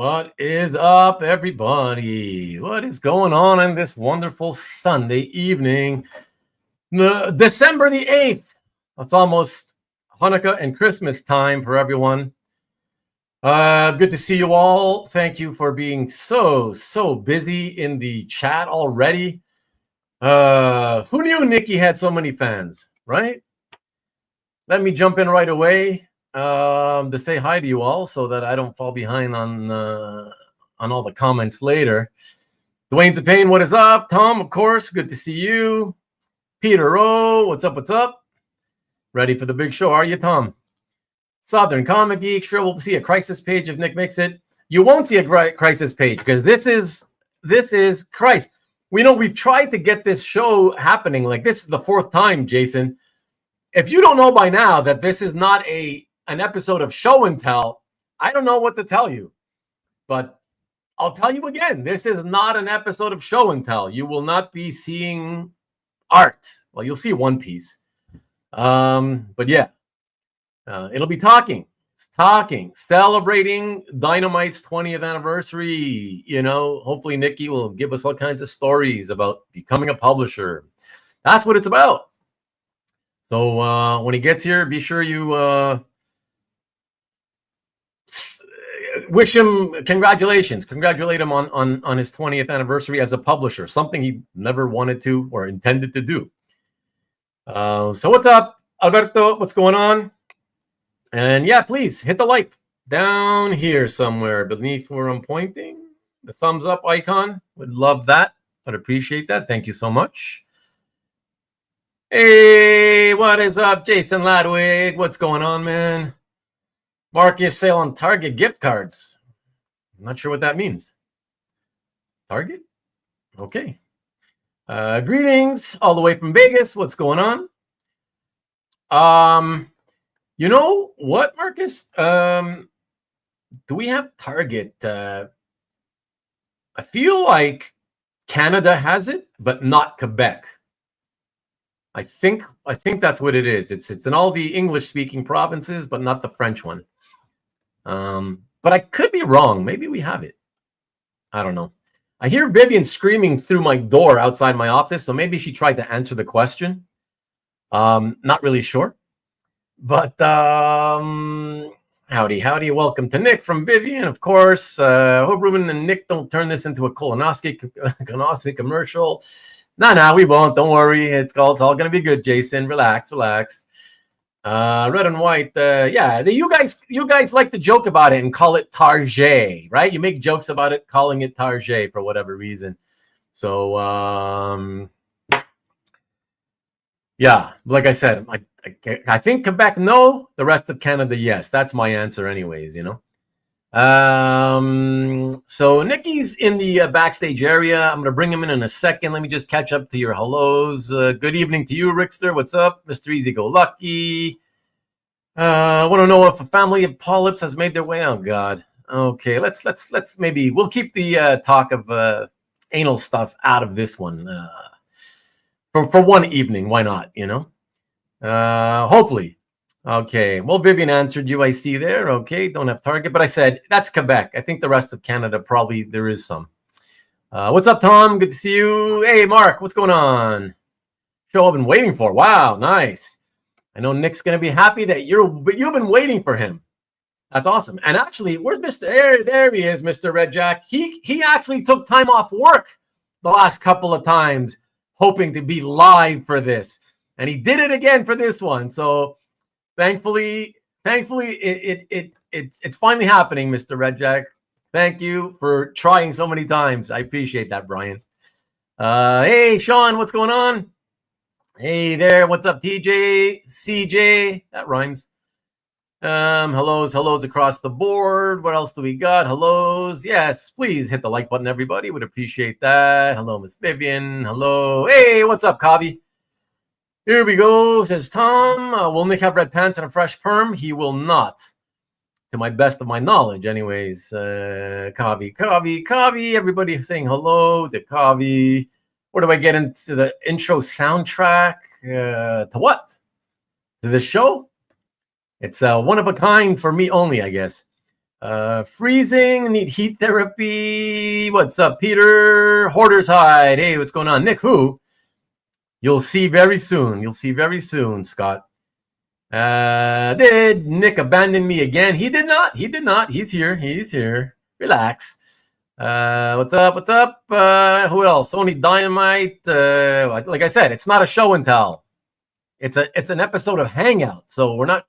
What is up, everybody? What is going on this wonderful Sunday evening? December the 8th. It's almost Hanukkah and Christmas time for everyone. Good to see you all. Thank you for being so busy in the chat already. Who knew Nicky had so many fans, right? Let me jump in right away to say hi to you all so that I don't fall behind on all the comments later. Dwayne Zapane, what is up? Tom, of course, good to see you. Peter O, what's up, what's up? Ready for the big show, are you, Tom? Southern Comic Geek, sure, we'll see a crisis page if Nick makes it. You won't see a crisis page because this is Christ. We know we've tried to get this show happening. Like, this is the fourth time, Jason. If you don't know by now that this is not an episode of Show and Tell, I don't know what to tell you. But I'll tell you again, this is not an episode of Show and Tell. You will not be seeing art. Well, you'll see one piece. But yeah, it'll be talking, celebrating Dynamite's 20th anniversary. You know, hopefully Nicky will give us all kinds of stories about becoming a publisher. That's what it's about. So when he gets here, be sure you wish him congratulations. Congratulate him on his 20th anniversary as a publisher, something he never wanted to or intended to do. So what's up, Alberto? What's going on? And yeah, please hit the like down here somewhere beneath where I'm pointing. The thumbs up icon. Would love that. I'd appreciate that. Thank you so much. Hey, what is up, Jason Ladwig? What's going on, man? Marcus sale on Target gift cards. I'm not sure what that means. Target? Okay. Greetings all the way from Vegas. What's going on? You know what, Marcus? Do we have Target? I feel like Canada has it, but not Quebec. I think that's what it is. It's in all the English-speaking provinces, but not the French one. But I could be wrong. Maybe we have it. I don't know. I hear Vivian screaming through my door outside my office, so maybe she tried to answer the question. Not really sure. But howdy. Welcome to Nick from Vivian, of course. Hope Ruben and Nick don't turn this into a colonoscopy commercial. No, we won't. Don't worry. It's all going to be good, Jason. Relax. Red and white. Yeah, you guys like to joke about it and call it Target, right? You make jokes about it, calling it Target for whatever reason. So, yeah, like I said, I think Quebec, no. The rest of Canada, yes. That's my answer anyways, you know. So Nicky's in the backstage area. I'm going to bring him in a second. Let me just catch up to your hellos. Good evening to you, Rickster. What's up? Mr. Easy Go Lucky. I want to know if a family of polyps has made their way. Oh God. Okay. Let's maybe we'll keep the talk of anal stuff out of this one for one evening. Why not? You know, hopefully. Okay, well, Vivian answered you. I see there. Okay, don't have Target, but I said that's Quebec. I think the rest of Canada probably there is some. What's up, Tom? Good to see you. Hey, Mark, what's going on? Show I've been waiting for. Wow, nice. I know Nick's gonna be happy that you've been waiting for him. That's awesome. And actually, where's Mr. There he is, Mr. Red Jack. He actually took time off work the last couple of times, hoping to be live for this, and he did it again for this one. So. Thankfully, it's finally happening, Mr. Red Jack. Thank you for trying so many times. I appreciate that, Brian. Hey, Sean, what's going on? Hey there, what's up, TJ, CJ? That rhymes. Hellos across the board. What else do we got? Hellos. Yes, please hit the like button, everybody. Would appreciate that. Hello, Miss Vivian. Hello. Hey, what's up, Kavi? Here we go, says Tom. Will Nick have red pants and a fresh perm? He will not, to my best of my knowledge. Anyways, Kavi. Everybody saying hello to Kavi. Where do I get into the intro soundtrack? To what? To the show? It's one of a kind for me only, I guess. Freezing, need heat therapy. What's up, Peter? Hoarder's Hide. Hey, what's going on? Nick, who? You'll see very soon. You'll see very soon, Scott. Did Nick abandon me again? He did not. He did not. He's here. He's here. Relax. What's up? What's up? Who else? Only Dynamite. Like I said, it's not a show and tell. It's an episode of Hangout. So we're not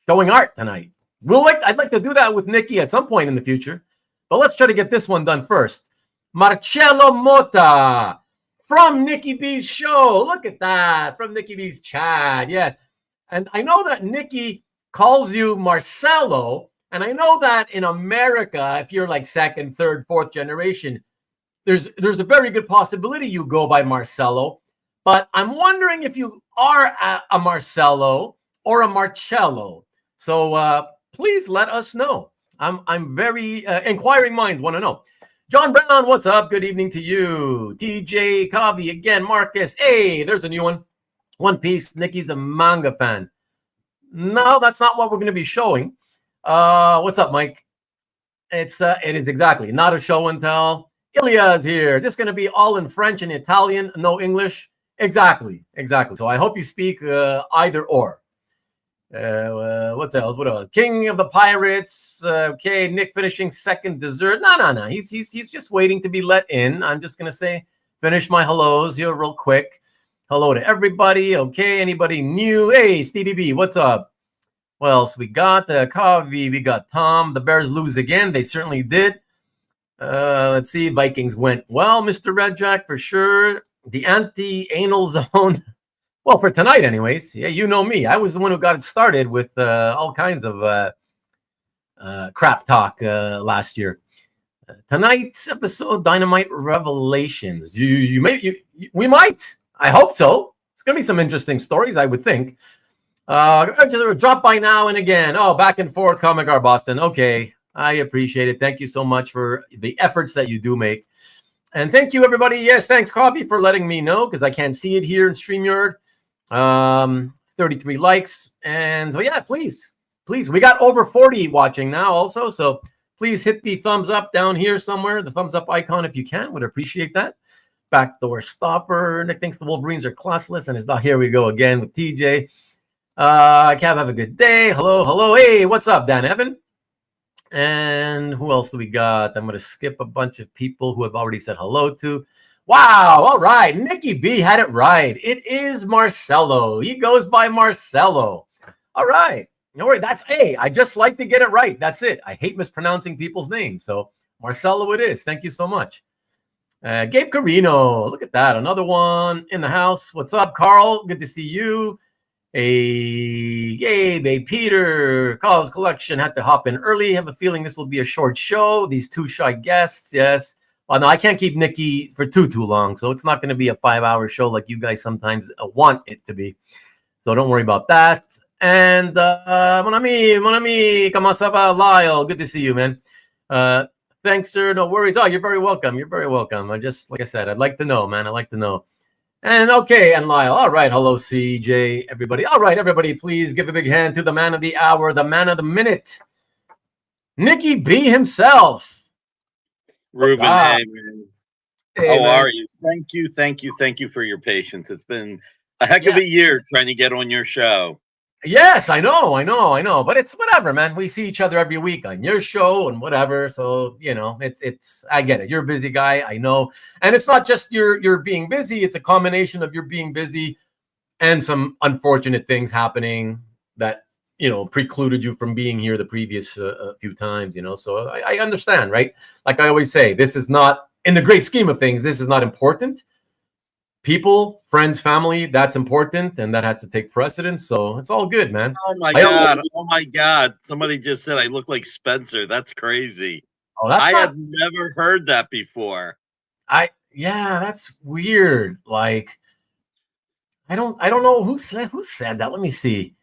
showing art tonight. I'd like to do that with Nicky at some point in the future, but let's try to get this one done first. Marcello Mota from Nicky B's show. Look at that, from Nicky B's chat. Yes, and I know that Nicky calls you Marcello, and I know that in America, if you're like second, third, fourth generation, there's a very good possibility you go by Marcello. But I'm wondering if you are a Marcello or a Marcello. So please let us know. I'm very inquiring minds want to know. John Brown, what's up? Good evening to you. TJ Kavi again. Marcus. Hey, there's a new one. One Piece. Nicky's a manga fan. No, that's not what we're going to be showing. What's up, Mike? It is exactly not a show and tell. Ilya's here. This is going to be all in French and Italian, no English. Exactly. So I hope you speak either or. What's else? What else? King of the Pirates. Okay, Nick finishing second dessert. No. He's just waiting to be let in. I'm just gonna finish my hellos here real quick. Hello to everybody. Okay, anybody new? Hey, Stevie B, what's up? What else we got? Kavi, we got Tom. The Bears lose again. They certainly did. Let's see. Vikings went well, Mr. Red Jack, for sure. The anti-anal zone. Well, for tonight, anyways. Yeah, you know me. I was the one who got it started with all kinds of crap talk last year. Tonight's episode, Dynamite Revelations. We might. I hope so. It's going to be some interesting stories, I would think. Drop by now and again. Oh, back and forth, Comic Art Boston. Okay, I appreciate it. Thank you so much for the efforts that you do make. And thank you, everybody. Yes, thanks, Coffee, for letting me know because I can't see it here in StreamYard. 33 likes. And so, yeah, please. We got over 40 watching now also. So please hit the thumbs up down here somewhere, the thumbs up icon if you can. Would appreciate that. Backdoor Stopper. Nick thinks the Wolverines are classless and is not. Here we go again with TJ. Cav, have a good day. Hello. Hey, what's up, Dan Evan? And who else do we got? I'm going to skip a bunch of people who have already said hello to. Wow. All right. Nicky B had it right. It is Marcello. He goes by Marcello. All right. No worry. That's I just like to get it right. That's it. I hate mispronouncing people's names. So Marcello it is. Thank you so much. Gabe Carino. Look at that. Another one in the house. What's up, Carl? Good to see you. Hey, Gabe, hey, Peter, Carl's Collection had to hop in early. Have a feeling this will be a short show. These two shy guests, yes. Well, no, I can't keep Nicky for too long, so it's not going to be a 5-hour show like you guys sometimes want it to be. So don't worry about that. And mon ami, comment ça va, Lyle? Good to see you, man. Thanks, sir. No worries. Oh, you're very welcome. I just, like I said, I'd like to know, man. I'd like to know. And okay, and Lyle. All right. Hello, CJ, everybody. All right, everybody, please give a big hand to the man of the hour, the man of the minute, Nicky B himself. Ruben, hey, man. How are you? Thank you for your patience. It's been a heck of a year trying to get on your show. Yes, I know. But it's whatever, man. We see each other every week on your show and whatever. So, it's I get it. You're a busy guy. I know. And it's not just you're being busy. It's a combination of you're being busy and some unfortunate things happening that, precluded you from being here the previous few times, So I understand, right? Like I always say, this is not, in the great scheme of things, this is not important. People, friends, family, that's important, and that has to take precedence. So it's all good, man. Oh my God! Somebody just said I look like Spencer. That's crazy. Oh, I have never heard that before. That's weird. Like, I don't know who said that. Let me see.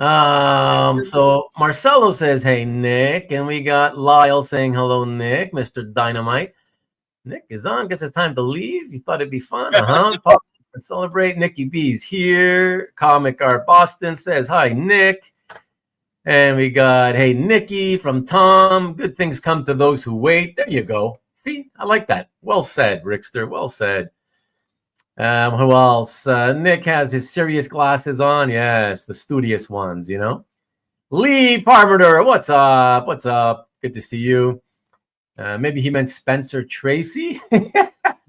So Marcello says, "Hey Nick," and we got Lyle saying, "Hello, Nick, Mr. Dynamite." Nick is on. Guess it's time to leave. You thought it'd be fun, Pop and celebrate. Nicky B's here. Comic Art Boston says, "Hi, Nick." And we got, hey, Nicky from Tom. Good things come to those who wait. There you go. See, I like that. Well said, Rickster. Well said. Who else? Nick has his serious glasses on. Yes, the studious ones, you know. Lee Parmenter, what's up? What's up? Good to see you. Maybe he meant Spencer Tracy.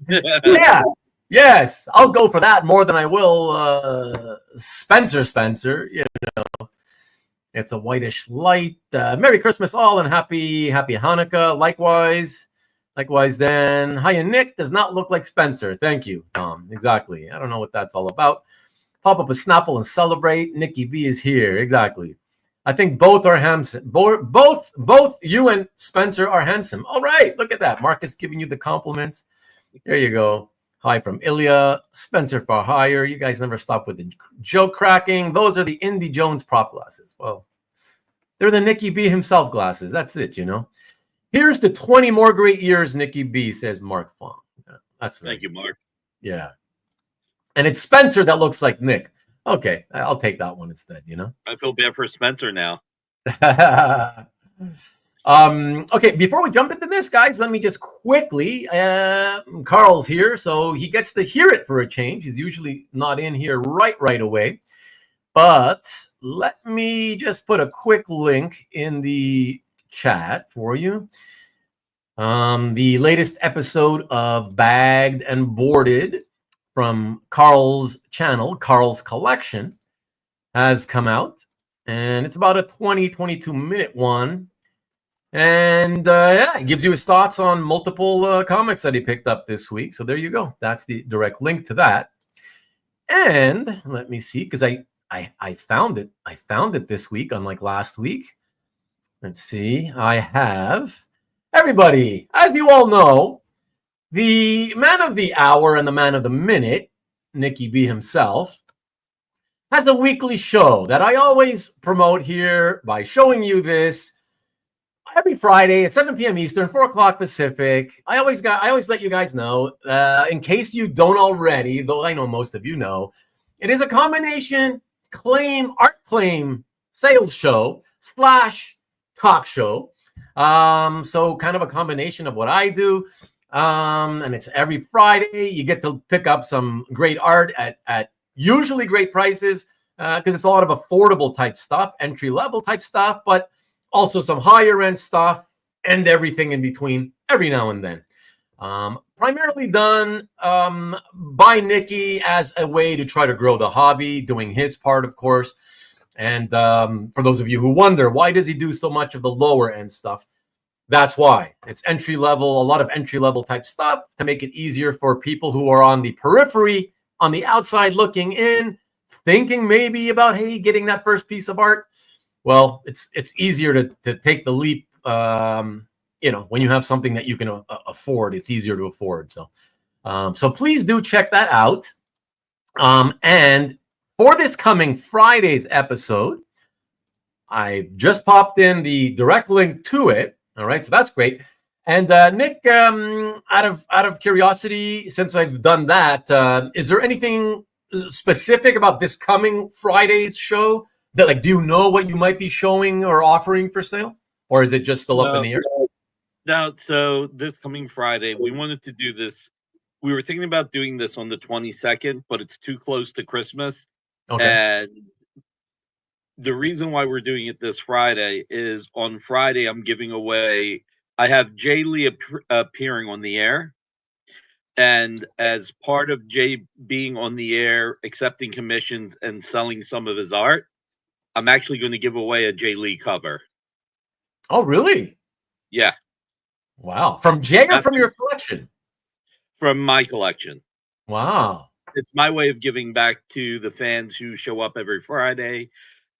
Yeah. Yes, I'll go for that more than I will Spencer. You know, it's a whitish light. Merry Christmas all and happy Hanukkah. Likewise, then. Hiya, Nick. Does not look like Spencer. Thank you, Tom. Exactly. I don't know what that's all about. Pop up a Snapple and celebrate. Nicky B is here. Exactly. I think both are handsome. Both you and Spencer are handsome. All right. Look at that. Marcus giving you the compliments. There you go. Hi from Ilya. Spencer for hire. You guys never stop with the joke cracking. Those are the Indy Jones prop glasses. Well, they're the Nicky B himself glasses. That's it, you know. Here's to 20 more great years, Nicky B, says Mark Fong. That's Thank you, Mark. Yeah. And it's Spencer that looks like Nick. Okay, I'll take that one instead, you know. I feel bad for Spencer now. Okay, before we jump into this, guys, let me just quickly, Carl's here, so he gets to hear it for a change. He's usually not in here right away. But let me just put a quick link in the chat for you. The latest episode of Bagged and Boarded from Carl's channel, Carl's Collection, has come out. And it's about a 22 minute one. And yeah, it gives you his thoughts on multiple comics that he picked up this week. So there you go. That's the direct link to that. And let me see, because I found it. I found it this week, unlike last week. Let's see. I have everybody, as you all know, the man of the hour and the man of the minute, Nicky B himself, has a weekly show that I always promote here by showing you this every Friday at 7 p.m. Eastern, 4 o'clock Pacific. I always let you guys know, in case you don't already, though I know most of you know, it is a combination art claim sales show / talk show. So kind of a combination of what I do. And it's every Friday. You get to pick up some great art at usually great prices, because it's a lot of affordable type stuff, entry level type stuff, but also some higher end stuff and everything in between every now and then. Primarily done by Nicky as a way to try to grow the hobby, doing his part, of course. And for those of you who wonder, why does he do so much of the lower end stuff? That's why. It's entry level, a lot of entry level type stuff to make it easier for people who are on the periphery, on the outside looking in, thinking maybe about, hey, getting that first piece of art. Well, it's easier to take the leap. You know, when you have something that you can afford, it's easier to afford. So please do check that out. And for this coming Friday's episode, I just popped in the direct link to it. All right, so that's great. And Nick, out of curiosity, since I've done that, is there anything specific about this coming Friday's show that, like, do you know what you might be showing or offering for sale, or is it just still up in the air? No, so this coming Friday, we wanted to do this. We were thinking about doing this on the 22nd, but it's too close to Christmas. Okay. And the reason why we're doing it this Friday is on Friday, I'm giving away, I have Jay Lee appearing on the air. And as part of Jay being on the air, accepting commissions and selling some of his art, I'm actually going to give away a Jay Lee cover. Oh, really? Yeah. Wow. From Jay or from your collection? From my collection. Wow. It's my way of giving back to the fans who show up every Friday.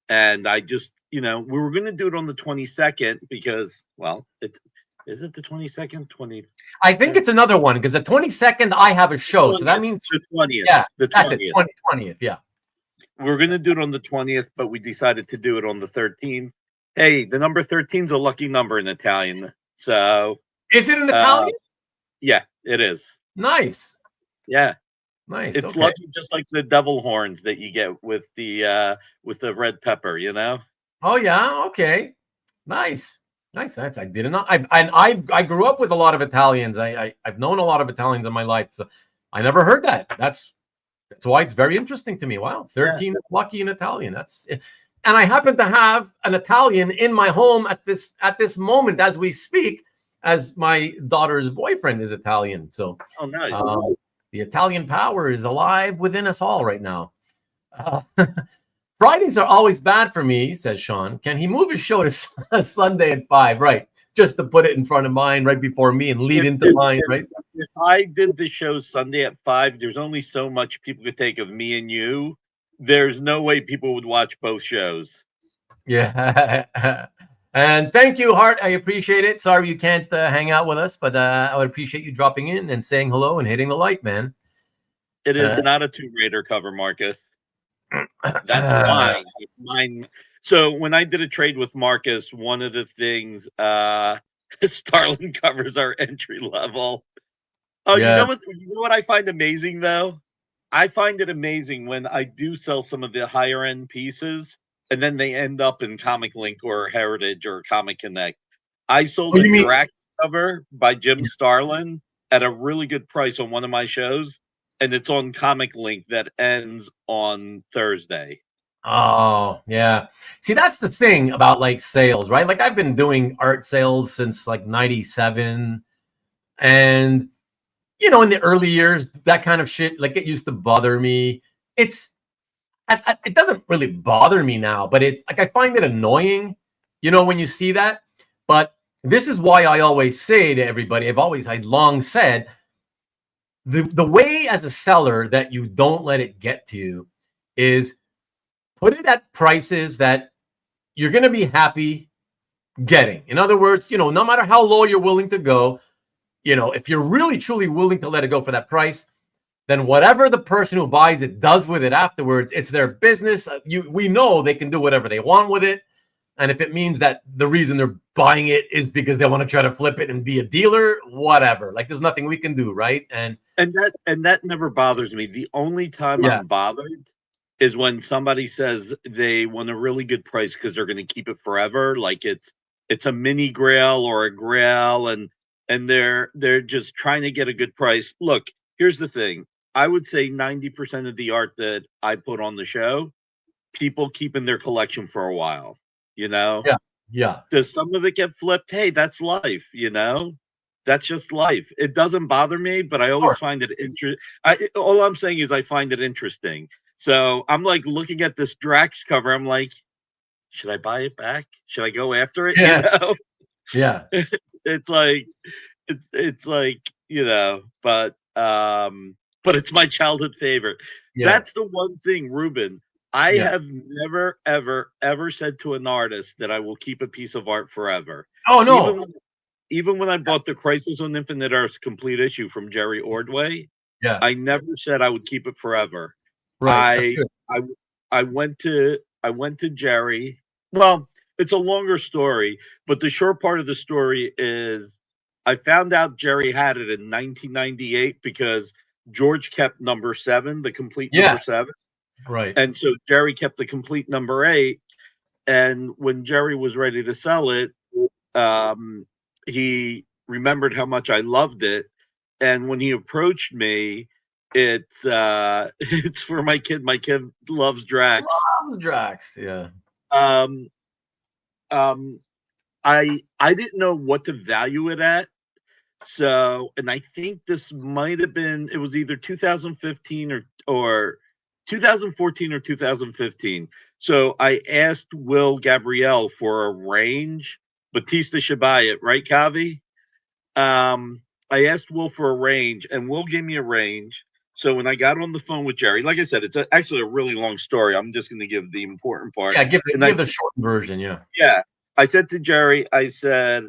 And I just, you know, we were going to do it on the 22nd because, well, is it the 22nd? 20? I think it's another one because the 22nd I have a show. So that means the 20th. Yeah, the 20th. That's it. 20th. Yeah. We're going to do it on the 20th, but we decided to do it on the 13th. Hey, the number 13 is a lucky number in Italian. So. Is it in Italian? Yeah, it is. Nice. Yeah. Nice. It's lucky, just like the devil horns that you get with the red pepper, you know? Oh yeah, okay, nice, nice. That's I didn't know. I grew up with a lot of Italians. I've known a lot of Italians in my life, so I never heard that. That's why it's very interesting to me. Wow, Yeah. 13 lucky in Italian. And I happen to have an Italian in my home at this moment as we speak, as my daughter's boyfriend is Italian. So Oh, nice. the Italian power is alive within us all right now. Uh, Fridays are always bad for me, says Sean. Can he move his show to Sunday at 5? Right. Just to put it in front of mine right before me and lead If, into if, mine, if, right? if I did the show Sunday at 5, there's only so much people could take of me and you. There's no way people would watch both shows. Yeah. And thank you, Hart. I appreciate it. Sorry you can't hang out with us, but I would appreciate you dropping in and saying hello and hitting the like, man. It is not a Tomb Raider cover, Marcus. That's mine. It's mine. So when I did a trade with Marcus, one of the things Starlin covers our entry level. Oh, Yeah. you know what I find amazing though? I find it amazing when I do sell some of the higher end pieces and then they end up in Comic Link or Heritage or Comic Connect. I sold Oh, a you mean? Drax cover by Jim Starlin at a really good price on one of my shows, and it's on Comic Link that ends on Thursday. Oh, yeah. See, that's the thing about like sales, right? Like I've been doing art sales since like 97. And, in the early years, that kind of shit, like it used to bother me. It's, it doesn't really bother me now, but it's like I find it annoying, when you see that. But this is why I always say to everybody, I'd long said, the way as a seller that you don't let it get to you is put it at prices that you're going to be happy getting. In other words, no matter how low you're willing to go, if you're really truly willing to let it go for that price, then whatever the person who buys it does with it afterwards, it's their business. We know they can do whatever they want with it. And if it means that the reason they're buying it is because they want to try to flip it and be a dealer, whatever. Like there's nothing we can do, right? And that never bothers me. The only time Yeah, I'm bothered is when somebody says they want a really good price because they're going to keep it forever, like it's a mini grail or a grail, and they're just trying to get a good price. Look, here's the thing. I would say 90% of the art that I put on the show, people keep in their collection for a while, you know? yeah, yeah. Does some of it get flipped? Hey, that's life, you know? That's just life. It doesn't bother me, but I always Sure. find it interesting. All I'm saying is I find it interesting. So I'm like looking at this Drax cover. I'm like, should I buy it back? Should I go after it? You Yeah, know, yeah, it's like it's like but it's my childhood favorite. yeah, That's the one thing, Ruben. I yeah. have never, ever, ever said to an artist that I will keep a piece of art forever. Oh Even no. when, even when I bought the Crisis on Infinite Earths complete issue from Jerry Ordway, Yeah. I never said I would keep it forever. Right. That's I good. I I went to Jerry. Well, it's a longer story, but the short part of the story is I found out Jerry had it in 1998 because George kept number 7, the complete number Yeah. 7. Right. And so Jerry kept the complete number 8. And when Jerry was ready to sell it, um, he remembered how much I loved it. And when he approached me, it's it's for my kid. My kid loves Drax. Loves Drax. Yeah. Um, um, I didn't know what to value it at. So, and I think this might have been, it was either 2015 or 2014 or 2015. So I asked Will Gabrielle for a range. Batista should buy it, right, Kavi? Um, I asked Will for a range, and Will gave me a range. So when I got on the phone with Jerry, like I said, it's actually a really long story. I'm just going to give the important part. Yeah. Give And give the short version. Yeah. yeah, I said to Jerry, I said,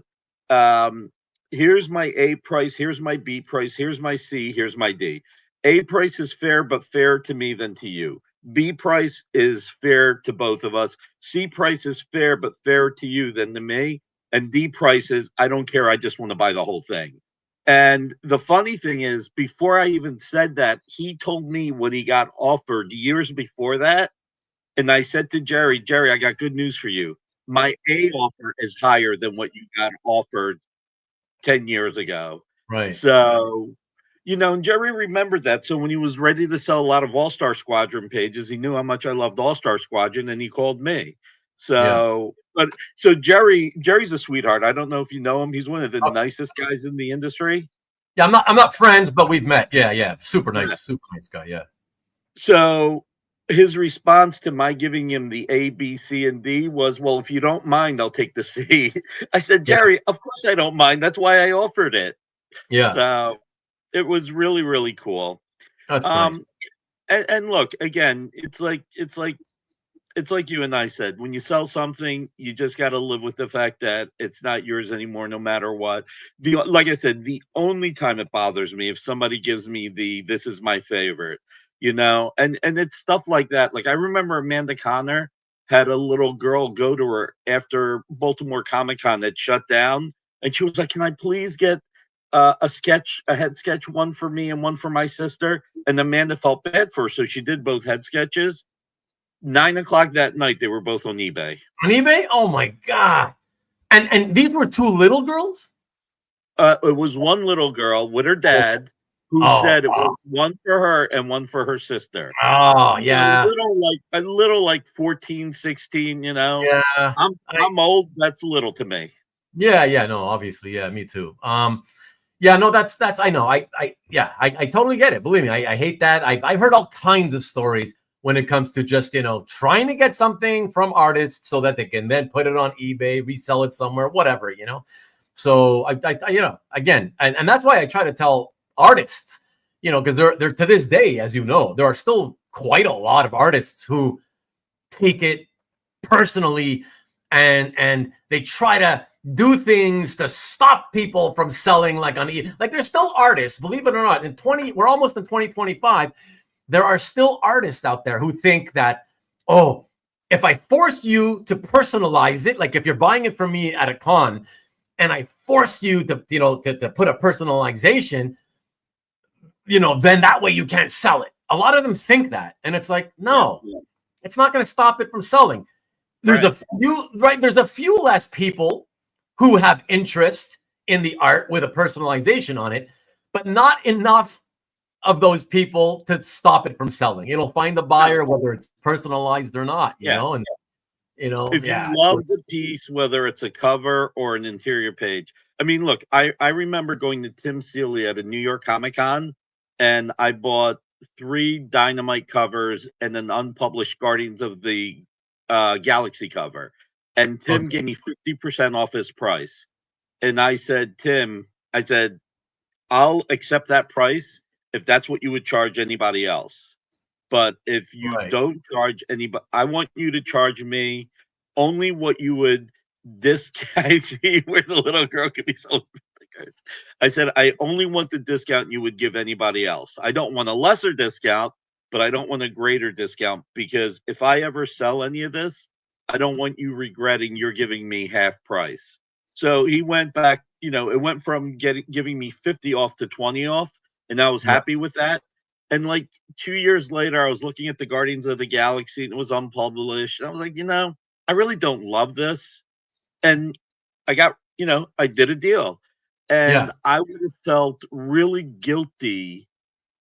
um, here's my A price, here's my B price, here's my C, here's my D. A price is fair, but fairer to me than to you. B price is fair to both of us. C price is fair, but fairer to you than to me. And D price is, I don't care. I just want to buy the whole thing. And the funny thing is, before I even said that, he told me what he got offered years before that, And I said to Jerry, Jerry, I got good news for you. My A offer is higher than what you got offered 10 years ago. Right. So, and Jerry remembered that. So when he was ready to sell a lot of All Star Squadron pages, he knew how much I loved All Star Squadron, and he called me. Yeah. So Jerry's a sweetheart. I don't know if you know him. He's one of the nicest guys in the industry. Yeah, I'm not friends, but we've met. Yeah, yeah. Super Yeah. nice guy. Yeah. So his response to my giving him the A, B, C, and D was, well, if you don't mind, I'll take the C. I said, Jerry, of course I don't mind. That's why I offered it. Yeah. So it was really, really cool. That's nice. And look, again, it's like you and I said, when you sell something, you just got to live with the fact that it's not yours anymore, no matter what. Like I said, the only time it bothers me if somebody gives me this is my favorite, and it's stuff like that. Like I remember Amanda Connor had a little girl go to her after Baltimore Comic Con that shut down, and she was like, "Can I please get a head sketch, one for me and one for my sister?" And Amanda felt bad for her, so she did both head sketches. 9 o'clock that night, they were both on eBay. On eBay? Oh my god! And these were two little girls. It was one little girl with her dad who said it was one for her and one for her sister. Oh yeah, a little like 14, 16. Yeah, I'm old. That's little to me. Yeah. No, obviously, yeah, me too. Yeah, no, that's I know. I totally get it. Believe me, I hate that. I've heard all kinds of stories when it comes to just trying to get something from artists so that they can then put it on eBay, resell it somewhere, whatever. So I again, and that's why I try to tell artists, because they're to this day, as there are still quite a lot of artists who take it personally and they try to do things to stop people from selling like there's still artists, believe it or not, we're almost in 2025. There are still artists out there who think that, if I force you to personalize it, like if you're buying it from me at a con and I force you to put a personalization, then that way you can't sell it. A lot of them think that, and it's like, no, it's not going to stop it from selling. There's a few less people who have interest in the art with a personalization on it, but not enough of those people to stop it from selling. It'll find the buyer whether it's personalized or not, you know, and if you love the piece, whether it's a cover or an interior page. I mean, look, I remember going to Tim Seeley at a New York Comic Con, and I bought 3 Dynamite covers and an unpublished Guardians of the Galaxy cover. And Tim gave me 50% off his price. And I said, Tim, I'll accept that price if that's what you would charge anybody else. But if you don't charge anybody, I want you to charge me only what you would discount. See where the little girl could be sold. I said, I only want the discount you would give anybody else. I don't want a lesser discount, but I don't want a greater discount, because if I ever sell any of this, I don't want you regretting you're giving me half price. So he went back, it went from giving me 50 off to 20 off, and I was happy with that. And like 2 years later, I was looking at the Guardians of the Galaxy, and it was unpublished. And I was like, I really don't love this. And I got, I did a deal. And I would have felt really guilty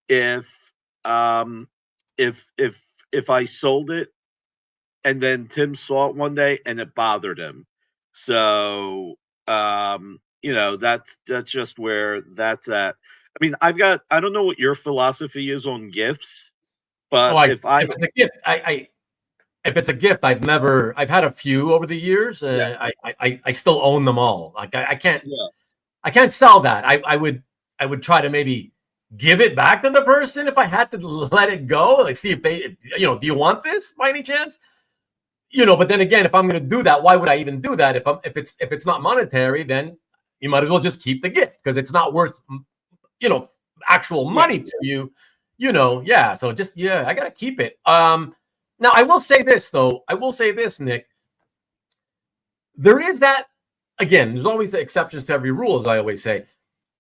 if I sold it and then Tim saw it one day and it bothered him. So that's just where that's at. I mean, I don't know what your philosophy is on gifts, but if it's a gift, if it's a gift, I've had a few over the years. I still own them all. Like I can't sell that. I would try to maybe give it back to the person if I had to let it go. Like see if they, do you want this by any chance? But then again, if I'm going to do that, why would I even do that? If it's not monetary, then you might as well just keep the gift because it's not worth, actual money to you, So just, I got to keep it. Now I will say this though. Nick, there is that, again, there's always exceptions to every rule, as I always say.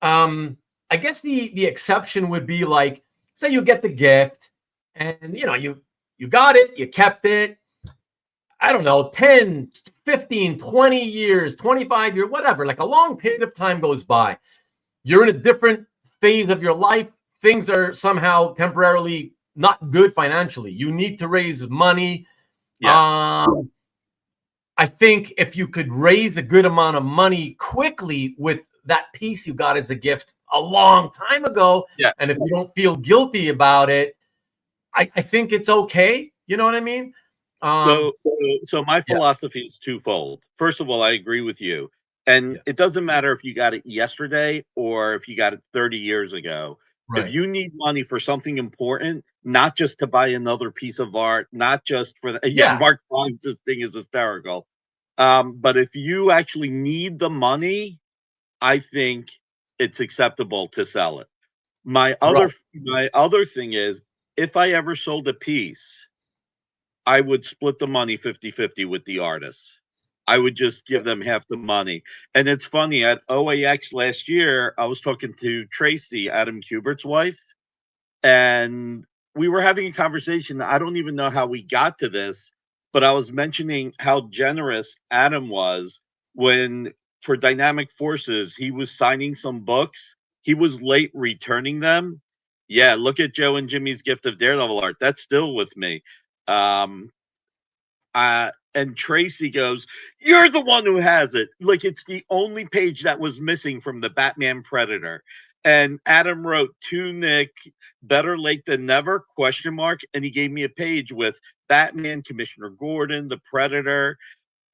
I guess the exception would be like, say you get the gift and, you got it, you kept it. I don't know, 10, 15, 20 years, 25 years, whatever, like a long period of time goes by. You're in a different phase of your life. Things are somehow temporarily not good financially. You need to raise money. Yeah. I think if you could raise a good amount of money quickly with that piece you got as a gift a long time ago, Yeah. and if you don't feel guilty about it, I think it's okay. You know what I mean? So my Yeah, philosophy is twofold. First of all, I agree with you. And yeah, it doesn't matter if you got it yesterday or if you got it 30 years ago. If right. you need money for something important, not just to buy another piece of art, not just for the, yeah, Yeah, Mark finds this thing is hysterical. But if you actually need the money, I think it's acceptable to sell it. right. My other thing is if I ever sold a piece, I would split the money 50-50 with the artists. I would just give them half the money. And it's funny, at OAX last year, I was talking to Tracy, Adam Kubert's wife, and we were having a conversation. I don't even know how we got to this, but I was mentioning how generous Adam was when, for Dynamic Forces, he was signing some books. He was late returning them. Yeah, look at Joe and Jimmy's gift of Daredevil art. That's still with me. Um, and Tracy goes, "You're the one who has it." Like it's the only page that was missing from the Batman Predator. And Adam wrote to Nick, "Better late than never?" Question mark. And he gave me a page with Batman, Commissioner Gordon, the Predator.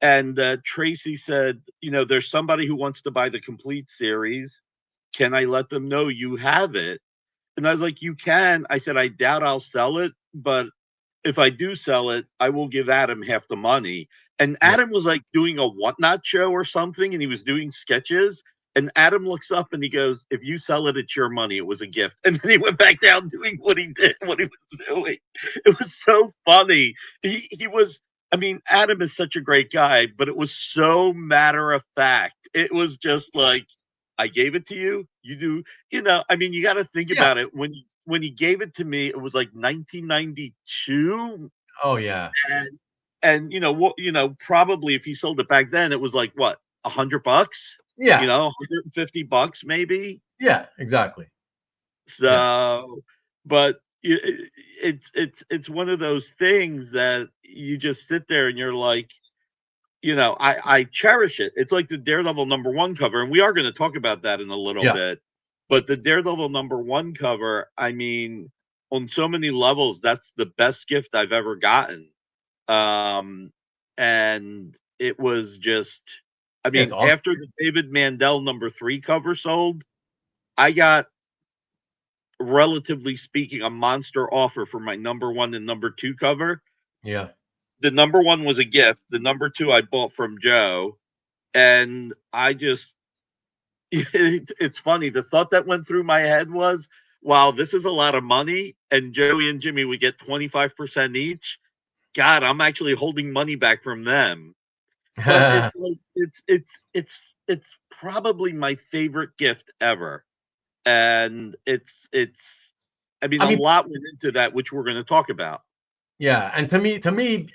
And Tracy said, "There's somebody who wants to buy the complete series. Can I let them know you have it?" And I was like, "You can." I said, "I doubt I'll sell it, but if I do sell it, I will give Adam half the money." And Yeah. Adam was like doing a whatnot show or something, and he was doing sketches. And Adam looks up and he goes, "If you sell it, it's your money. It was a gift." And then he went back down doing what he did, what he was doing. It was so funny. He was, I mean, Adam is such a great guy, but it was so matter of fact. It was just like, I gave it to you. You do, I mean, you got to think Yeah. about it. When he gave it to me, it was like 1992, Oh, yeah. and probably if he sold it back then, it was like what, $100, Yeah. $150 maybe. Yeah. Exactly. Yeah. So, but it's one of those things that you just sit there and you're like, I cherish it. It's like the Daredevil #1 cover, and we are going to talk about that in a little Yeah. bit. But the Daredevil #1 cover, I mean, on so many levels, that's the best gift I've ever gotten. Um, and it was just, I Yeah. It's mean, awesome. after the David Mandel #3 cover sold, I got, relatively speaking, a monster offer for my #1 and #2 cover. Yeah. The #1 was a gift. The #2 I bought from Joe, and I just, it's funny. The thought that went through my head was, wow, this is a lot of money, and Joey and Jimmy would get 25% each. God, I'm actually holding money back from them. But it's like it's probably my favorite gift ever. And it's I mean, I a mean, lot went into that, which we're going to talk about. yeah. And to me,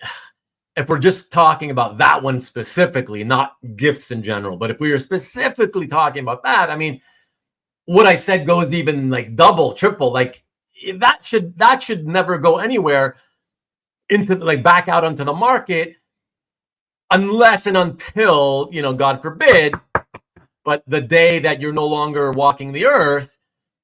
if we're just talking about that one specifically, not gifts in general, but if we were specifically talking about that, I mean, what I said goes even like double, triple. Like that should never go anywhere into like back out onto the market unless and until, God forbid, but the day that you're no longer walking the earth,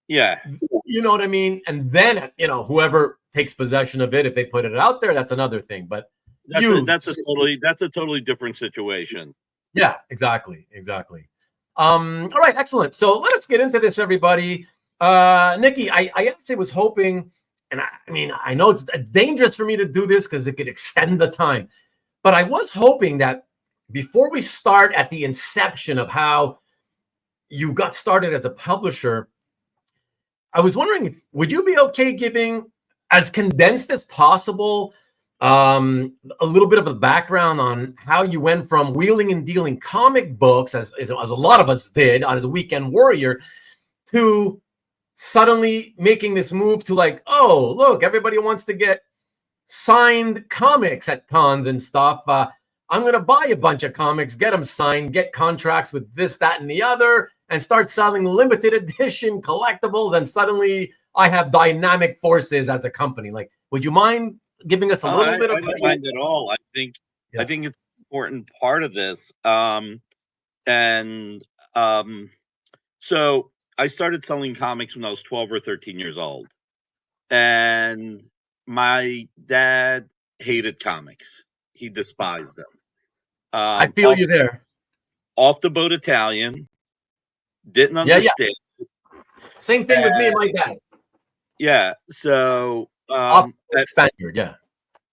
Yeah. you know what I mean? And then, whoever takes possession of it, if they put it out there, that's another thing. But That's a you, that's a totally that's a totally different situation. yeah, exactly, exactly. All right, excellent. So let's get into this, everybody. Nicky, I actually was hoping, and I mean, I know it's dangerous for me to do this because it could extend the time, but I was hoping that before we start at the inception of how you got started as a publisher, I was wondering, would you be okay giving as condensed as possible a little bit of a background on how you went from wheeling and dealing comic books, as a lot of us did as a weekend warrior, to suddenly making this move to like, oh, look, everybody wants to get signed comics at cons and stuff. I'm going to buy a bunch of comics, get them signed, get contracts with this, that, and the other, and start selling limited edition collectibles. And suddenly I have Dynamic Forces as a company. Like, would you mind giving us a little bit of? I don't mind at all. I think it's an important part of this. So I started selling comics when I was 12 or 13 years old, and my dad hated comics. He despised them. I feel you there. Off the boat Italian, didn't understand. Yeah. Same thing with me and my dad. Yeah. So Spaniard, yeah.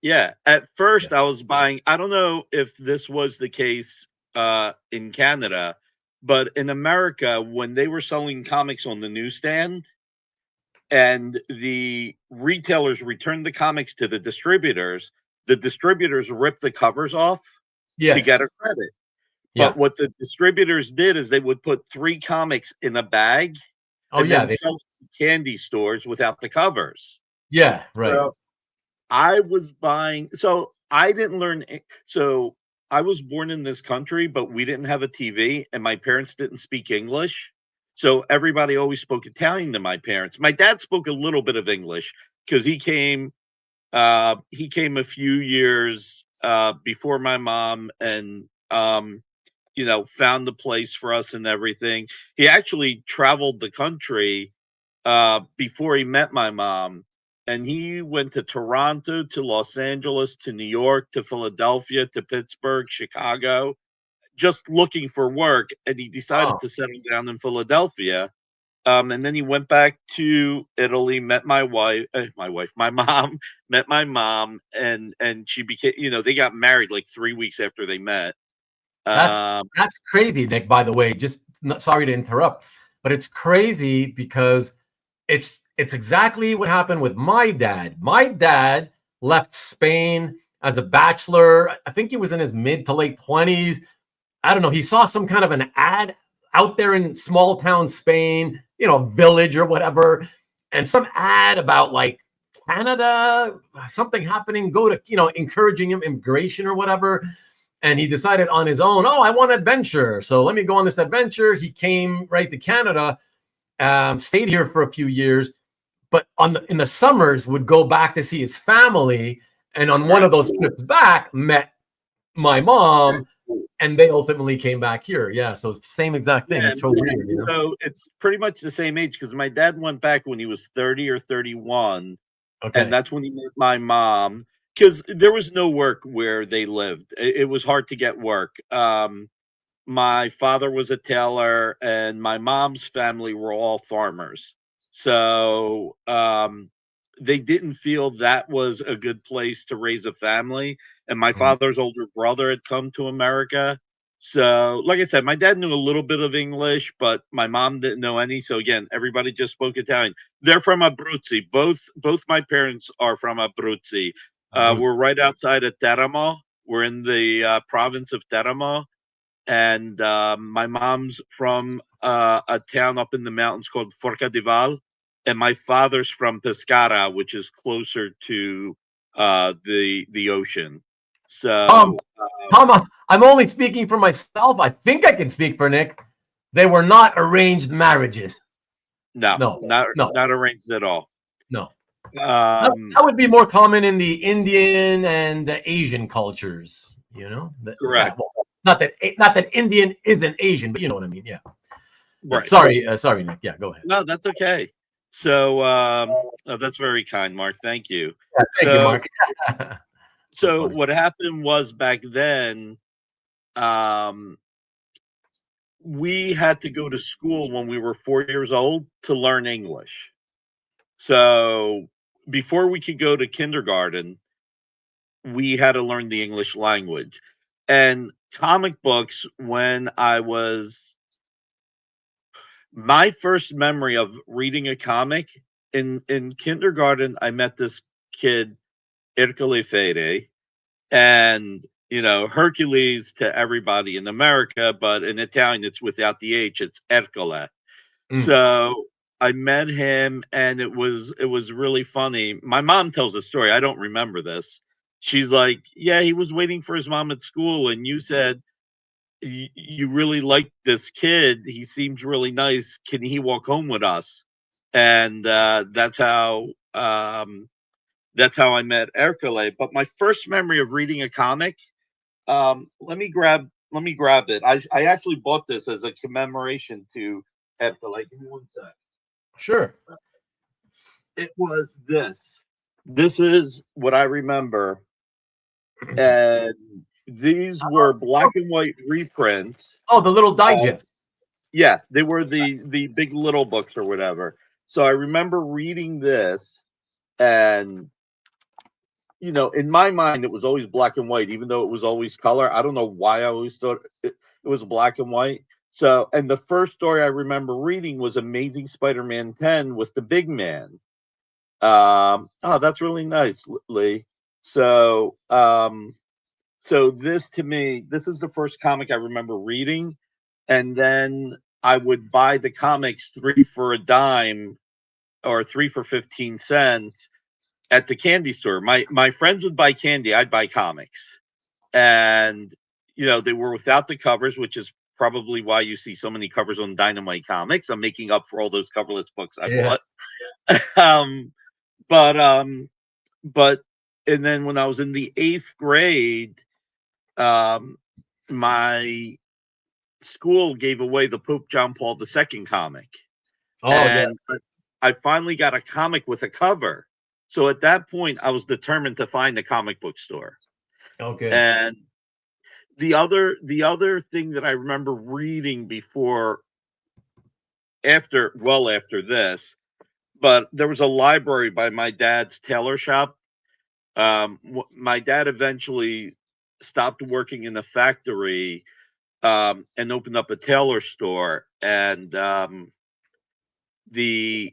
Yeah. At first I was buying, I don't know if this was the case in Canada, but in America, when they were selling comics on the newsstand and the retailers returned the comics to the distributors ripped the covers off to get a credit. But what the distributors did is they would put 3 comics in a bag and then sell to candy stores without the covers. Yeah, right. So I was buying, so I didn't learn. So I was born in this country, but we didn't have a TV and my parents didn't speak English. So everybody always spoke Italian to my parents. My dad spoke a little bit of English because he came a few years before my mom, and found the place for us and everything. He actually traveled the country before he met my mom, and he went to Toronto, to Los Angeles, to New York, to Philadelphia, to Pittsburgh, Chicago, just looking for work. And he decided to settle down in Philadelphia. And then he went back to Italy, met my mom, met my mom, and she became, they got married like 3 weeks after they met. That's crazy, Nick, by the way. Just sorry to interrupt, but it's crazy because it's exactly what happened with my dad. My dad left Spain as a bachelor. I think he was in his mid to late 20s. I don't know. He saw some kind of an ad out there in small town Spain, village or whatever, and some ad about like Canada, something happening, go to, encouraging him immigration or whatever. And he decided on his own, I want adventure. So let me go on this adventure. He came right to Canada, stayed here for a few years, but in the summers would go back to see his family. And on one of those trips back, met my mom, and they ultimately came back here. Yeah, so it's the same exact thing. It's so weird. So it's pretty much the same age because my dad went back when he was 30 or 31. Okay. And that's when he met my mom. Because there was no work where they lived. It was hard to get work. My father was a tailor, and my mom's family were all farmers. So they didn't feel that was a good place to raise a family. And my father's older brother had come to America. So, like I said, my dad knew a little bit of English, but my mom didn't know any. So again, everybody just spoke Italian. They're from Abruzzi. Both my parents are from Abruzzi. We're right outside of Teramo. We're in the province of Teramo. And my mom's from a town up in the mountains called Forca di Val. And my father's from Pescara, which is closer to the ocean. So, Tom, I'm only speaking for myself. I think I can speak for Nick. They were not arranged marriages. No, not arranged at all. No. That would be more common in the Indian and the Asian cultures, Correct. Not that Indian isn't Asian, but you know what I mean. Yeah. Right. Sorry, Nick. Yeah, go ahead. No, that's okay. So that's very kind, Mark. Thank you. Yeah, thank you, Mark. So what happened was back then, we had to go to school when we were 4 years old to learn English. So before we could go to kindergarten, we had to learn the English language. And comic books, my first memory of reading a comic in kindergarten, I met this kid, Ercole Fede, and Hercules to everybody in America, but in Italian it's without the H, it's Ercole. So I met him, and it was really funny. My mom tells a story. I don't remember this. She's like, "Yeah, he was waiting for his mom at school, and you said you really like this kid. He seems really nice. Can he walk home with us?" And that's how I met Ercole. But my first memory of reading a comic, let me grab it. I actually bought this as a commemoration to Ercole. Give me one sec. Sure. It was this. This is what I remember, and these were black and white reprints. Oh, the little Of, digest. yeah, they were the big little books or whatever. So I remember reading this, and in my mind, it was always black and white, even though it was always color. I don't know why I always thought it was black and white. So, and the first story I remember reading was Amazing Spider-Man 10 with the big man. Oh, that's really nice, Lee. So, so this to me, this is the first comic I remember reading, and then I would buy the comics 3 for a dime or 3 for 15 cents at the candy store. My friends would buy candy, I'd buy comics. And they were without the covers, which is probably why you see so many covers on Dynamite Comics. I'm making up for all those coverless books I Yeah. bought. um but and then when I was in the 8th grade, um my school gave away the Pope John Paul II comic. Oh, yeah. And I finally got a comic with a cover. So at that point, I was determined to find a comic book store. Okay. And the other thing that I remember reading after this, but there was a library by my dad's tailor shop. My dad eventually stopped working in the factory, and opened up a tailor store, and the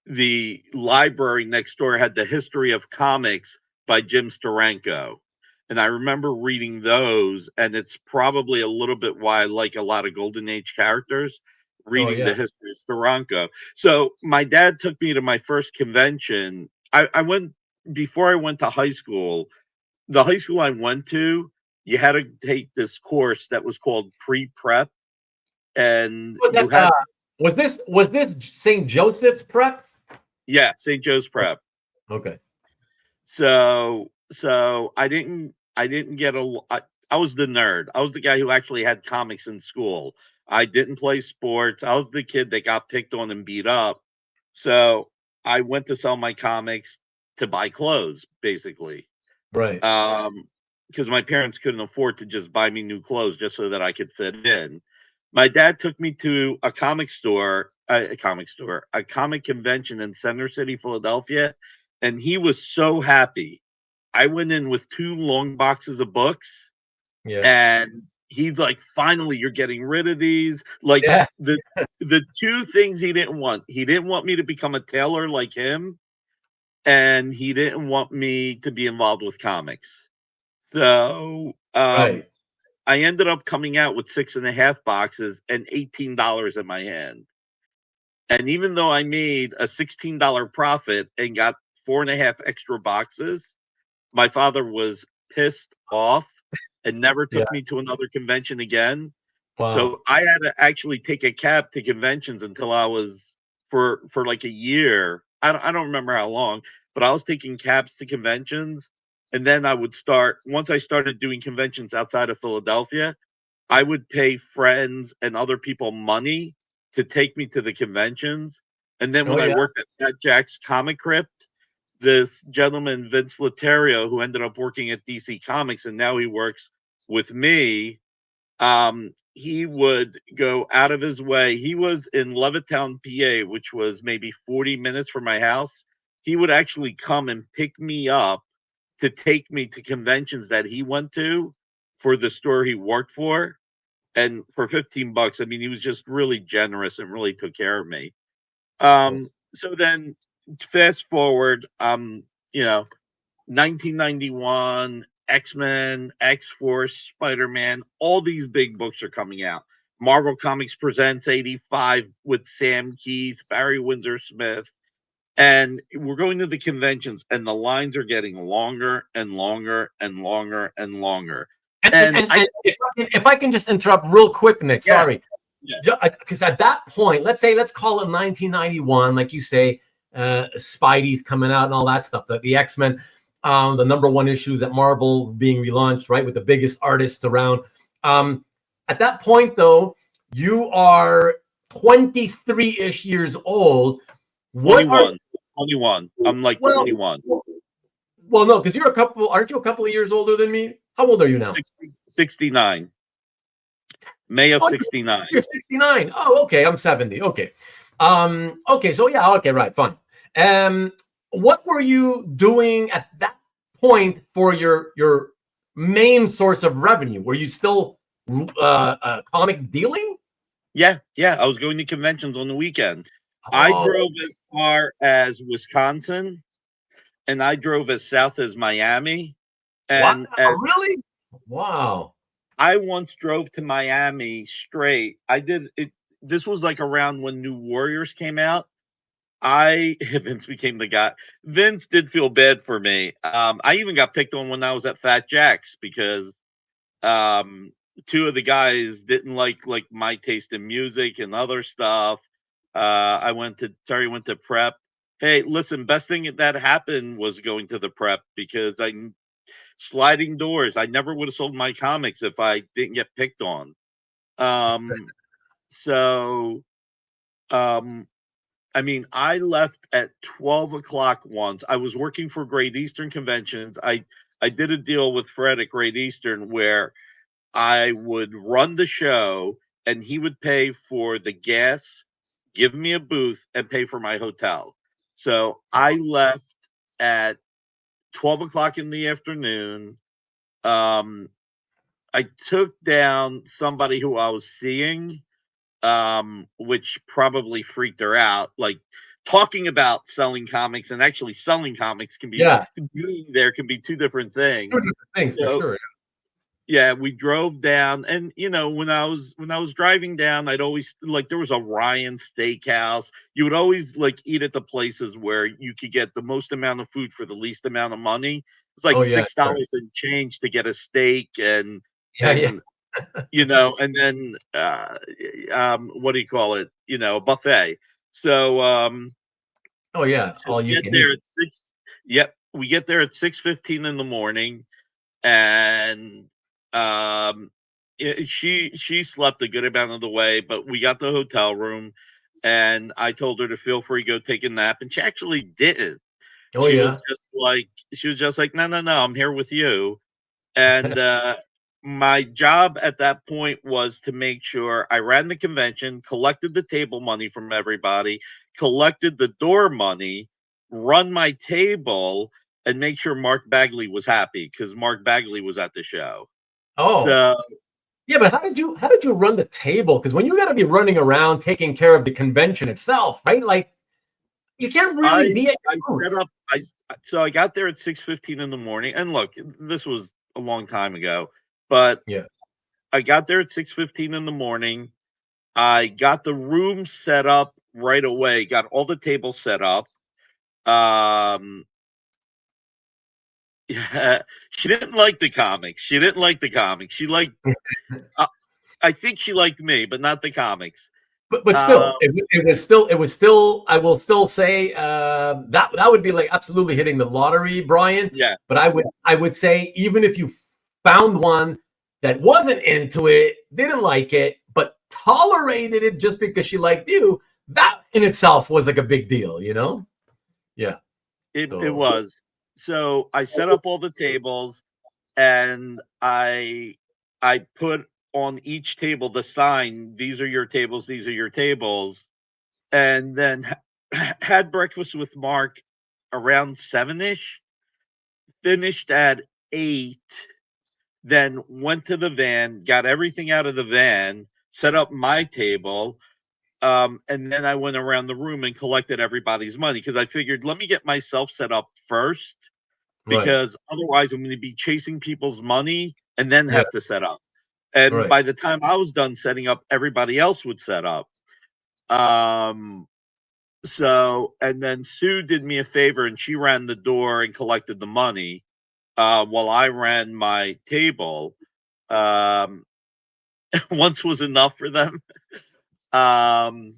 the library next door had the history of comics by Jim Steranko. And I remember reading those, and it's probably a little bit why I like a lot of Golden Age characters, Oh, reading yeah. the history of Steranko. So my dad took me to my first convention. I went before I went to high school. The high school I went to, you had to take this course that was called pre-prep, and Was you that had was this St. Joseph's Prep? yeah, St. Joe's Prep. Okay. So I didn't get I was the nerd. I was the guy who actually had comics in school. I didn't play sports. I was the kid that got picked on and beat up. So I went to sell my comics to buy clothes, basically. Right. Because my parents couldn't afford to just buy me new clothes just so that I could fit in. My dad took me to a comic convention in Center City, Philadelphia, and he was so happy. I went in with 2 long boxes of books, Yeah. and he's like, "Finally, you're getting rid of these." Like Yeah. the two things he didn't want. He didn't want me to become a tailor like him, and he didn't want me to be involved with comics. So Right. I ended up coming out with 6.5 boxes and $18 in my hand. And even though I made a $16 profit and got 4.5 extra boxes, my father was pissed off and never Yeah. took me to another convention again. Wow. So I had to actually take a cab to conventions until I was for like a year. I don't remember how long, but I was taking cabs to conventions, and then I would start once I started doing conventions outside of Philadelphia. I would pay friends and other people money to take me to the conventions. And then Oh, when I yeah. worked at Fat Jack's Comic Crypt, this gentleman, Vince Laterio, who ended up working at DC Comics and now he works with me, he would go out of his way. He was in Levittown, PA, which was maybe 40 minutes from my house. He would actually come and pick me up to take me to conventions that he went to for the store he worked for. And for 15 bucks, I mean, he was just really generous and really took care of me. So then fast forward, you know, 1991, X-Men, X-Force, Spider-Man, all these big books are coming out. Marvel Comics Presents 85 with Sam Keith, Barry Windsor Smith. And we're going to the conventions, and the lines are getting longer and longer and longer and longer. And if I can just interrupt real quick, Nick, sorry. Because at that point, let's call it 1991, like you say, Spidey's coming out and all that stuff, the X-Men, the #1 issues at Marvel being relaunched, right, with the biggest artists around. At that point, though, you are 23-ish years old. 21. I'm like 21. Well, no, because aren't you a couple of years older than me? How old are you now? 69. May of 69. You're 69. Oh, okay. I'm 70. Okay. Okay. So yeah. Okay. Right. Fine. What were you doing at that point for your main source of revenue? Were you still comic dealing? Yeah. I was going to conventions on the weekend. I drove as far as Wisconsin, and I drove as south as Miami. And really? Wow. I once drove to Miami straight. I did it. This was like around when New Warriors came out. Vince became the guy. Vince did feel bad for me. I even got picked on when I was at Fat Jack's because two of the guys didn't like my taste in music and other stuff. Terry went to prep. Hey, listen, best thing that happened was going to the prep because sliding doors. I never would have sold my comics if I didn't get picked on. I mean, I left at 12 o'clock once. I was working for Great Eastern Conventions. I did a deal with Fred at Great Eastern where I would run the show and he would pay for the gas, give me a booth, and pay for my hotel. So I left at 12 o'clock in the afternoon. I took down somebody who I was seeing, which probably freaked her out. Like talking about selling comics and actually selling comics can be being there can be two different things. Two different things for sure. Yeah, we drove down, and when I was driving down, I'd always there was a Ryan Steakhouse. You would always eat at the places where you could get the most amount of food for the least amount of money. It's like $6 and change to get a steak, and and then what do you call it? A buffet. So all you can eat. At 6. Yep, we get there at 6:15 in the morning, and she slept a good amount of the way, but we got the hotel room, and I told her to feel free to go take a nap, and she actually didn't. She was just like, no, I'm here with you. And my job at that point was to make sure I ran the convention, collected the table money from everybody, collected the door money, run my table, and make sure Mark Bagley was happy because Mark Bagley was at the show. But how did you run the table? Because when you got to be running around taking care of the convention itself, right? Like you can't really be. So I got there at 6:15 in the morning, and look, this was a long time ago, but I got there at 6:15 in the morning. I got the room set up right away. Got all the tables set up. Yeah, she didn't like the comics. She liked. I think she liked me, but not the comics. But still, it was still. I will still say that would be like absolutely hitting the lottery, Brian. Yeah. But I would say even if you found one that wasn't into it, didn't like it, but tolerated it just because she liked you, that in itself was like a big deal, Yeah. It was. So I set up all the tables, and I put on each table the sign, these are your tables, these are your tables, and then had breakfast with Mark around 7ish, finished at 8, then went to the van, got everything out of the van, set up my table, and then I went around the room and collected everybody's money because I figured let me get myself set up first because otherwise I'm going to be chasing people's money and then have to set up. And Right. by the time I was done setting up, everybody else would set up. Um, so, and then Sue did me a favor and she ran the door and collected the money while I ran my table. Um, once was enough for them. Um,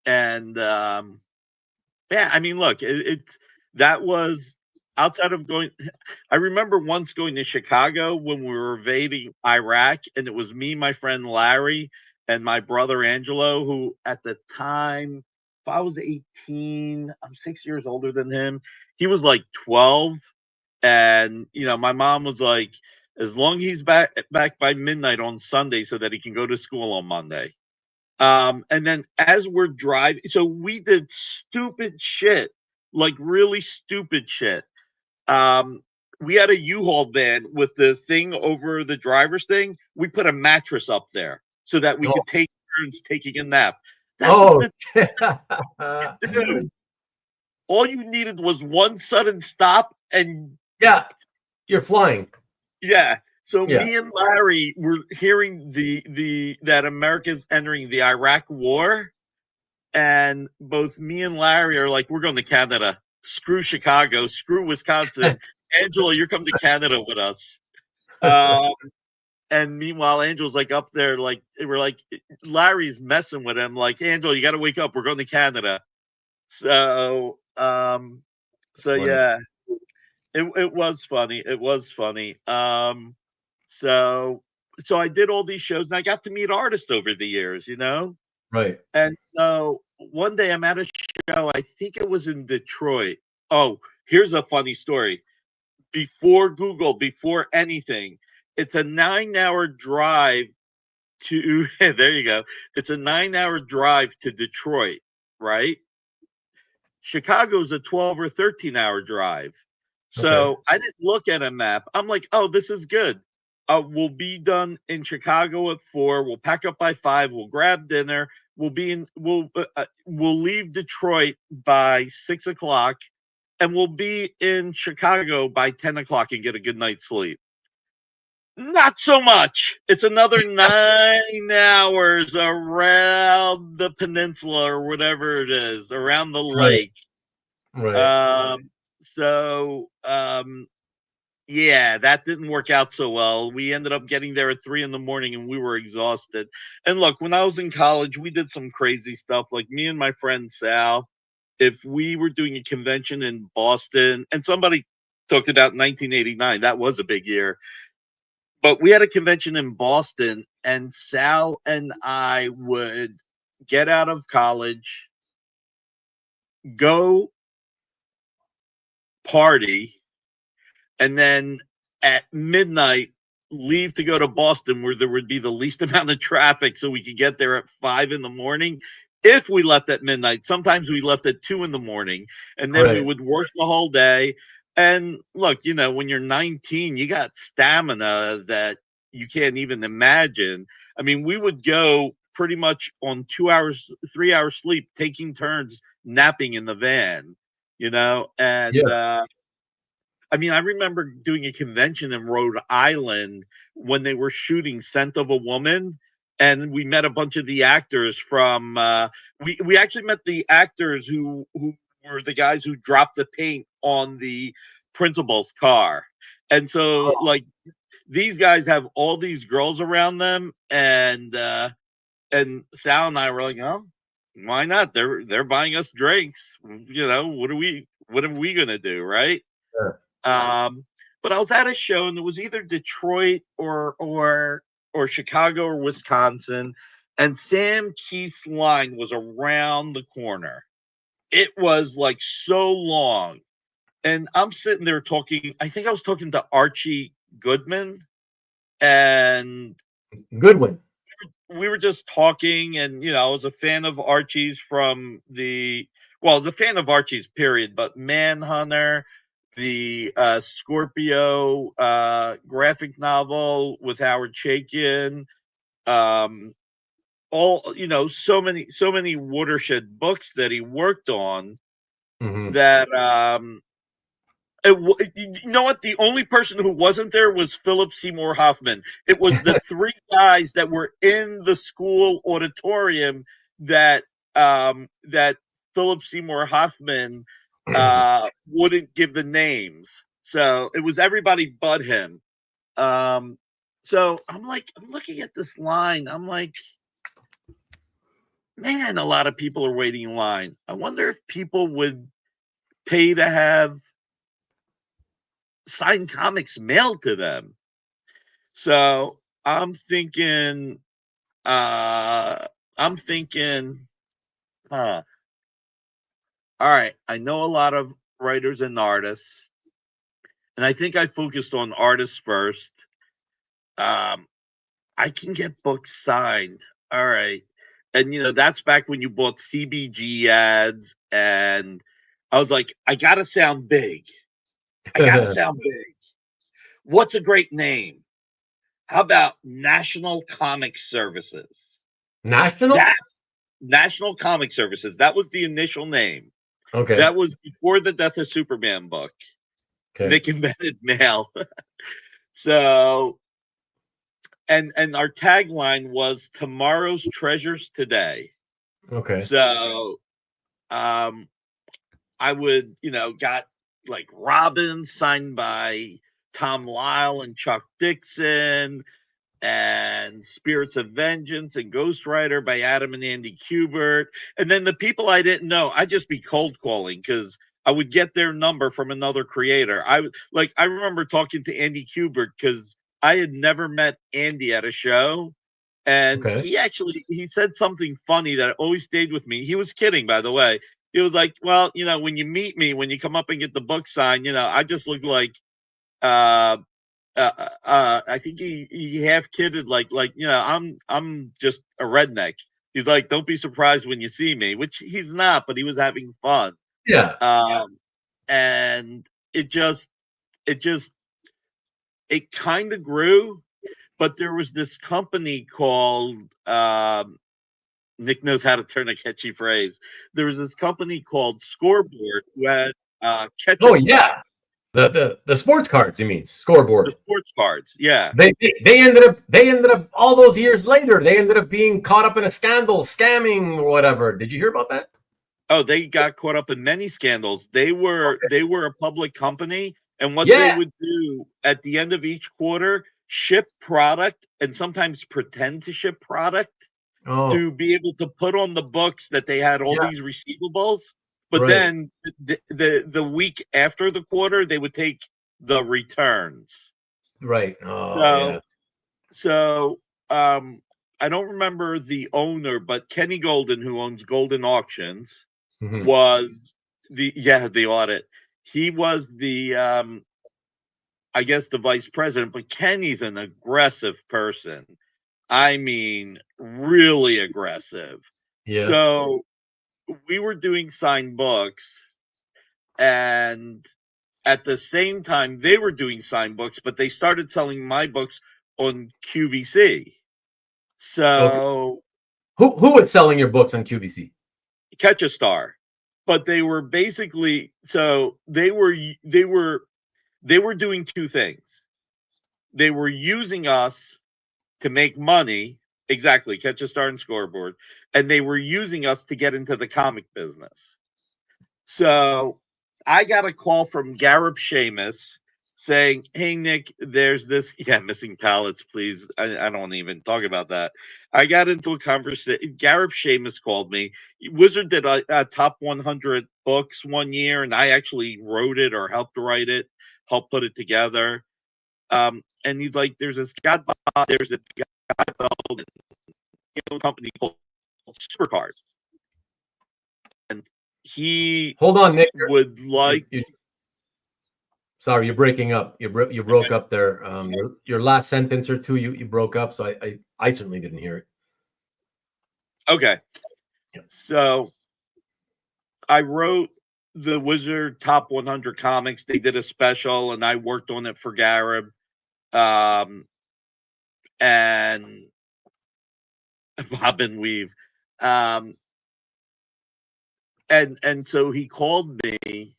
and Yeah, I mean, look, that was outside of going. I remember once going to Chicago when we were invading Iraq, and it was me, my friend Larry, and my brother Angelo, who at the time, if I was 18, I'm 6 years older than him. He was like 12, and my mom was like, as long as he's back by midnight on Sunday, so that he can go to school on Monday. And then as we're driving, so we did stupid shit, like really stupid shit. Um, we had a U-Haul van with the thing over the driver's thing. We put a mattress up there so that we Oh, could take turns taking a nap. That was oh. the dude. All you needed was one sudden stop, and Yeah, you're flying. yeah. So Yeah. me and Larry were hearing the that America's entering the Iraq War, and both me and Larry are like, we're going to Canada. Screw Chicago. Screw Wisconsin. Angela, you're coming to Canada with us. Um, and meanwhile, Angel's like up there, like we're like, Larry's messing with him, like, Angel, you got to wake up. We're going to Canada. So, That's funny. yeah, it was funny. It was funny. So so I did all these shows, and I got to meet artists over the years. Right. And so one day I'm at a show, I think it was in Detroit. Oh, here's a funny story. Before Google, before anything, it's a 9-hour drive to, there you go. It's a 9-hour drive to Detroit, right? Chicago's a 12 or 13-hour drive. Okay. So I didn't look at a map. I'm like, oh, this is good. We'll be done in Chicago at 4. We'll pack up by 5. We'll grab dinner. We'll leave Detroit by 6 o'clock, and we'll be in Chicago by 10 o'clock and get a good night's sleep. Not so much. It's another 9 hours around the peninsula or whatever it is, around the Right. lake. Right. Um, so yeah, that didn't work out so well. We ended up getting there at 3 in the morning and we were exhausted. And look, when I was in college, we did some crazy stuff. Like me and my friend Sal, if we were doing a convention in Boston, and somebody talked about 1989, that was a big year. But we had a convention in Boston, and Sal and I would get out of college, go party, and then at midnight leave to go to Boston where there would be the least amount of traffic so we could get there at 5 in the morning. If we left at midnight, sometimes we left at 2 in the morning, and then we Right. would work the whole day. And look, when you're 19, you got stamina that you can't even imagine. I mean, we would go pretty much on 2 hours, 3 hours sleep, taking turns napping in the van, and Yeah. I mean, I remember doing a convention in Rhode Island when they were shooting Scent of a Woman, and we met a bunch of the actors from. We actually met the actors who were the guys who dropped the paint on the principal's car, and so Oh, like these guys have all these girls around them, and Sal and I were like, oh, why not? They're buying us drinks. What are we gonna do, right? yeah. Um, but I was at a show and it was either Detroit or Chicago or Wisconsin, and Sam Keith's line was around the corner. It was like so long, and I'm sitting there talking. I think I was talking to Archie Goodman, and Goodwin. we were just talking, and I was a fan of Archie's from I was a fan of Archie's period, but Manhunter, the Scorpio graphic novel with Howard Chaykin, um, all so many watershed books that he worked on Hmm. that You know what? The only person who wasn't there was Philip Seymour Hoffman. It was the three guys that were in the school auditorium that that Philip Seymour Hoffman wouldn't give the names. So it was everybody but him. So I'm looking at this line. I'm like, man, a lot of people are waiting in line. I wonder if people would pay to have signed comics mailed to them. So uh I'm thinking, huh. All right, I know a lot of writers and artists, and I think I focused on artists first. Um I can get books signed. All right. And that's back when you bought CBG ads, and I was like, I gotta sound big. I gotta sound big. What's a great name? How about National Comic Services? National? That's National Comic Services. That was the initial name. Okay. That was before the Death of Superman book. Okay. Nick invented mail. So, and our tagline was "Tomorrow's Treasures Today." Okay. So, I would, got like Robin signed by Tom Lyle and Chuck Dixon, and Spirits of Vengeance and Ghost Rider by Adam and Andy Kubert. And then the people I didn't know, I'd just be cold calling because I would get their number from another creator. I remember talking to Andy Kubert because I had never met Andy at a show. And Okay. he said something funny that always stayed with me. He was kidding, by the way. He was like, well, when you meet me, when you come up and get the book signed, I just look like uh I think he half kidded like I'm just a redneck. He's like, don't be surprised when you see me, which he's not, but he was having fun. Yeah. And it kind of grew, but there was this company called Nick knows how to turn a catchy phrase. There was this company called Scoreboard who had Catch a Oh Star. yeah. The sports cards, you mean The scoreboard? sports cards, yeah. They ended up all those years later. They ended up being caught up in a scandal, scamming or whatever. Did you hear about that? Oh, they got caught up in many scandals. They were a public company, and what they Yeah. would do at the end of each quarter, ship product and sometimes pretend to ship product Oh, to be able to put on the books that they had all yeah. these receivables. But Right. then the week after the quarter, they would take the returns. Right. Oh, So yeah. so um I don't remember the owner, but Kenny Golden, who owns Golden Auctions, Mhm. was the audit. He was the I guess the vice president, but Kenny's an aggressive person. I mean, really aggressive. Yeah. So we were doing signed books, and at the same time they were doing signed books, but they started selling my books on QVC. Okay. So Who was selling your books on QVC? Catch a Star. But they were basically they were doing two things. They were using us to make money, exactly, Catch a Star and Scoreboard, and they were using us to get into the comic business. So I got a call from Gareb Shamus saying, "Hey Nick, there's this missing pallets, please." I don't even talk about that. I got into a conversation. Gareb Shamus called me. Wizard did a top 100 books one year, and I actually wrote it or helped write it, helped put it together. And he's like, "There's this guy, there's a guy company called Supercars, and he Hold on, Nick. would like." Sorry, you're breaking up. You broke up there. Your last sentence or two, you broke up. So I certainly didn't hear it. Okay. Yeah. So I wrote the Wizard Top 100 Comics. They did a special, and I worked on it for Gareb. And Bob and Weave. Um, and so he called me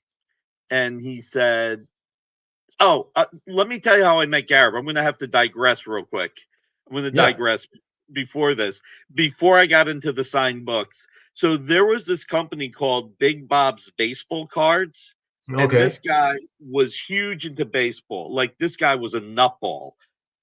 and he said, Oh, let me tell you how I met Garib. I'm going to have to digress real quick. I'm going to Yeah. digress before this, before I got into the signed books. So there was this company called Big Bob's Baseball Cards, and this Okay. guy was huge into baseball. Like this guy was a nutball.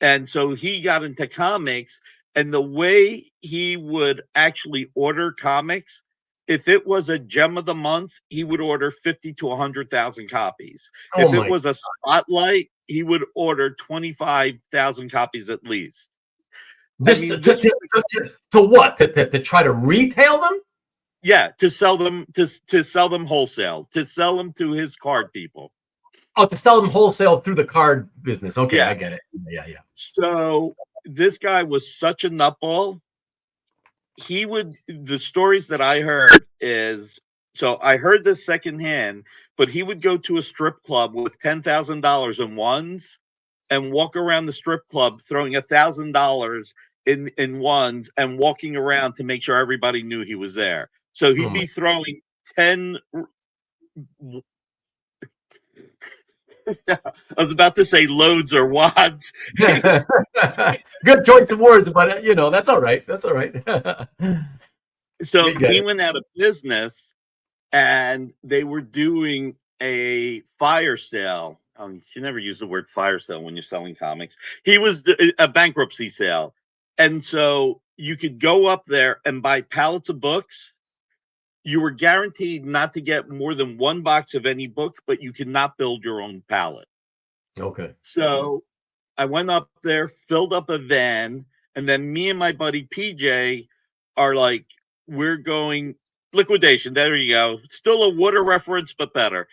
And so he got into comics, and the way he would actually order comics, if it was a gem of the month, he would order 50 to 100,000 copies. Oh If it my. was a spotlight, he would order 25,000 copies at least. I Just mean, this was, to what? To try to retail them? yeah, to sell them to sell them wholesale, to sell them to his card people. Oh, to sell them wholesale through the card business. Okay, Yeah. I get it. Yeah, yeah. So this guy was such a nutball. He would, the stories that I heard is, so I heard this secondhand, but he would go to a strip club with $10,000 in ones and walk around the strip club throwing $1,000 in ones and walking around to make sure everybody knew he was there. So Oh he'd my. be throwing 10. I was about to say loads or wads. Good choice of words, but that's all right. That's all right. So We get he it. went out of business, and they were doing a fire sale. You never use the word fire sale when you're selling comics. He was a bankruptcy sale. And so you could go up there and buy pallets of books. You were guaranteed not to get more than one box of any book, but you could not build your own pallet. Okay. So I went up there, filled up a van, and then me and my buddy PJ are like, we're going liquidation. There you go. Still a water reference, but better.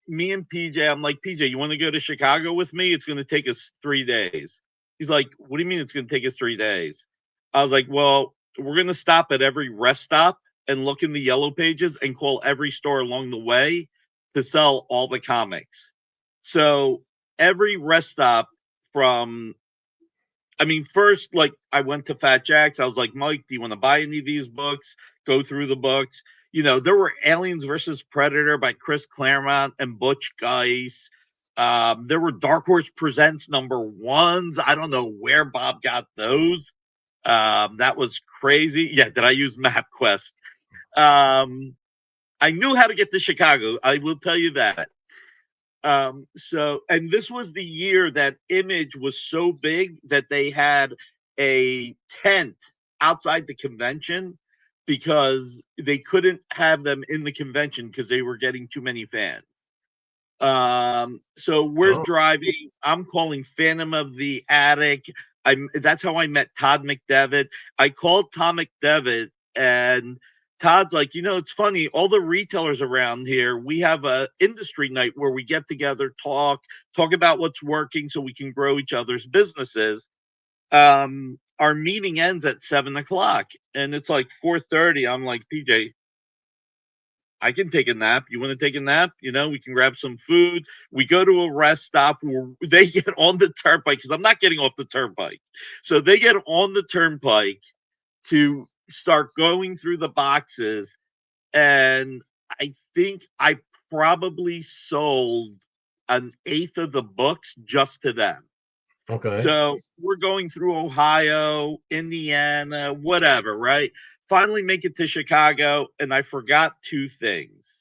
Me and PJ, I'm like, PJ, you want to go to Chicago with me? It's going to take us 3 days. He's like, what do you mean it's going to take us 3 days? I was like, well, we're going to stop at every rest stop and look in the yellow pages and call every store along the way to sell all the comics. So every rest stop from, I mean, first, like I went to Fat Jack's. I was like, Mike, do you want to buy any of these books? Go through the books. There were Aliens versus Predator by Chris Claremont and Butch Guice. There were Dark Horse Presents #1s. I don't know where Bob got those. That was crazy. Yeah, did I use MapQuest? I knew how to get to Chicago. I will tell you that. And this was the year that Image was so big that they had a tent outside the convention because they couldn't have them in the convention because they were getting too many fans. So we're Oh, driving. I'm calling Phantom of the Attic. That's how I met Todd McDevitt. I called Tom McDevitt, and Todd's like, it's funny. All the retailers around here, we have a industry night where we get together, talk about what's working, so we can grow each other's businesses. Our meeting ends at 7 o'clock, and it's like 4:30. I'm like, PJ, I can take a nap. You want to take a nap? We can grab some food. We go to a rest stop where they get on the turnpike because I'm not getting off the turnpike. So they get on the turnpike to start going through the boxes. And I think I probably sold an eighth of the books just to them. okay. So we're going through Ohio, Indiana, whatever, right? Finally make it to Chicago, and I forgot two things.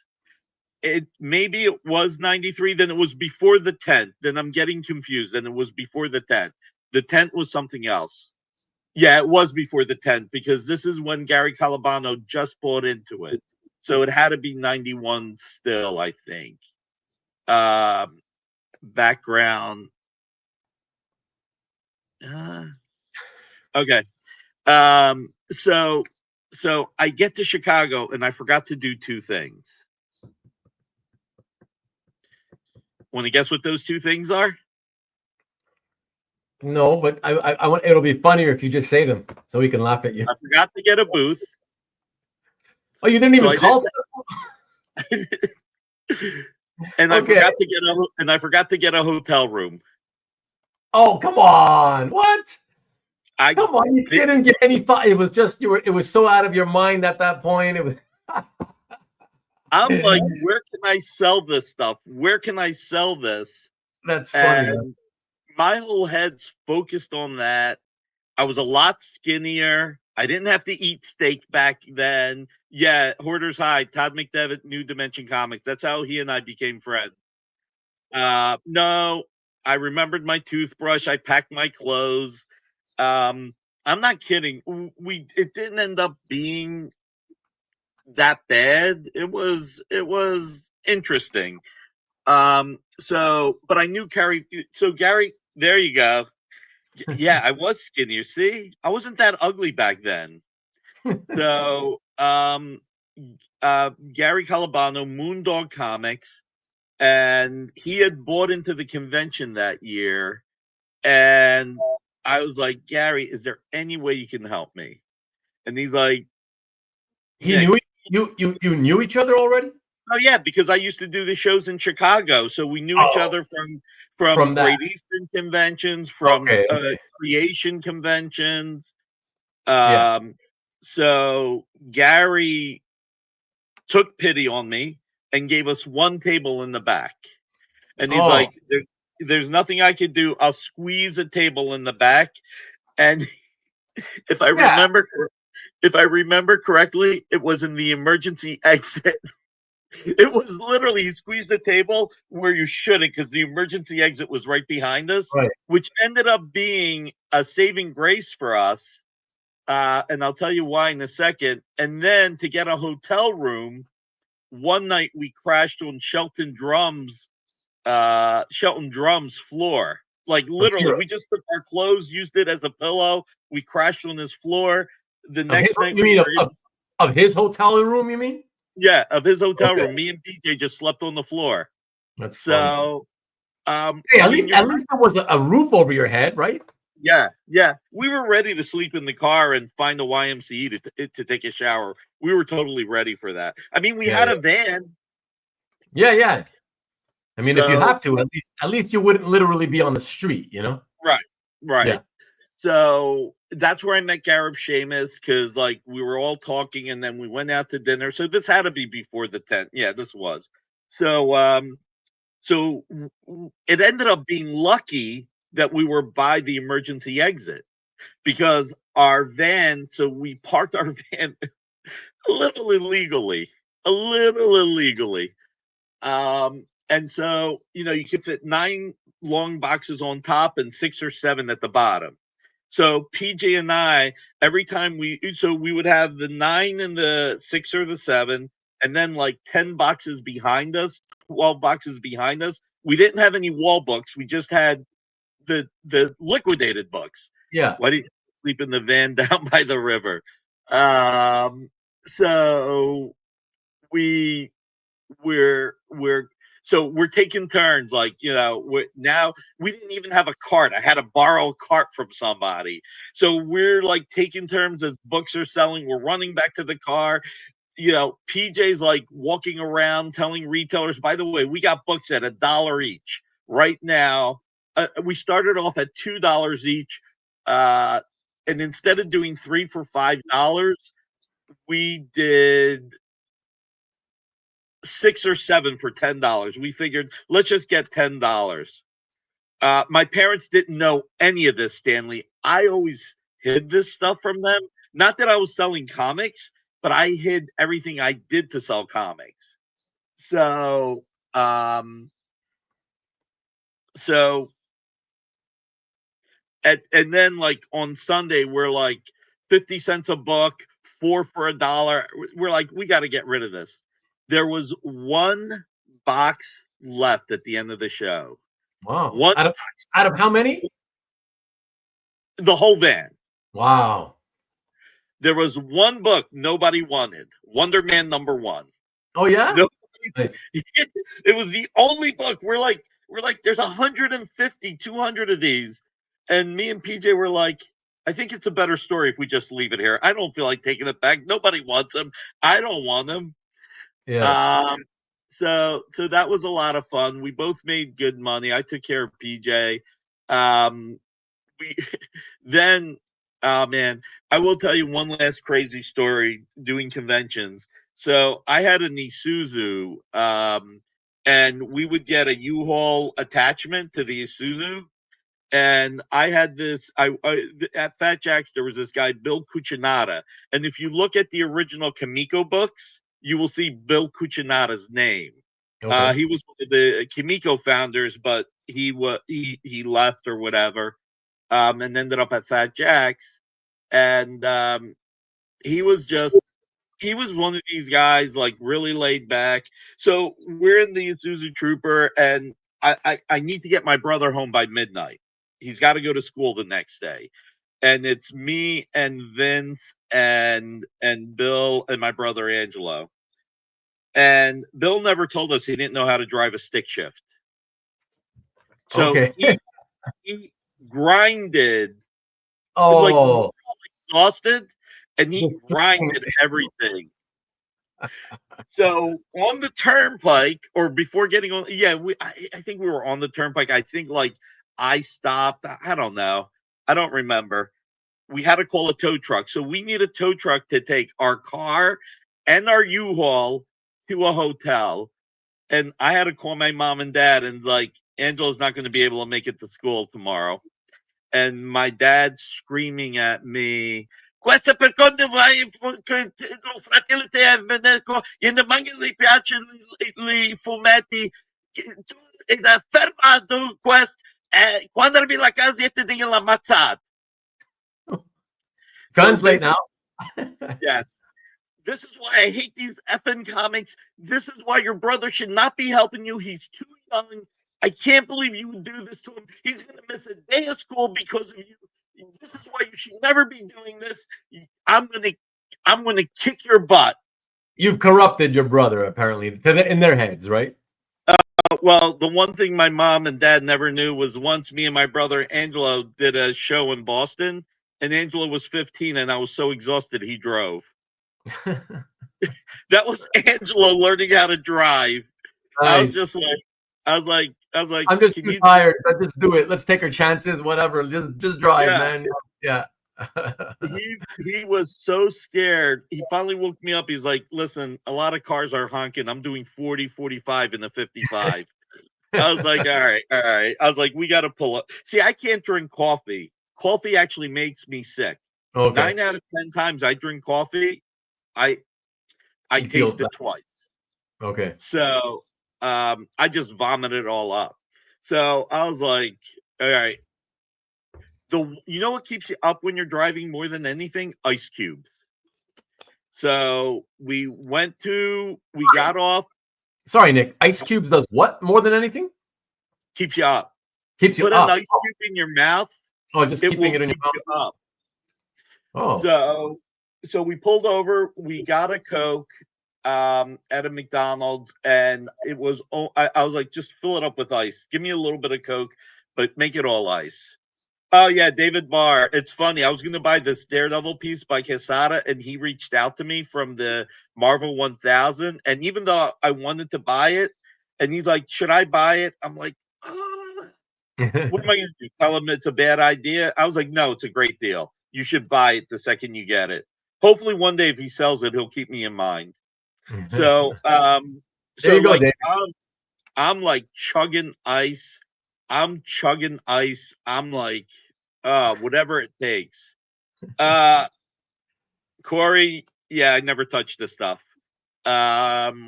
Maybe it was 93, then it was before the tent. Then I'm getting confused. Then it was before the tent. The tent was something else. Yeah, it was before the tent because this is when Gary Calabano just bought into it. So it had to be 91 still, I think. Um, Background. Okay. So I get to Chicago and I forgot to do two things. Want to guess what those two things are? No, but I want. It'll be funnier if you just say them so we can laugh at you. I forgot to get a booth. Oh, you didn't So even I call. did, and I Okay. forgot to get a hotel room. Oh, come on. What? I Come on. You did, didn't get any fun. It was just it was so out of your mind at that point. It was. I'm like, where can I sell this stuff? Where can I sell this? That's funny. And my whole head's focused on that. I was a lot skinnier. I didn't have to eat steak back then. Yeah, Hoarder's High, Todd McDevitt, New Dimension Comics. That's how he and I became friends. No, I remembered my toothbrush. I packed my clothes. I'm not kidding. It didn't end up being that bad. It was interesting. But I knew Gary. So Gary, there you go. Yeah, I was skinnier. See, I wasn't that ugly back then. So, Gary Calabano, Moondog Comics, and he had bought into the convention that year. And I was like, Gary, is there any way you can help me? And he's like, He Nick. knew you knew each other already? Oh yeah, because I used to do the shows in Chicago, so we knew each other from From that. Great Eastern conventions, from Okay. creation conventions. Yeah. So Gary took pity on me and gave us one table in the back, and he's Oh, like, "There's nothing I could do. I'll squeeze a table in the back." And if I yeah. remember, if I remember correctly, it was in the emergency exit. It was literally you squeezed the table where you shouldn't because the emergency exit was right behind us, Right. which ended up being a saving grace for us. And I'll tell you why in a second. And then to get a hotel room, one night we crashed on Shelton Drum's floor. Like literally, we just took our clothes, used it as a pillow. We crashed on his floor. The next night You mean of his hotel room, you mean? yeah, of his hotel Okay. room. Me and PJ just slept on the floor. That's funny. So, Hey, at least there was a roof over your head, right? yeah, we were ready to sleep in the car and find a YMCA to take a shower. We were totally ready for that. I mean, we had a van. Yeah. I mean, if you So have to, at least you wouldn't literally be on the street, you know? right. Yeah. So that's where I met Garib Sheamus because like we were all talking and then we went out to dinner. So this had to be before the 10th. Yeah, this was. So it ended up being lucky that we were by the emergency exit because our van, so we parked our van a little illegally, a little illegally. And so, you could fit 9 long boxes on top and 6 or 7 at the bottom. So PJ and I, every time we would have the 9 and the 6 or the 7, and then like 10 boxes behind us, 12 boxes behind us. We didn't have any wall books. We just had the liquidated books. Yeah. Why do you sleep in the van down by the river? So we we're so we're taking turns like now we didn't even have a cart. I had to borrow a cart from somebody, so we're like taking turns as books are selling. We're running back to the car. PJ's like walking around telling retailers, by the way, we got books at $1 each right now. We started off at $2 each, and instead of doing 3 for $5, we did 6 or 7 for $10. We figured let's just get $10. My parents didn't know any of this, Stanley. I always hid this stuff from them. Not that I was selling comics, but I hid everything I did to sell comics. So, so and then like on Sunday we're like 50 cents a book, 4 for $1. We're like, we got to get rid of this. There was one box left at the end of the show. Wow. One Out of how many? the whole van. Wow. There was one book nobody wanted. Wonder Man #1. Oh yeah. Nobody, Nice. it was the only book. We're like, there's 150, 200 of these. And me and PJ were like, I think it's a better story if we just leave it here. I don't feel like taking it back. Nobody wants them. I don't want them. Yeah. So that was a lot of fun. We both made good money. I took care of PJ. We then man, I will tell you one last crazy story doing conventions. So I had a Isuzu, and we would get a U-Haul attachment to the Isuzu. And I had this. At Fat Jack's there was this guy Bill Cucinata, and if you look at the original Kimiko books, you will see Bill Cucinata's name. Okay. He was one of the Kimiko founders, but he left or whatever, and ended up at Fat Jack's. And he was just he was one of these guys, like really laid back. So we're in the Isuzu Trooper, and I need to get my brother home by midnight. He's got to go to school the next day, and it's me and Vince and Bill and my brother Angelo. And Bill never told us he didn't know how to drive a stick shift, so Okay. he grinded like we were Oh. all exhausted, and he grinded everything. So on the turnpike, or before getting on, yeah, I think we were on the turnpike. I think like I stopped. I don't know. I don't remember. We had to call a tow truck. So we need a tow truck to take our car and our U-Haul to a hotel. And I had to call my mom and dad, and like Angela's not going to be able to make it to school tomorrow. And my dad screaming at me, questo per quando vai lo fratello te e non gli piacciono i fumetti ed è fermato questo quando arrivi la casa io ti dico l'ammazzata. Translate now. Yes. This is why I hate these effing comics. This is why your brother should not be helping you. He's too young. I can't believe you would do this to him. He's going to miss a day of school because of you. This is why you should never be doing this. I'm going to kick your butt. You've corrupted your brother, apparently, in their heads, right? Well, the one thing my mom and dad never knew was once me and my brother Angelo did a show in Boston, and Angelo was 15, and I was so exhausted he drove. That was Angelo learning how to drive. Nice. I was like, I'm just too tired. Let's just do it. Let's take our chances. Whatever. Just drive, yeah. man. Yeah. He was so scared. He finally woke me up. He's like, listen, a lot of cars are honking. I'm doing 40, 45 in the 55. I was like, all right. I was like, we got to pull up. See, I can't drink coffee. Coffee actually makes me sick. Okay. 9 out of 10 times I drink coffee, I taste it twice. Okay. So I just vomited it all up. So I was like, all right. You know what keeps you up when you're driving more than anything? Ice cubes. So we got off. Sorry, Nick. Ice cubes does what more than anything? Keeps you up. Keeps you Put up. an ice cube in your mouth. Oh, just keeping it in your mouth. Up. Oh. So we pulled over. We got a Coke at a McDonald's, and it was. I was like, just fill it up with ice. Give me a little bit of Coke, but make it all ice. Oh yeah, David Barr. It's funny. I was going to buy this Daredevil piece by Quesada, and he reached out to me from the Marvel 1000. And even though I wanted to buy it, and he's like, "Should I buy it?" I'm like, "What am I going to do? Tell him it's a bad idea?" I was like, "No, it's a great deal. You should buy it the second you get it. Hopefully, one day if he sells it, he'll keep me in mind." So, there you go, like, Dave. I'm like chugging ice. I'm chugging ice. I'm like, whatever it takes. Corey, yeah, I never touched this stuff. So,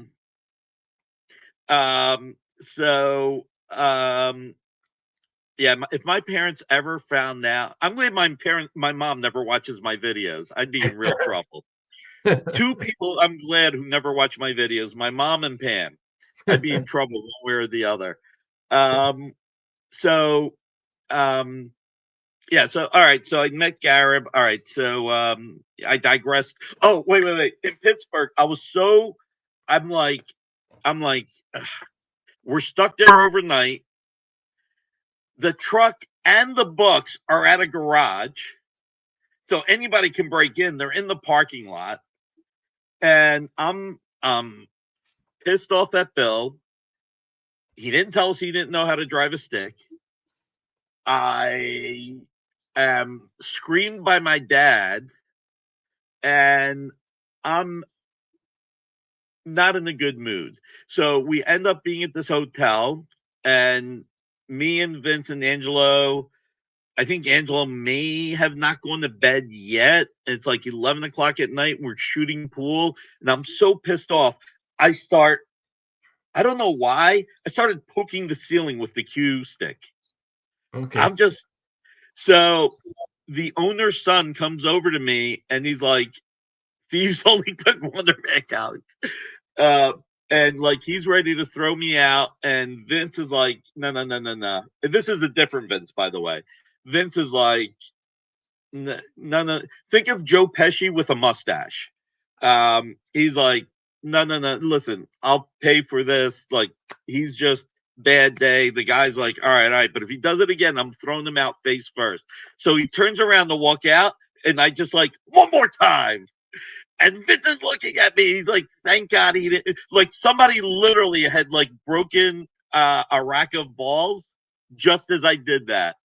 yeah, if my parents ever found out, I'm glad my mom never watches my videos. I'd be in real trouble. Two people I'm glad who never watch my videos, my mom and Pam. I'd be in trouble one way or the other. So, yeah, so all right, so I met Garib. All right, so I digressed. Oh, wait. In Pittsburgh, I'm like, ugh, we're stuck there overnight. The truck and the books are at a garage, so anybody can break in. They're in the parking lot, and I'm pissed off at Bill. He didn't tell us he didn't know how to drive a stick. I am screamed by my dad, and I'm not in a good mood. So we end up being at this hotel, and me and Vince and Angelo, I think Angelo may have not gone to bed yet. It's like 11 o'clock at night. We're shooting pool, and I'm so pissed off. I don't know why, I started poking the ceiling with the cue stick. Okay. I'm just, so the owner's son comes over to me, and he's like, thieves only took one of their accounts. Uh, and like he's ready to throw me out, and Vince is like, no, no, no, no, no. And this is a different Vince, by the way. Vince is like, no, no, no. Think of Joe Pesci with a mustache. He's like, no, no, no. Listen, I'll pay for this. Like, he's just bad day. The guy's like, all right, all right. But if he does it again, I'm throwing him out face first. So he turns around to walk out, and I just like, one more time. And Vince is looking at me. He's like, thank God he didn't. Like, somebody literally had like broken a rack of balls just as I did that.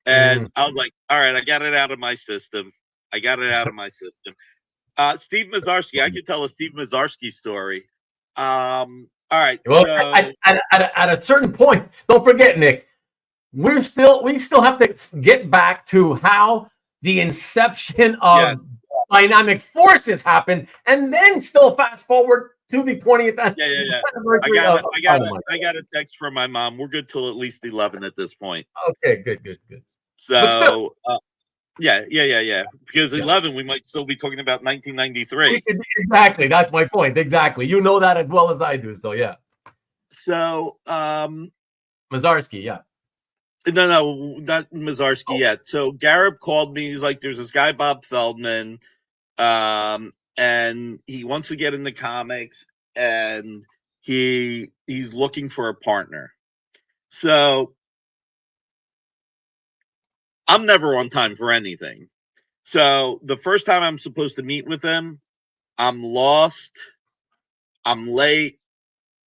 And I was like, all right, I got it out of my system. I got it out of my system. Steve Mazarski, I could tell a Steve Mazarski story. All right. Well, So at a certain point, don't forget, Nick, we still have to get back to how the inception of yes. dynamic forces happened, and then still fast forward to the 20th anniversary I got a text from my mom. We're good till at least 11 at this point. Okay, good. But So still, yeah. Because 11, we might still be talking about 1993. Exactly, that's my point. Exactly, you know that as well as I do. So yeah. So Mazarski, yeah. No, not Mazarski yet. So Garib called me. He's like, "There's this guy Bob Feldman, and he wants to get into comics, and he's looking for a partner." So I'm never on time for anything. So the first time I'm supposed to meet with him, I'm lost. I'm late.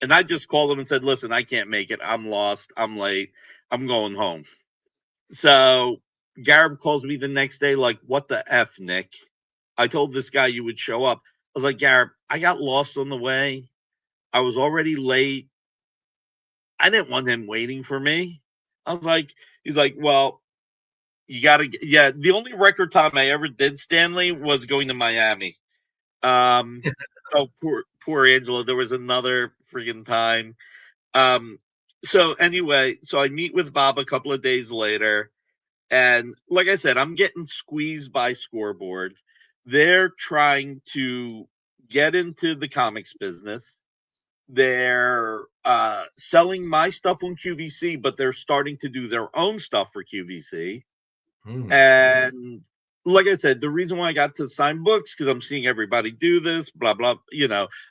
And I just called him and said, listen, I can't make it. I'm lost. I'm late. I'm going home. So Garib calls me the next day, like, what the F, Nick? I told this guy you would show up. I was like, Garib, I got lost on the way. I was already late. I didn't want him waiting for me. I was like, he's like, well, you got to, yeah. The only record time I ever did, Stanley, was going to Miami. Oh, poor Angela. There was another freaking time. So anyway, so I meet with Bob a couple of days later, and like I said, I'm getting squeezed by Scoreboard. They're trying to get into the comics business. They're selling my stuff on QVC, but they're starting to do their own stuff for QVC. And like I said, the reason why I got to sign books, because I'm seeing everybody do this, blah, blah.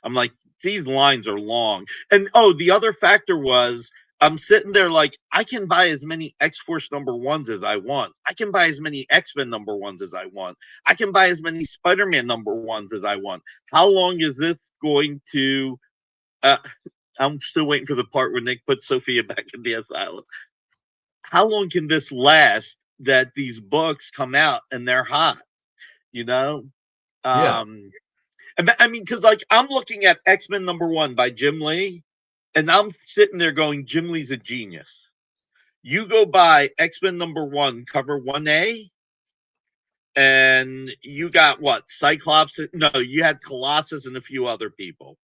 I'm like, these lines are long. And the other factor was I'm sitting there like, I can buy as many X-Force #1s as I want. I can buy as many X-Men #1s as I want. I can buy as many Spider-Man #1s as I want. How long is this going to... I'm still waiting for the part where Nick puts Sophia back in the asylum. How long can this last that these books come out and they're hot? Yeah. I mean, because like I'm looking at X-Men #1 by Jim Lee, and I'm sitting there going, Jim Lee's a genius. You go buy X-Men #1, cover 1A, and you got what? Cyclops? No, you had Colossus and a few other people.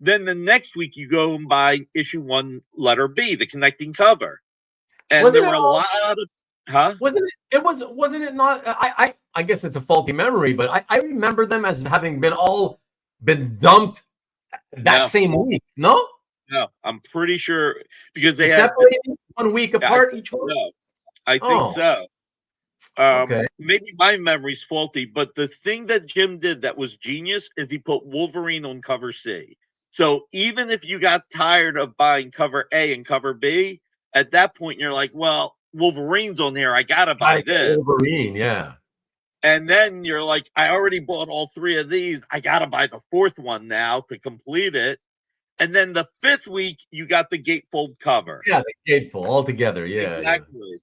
Then the next week you go and buy issue 1, letter B, the connecting cover. And there were a lot of Wasn't it not? I guess it's a faulty memory, but I remember them as having been dumped that same week. No, I'm pretty sure because they separated 1 week apart each one. I think so. Okay. Maybe my memory's faulty, but the thing that Jim did that was genius is he put Wolverine on cover C. So even if you got tired of buying cover A and cover B, at that point you're like, well, Wolverine's on there. I gotta buy this. Wolverine, yeah. And then you're like, I already bought all 3 of these. I gotta buy the 4th one now to complete it. And then the 5th week, you got the gatefold cover. Yeah, the gatefold all together. Yeah, exactly.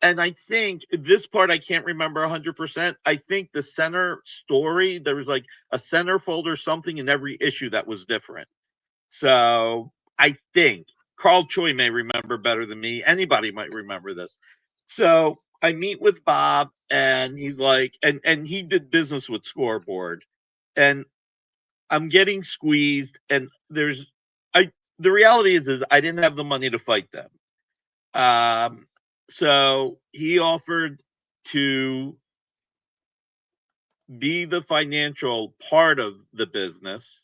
And I think this part I can't remember 100%. I think the center story, there was like a centerfold or something in every issue that was different. So I think Carl Choi may remember better than me. Anybody might remember this. So I meet with Bob, and he's like, and he did business with Scoreboard, and I'm getting squeezed, and I the reality is I didn't have the money to fight them. Um, so he offered to be the financial part of the business.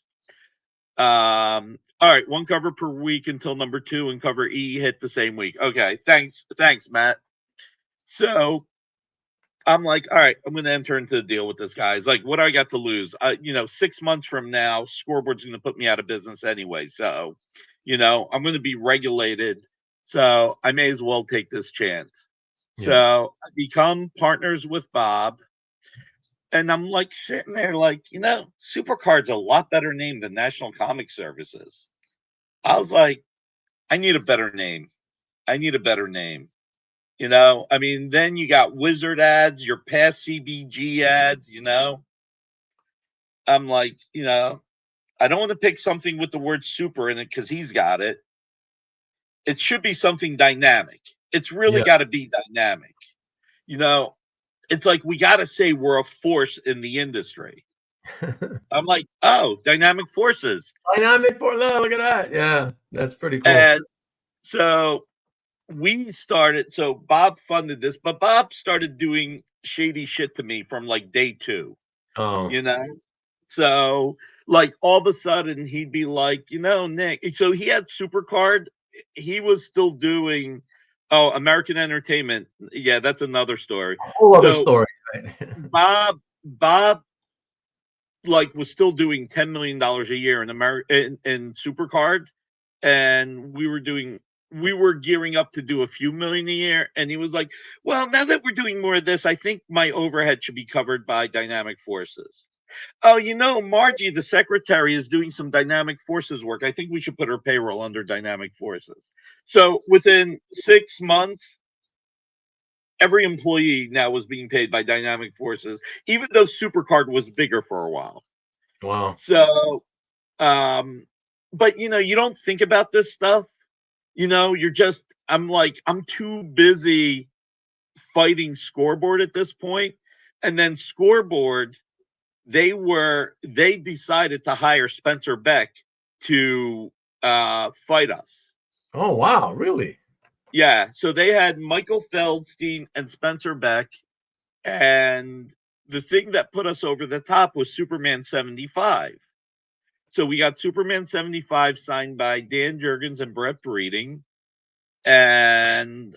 All right, one cover per week until number 2, and cover E hit the same week. Okay, thanks, Matt. So I'm like, all right, I'm going to enter into the deal with this guy. It's like, what do I got to lose? 6 months from now, Scoreboard's going to put me out of business anyway. So, I'm going to be regulated. So I may as well take this chance. Yeah. So I become partners with Bob. And I'm like sitting there like, Supercard's a lot better name than National Comic Services. I was like, I need a better name. I need a better name. I mean, then you got Wizard ads, your past CBG ads, I'm like, I don't want to pick something with the word super in it because he's got it. It should be something dynamic. It's really got to be dynamic. It's like we got to say we're a force in the industry. I'm like, oh, dynamic forces. Dynamic force. Look at that. Yeah, that's pretty cool. And so we started. So Bob funded this, but Bob started doing shady shit to me from like day 2. Oh. So like all of a sudden he'd be like, Nick. So he had Supercard. He was still doing American Entertainment. Yeah, that's another story. Whole other story. Bob like was still doing $10 million a year in Supercard, and we were gearing up to do a few million a year, and he was like, well, now that we're doing more of this, I think my overhead should be covered by Dynamic Forces. Oh, Margie, the secretary, is doing some Dynamic Forces work. I think we should put her payroll under Dynamic Forces. So within 6 months, every employee now was being paid by Dynamic Forces, even though Supercard was bigger for a while. Wow. So, but you don't think about this stuff. I'm too busy fighting Scoreboard at this point. And then Scoreboard, they decided to hire Spencer Beck to fight us. Oh, wow. Really? Yeah. So they had Michael Feldstein and Spencer Beck. And the thing that put us over the top was Superman 75. So we got Superman 75 signed by Dan Jurgens and Brett Breeding. And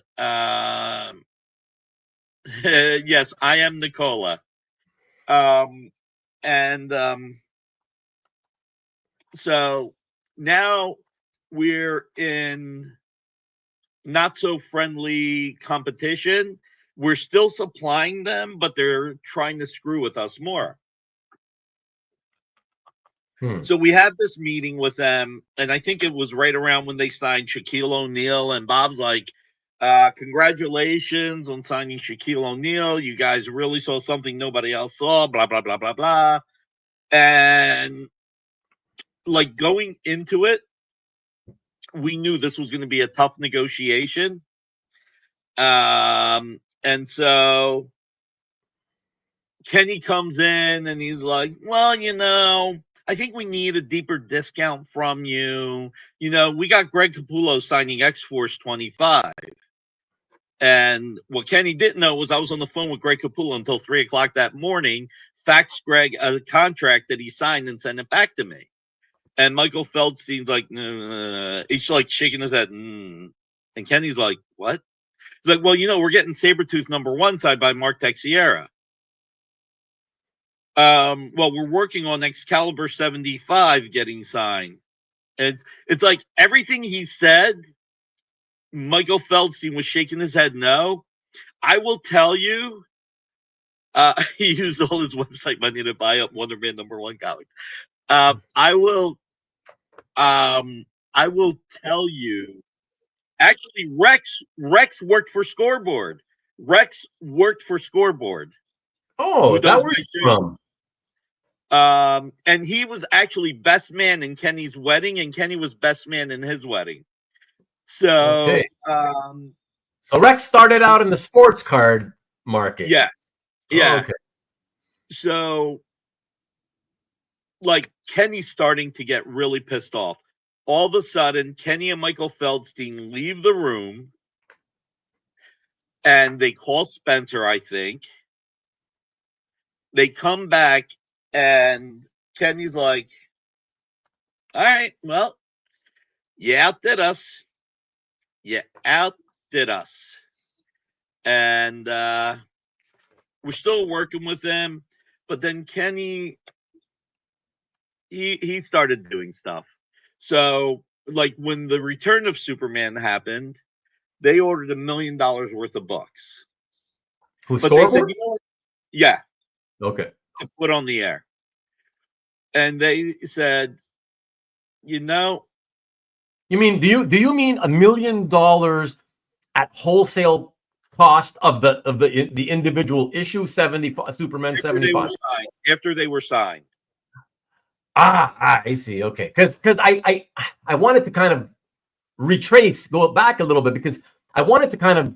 yes, I am Nicola. So now we're in not so friendly competition. We're still supplying them, but they're trying to screw with us more. So we had this meeting with them, and I think it was right around when they signed Shaquille O'Neal, and Bob's like, congratulations on signing Shaquille O'Neal. You guys really saw something nobody else saw, blah, blah, blah, blah, blah. And like going into it, we knew this was going to be a tough negotiation. And so Kenny comes in and he's like, well, I think we need a deeper discount from you. We got Greg Capullo signing X-Force 25. And what Kenny didn't know was I was on the phone with Greg Capullo until 3 o'clock that morning, faxed Greg a contract that he signed and sent it back to me. And Michael Feldstein's like, he's like shaking his head. And Kenny's like, what? He's like, well, we're getting Sabretooth #1 signed by Mark Texiera. Well, we're working on Excalibur 75 getting signed. And it's like everything he said, Michael Feldstein was shaking his head no. I will tell you, he used all his website money to buy up Wonder Man #1 comics. I will tell you, actually, Rex worked for Scoreboard. Rex worked for Scoreboard. Oh, that works from. And he was actually best man in Kenny's wedding, and Kenny was best man in his wedding. So, so Rex started out in the sports card market. Yeah. Oh, okay. So, like, Kenny's starting to get really pissed off. All of a sudden, Kenny and Michael Feldstein leave the room, and they call Spencer, I think. They come back, and Kenny's like, all right, well, you outdid us. You outdid us. And we're still working with them. But then Kenny, he started doing stuff. So, like, when the Return of Superman happened, they ordered $1 million worth of books. But they said, you know what? Yeah. Okay. To put on the air. And they said, you know. You mean, do you mean $1 million at wholesale cost of the individual issue 75 Superman 75? After they were signed. I see. Okay. Because I wanted to kind of go back a little bit, because I wanted to kind of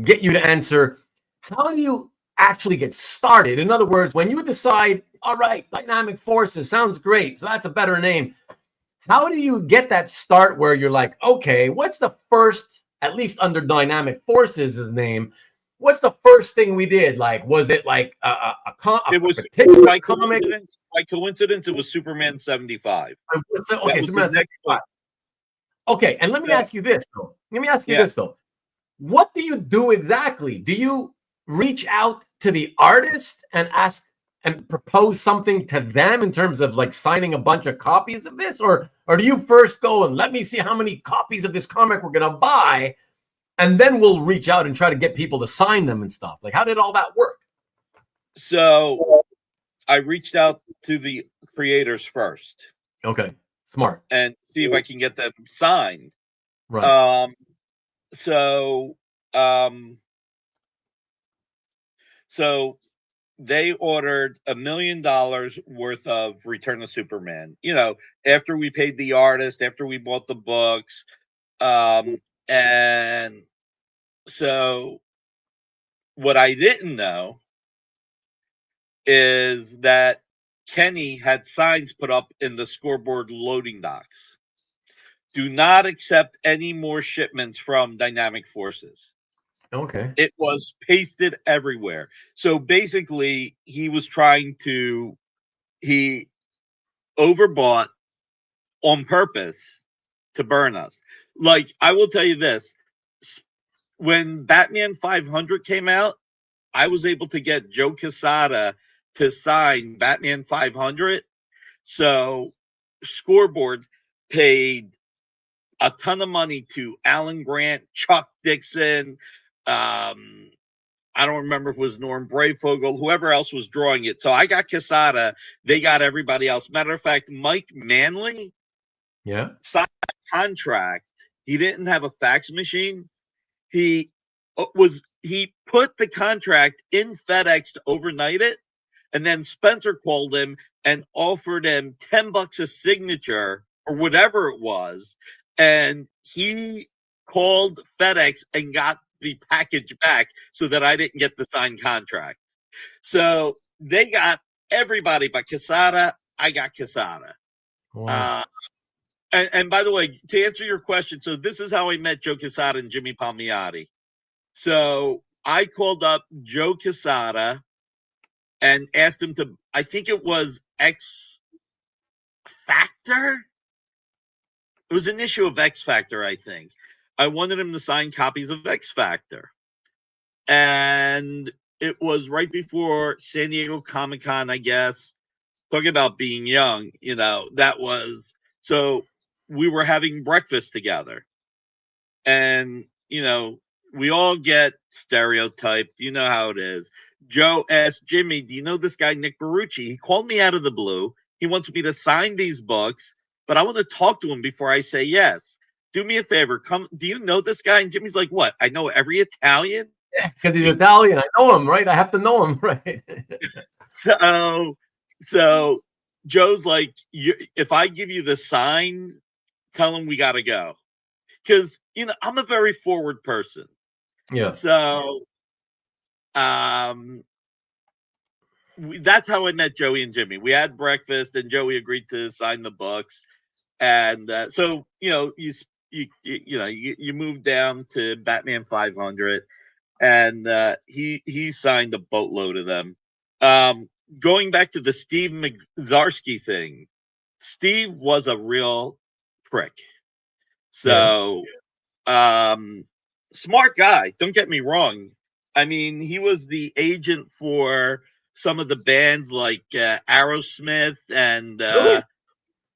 get you to answer, how do you actually get started? In other words, when you decide, all right, Dynamic Forces sounds great, so that's a better name. How do you get that start where you're like, okay, what's the first, at least under Dynamic Forces' name, what's the first thing we did? Like, was it like it was particular by comic? By coincidence, it was Superman 75. Okay, Superman 75. Okay, and let me ask you this, though. What do you do exactly? Do you reach out to the artist and ask and propose something to them in terms of like signing a bunch of copies of this? Or do you first go and let me see how many copies of this comic we're going to buy, and then we'll reach out and try to get people to sign them and stuff? Like, how did all that work? So I reached out to the creators first. Okay, smart. And see if I can get them signed. Right. So they ordered $1 million worth of Return of Superman. You know, after we paid the artist, after we bought the books, and so what I didn't know is that Kenny had signs put up in the Scoreboard loading docks. Do not accept any more shipments from Dynamic Forces. Okay. It was pasted everywhere. So basically, he overbought on purpose to burn us. Like, I will tell you this. When Batman 500 came out, I was able to get Joe Quesada to sign Batman 500. So Scoreboard paid a ton of money to Alan Grant, Chuck Dixon. I don't remember if it was Norm Brayfogle, whoever else was drawing it. So I got Quesada. They got everybody else. Matter of fact, Mike Manley signed a contract. He didn't have a fax machine. He put the contract in FedEx to overnight it. And then Spencer called him and offered him $10 a signature or whatever it was. And he called FedEx and got the package back so that I didn't get the signed contract. So they got everybody but Quesada. I got Quesada. Wow. And by the way, to answer your question, so this is how I met Joe Quesada and Jimmy Palmiotti. So I called up Joe Quesada and asked him to, I think it was X Factor. It was an issue of X Factor, I think. I wanted him to sign copies of X Factor. And it was right before San Diego Comic-Con, I guess. Talking about being young, you know, that was, so we were having breakfast together. And, you know, we all get stereotyped. You know how it is. Joe asked Jimmy, do you know this guy, Nick Barrucci? He called me out of the blue. He wants me to sign these books, but I want to talk to him before I say yes. Do me a favor. Come. Do you know this guy? And Jimmy's like, what? I know every Italian Because he's Italian. I know him, right? I have to know him, right? So Joe's like, if I give you the sign, tell him we got to go. Because, I'm a very forward person. Yeah. So that's how I met Joey and Jimmy. We had breakfast, and Joey agreed to sign the books. And so, you moved down to Batman 500, and he signed a boatload of them. Going back to the Steve Mzarsky thing, Steve was a real prick. So, smart guy. Don't get me wrong. I mean, he was the agent for some of the bands like Aerosmith and Really?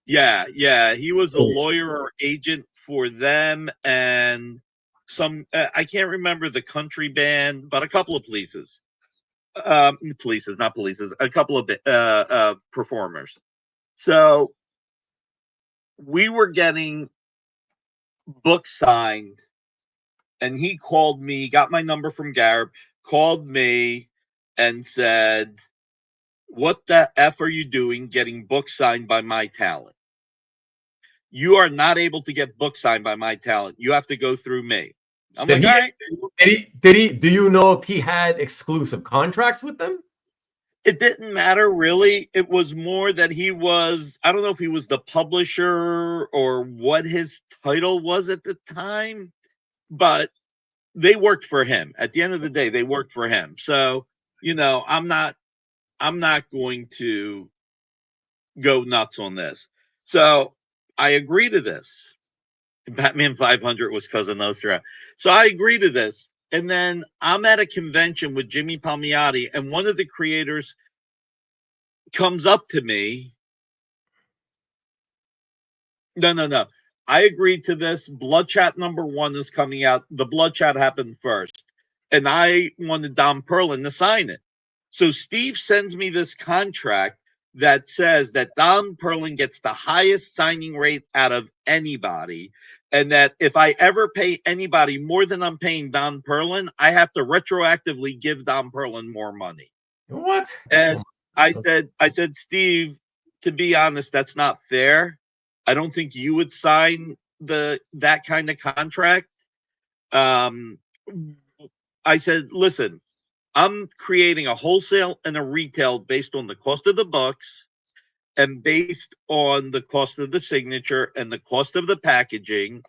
yeah, he was a lawyer or agent for them and some I can't remember the country band, but a couple of places. Places, not polices, a couple of performers. So we were getting books signed, and he called me, got my number from Garib, called me, and said, "What the F are you doing getting books signed by my talent? You are not able to get books signed by my talent. You have to go through me." I'm Did like, he? all right. Did he? Do you know if he had exclusive contracts with them? It didn't matter really. It was more that he was, I don't know if he was the publisher or what his title was at the time, but they worked for him. At the end of the day, they worked for him. So, I'm not going to go nuts on this. So I agree to this. Batman 500 was Cosa Nostra. So I agree to this. And then I'm at a convention with Jimmy Palmiotti, and one of the creators comes up to me. No. I agreed to this. Blood Chat #1 is coming out. The Blood Chat happened first. And I wanted Don Perlin to sign it. So Steve sends me this contract that says that Don Perlin gets the highest signing rate out of anybody. And that if I ever pay anybody more than I'm paying Don Perlin, I have to retroactively give Don Perlin more money. What? And I said, Steve, to be honest, that's not fair. I don't think you would sign that kind of contract. Um, I said, listen, I'm creating a wholesale and a retail based on the cost of the books and based on the cost of the signature and the cost of the packaging.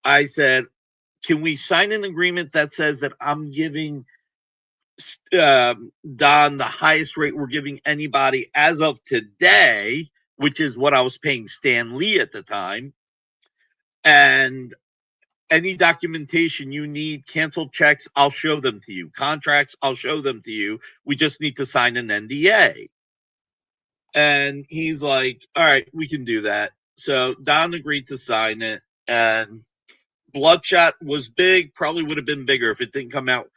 I said, can we sign an agreement that says that I'm giving Don the highest rate we're giving anybody as of today, which is what I was paying Stan Lee at the time. And any documentation you need, canceled checks, I'll show them to you. Contracts, I'll show them to you. We just need to sign an NDA. And he's like, all right, we can do that. So Don agreed to sign it. And Bloodshot was big, probably would have been bigger if it didn't come out.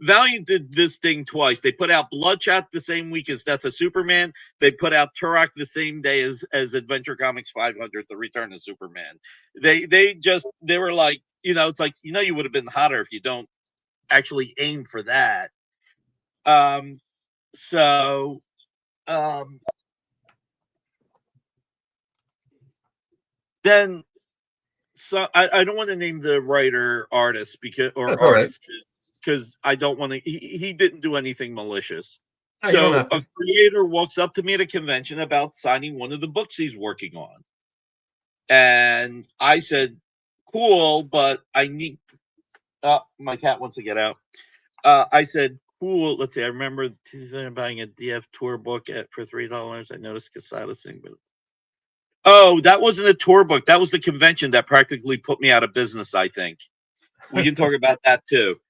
Valiant did this thing twice. They put out Bloodshot the same week as Death of Superman. They put out Turok the same day as Adventure Comics 500, The Return of Superman. They were like, it's like, you would have been hotter if you don't actually aim for that. So then I don't want to name the writer artist because I don't want to. He didn't do anything malicious. No, you don't So have to. a creator walks up to me at a convention about signing one of the books he's working on, and I said, "Cool, but I need." My cat wants to get out. I said, "Cool." Let's see. I remember buying a DF tour book for $3. I noticed Casada thing, but oh, that wasn't a tour book. That was the convention that practically put me out of business, I think. We can talk about that too.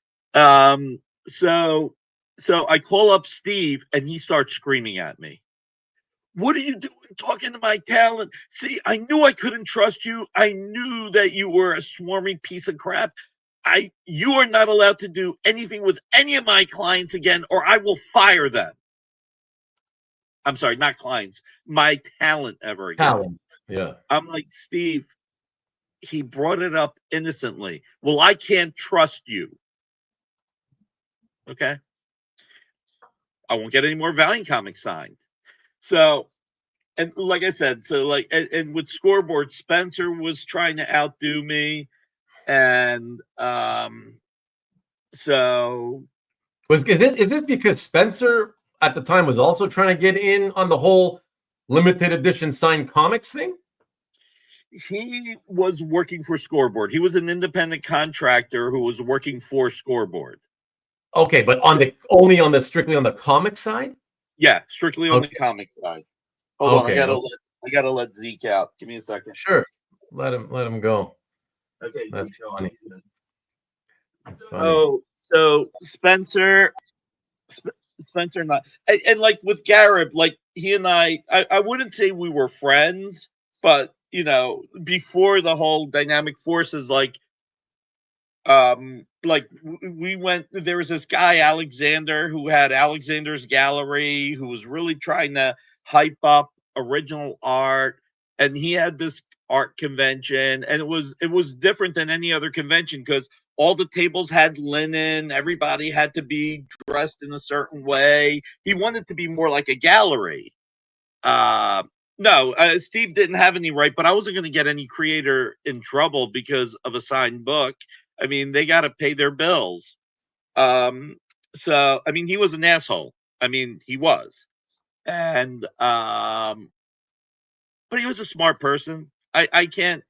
So I call up Steve and he starts screaming at me. What are you doing talking to my talent? See, I knew I couldn't trust you. I knew that you were a swarmy piece of crap. You are not allowed to do anything with any of my clients again, or I will fire them. I'm sorry, not clients, my talent ever again. Talent. Yeah. I'm like, Steve, he brought it up innocently. Well, I can't trust you. Okay. I won't get any more Valiant comics signed. So, and like I said, so like, and with Scoreboard, Spencer was trying to outdo me. And so Is this because Spencer at the time was also trying to get in on the whole limited edition signed comics thing? he was working for Scoreboard. He was an independent contractor who was working for Scoreboard. Okay, but on the only on the strictly on the comic side? Yeah, strictly on the Okay. comic side. Hold on, Okay. I gotta let Zeke out. Give me a second. Sure. Let him go. Okay, That's Zeke, go on. funny. That's funny. Oh, so Spencer and I, and like with Garrett, like he and I wouldn't say we were friends, but you know, before the whole dynamic forces, like we went, there was this guy Alexander who had Alexander's Gallery, who was really trying to hype up original art, and he had this art convention, and it was different than any other convention because all the tables had linen, everybody had to be dressed in a certain way. He wanted to be more like a gallery. uh no, Steve didn't have any right, but I wasn't going to get any creator in trouble because of a signed book. I mean, they got to pay their bills. Um, so I mean, he was an asshole. I mean, he was, and but he was a smart person. I can't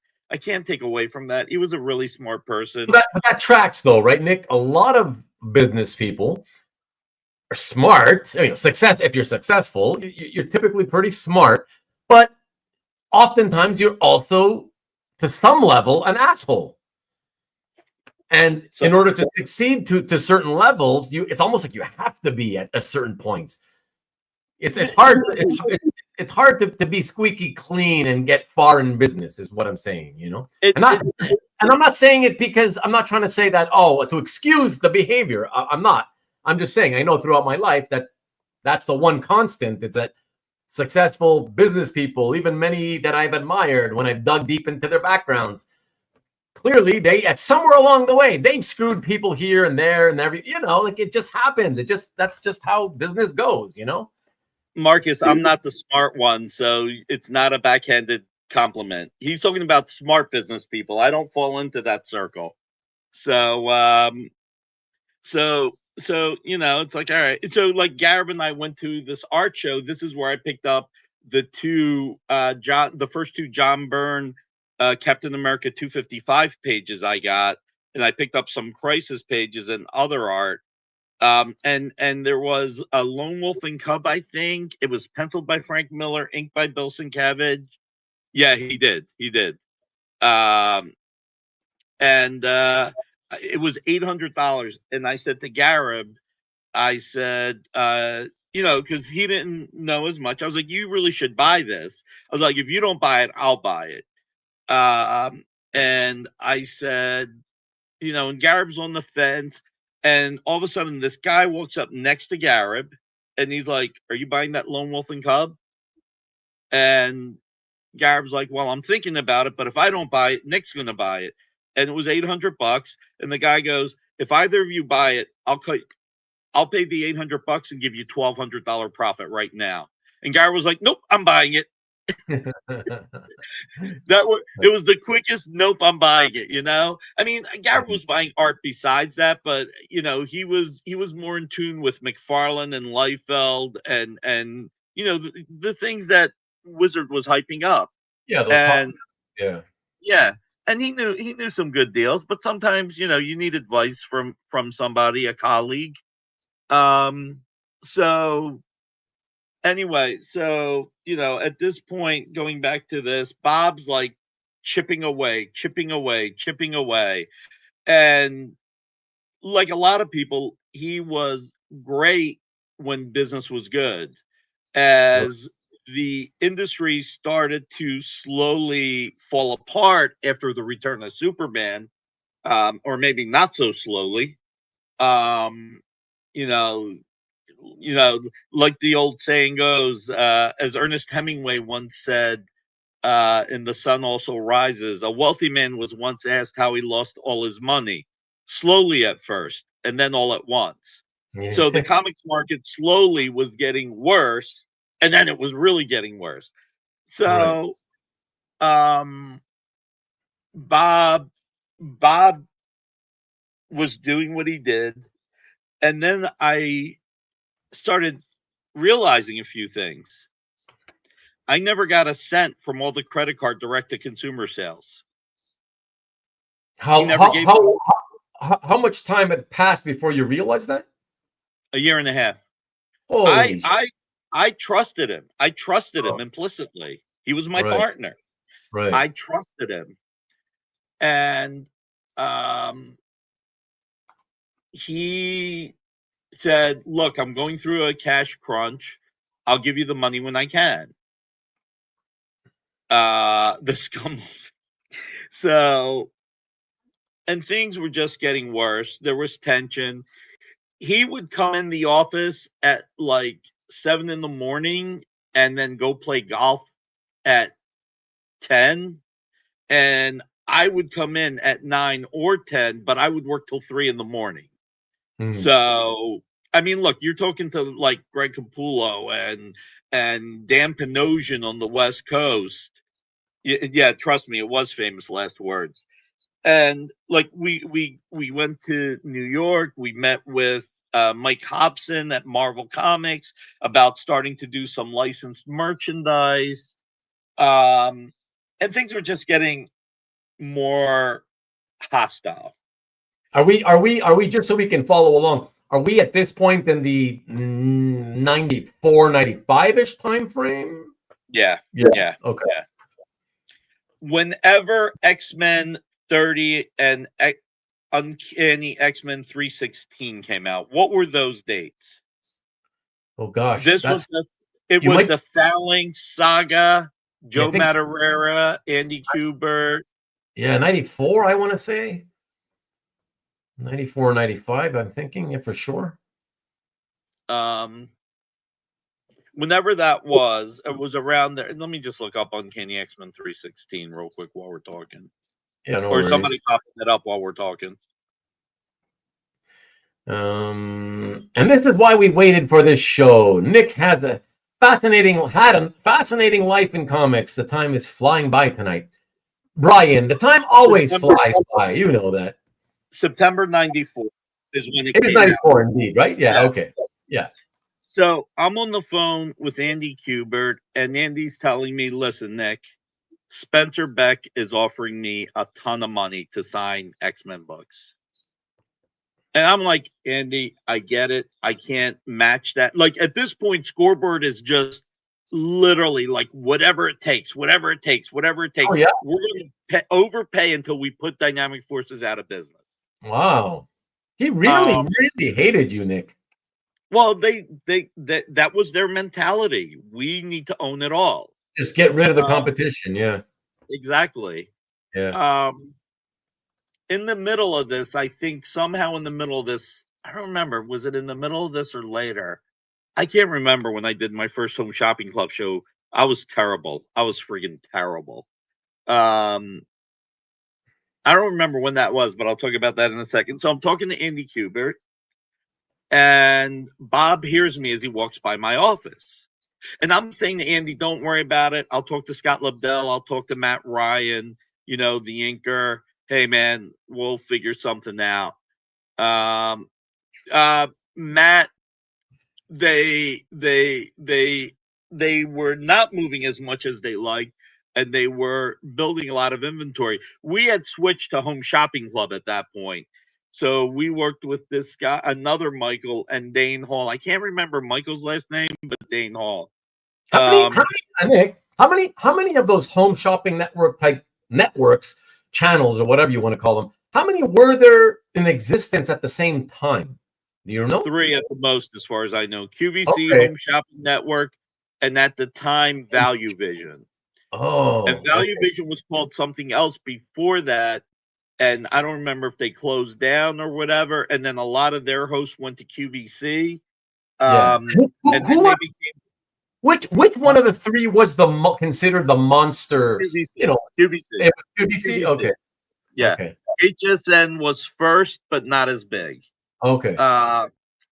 take away from that. He was a really smart person. But that tracks though, right, Nick? A lot of business people are smart. I mean, success. If you're successful, you're typically pretty smart, but oftentimes you're also, to some level, an asshole. And So in order to succeed to certain levels, it's almost like you have to be at a certain point. It's hard. It's hard to be squeaky clean and get far in business, is what I'm saying. You know, it, and not it and I'm not saying it because I'm not trying to say that to excuse the behavior. I'm not. I'm just saying I know throughout my life that that's the one constant. It's that successful business people, even many that I've admired when I've dug deep into their backgrounds, clearly they at somewhere along the way they've screwed people here and there and every, like it just happens. That's just how business goes. Marcus, I'm not the smart one, so it's not a backhanded compliment. He's talking about smart business people. I don't fall into that circle. So it's like, all right. So like Garib and I went to this art show. This is where I picked up the first two John Byrne Captain America 255 pages I got, and I picked up some Crisis pages and other art. And there was a Lone Wolf and Cub, I think. It was penciled by Frank Miller, inked by Bill Sienkiewicz. Yeah, he did. He did. Um, and it was $800. And I said to Garib, I said, because he didn't know as much. I was like, you really should buy this. I was like, if you don't buy it, I'll buy it. And I said, and Garib's on the fence. And all of a sudden, this guy walks up next to Garib, and he's like, "Are you buying that Lone Wolf and Cub?" And Garib's like, "Well, I'm thinking about it, but if I don't buy it, Nick's going to buy it." And it was $800. And the guy goes, "If either of you buy it, I'll pay the $800 and give you $1,200 profit right now." And Garib was like, "Nope, I'm buying it." It was the quickest nope, I'm buying it. I mean, Garrett was buying art besides that, but he was more in tune with McFarlane and Liefeld and the things that Wizard was hyping up. Yeah, those And yeah. yeah, and he knew some good deals, but sometimes you need advice from somebody, a colleague. um so anyway, so at this point, going back to this, Bob's like chipping away, chipping away, chipping away. And like a lot of people, he was great when business was good. As the industry started to slowly fall apart after the return of Superman, or maybe not so slowly, um, you know, like the old saying goes, as Ernest Hemingway once said, in The Sun Also Rises, a wealthy man was once asked how he lost all his money. Slowly at first, and then all at once. So the comics market slowly was getting worse, and then it was really getting worse. So Bob was doing what he did, and then I started realizing a few things. I never got a cent from all the credit card direct to consumer sales. He never gave me how much time had passed before you realized that? a year and a half. Holy I trusted him. I trusted him implicitly. He was my partner. Right. I trusted him. And he said, "Look, I'm going through a cash crunch. I'll give you the money when I can." The scums. So, and things were just getting worse. There was tension. He would come in the office at like 7 in the morning and then go play golf at 10. And I would come in at 9 or 10, but I would work till 3 in the morning. So, I mean, look, you're talking to like Greg Capullo and Dan Panosian on the West Coast. Yeah, trust me, it was famous last words. And like we went to New York. We met with Mike Hobson at Marvel Comics about starting to do some licensed merchandise, and things were just getting more hostile. Are we just so we can follow along? Are we at this point in the 94, 95-ish time frame? Yeah. Okay. Yeah. Whenever X-Men 30 and Uncanny X-Men 316 came out, what were those dates? Oh gosh, This was the Phalanx saga. Joe Madureira, Andy Kubert. Yeah, 94, I want to say. 94, 95, I'm thinking, yeah, for sure. Whenever that was, it was around there. Let me just look up Uncanny X-Men 316 real quick while we're talking. Yeah, no or worries. Somebody copy that up while we're talking. And this is why we waited for this show. Nick had a fascinating life in comics. The time is flying by tonight. Brian, the time always flies by. You know that. September 94 is when it is 94 out. Indeed, right? Yeah, okay. Yeah. So I'm on the phone with Andy Kubert, and Andy's telling me, "Listen, Nick, Spencer Beck is offering me a ton of money to sign X-Men books." And I'm like, "Andy, I get it. I can't match that." Like at this point, Scoreboard is just literally like whatever it takes, whatever it takes, whatever it takes. Oh, yeah? We're going to overpay until we put Dynamic Forces out of business. Wow. He really hated you, Nick. Well, that was their mentality. We need to own it all. Just get rid of the competition. Yeah. Exactly. Yeah. In the middle of this, I think somehow in the middle of this, I don't remember, was it in the middle of this or later? I can't remember when I did my first Home Shopping Club show. I was terrible. I was freaking terrible. I don't remember when that was, but I'll talk about that in a second. So I'm talking to Andy Kubert, and Bob hears me as he walks by my office. And I'm saying to Andy, "Don't worry about it. I'll talk to Scott Lobdell. I'll talk to Matt Ryan, the inker. Hey, man, we'll figure something out." Matt, they were not moving as much as they liked, and they were building a lot of inventory. We had switched to Home Shopping Club at that point. So we worked with this guy, another Michael, and Dane Hall. I can't remember Michael's last name, but Dane Hall. How many of those home shopping network type networks, channels, or whatever you want to call them, how many were there in existence at the same time? Do you know? 3 at the most, as far as I know. QVC, Home Shopping Network, and at the time, Value Vision. And Value Vision was called something else before that. And I don't remember if they closed down or whatever. And then a lot of their hosts went to QVC. Which one of the 3 was considered the monster? QVC. QVC. Okay. Yeah. Okay. HSN was first, but not as big. Okay.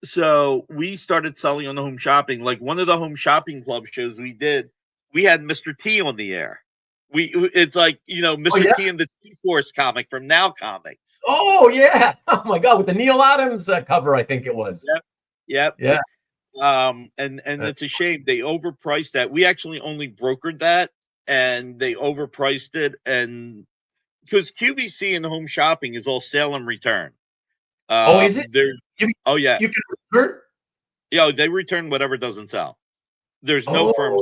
So we started selling on the home shopping. Like one of the home shopping club shows we did, we had Mr. T on the air. It's like, Oh Mr. yeah. T and the T Force comic from Now Comics. Oh yeah. Oh my God, with the Neil Adams cover, I think it was. Yep. Yep. Yeah. And it's a shame they overpriced that. We actually only brokered that, and they overpriced it, and because QVC and home shopping is all sale and return. Oh, is it? There's You, oh yeah, you can return? they return whatever doesn't sell. There's no firm.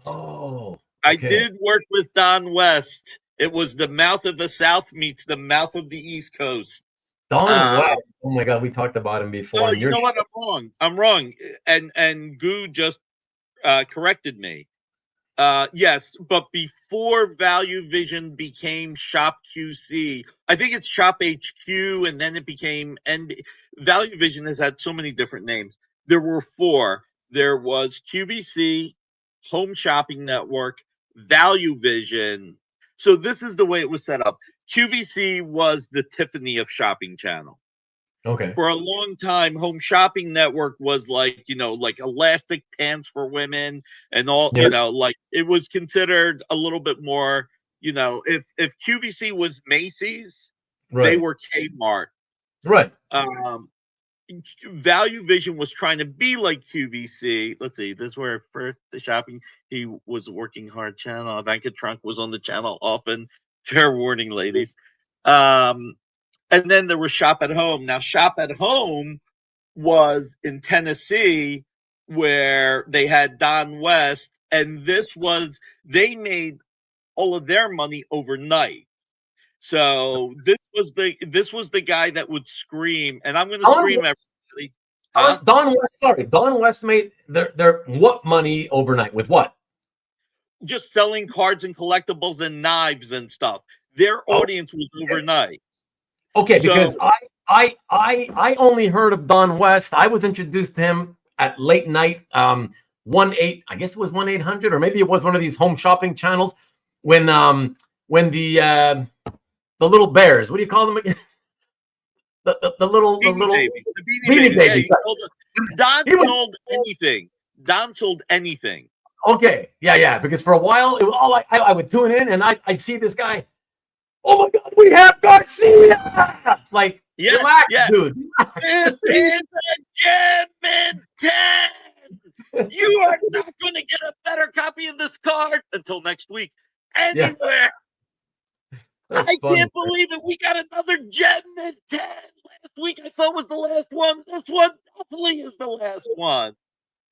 Oh, oh, I okay. did work with Don West. It was the mouth of the South meets the mouth of the East Coast. Don Uh, West. Oh my God, we talked about him before. no, And you you're know what? I'm wrong. I'm wrong. And Goo just corrected me. Yes, but before Value Vision became Shop QC, I think it's Shop HQ, and then it became Value Vision has had so many different names. There were four. There was QVC, Home Shopping Network, Value Vision. So this is the way it was set up. QVC was the Tiffany of shopping channel. okay. For a long time, Home Shopping Network was like, like elastic pants for women and all, Yeah. like it was considered a little bit more, if QVC was Macy's, they Right. were Kmart. Right. Um, Value Vision was trying to be like QVC. Let's see, this is where for the shopping, he was working hard channel. Ivanka Trunk was on the channel often. Fair warning, ladies. Um, and then there was Shop at Home. Now, Shop at Home was in Tennessee where they had Don West, and they made all of their money overnight. So this was the guy that would scream, and I'm going to Don, scream everybody. Huh? Don West. Sorry, Don West made their what money overnight with what? Just selling cards and collectibles and knives and stuff. Their Oh, audience was overnight. okay. So Because I only heard of Don West. I was introduced to him at late night. 1-8. I guess it was 1-800, or maybe it was one of these home shopping channels. When the little bears. What do you call them again? The little Beanie Babies, the Beanie Beanie Babies. Yeah, Babies. Don He was sold anything. Don sold anything. okay. Yeah. Because for a while, it was all I would tune in and I'd see this guy. Oh my God, we have Garcia! Like, Yeah, relax, yeah. dude. This is a gem in 10. You are not going to get a better copy of this card until next week. Yeah, Anywhere. that's I funny. can't believe it. We got another gem in 10. Last week I thought was the last one. This one definitely is the last one.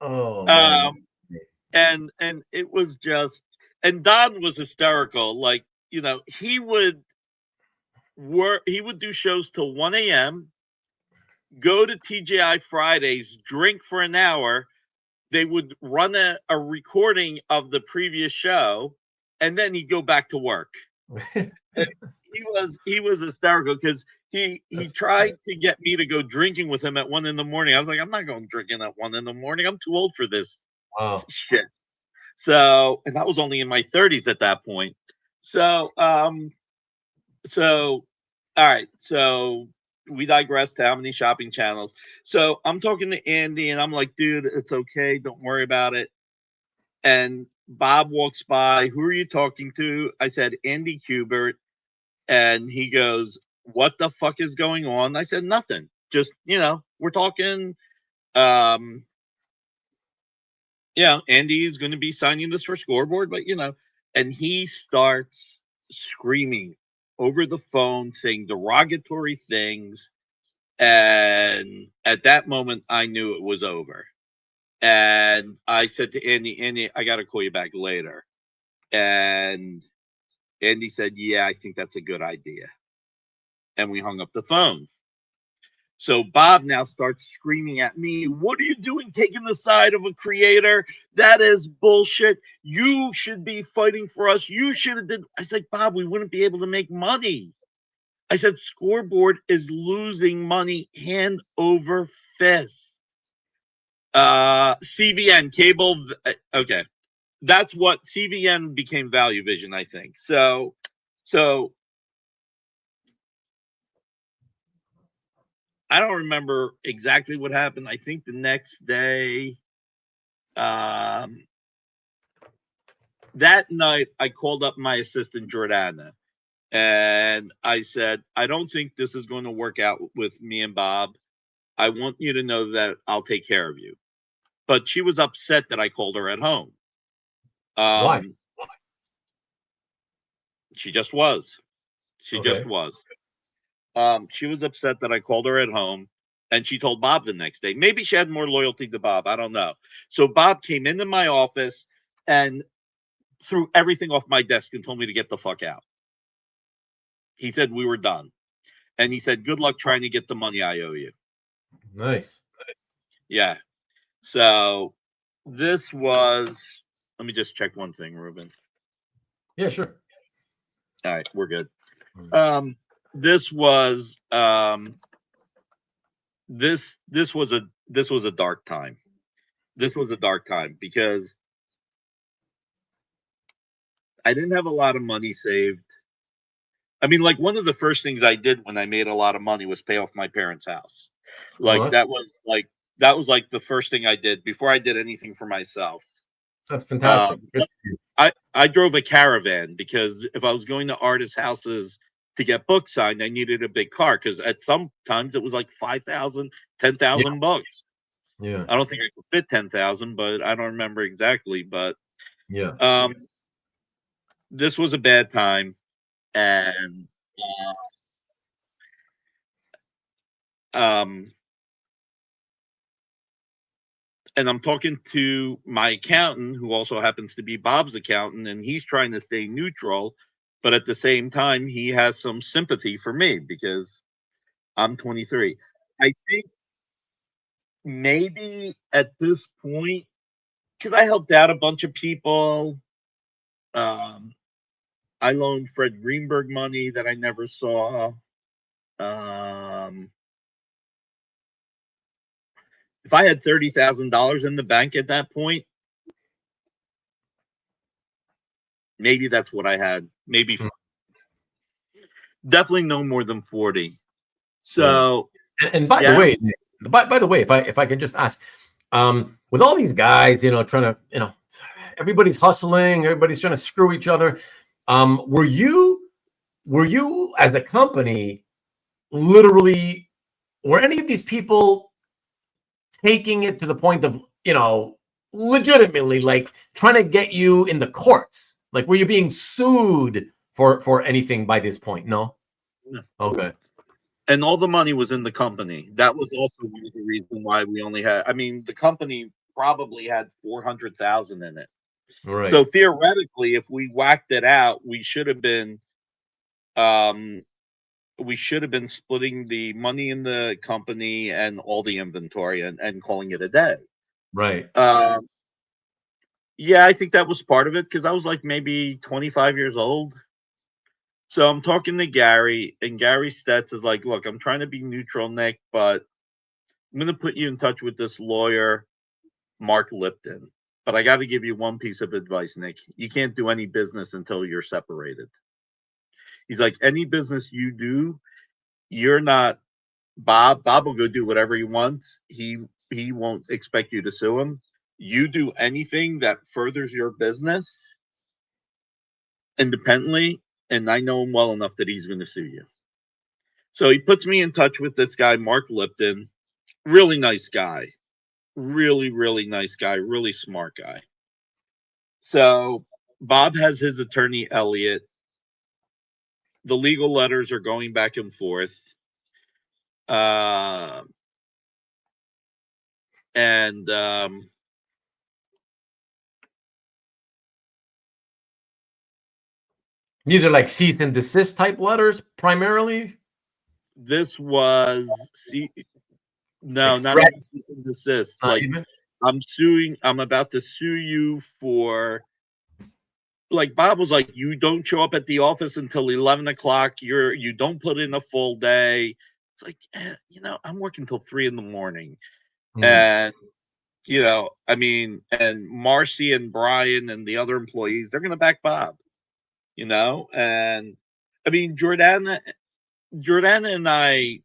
Oh man. Um, and it was just, and Don was hysterical. Like, he would do shows till 1 a.m., go to TGI Fridays, drink for an hour. They would run a recording of the previous show, and then he'd go back to work. He was hysterical because he tried to get me to go drinking with him at 1 a.m. I was like, I'm not going drinking at 1 a.m. I'm too old for this Wow. shit. So, and that was only in my 30s at that point. So, all right. So we digress to how many shopping channels. So I'm talking to Andy and I'm like, dude, it's okay. Don't worry about it. And Bob walks by. Who are you talking to? I said, Andy Kubert. And he goes, what the fuck is going on? I said, nothing. Just, we're talking. Andy is going to be signing this for Scoreboard, but, and he starts screaming over the phone, saying derogatory things. And at that moment, I knew it was over. And I said to Andy, I got to call you back later. And Andy said, yeah, I think that's a good idea. And we hung up the phone. So Bob now starts screaming at me, what are you doing taking the side of a creator? That is bullshit. You should be fighting for us. You should have did. I said, Bob, we wouldn't be able to make money. I said, Scoreboard is losing money hand over fist. CVN, cable. Okay. That's what CVN became Value Vision, I think. So I don't remember exactly what happened. I think the next day, that night, I called up my assistant, Jordana, and I said, I don't think this is going to work out with me and Bob. I want you to know that I'll take care of you. But she was upset that I called her at home. Why? Um, she just was. She just Okay. was. She was upset that I called her at home, and she told Bob the next day. Maybe she had more loyalty to Bob. I don't know. So Bob came into my office and threw everything off my desk and told me to get the fuck out. He said we were done. And he said, good luck trying to get the money I owe you. Nice. Yeah. So this was, let me just check one thing, Ruben. Yeah, sure. All right, we're good. Mm. This was this was a dark time. This was a dark time because I didn't have a lot of money saved. I mean, like one of the first things I did when I made a lot of money was pay off my parents' house. Oh, Like that was like the first thing I did before I did anything for myself. that's fantastic. Good. I drove a caravan because if I was going to artists' houses to get books signed, I needed a big car because at some times it was like 5,000, Yeah. 10,000 bucks. Yeah. I don't think I could fit 10,000, but I don't remember exactly. But Yeah. this was a bad time, and uh, um, and I'm talking to my accountant, who also happens to be Bob's accountant, and he's trying to stay neutral, but at the same time, he has some sympathy for me because I'm 23. I think maybe at this point, because I helped out a bunch of people, um, I loaned Fred Greenberg money that I never saw. Um, if I had $30,000 in the bank at that point, maybe that's what I had. Maybe Mm. definitely no more than 40. Yeah. So And by the yeah, way, by the way, if I can just ask, with all these guys, trying to, everybody's hustling, everybody's trying to screw each other. Were you as a company literally, were any of these people taking it to the point of, legitimately like trying to get you in the courts? Like, were you being sued for anything by this point? No. Okay. and all the money was in the company. That was also one of the reasons why we only had. I mean, the company probably had 400,000 in it. So Right. theoretically, if we whacked it out, um, we should have been splitting the money in the company and all the inventory and calling it a day. Right. Um, yeah, I think that was part of it because I was like maybe 25 years old. So I'm talking to Gary, and Gary Stetz is like, look, I'm trying to be neutral, Nick, but I'm going to put you in touch with this lawyer, Mark Lipton. But I got to give you one piece of advice, Nick. You can't do any business until you're separated. He's like, any business you do, you're not Bob. Bob will go do whatever he wants. He won't expect you to sue him. You do anything that furthers your business independently, and I know him well enough that he's going to sue you. So he puts me in touch with this guy, Mark Lipton. Really nice guy. Really, really nice guy. Really smart guy. So Bob has his attorney, Elliot. The legal letters are going back and forth. Uh, and These are like cease and desist type letters primarily. this was, see, Like no, not even threats, cease and desist. not Like, even. I'm about to sue you for, like, Bob was like, you don't show up at the office until 11 o'clock. You don't put in a full day. It's like, I'm working till 3 in the morning. Mm. And, I mean, and Marcy and Brian and the other employees, they're going to back Bob, and I mean, Jordana and I,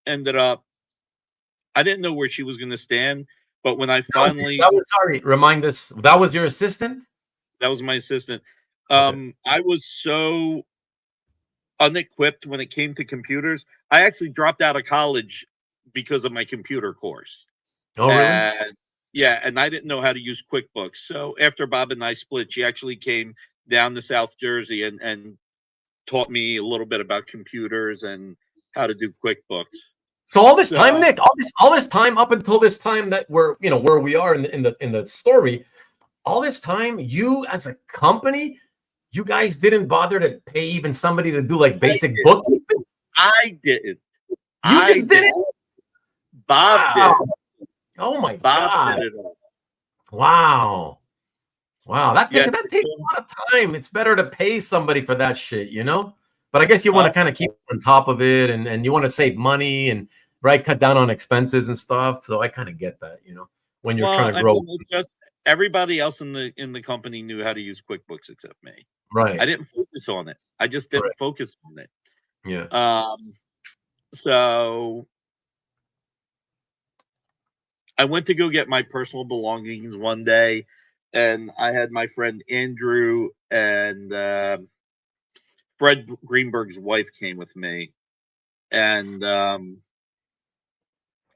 ended up, I didn't know where she was going to stand, but when I finally, sorry, remind us, that was your assistant? that was my assistant. Okay. I was so unequipped when it came to computers. I actually dropped out of college because of my computer course. Oh, really? And yeah, and I didn't know how to use QuickBooks. So after Bob and I split, she actually came down to South Jersey and taught me a little bit about computers and how to do QuickBooks. So all this time, So Nick, all this time up until this time that we're, where we are in the story, all this time, you as a company, you guys didn't bother to pay even somebody to do like I basic didn't. bookkeeping? I didn't. You I just did it? didn't. Bob Wow. did. Oh my Bob God. did it all. Wow. Wow. That takes Yes. that takes a lot of time. It's better to pay somebody for that shit, But I guess you want to kind of keep on top of it, and you want to save money and right, cut down on expenses and stuff. So I kind of get that, when you're Well, trying to I grow. mean, it's just everybody else in the company knew how to use QuickBooks except me. I Right. didn't focus on it. I just didn't Correct. focus on it. Yeah. So I went to go get my personal belongings one day, and I had my friend Andrew and Fred Greenberg's wife came with me, and I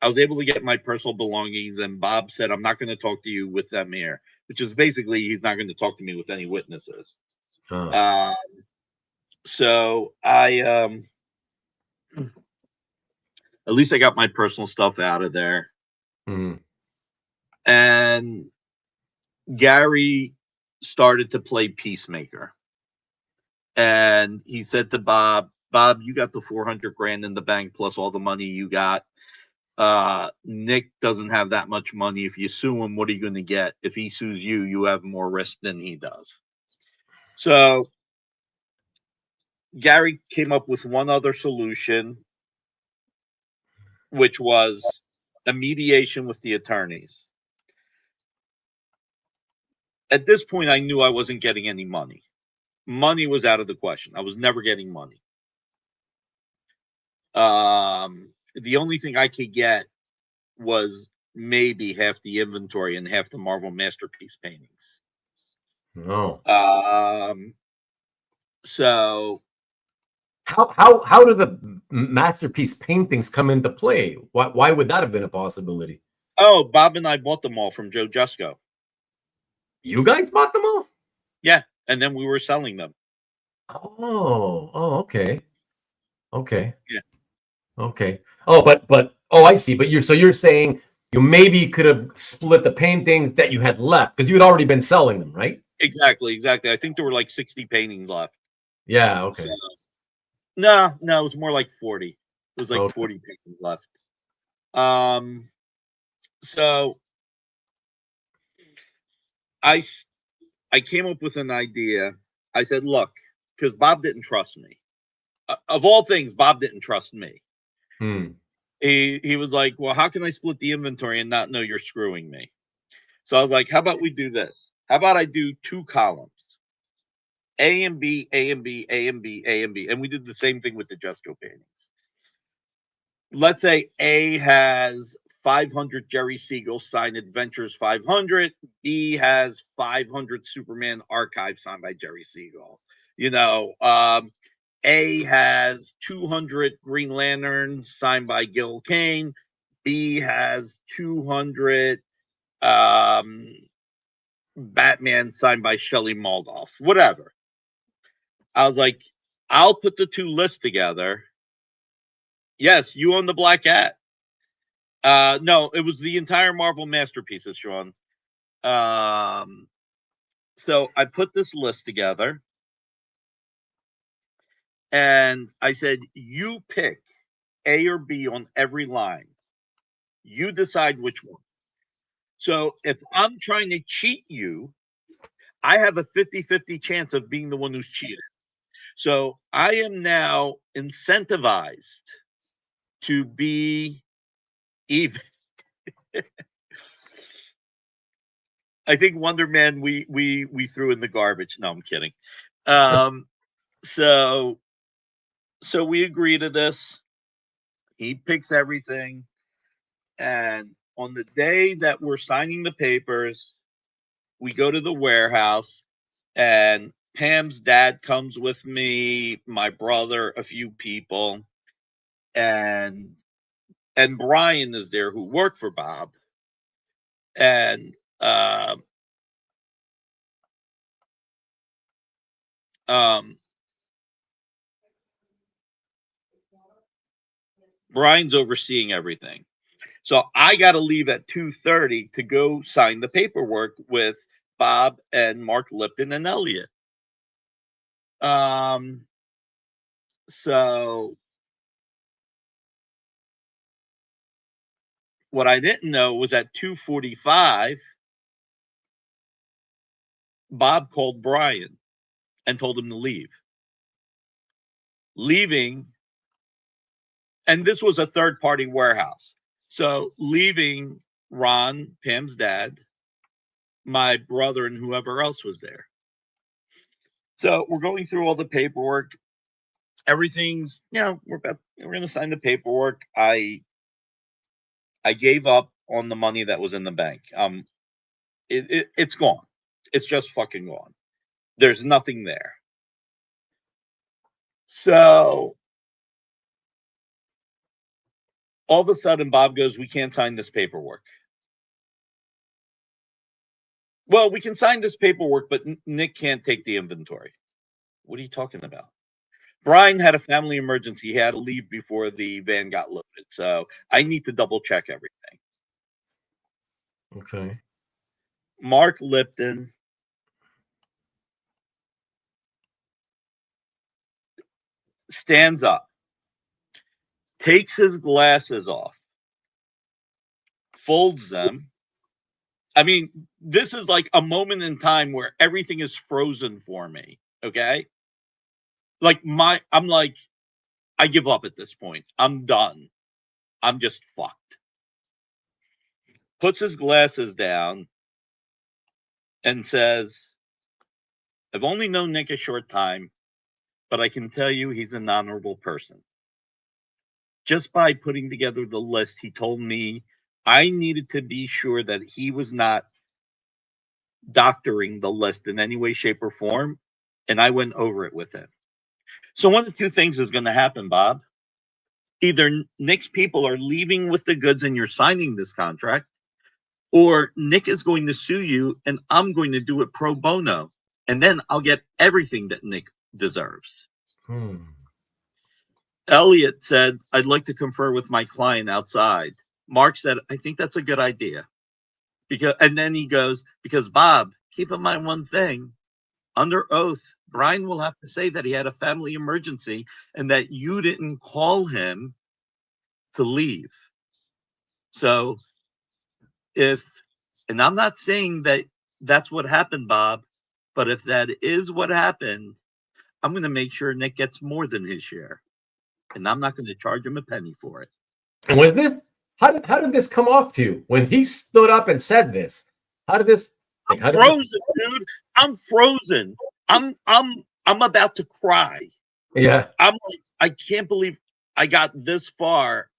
was able to get my personal belongings. And Bob said, "I'm not going to talk to you with them here," which is basically he's not going to talk to me with any witnesses. Oh. So I at least I got my personal stuff out of there. Mhm. And Gary started to play peacemaker. And he said to Bob, "Bob, you got the 400 grand in the bank plus all the money you got. Nick doesn't have that much money. If you sue him, what are you going to get? If he sues you, you have more risk than he does." So Gary came up with one other solution, which was a mediation with the attorneys. At this point, I knew I wasn't getting any money. Money was out of the question. I was never getting money. The only thing I could get was maybe half the inventory and half the Marvel Masterpiece paintings. No. So How do the masterpiece paintings come into play? Why would that have been a possibility? Bob and I bought them all from Joe Jusko. You guys bought them all? Yeah, and then we were selling them. Okay. Okay. Yeah. Okay. I see. But you're saying you maybe could have split the paintings that you had left because you had already been selling them, right? Exactly. I think there were like 60 paintings left. Yeah. Okay. So, no, it was more like 40. It was like Okay. 40 paintings left. So I came up with an idea. I said, look, because Bob didn't trust me. Of all things, Bob didn't trust me. He was like, well, how can I split the inventory and not know you're screwing me? So I was like, how about we do this? How about I do 2 columns? A and B, A and B, A and B, A and B. And we did the same thing with the Jusko paintings. Let's say A has 500 Jerry Siegel signed Adventures 500. B has 500 Superman Archive signed by Jerry Siegel. A has 200 Green Lanterns signed by Gil Kane. B has 200 Batman signed by Shelley Moldoff. Whatever. I was like, I'll put the 2 lists together. Yes, you own the Black Cat. No, it was the entire Marvel Masterpieces, Sean. So I put this list together and I said, you pick A or B on every line. You decide which one. So if I'm trying to cheat you, I have a 50-50 chance of being the one who's cheated. So I am now incentivized to be even. I think Wonder Man we threw in the garbage. No, I'm kidding. So we agree to this. He picks everything. And on the day that we're signing the papers, we go to the warehouse, and Pam's dad comes with me, my brother, a few people, and Brian is there, who worked for Bob. And Brian's overseeing everything. So I got to leave at 2:30 to go sign the paperwork with Bob and Mark Lipton and Elliot. So what I didn't know was at 2:45, Bob called Brian and told him to leave. Leaving, and this was a third-party warehouse. So leaving Ron, Pam's dad, my brother, and whoever else was there. So we're going through all the paperwork. Everything's, we're going to sign the paperwork. I gave up on the money that was in the bank. It's gone. It's just fucking gone. There's nothing there. So all of a sudden, Bob goes, "We can't sign this paperwork." Well, we can sign this paperwork, but Nick can't take the inventory. What are you talking about? Brian had a family emergency. He had to leave before the van got loaded. So I need to double check everything. Okay. Mark Lipton stands up, takes his glasses off, folds them. I mean, this is like a moment in time where everything is frozen for me. Okay. I'm like, I give up at this point. I'm done. I'm just fucked. Puts his glasses down and says, "I've only known Nick a short time, but I can tell you he's an honorable person. Just by putting together the list, he told me I needed to be sure that he was not doctoring the list in any way, shape, or form. And I went over it with him." So one of two things is going to happen, Bob. Either Nick's people are leaving with the goods and you're signing this contract, or Nick is going to sue you and I'm going to do it pro bono. And then I'll get everything that Nick deserves. Elliot said, "I'd like to confer with my client outside." Mark said, "I think that's a good idea." And then he goes, "Because Bob, keep in mind one thing. Under oath, Brian will have to say that he had a family emergency and that you didn't call him to leave. So and I'm not saying that that's what happened, Bob, but if that is what happened, I'm going to make sure Nick gets more than his share. And I'm not going to charge him a penny for it." And was this, how did this come off to you when he stood up and said this? How did this? I'm frozen, dude. I'm frozen. I'm about to cry. Yeah. I'm like, I can't believe I got this far.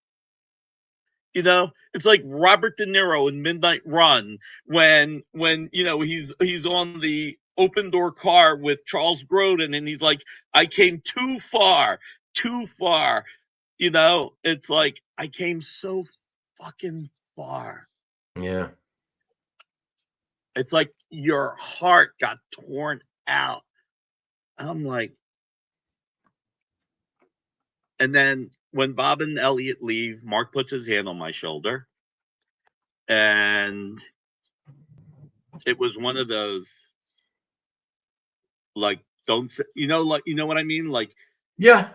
It's like Robert De Niro in Midnight Run when he's on the open door car with Charles Grodin and he's like, "I came too far, too far." It's like I came so fucking far. Yeah. It's like your heart got torn out. I'm like, and then when Bob and Elliot leave, Mark puts his hand on my shoulder. And it was one of those, like, don't say, like, you know what I mean? Like, yeah.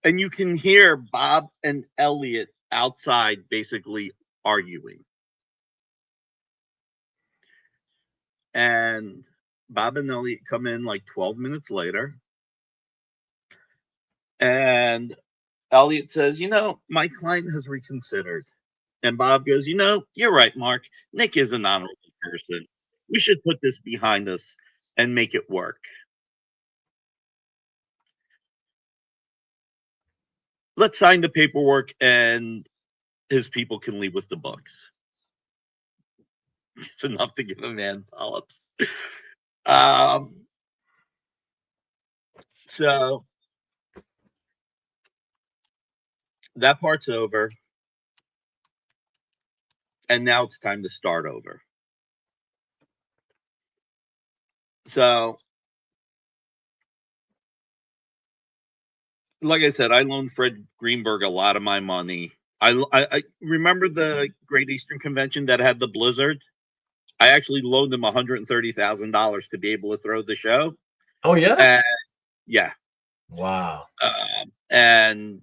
And you can hear Bob and Elliot outside basically arguing. And Bob and Elliot come in like 12 minutes later. And Elliot says, "My client has reconsidered." And Bob goes, "You're right, Mark. Nick is an honorable person. We should put this behind us and make it work." let's sign the paperwork and his people can leave with the books. It's enough to give a man polyps. So that part's over. And now it's time to start over. So, like I said, I loaned Fred Greenberg a lot of my money. I remember the Great Eastern Convention that had the blizzard. I actually loaned him $130,000 to be able to throw the show. Oh yeah, and yeah. Wow. And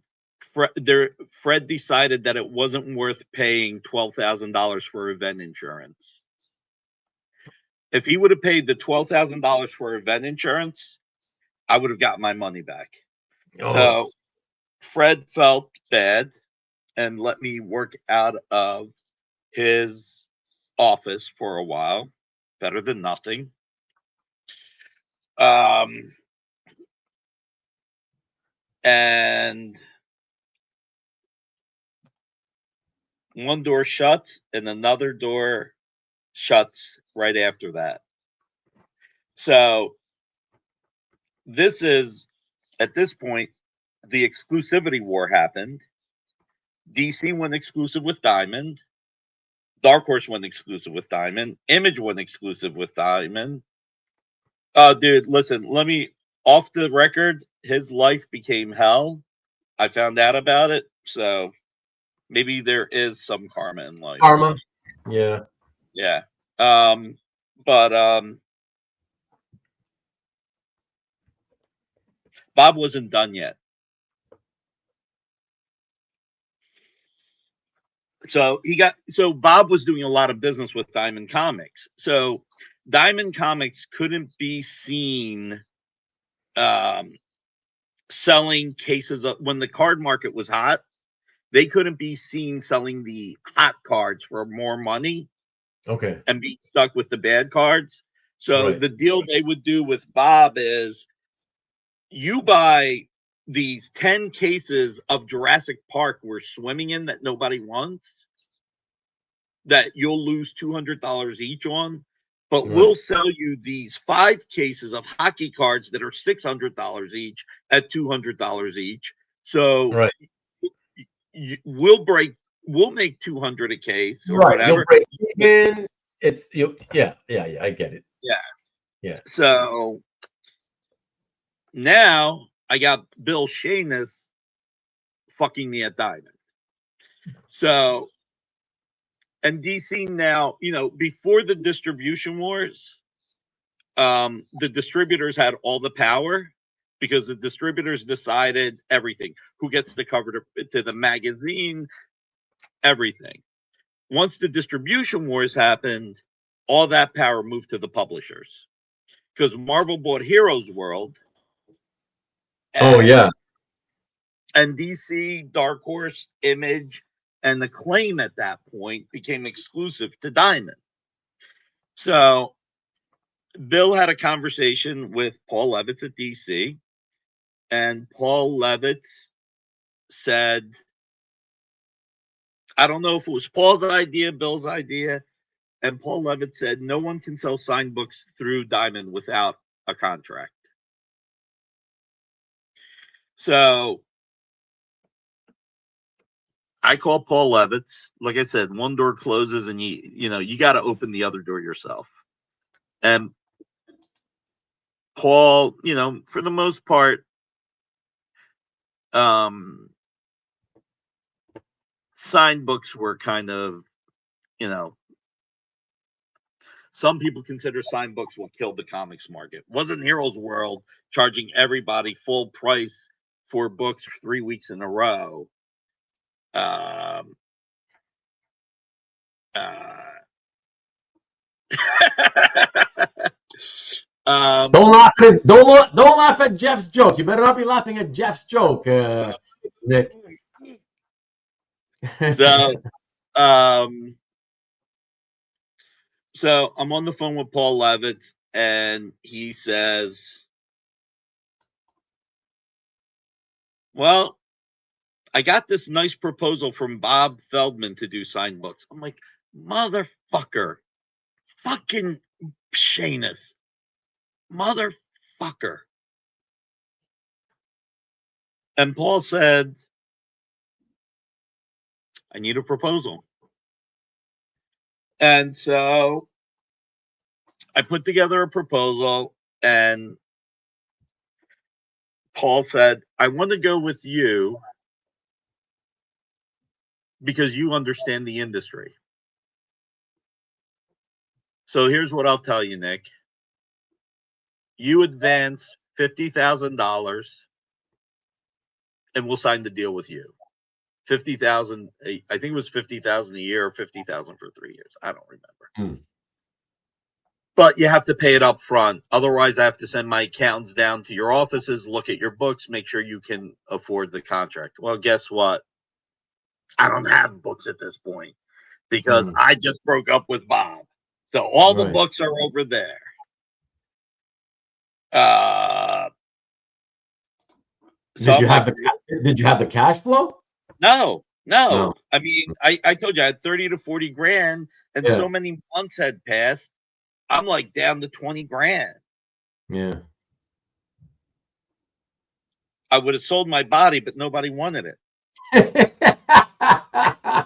Fred decided that it wasn't worth paying $12,000 for event insurance. If he would have paid the $12,000 for event insurance, I would have got my money back. Oh. So Fred felt bad and let me work out of his office for a while. Better than nothing. And one door shuts and another door shuts right after that. So this is, at this point, the exclusivity war happened. DC went exclusive with Diamond. Dark Horse went exclusive with Diamond. Image went exclusive with Diamond. Dude, listen, off the record, his life became hell. I found out about it, so maybe there is some karma in life. Karma. Yeah. Yeah. But Bob wasn't done yet. So Bob was doing a lot of business with Diamond Comics. So Diamond Comics couldn't be seen selling cases of, when the card market was hot, they couldn't be seen selling the hot cards for more money. Okay. And being stuck with the bad cards. So Right. the deal they would do with Bob is you buy these 10 cases of Jurassic Park we're swimming in that nobody wants, that you'll lose $200 each on, but we'll sell you these 5 cases of hockey cards that are $600 each at $200 each. So we'll make 200 a case or whatever. You'll break even. Yeah, I get it. Yeah. So now I got Bill Shamus fucking me at Diamond. So, and DC now, before the distribution wars, the distributors had all the power because the distributors decided everything. Who gets the cover to the magazine, everything. Once the distribution wars happened, all that power moved to the publishers. Because Marvel bought Heroes World. And DC, Dark Horse, Image, and the Claim at that point became exclusive to Diamond. So Bill had a conversation with Paul Levitz at DC, and Paul Levitz said, I don't know if it was Paul's idea, Bill's idea, and Paul Levitz said, no one can sell signed books through Diamond without a contract. So I call Paul Levitz. Like I said, one door closes and you got to open the other door yourself. And Paul, for the most part, signed books were kind of, some people consider signed books what killed the comics market. Wasn't Heroes World charging everybody full price for books 3 weeks in a row? Don't laugh at Jeff's joke. You better not be laughing at Jeff's joke, Nick. So I'm on the phone with Paul Levitz, and he says, well, I got this nice proposal from Bob Feldman to do signed books. I'm like, motherfucker, fucking Shanus, motherfucker. And Paul said, I need a proposal. And so I put together a proposal, and Paul said, I want to go with you because you understand the industry. So here's what I'll tell you, Nick. You advance $50,000 and we'll sign the deal with you. 50,000, I think it was 50,000 a year or 50,000 for 3 years. I don't remember. But you have to pay it up front. Otherwise, I have to send my accountants down to your offices, look at your books, make sure you can afford the contract. Well, guess what? I don't have books at this point because I just broke up with Bob. So all the books are over there. Did you have the cash flow? No. I mean, I told you I had 30 to 40 grand, and so many months had passed. I'm like down to 20 grand. Yeah. I would have sold my body, but nobody wanted it. I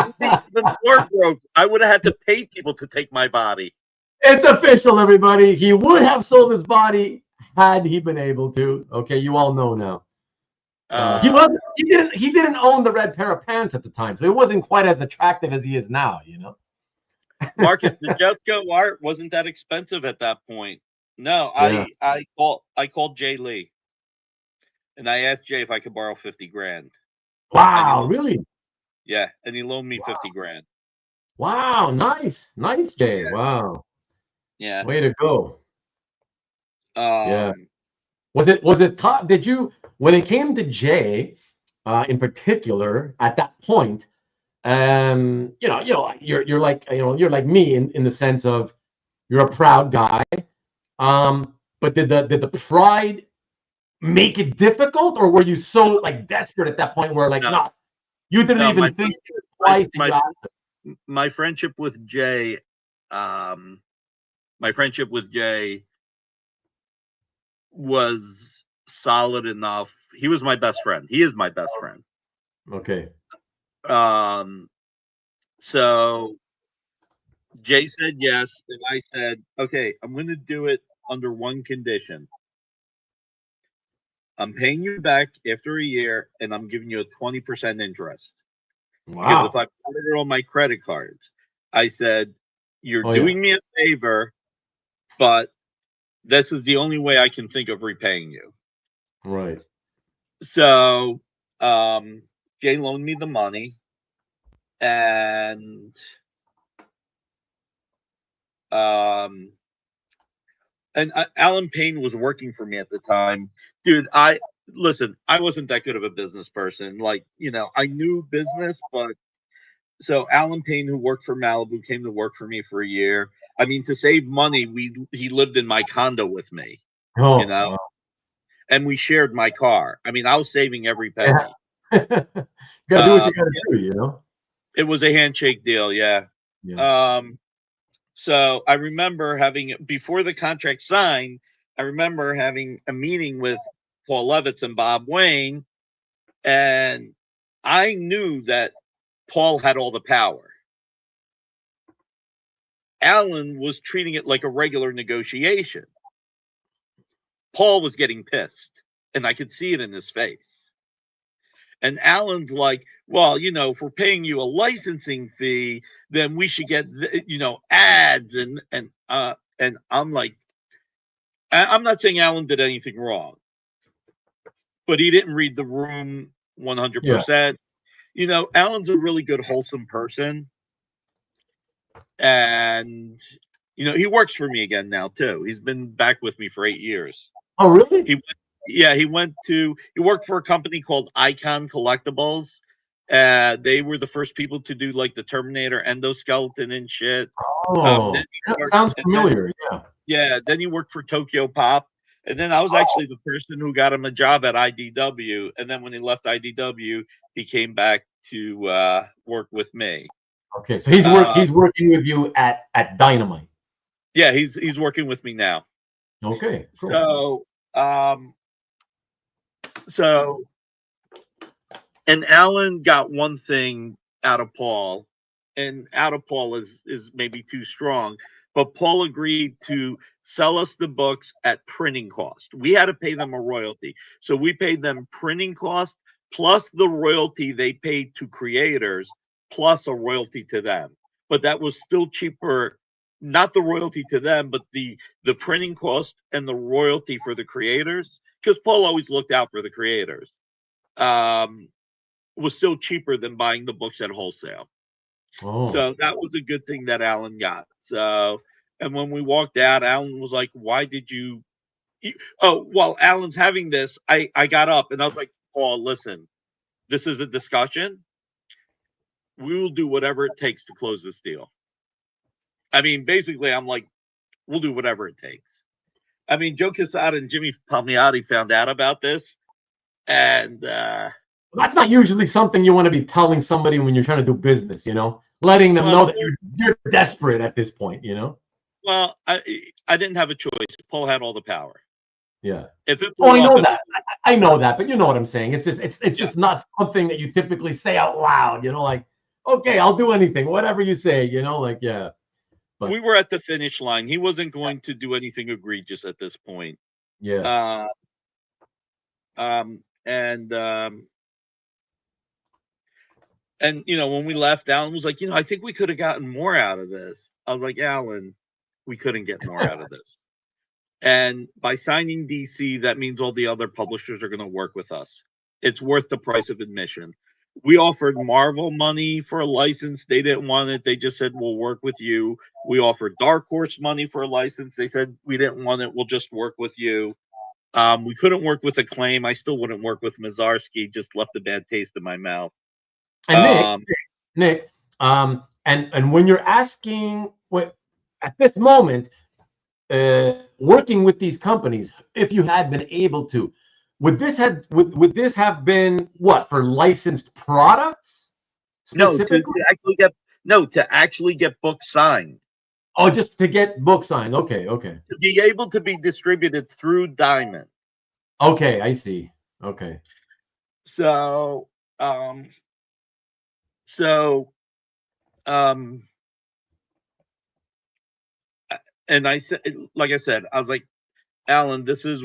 would be even more broke. I would have had to pay people to take my body. It's official, everybody. He would have sold his body had he been able to. Okay, you all know now. He didn't own the red pair of pants at the time, so it wasn't quite as attractive as he is now, you know. Marcus, the Jesco art wasn't that expensive at that point. No, I called Jay Lee, and I asked Jay if I could borrow 50 grand. Wow, really? Yeah, and he loaned me 50 grand. Wow, nice, Jay. Yeah. Wow. Yeah. Way to go. Yeah. Was it tough? Did you, when it came to Jay, in particular, at that point, you're like me in the sense of you're a proud guy. But did the pride make it difficult, or were you so like desperate at that point where like no you didn't even think twice? My friendship with Jay, was solid enough. He was my best friend. He is my best friend. Okay. So Jay said yes, and I said, okay, I'm going to do it under one condition. I'm paying you back after a year, and I'm giving you a 20% interest. Wow. Because if I put it on my credit cards, I said, you're doing me a favor, but this is the only way I can think of repaying you. Right. So Jay loaned me the money, and Alan Payne was working for me at the time. Dude, I wasn't that good of a business person. Like, I knew business, but so Alan Payne, who worked for Malibu, came to work for me for a year. I mean, to save money, he lived in my condo with me, wow. And we shared my car. I mean, I was saving every penny. You gotta do what you gotta do, you know? It was a handshake deal, yeah. So I remember before the contract signed, I remember having a meeting with Paul Levitz and Bob Wayne, and I knew that Paul had all the power. Alan was treating it like a regular negotiation. Paul was getting pissed, and I could see it in his face. And Alan's like, well, if we're paying you a licensing fee, then we should get, ads. And I'm like, I'm not saying Alan did anything wrong, but he didn't read the room 100%. Yeah. Alan's a really good, wholesome person. And, he works for me again now, too. He's been back with me for 8 years. Oh, really? He worked for a company called Icon Collectibles. They were the first people to do like the Terminator endoskeleton and shit. Oh, that sounds familiar. Yeah. Then he worked for Tokyo Pop. And then I was actually the person who got him a job at IDW. And then when he left IDW, he came back to work with me. Okay, so he's working with you at Dynamite. Yeah, he's working with me now. Okay, cool. So and Alan got one thing out of Paul, and out of Paul is maybe too strong, but Paul agreed to sell us the books at printing cost. We had to pay them a royalty, so we paid them printing cost plus the royalty they paid to creators plus a royalty to them. But that was still cheaper, not the royalty to them, but the printing cost and the royalty for the creators, because Paul always looked out for the creators. Was still cheaper than buying the books at wholesale. Oh. So that was a good thing that Alan got. So, and when we walked out, Alan was like, "Why did you?" Oh, while Alan's having this, I got up and I was like, "Paul, listen, this is a discussion. We will do whatever it takes to close this deal." I mean, basically, I'm like, "We'll do whatever it takes." I mean, Joe Quesada and Jimmy Palmiotti found out about this, and that's not usually something you want to be telling somebody when you're trying to do business, letting them know that you're desperate at this point, Well, I didn't have a choice. Paul had all the power. Yeah. If it I know that. I know that, but you know what I'm saying. It's just not something that you typically say out loud, like, okay, I'll do anything, whatever you say, like, yeah. But we were at the finish line. He wasn't going to do anything egregious at this point. Yeah. And when we left, Alan was like, I think we could have gotten more out of this. I was like, Alan, we couldn't get more out of this. And by signing DC, that means all the other publishers are going to work with us. It's worth the price of admission. We offered Marvel money for a license. They didn't want it. They just said, we'll work with you. We offered Dark Horse money for a license. They said, we didn't want it. We'll just work with you. We couldn't work with Acclaim. I still wouldn't work with Mazarski. Just left a bad taste in my mouth. And Nick, and when you're asking at this moment, working with these companies, if you had been able to, would this have been what, for licensed products? No, to actually get books signed. Oh, just to get books signed. Okay. To be able to be distributed through Diamond. Okay, I see. Okay. So, and I said, like I said, I was like, Alan, this is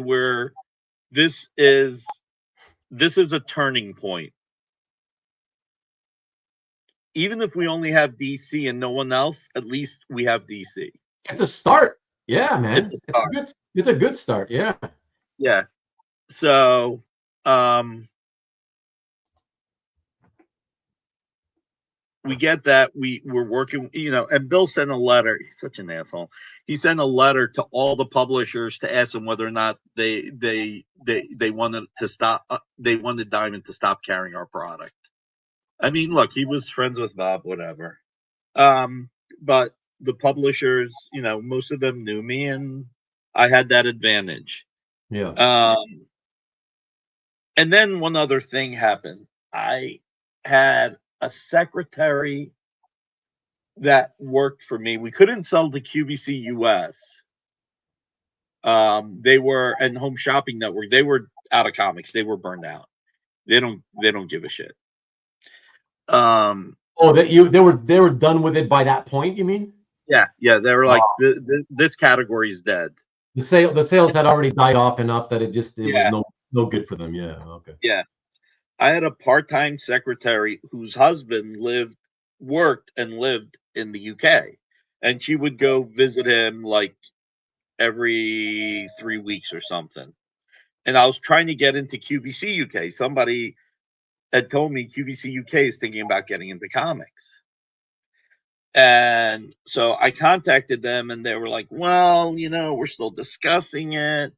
a turning point. Even if we only have DC and no one else, at least we have DC. It's a start. Yeah, man. It's a good start. Yeah. Yeah. So, we get that we're working, and Bill sent a letter. He's such an asshole. He sent a letter to all the publishers to ask them whether or not they wanted to stop. They wanted Diamond to stop carrying our product. I mean, look, he was friends with Bob, whatever. But the publishers, most of them knew me, and I had that advantage. Yeah. And then one other thing happened. I had a secretary that worked for me. We couldn't sell to QVC US. They were, and Home Shopping Network. They were out of comics. They were burned out. They don't give a shit. They were done with it by that point, you mean? Yeah. They were like, this category is dead. The sales had already died off enough that it was no good for them. Yeah. Okay. Yeah. I had a part-time secretary whose husband worked and lived in the UK, and she would go visit him like every 3 weeks or something. And I was trying to get into QVC UK. Somebody had told me QVC UK is thinking about getting into comics. And so I contacted them and they were like, well, we're still discussing it.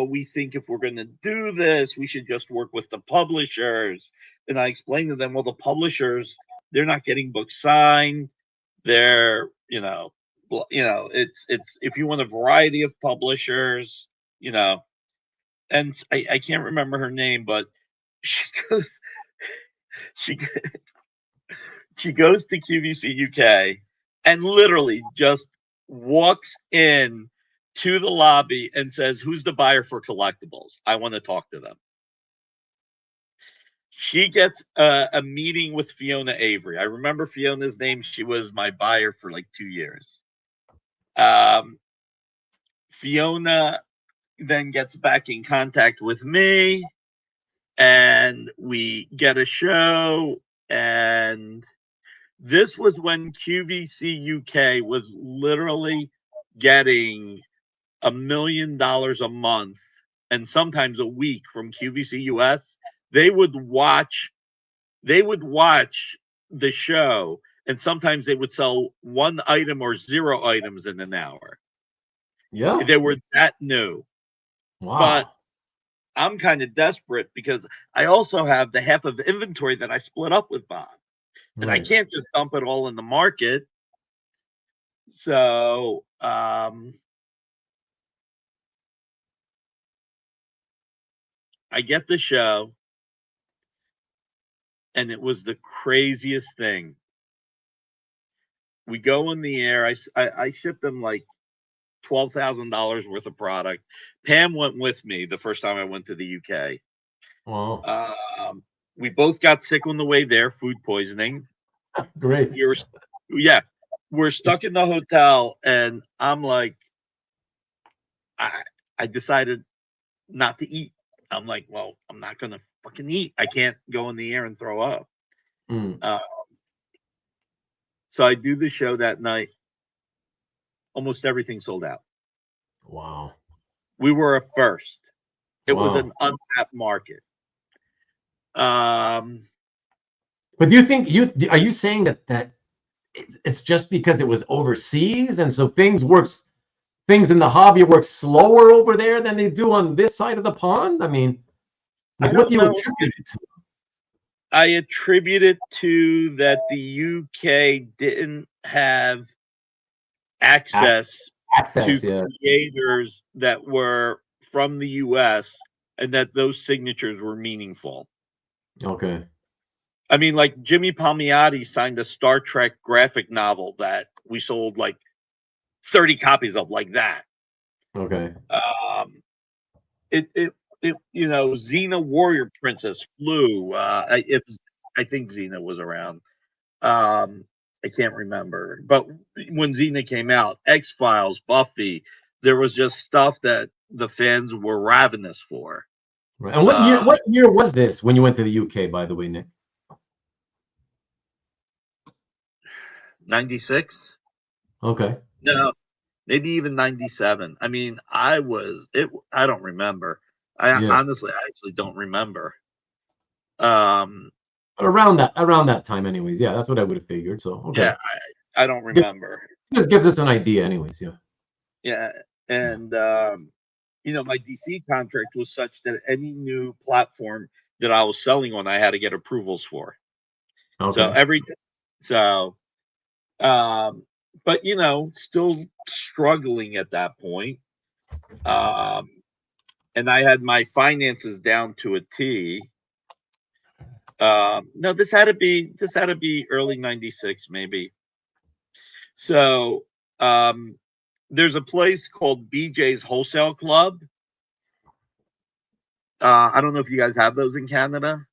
We think if we're going to do this, we should just work with the publishers. And I explained to them, well, the publishers, they're not getting books signed. They're it's if you want a variety of publishers, and I can't remember her name, but she goes she she goes to QVC UK and literally just walks in to the lobby and says, "Who's the buyer for collectibles? I want to talk to them." She gets a meeting with Fiona Avery. I remember Fiona's name. She was my buyer for like 2 years. Fiona then gets back in contact with me, and we get a show. And this was when QVC UK was literally getting $1 million a month and sometimes a week from QVC US. They would watch the show, and sometimes they would sell one item or 0 items in an hour. Yeah. They were that new. Wow. But I'm kind of desperate because I also have the half of inventory that I split up with Bob. And I can't just dump it all in the market. So I get the show, and it was the craziest thing. We go in the air. I shipped them like $12,000 worth of product. Pam went with me the first time I went to the UK. Wow. We both got sick on the way there, food poisoning. Great. We're stuck in the hotel, and I'm like, I decided not to eat. I'm like, well, I'm not gonna fucking eat. I can't go in the air and throw up. So I do the show that night. Almost everything sold out. Wow. We were a first. It was an untapped market. But do you think are you saying that it's just because it was overseas, and so things in the hobby work slower over there than they do on this side of the pond? I mean, I what don't do you know. attribute it to? I attribute it to that the UK didn't have access to creators that were from the US, and that those signatures were meaningful. Okay. I mean, like Jimmy Palmiotti signed a Star Trek graphic novel that we sold like 30 copies of, like that. Okay. Xena Warrior Princess flew. I think Xena was around. I can't remember, but when Xena came out, X-Files, Buffy, there was just stuff that the fans were ravenous for. Right. And what year was this when you went to the UK, by the way, Nick? 96? Okay. No, maybe even 97. I mean, I don't remember. Honestly, I actually don't remember. Around that time, anyways. Yeah, that's what I would have figured. So okay. Yeah, I don't remember. Just gives us an idea, anyways. Yeah. Yeah, and my DC contract was such that any new platform that I was selling on, I had to get approvals for. Okay. But still struggling at that point. And I had my finances down to a T. No, this had to be early 96, maybe. So there's a place called BJ's Wholesale Club. I don't know if you guys have those in Canada.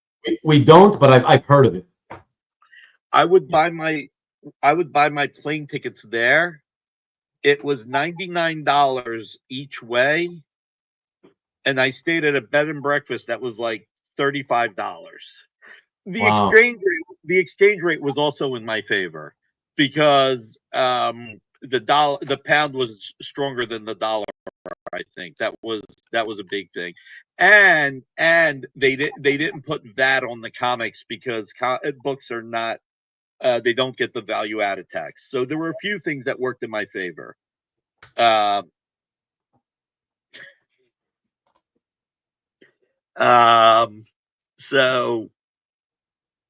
We don't, but I've heard of it. I would buy my plane tickets there. It was $99 each way, and I stayed at a bed and breakfast that was like $35. Wow. The exchange rate was also in my favor because the pound was stronger than the dollar. I think that was a big thing, and they didn't put VAT on the comics because books are not they don't get the value added tax. So there were a few things that worked in my favor. So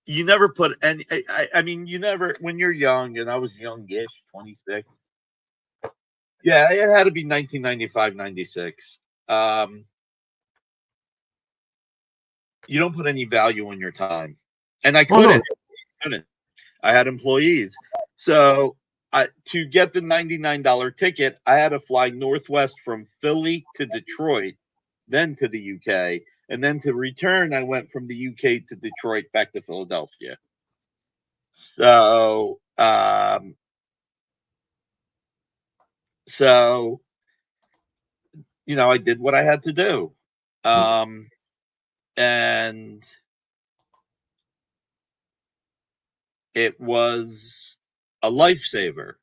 you never put any. I mean, you never, when you're young, and I was youngish, 26. Yeah, it had to be 1995, 96. You don't put any value on your time, and I Oh no. couldn't. I had employees, so to get the $99 ticket, I had to fly Northwest from Philly to Detroit, then to the UK, and then to return, I went from the UK to Detroit back to Philadelphia. So, so I did what I had to do, and it was a lifesaver.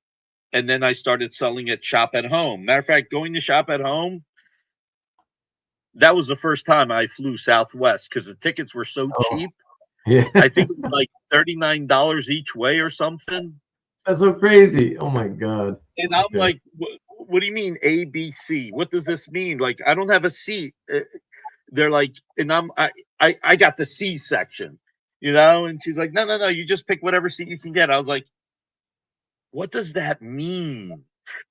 And then I started selling at Shop at Home. Matter of fact, going to Shop at Home, that was the first time I flew Southwest because the tickets were so Oh, cheap. yeah. I think it was like $39 each way or something. That's so crazy. Oh my God. And I'm Okay. like, what do you mean ABC? What does this mean? Like, I don't have a seat. They're like, and I got the C section, and she's like, no, you just pick whatever seat you can get. I was like, what does that mean?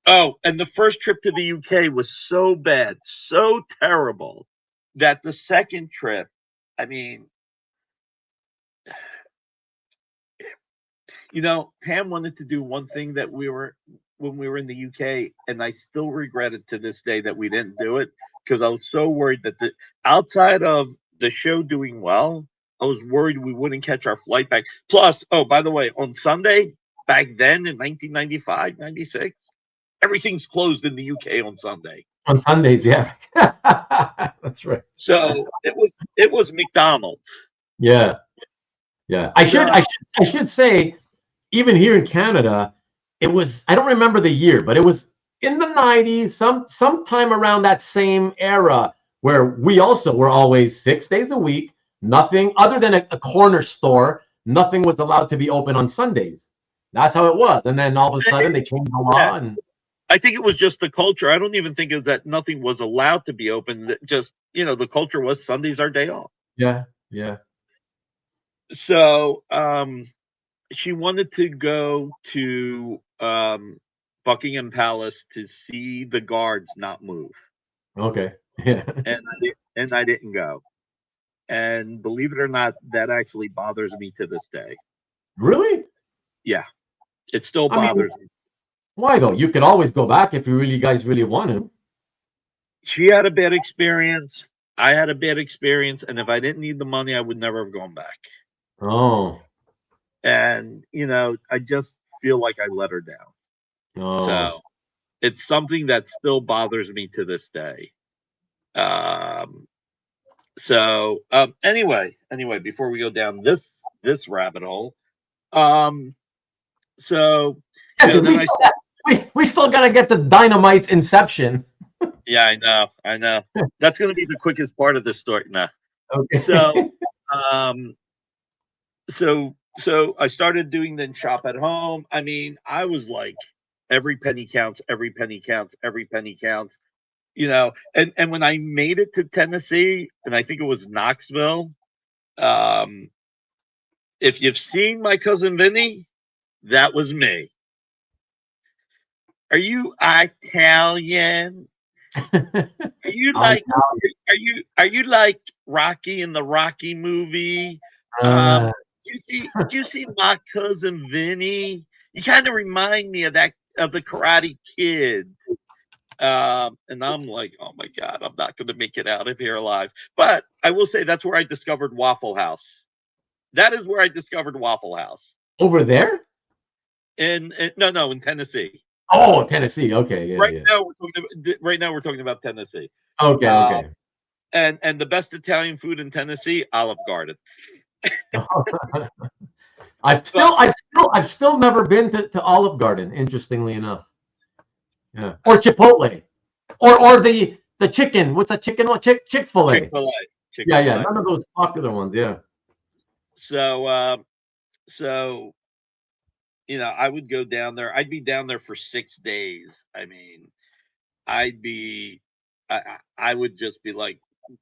Oh, and the first trip to the UK was so bad, so terrible, that the second trip, I mean, Pam wanted to do one thing that when we were in the UK, and I still regret it to this day that we didn't do it because I was so worried that outside of the show doing well, I was worried we wouldn't catch our flight back. Plus, oh, by the way, on Sunday, back then in 1995, 96, everything's closed in the UK on Sunday. On Sundays, yeah. That's right. So it was McDonald's. Yeah. Yeah. So I should say, even here in Canada, it was, I don't remember the year, but it was in the 90s, sometime around that same era where we also were always 6 days a week, nothing other than a corner store, nothing was allowed to be open on Sundays. That's how it was. And then all of a sudden they changed the yeah, law and I think it was just the culture. I don't even think it was that nothing was allowed to be open. Just the culture was Sundays our day off. yeah, yeah. So she wanted to go to Buckingham Palace to see the guards not move, Okay. Yeah. and I didn't go. And believe it or not, that actually bothers me to this day. Really? Yeah, it still I mean, bothers me. why though? You could always go back if you really guys really want to. She had a bad experience. I had a bad experience, and if I didn't need the money, I would never have gone back. Oh. And I just feel like I let her down. Oh. So it's something that still bothers me to this day. Um, anyway, before we go down this rabbit hole, um, so Yeah, dude, then I started. we still gotta get the Dynamite's inception. Yeah, I know. That's going to be the quickest part of this story now. So, Okay. um, so I started doing then Shop at Home. I mean, I was like, every penny counts, every penny counts, every penny counts. And when I made it to Tennessee, and I think it was Knoxville, um, if you've seen My Cousin Vinny, that was me. Are you Italian? Are you I like are you like Rocky in the Rocky movie? uh, Do you see My Cousin Vinny? You kind of remind me of the Karate Kid. And I'm like, oh my God, I'm not going to make it out of here alive. But I will say that's where I discovered Waffle House. That is where I discovered Waffle House. over there? No, in Tennessee. Oh, Tennessee. Okay, yeah, Right yeah. now we're talking about Tennessee. Okay, Uh, okay. and the best Italian food in Tennessee, Olive Garden. But I've still never been to Olive Garden, interestingly enough. Yeah. Or Chipotle. Or the chicken. What's that chicken one? Chick-fil-A. Chick-fil-A, Yeah, yeah. Chick-fil-A. None of those popular ones, yeah. So, so I would go down there. I'd be down there for 6 days. I mean, I'd be, I would just be like,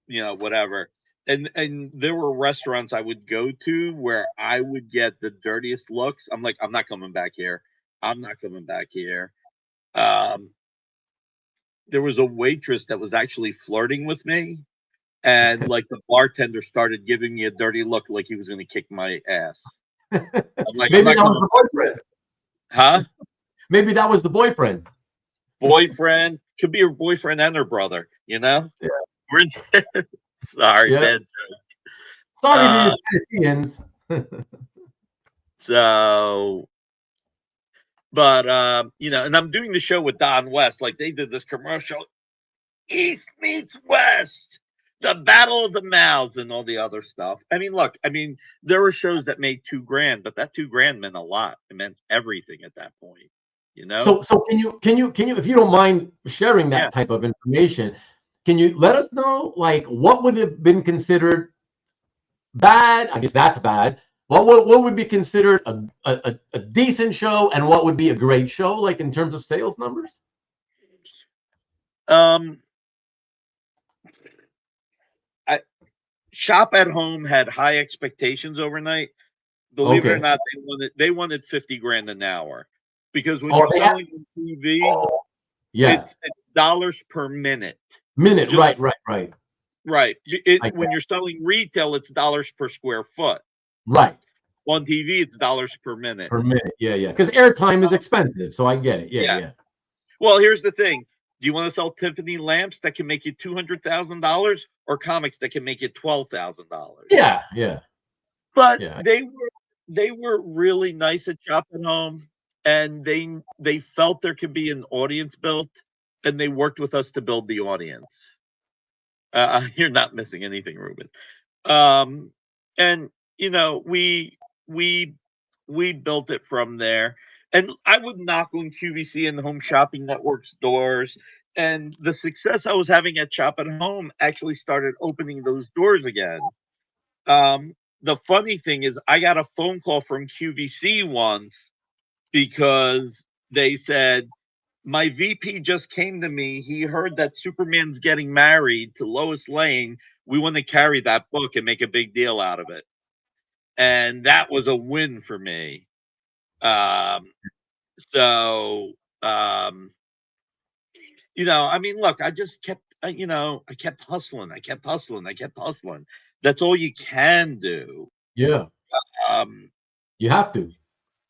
whatever. And there were restaurants I would go to where I would get the dirtiest looks. I'm like, I'm not coming back here. I'm not coming back here. Um, there was a waitress that was actually flirting with me, and like the bartender started giving me a dirty look, like he was going to kick my ass. I'm like, I'm Maybe not that was coming, the boyfriend. huh? Maybe that was the boyfriend. Boyfriend could be her boyfriend and her brother. You know, Yeah. we're in, sorry, Yeah. bad. Sorry Uh, to you Tennesseans. so, but you know, and I'm doing the show with Don West. Like they did this commercial, East meets West, the Battle of the Mouths, and all the other stuff. I mean, look, I mean, there were shows that made $2,000, but that $2,000 meant a lot. It meant everything at that point. You know? So can you, if you don't mind sharing Yeah. that type of information, can you let us know like what would have been considered bad? I guess that's bad. What would be considered a decent show, and what would be a great show, like in terms of sales numbers? Um, I Shop at Home had high expectations overnight. Believe it or Okay. not, they wanted 50 grand an hour because when Oh, you're selling on TV, oh, yeah. it's dollars per minute. Minute. Just Right. right. I When you're selling retail, it's dollars per square foot. Right. On TV, it's dollars per minute. Per minute. Yeah. Because airtime is expensive, so I get it. Yeah. Yeah. Well, here's the thing. Do you want to sell Tiffany lamps that can make you $200,000 or comics that can make you $12,000? Yeah. But Yeah. they were really nice at Shop at Home, and they felt there could be an audience built, and they worked with us to build the audience. You're not missing anything, Ruben. Um, and you know, we built it from there. And I would knock on QVC and Home Shopping Network's doors. And the success I was having at Shop at Home actually started opening those doors again. The funny thing is, I got a phone call from QVC once because they said, my VP just came to me. He heard that Superman's getting married to Lois Lane. We want to carry that book and make a big deal out of it. And that was a win for me. Um, so, um, I mean, look, I just kept, I kept hustling. I kept hustling. I kept hustling. That's all you can do. Yeah. Um, You have to.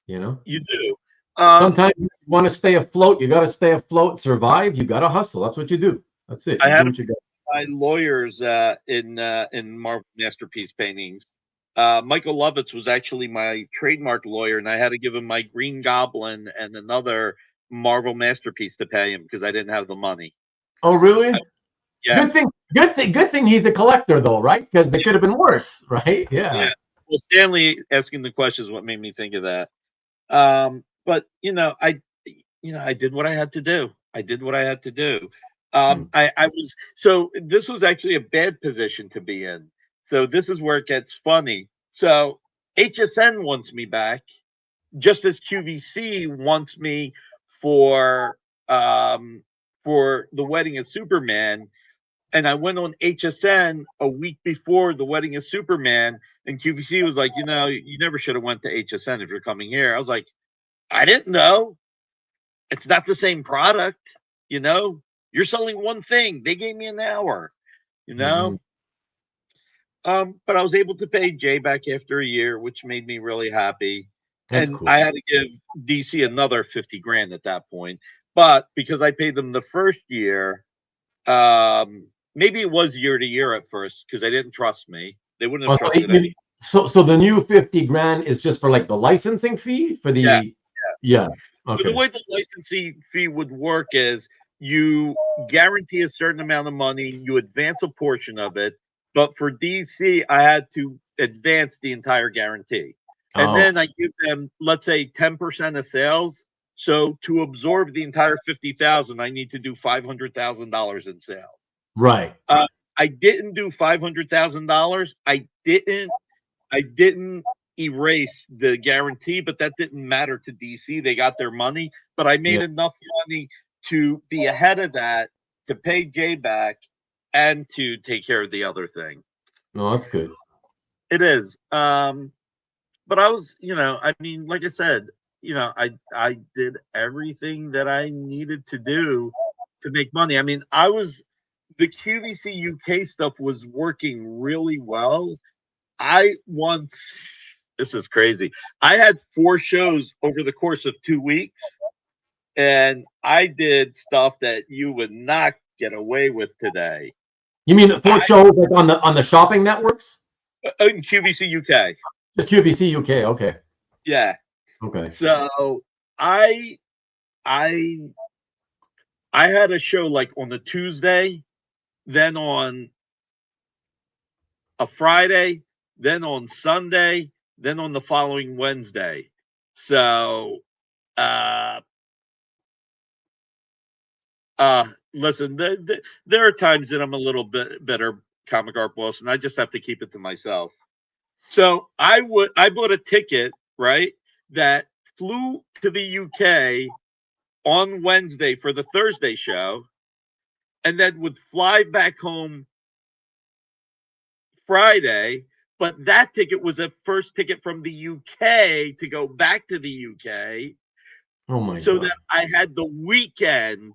You know. you do. Sometimes you want to stay afloat. You got to stay afloat, survive. You got to hustle. That's what you do. That's it. I You do had what you got. my lawyers in Marvel Masterpiece Paintings. Michael Lovitz was actually my trademark lawyer, and I had to give him my Green Goblin and another Marvel Masterpiece to pay him because I didn't have the money. Oh, really? Yeah, Good thing. Good thing he's a collector, though, right? Because it could have been worse, right? yeah. Yeah. Well, Stanley asking the questions what made me think of that. But I did what I had to do. I did what I had to do. Hmm. I was so this was actually a bad position to be in. So this is where it gets funny. So HSN wants me back, just as QVC wants me for um for the wedding of Superman. And I went on HSN a week before the wedding of Superman, and QVC was like, you never should have went to HSN if you're coming here. I was like, I didn't know. It's not the same product, you know. You're selling one thing. They gave me an hour, you Hmm. know. But I was able to pay Jay back after a year, which made me really happy. That's And cool. I had to give DC another 50 grand at that point. But because I paid them the first year, maybe it was year to year at first because they didn't trust me. They wouldn't Oh, have trusted any. so the new 50 grand is just for like the licensing fee for Yeah. the. Yeah. But the Okay. way the licensing fee would work is you guarantee a certain amount of money, you advance a portion of it. But for DC, I had to advance the entire guarantee. And Oh, then I give them, let's say, 10% of sales. So to absorb the entire 50,000, I need to do $500,000 in sales. right. Uh, I didn't do $500,000. I didn't erase the guarantee, but that didn't matter to DC. They got their money, but I made Yeah. enough money to be ahead of that, to pay Jay back, and to take care of the other thing. No, that's good. It is. But I was, I mean, like I said, I did everything that I needed to do to make money. I mean, the QVC UK stuff was working really well. I once, this is crazy. I had 4 shows over the course of 2 weeks, and I did stuff that you would not get away with today. You mean 4 shows like on the shopping networks? In QVC UK. Just QVC UK. Okay. Yeah. Okay. So I I I had a show like on a Tuesday, then on a Friday, then on Sunday, then on the following Wednesday. So uh listen, there are times that I'm a little bit better comic art boss, and I just have to keep it to myself. So I bought a ticket, right, that flew to the UK on Wednesday for the Thursday show, and then would fly back home Friday. But that ticket was a first ticket from the UK to go back to the UK, Oh my so God. that I had the weekend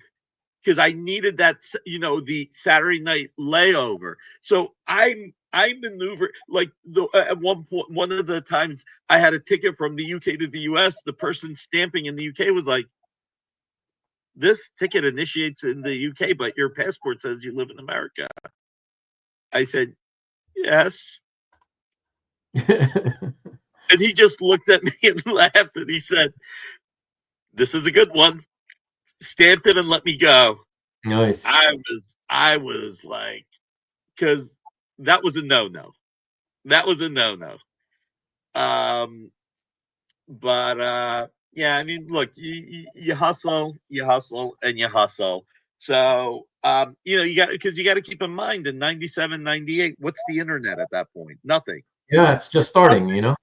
because I needed that, the Saturday night layover. So I maneuver like at one point, one of the times I had a ticket from the UK to the US. The person stamping in the UK was like, "This ticket initiates in the UK, but your passport says you live in America." I said, "Yes," and he just looked at me and laughed, and he said, "This is a good one." Stamped it and let me go. Nice. I was like, because that was a no no. That was a no no. Um, but yeah, I mean, look, you hustle, and you hustle. So you got because you got to keep in mind in 97, 98, what's the internet at that point? Nothing. Yeah, it's just starting, you know?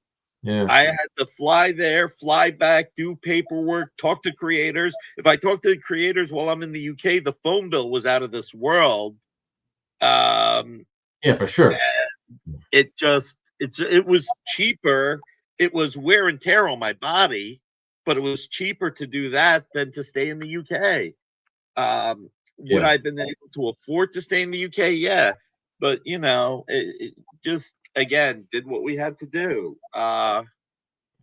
Yeah. I had to fly there, fly back, do paperwork, talk to creators. If I talked to creators while I'm in the UK, the phone bill was out of this world. Um, Yeah, for sure. it was cheaper. It was wear and tear on my body, but it was cheaper to do that than to stay in the UK. Would Yeah, I have been able to afford to stay in the UK? Yeah, but it just again did what we had to do.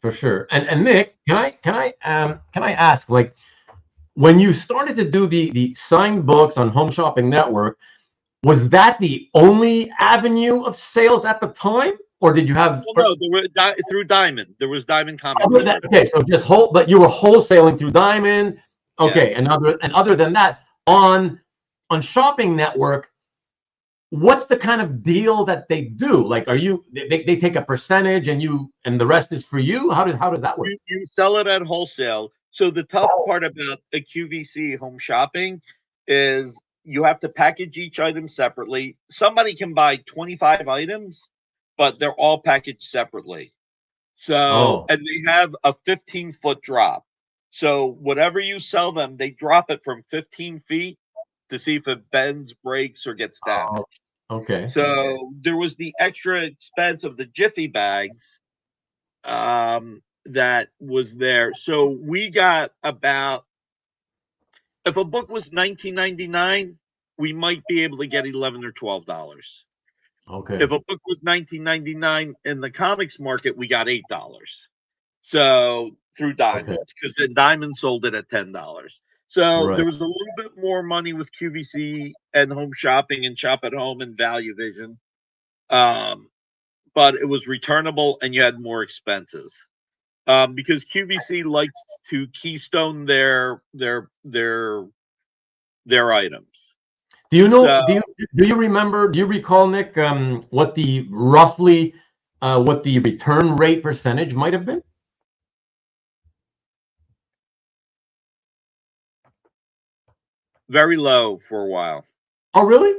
for sure. And Nick, can I ask, like, when you started to do the signed books on Home Shopping Network, was that the only avenue of sales at the time, or did you have? Well, no, there were through Diamond. There was Diamond Comic Distributor. Okay, so just but you were wholesaling through Diamond. Yeah. Okay, and other than that, on Shopping Network, what's the kind of deal that they do? Like, they take a percentage and the rest is for you? How does that work? You sell it at wholesale. So the tough part about a QVC home shopping is you have to package each item separately. Somebody can buy 25 items, but they're all packaged separately. So, Oh, and they have a 15-foot drop. So whatever you sell them, they drop it from 15 feet to see if it bends, breaks, or gets oh, damaged. okay. So there was the extra expense of the Jiffy bags that was there. So we got about, if a book was 19.99, we might be able to get 11 or $12. Okay. If a book was 19.99 in the comics market, we got $8. So through Okay. Diamond, because then Diamond sold it at $10. So Right. there was a little bit more money with QVC and Home Shopping and Shop at Home and Value Vision. But it was returnable and you had more expenses. Because QVC likes to keystone their items. Do you know? So Do you remember? Do you recall, Nick, what the roughly what the return rate percentage might have been? very low for a while. Oh, really?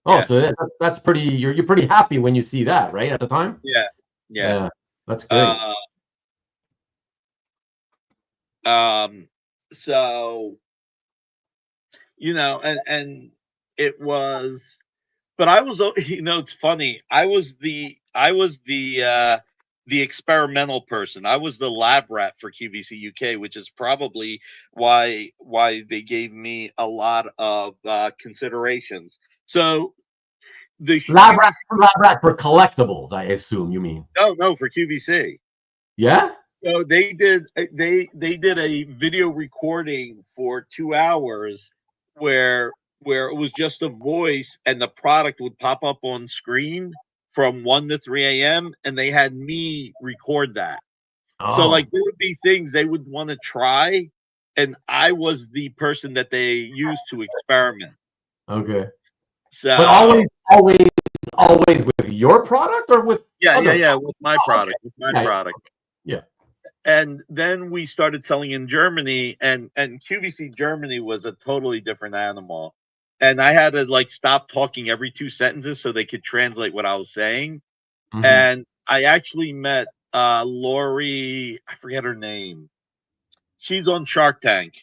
Oh, Yeah, so that's pretty. You're pretty happy when you see that, right? At the time. yeah, yeah. Yeah, that's great. Uh, um, so and it was, but I was, it's funny. I was the the experimental person. I was the lab rat for QVC UK, which is probably why they gave me a lot of considerations. So the QVC, lab rat for collectibles, I assume you mean. no, for QVC. Yeah. So they did a video recording for 2 hours where it was just a voice and the product would pop up on screen from 1 to 3 a.m. and they had me record that. So like Oh, there would be things they would want to try, and I was the person that they used to experiment. okay. But So always with your product or with other? yeah, with my Oh, okay. product, Yeah, product. yeah. And then we started selling in Germany, and QVC Germany was a totally different animal. And I had to like stop talking every 2 sentences so they could translate what I was saying. Hmm. And I actually met Lori, I forget her name. She's on Shark Tank.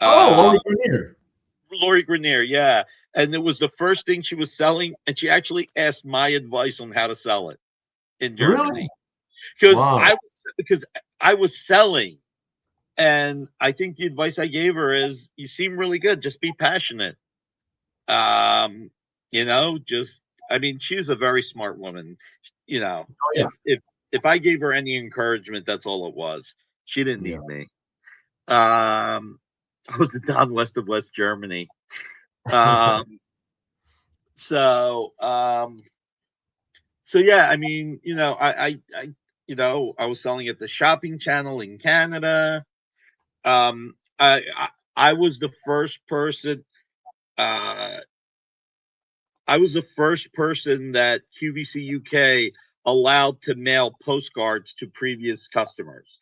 Oh, Uh, Lori Greiner. Lori Grenier, yeah. And it was the first thing she was selling, and she actually asked my advice on how to sell it in Really? Germany because Wow. I was selling. And I think the advice I gave her is you seem really good. Just be passionate. Um, just I mean, she's a very smart woman. You know, Oh, yeah. if I gave her any encouragement, that's all it was. She didn't Yeah. need me. I was the Don West of West Germany. Um, so yeah, I mean, I was selling at the shopping channel in Canada. Um, I was the first person. Uh, I was the first person that QVC UK allowed to mail postcards to previous customers.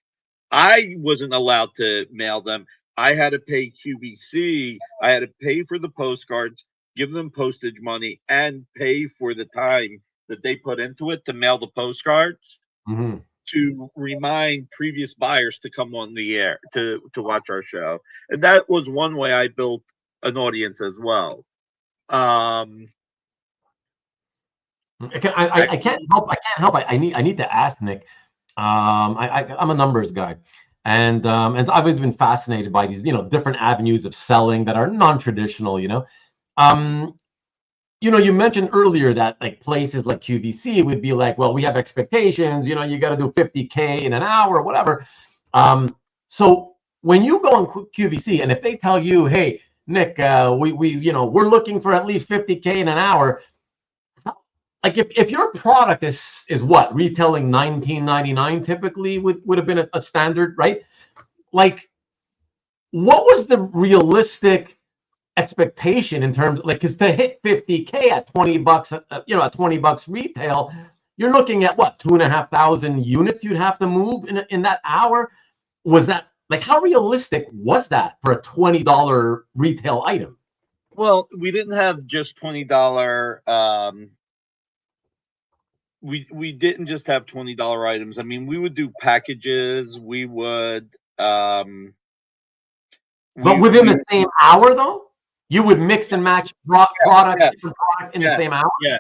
I wasn't allowed to mail them. I had to pay QVC. I had to pay for the postcards, give them postage money, and pay for the time that they put into it to mail the postcards Hmm. to remind previous buyers to come on the air to watch our show. And that was one way I built an audience as well. Um, I can't help. I can't help. I need to ask Nick. I'm a numbers guy, and I've always been fascinated by these, different avenues of selling that are non-traditional. Um, you mentioned earlier that like places like QVC would be like, well, we have expectations. You got to do 50K in an hour, or whatever. So when you go on QVC, and if they tell you, hey, Nick, we're looking for at least 50K in an hour. Like if your product is what retailing 19.99 typically would have been a standard, right? Like what was the realistic expectation in terms of like, because to hit 50K at 20 bucks, at 20 bucks retail, you're looking at what, 2,500 units you'd have to move in that hour. Was that like, how realistic was that for a $20 retail item? well, we didn't have just $20. We didn't just have $20 items. I mean, we would do packages. We would But we within we the same hour, though, you would mix and match product, yeah different product in the yeah same hour. yeah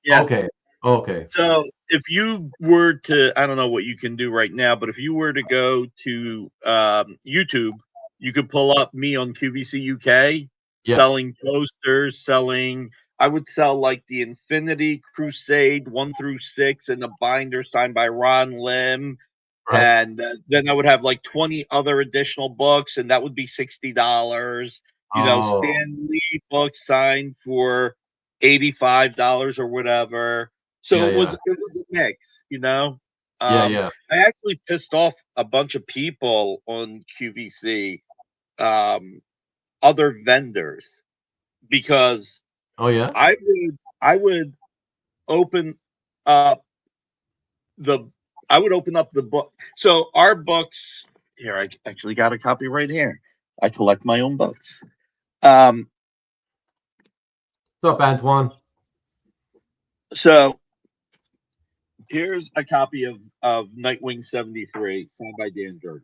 yeah. Okay, okay, So if you were to, I don't know what you can do right now, but if you were to go to YouTube, you could pull up me on QVC UK yeah, selling posters, selling. I would sell like the Infinity Crusade 1 through 6 in a binder signed by Ron Lim, right. and then I would have like 20 other additional books, and that would be $60. Oh, Stan Lee books signed for $85 or whatever. So yeah, it was yeah, a mix. yeah, yeah. I actually pissed off a bunch of people on QVC, um, other vendors, because Oh, yeah. I would open up the I would open up the book. So our books here, I actually got a copy right here. I collect my own books. Um, What's up, Antoine? so here's a copy of Nightwing 73, signed by Dan Jurgens.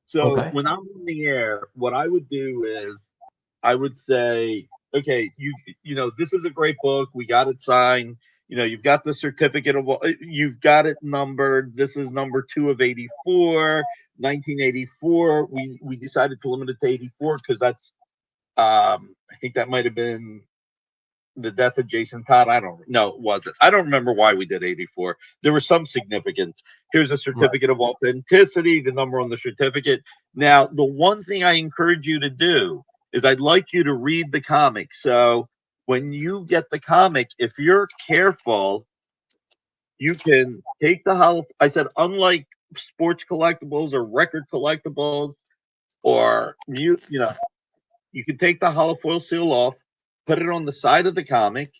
So Okay. when I'm on the air, what I would do is I would say, okay, this is a great book. We got it signed. you've got the certificate of, you've got it numbered. This is number 2 of 84, 1984. We decided to limit it to 84 because that's, I think that might have been the death of Jason Todd. No, it wasn't. I don't remember why we did 84. There was some significance. Here's a certificate of authenticity, the number on the certificate. Now, the one thing I encourage you to do is I'd like you to read the comic. So when you get the comic, if you're careful, you can take the I said, unlike sports collectibles or record collectibles, or you can take the holofoil seal off, put it on the side of the comic,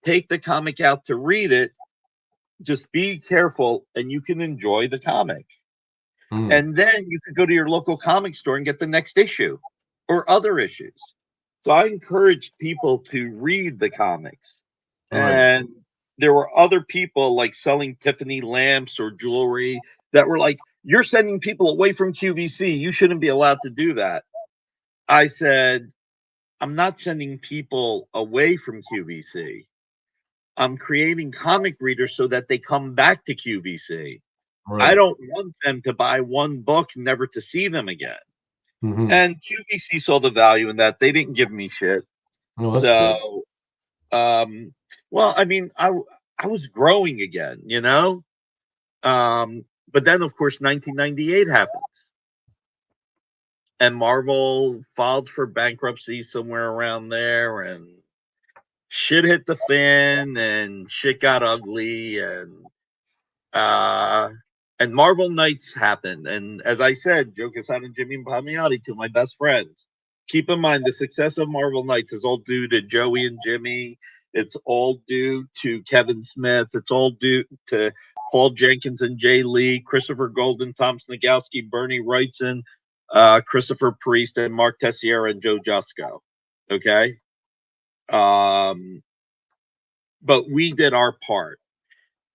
take the comic out to read it. Just be careful, and you can enjoy the comic. And then you could go to your local comic store and get the next issue or other issues. So I encourage people to read the comics. And there were other people like selling Tiffany lamps or jewelry that were like, you're sending people away from QVC. You shouldn't be allowed to do that. I said, I'm not sending people away from QVC. I'm creating comic readers so that they come back to QVC. I don't want them to buy one book, never to see them again. And QVC saw the value in that. They didn't give me shit. So, well, I mean, I was growing again, but then, of course, 1998 happened. And Marvel filed for bankruptcy somewhere around there, and shit hit the fan, and shit got ugly, and Marvel Nights happened. And as I said, Joe Quesada and Jimmy Palmiotti, two of my best friends. Keep in mind, the success of Marvel Nights is all due to Joey and Jimmy. It's all due to Kevin Smith. It's all due to Paul Jenkins and Jay Lee, Christopher Golden, Tom Snagowski, Bernie Wrightson, Christopher Priest, and Mark Tessiera and Joe Jusko. Okay? But we did our part.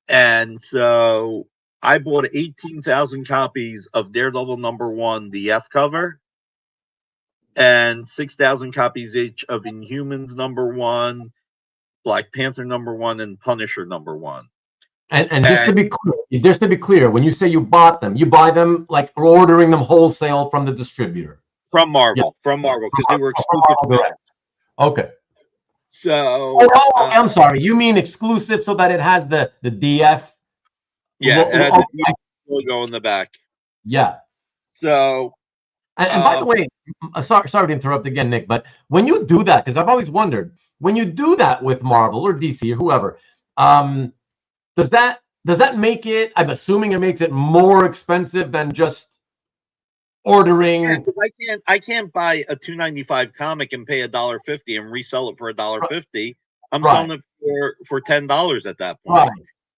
And so I bought 18,000 copies of Daredevil #1, the F cover, and 6,000 copies each of Inhumans #1, Black Panther #1, and Punisher #1. And just to be clear, when you say you bought them, you buy them like ordering them wholesale from the distributor. From Marvel, because they were exclusive. Okay. So I'm sorry. You mean exclusive so that it has the DF? Yeah, it has the DF logo on the back. Yeah. So and by the way, sorry to interrupt again, Nick, but when you do that, because I've always wondered, when you do that with Marvel or DC or whoever, does that make it? I'm assuming it makes it more expensive than just ordering. Yeah, I can't buy a $2.95 comic and pay $1.50 and resell it for $1.50. I'm selling it for $10 at that point.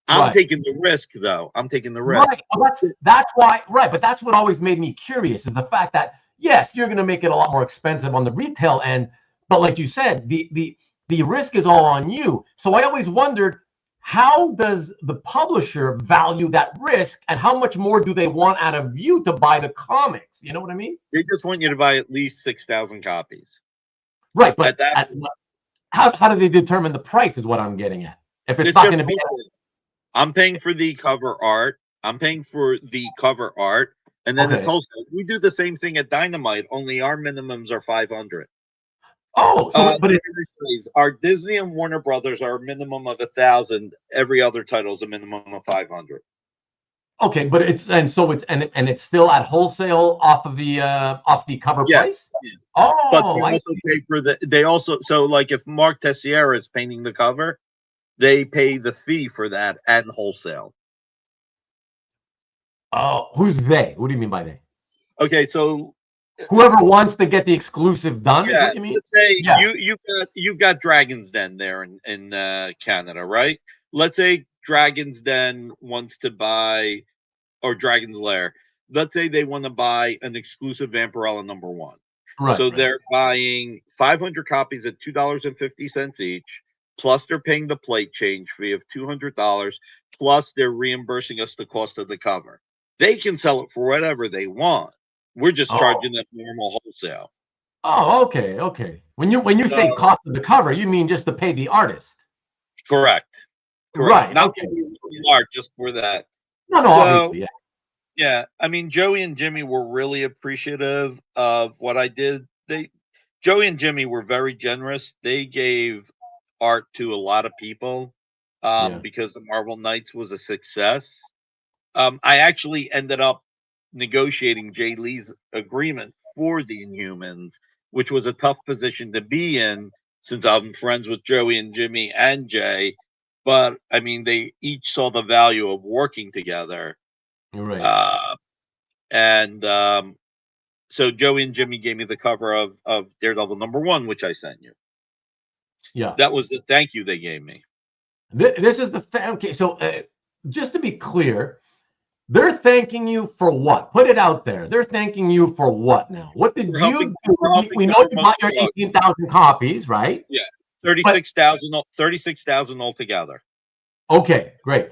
I'm taking the risk, though. I'm taking the risk. Right. Well, that's why. Right. But that's what always made me curious is the fact that yes, you're going to make it a lot more expensive on the retail end, but like you said, the risk is all on you. So I always wondered, how does the publisher value that risk, and how much more do they want out of you to buy the comics? You know what I mean? They just want you to buy at least 6,000 copies. Right, but how do they determine the price? Is what I'm getting at. If it's not going to be, I'm paying for the cover art. And then it's also, we do the same thing at Dynamite. Only our minimums are 500. Oh, so but our Disney and Warner Brothers are a minimum of 1,000. Every other title is a minimum of 500. Okay, but it's still at wholesale off the cover price. Yeah. Oh, but they also pay for so like if Mark Tessiera is painting the cover, they pay the fee for that and wholesale. Oh, who's they? What do you mean by they? Okay, so whoever wants to get the exclusive done. Yeah, what you mean? Let's say you've got Dragon's Den there in Canada, right? Let's say Dragon's Den wants to buy, or Dragon's Lair. Let's say they want to buy an exclusive Vampirella #1. Right. So they're buying 500 copies at $2.50 each. Plus, they're paying the plate change fee of $200. Plus, they're reimbursing us the cost of the cover. They can sell it for whatever they want. We're just charging them normal wholesale. Oh, okay. When you say cost of the cover, you mean just to pay the artist? Correct. Correct. Right. Not Okay. for the art, just for that. No, So obviously, yeah. yeah, I mean, Joey and Jimmy were really appreciative of what I did. Joey and Jimmy were very generous. They gave art to a lot of people Yeah. because the Marvel Knights was a success. I actually ended up negotiating Jay Lee's agreement for the Inhumans, which was a tough position to be in since I'm friends with Joey and Jimmy and Jay. But I mean, they each saw the value of working together. You're right. Uh, and So Joey and Jimmy gave me the cover of Daredevil #1, which I sent you. Yeah. That was the thank you they gave me. This is the okay. So just to be clear, they're thanking you for what? Put it out there. They're thanking you for what now? What did For you helping, do? for helping We know cover you most bought of your the books. 18,000 copies, right? Yeah, But 36,000 altogether. okay, great.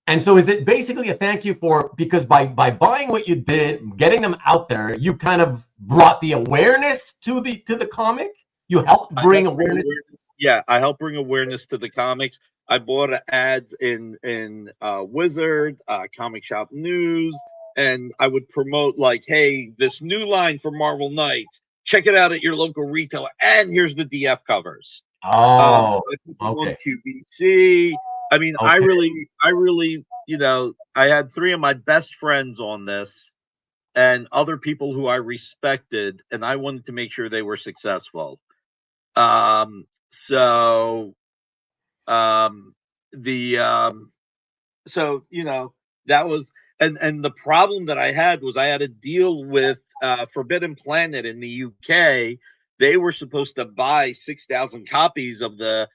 And so is it basically a thank you for because by buying what you did, getting them out there, you kind of brought the awareness to the comic? You helped I bring helped bring awareness. awareness. Yeah, I helped bring awareness to the comics. I bought ads in Wizard, Comic Shop News, and I would promote like, "Hey, this new line for Marvel Knights. Check it out at your local retailer." And here's the DF covers. Oh, I put them on okay. QVC. I mean, Okay. I really, I had three of my best friends on this, and other people who I respected, and I wanted to make sure they were successful. So um the so that was and the problem that I had was I had to deal with Forbidden Planet in the UK. They were supposed to buy 6,000 copies of the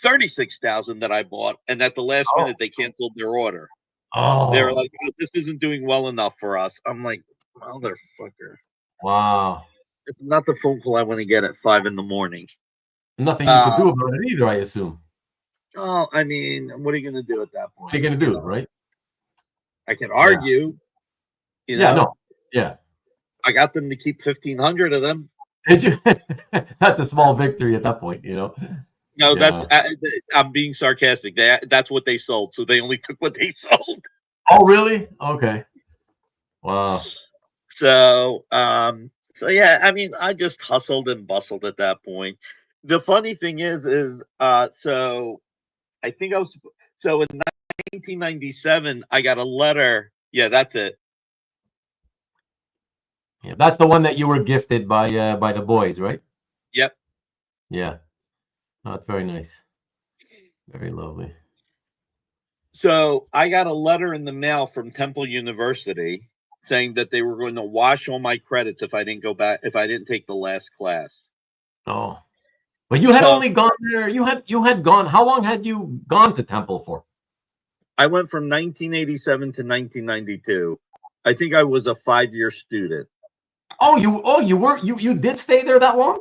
36,000 that I bought, and at the last Oh, minute they canceled their order. They were oh, like, "Oh, this isn't doing well enough for us." I'm like, motherfucker. wow. It's not the phone call I want to get at 5 in the morning. Nothing you could Uh, do about it either, I assume. oh, I mean, what are you going to do at that What are you point? gonna do, right? I can Yeah. argue. You Yeah, know, no. Yeah. I got them to keep 1,500 of them. Did you? That's a small victory at that point, you know. No, Yeah. I'm being sarcastic. That's what they sold, so they only took what they sold. Oh, really? Okay. Wow. So yeah, I mean, I just hustled and bustled at that point. The funny thing so I think I was so in 1997, I got a letter. Yeah, that's it. Yeah, that's the one that you were gifted by the boys, right? Yep. Yeah. Oh, that's very nice. Very lovely. So I got a letter in the mail from Temple University saying that they were going to wash all my credits if I didn't go back, if I didn't take the last class. Oh. But you had So only gone there. You had gone. How long had you gone to Temple for? I went from 1987 to 1992. I think I was a 5 year student. You did stay there that long?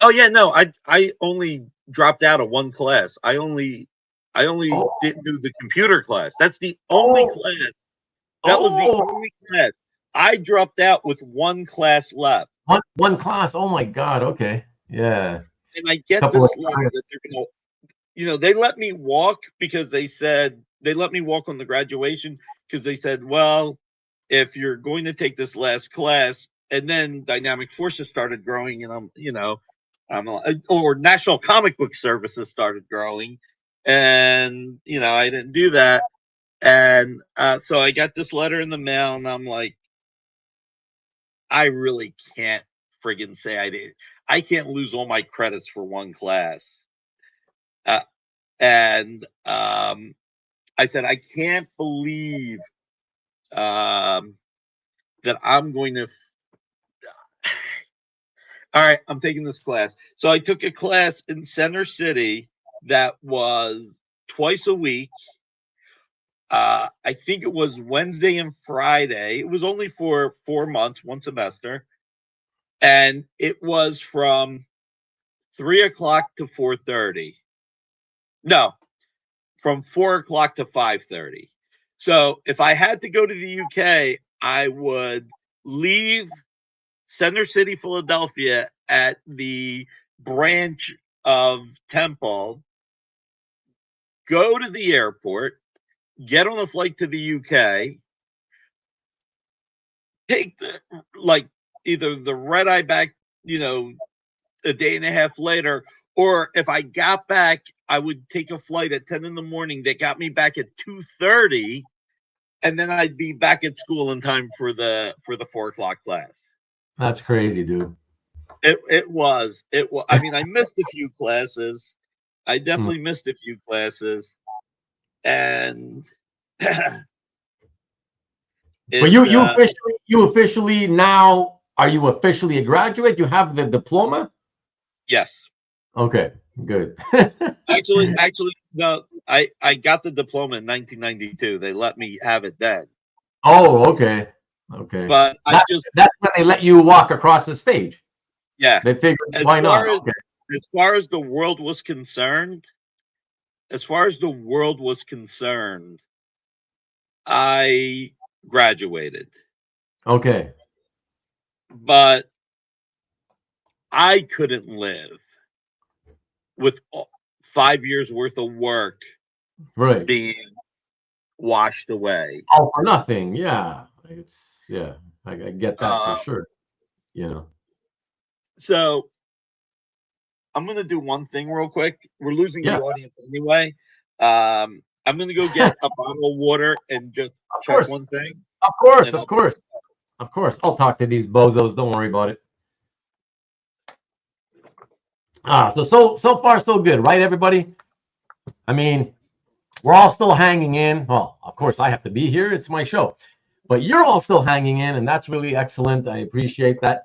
Oh yeah, no, I only dropped out of one class. I only Oh, didn't do the computer class. That's the only oh, class. That was the oh. only class. I dropped out with one class left. One class. Oh my God. Okay. Yeah. And I get Couple of this letter that they're gonna, they let me walk because they said they let me walk on the graduation because they said, well, if you're going to take this last class, and then Dynamic Forces started growing, and or National Comic Book Services started growing, and I didn't do that, and so I got this letter in the mail, and I'm like, I really can't friggin' say I did. I can't lose all my credits for one class. Uh, and I said, I can't believe um, that I'm going to. All right, I'm taking this class. So I took a class in Center City that was twice a week. I think it was Wednesday and Friday. It was only for 4 months, one semester. And it was from 3 o'clock to 4:30. No, from 4 o'clock to 5:30. So if I had to go to the UK, I would leave Center City, Philadelphia at the branch of Temple, go to the airport, get on a flight to the UK, take either the red eye back, a day and a half later, or if I got back, I would take a flight at 10 in the morning that got me back at 2:30, and then I'd be back at school in time for the 4 o'clock class. That's crazy, dude. It was. I mean, I missed a few classes. I definitely missed a few classes, and but you officially now, are you officially a graduate? You have the diploma? Yes. Okay, good. actually, no. I got the diploma in 1992. They let me have it then. Oh, okay. But that's when they let you walk across the stage. Yeah. They figured, why not? As far as the world was concerned, I graduated. Okay. But I couldn't live with 5 years worth of work being washed away. All for nothing. Yeah. I get that for sure. So I'm going to do one thing real quick. We're losing the audience anyway. I'm going to go get a bottle of water and just check one thing. Of course. I'll talk to these bozos. Don't worry about it. So far so good, right, everybody? I mean, we're all still hanging in. Well, of course, I have to be here. It's my show. But you're all still hanging in, and that's really excellent. I appreciate that.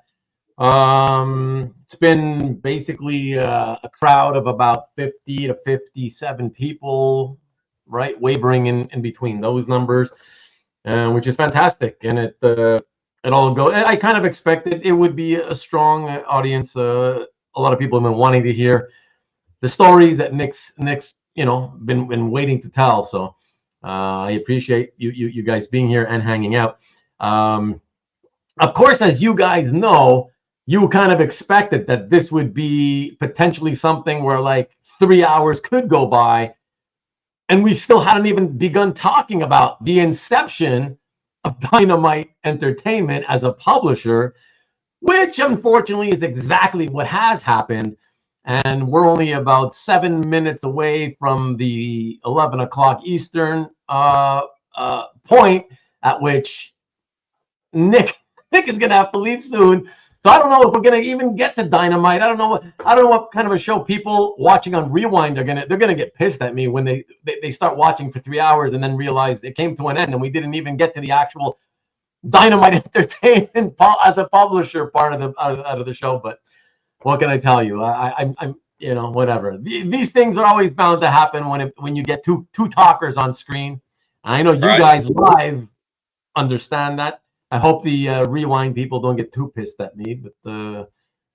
It's been basically a crowd of about 50 to 57 people, right? Wavering in between those numbers, which is fantastic. And it all goes. I kind of expected it would be a strong audience. A lot of people have been wanting to hear the stories that Nick's been waiting to tell. So I appreciate you guys being here and hanging out. Of course, as you guys know, you kind of expected that this would be potentially something where like 3 hours could go by, and we still hadn't even begun talking about the inception of Dynamite Entertainment as a publisher, which unfortunately is exactly what has happened. And we're only about 7 minutes away from the 11 o'clock Eastern point at which Nick is going to have to leave soon. So I don't know if we're going to even get to Dynamite. I don't know what kind of a show people watching on Rewind they're going to get pissed at me when they start watching for 3 hours and then realize it came to an end and we didn't even get to the actual Dynamite Entertainment as a publisher part of the show. But what can I tell you? I'm whatever. These things are always bound to happen when you get two talkers on screen. I know you guys live understand that. I hope the Rewind people don't get too pissed at me. But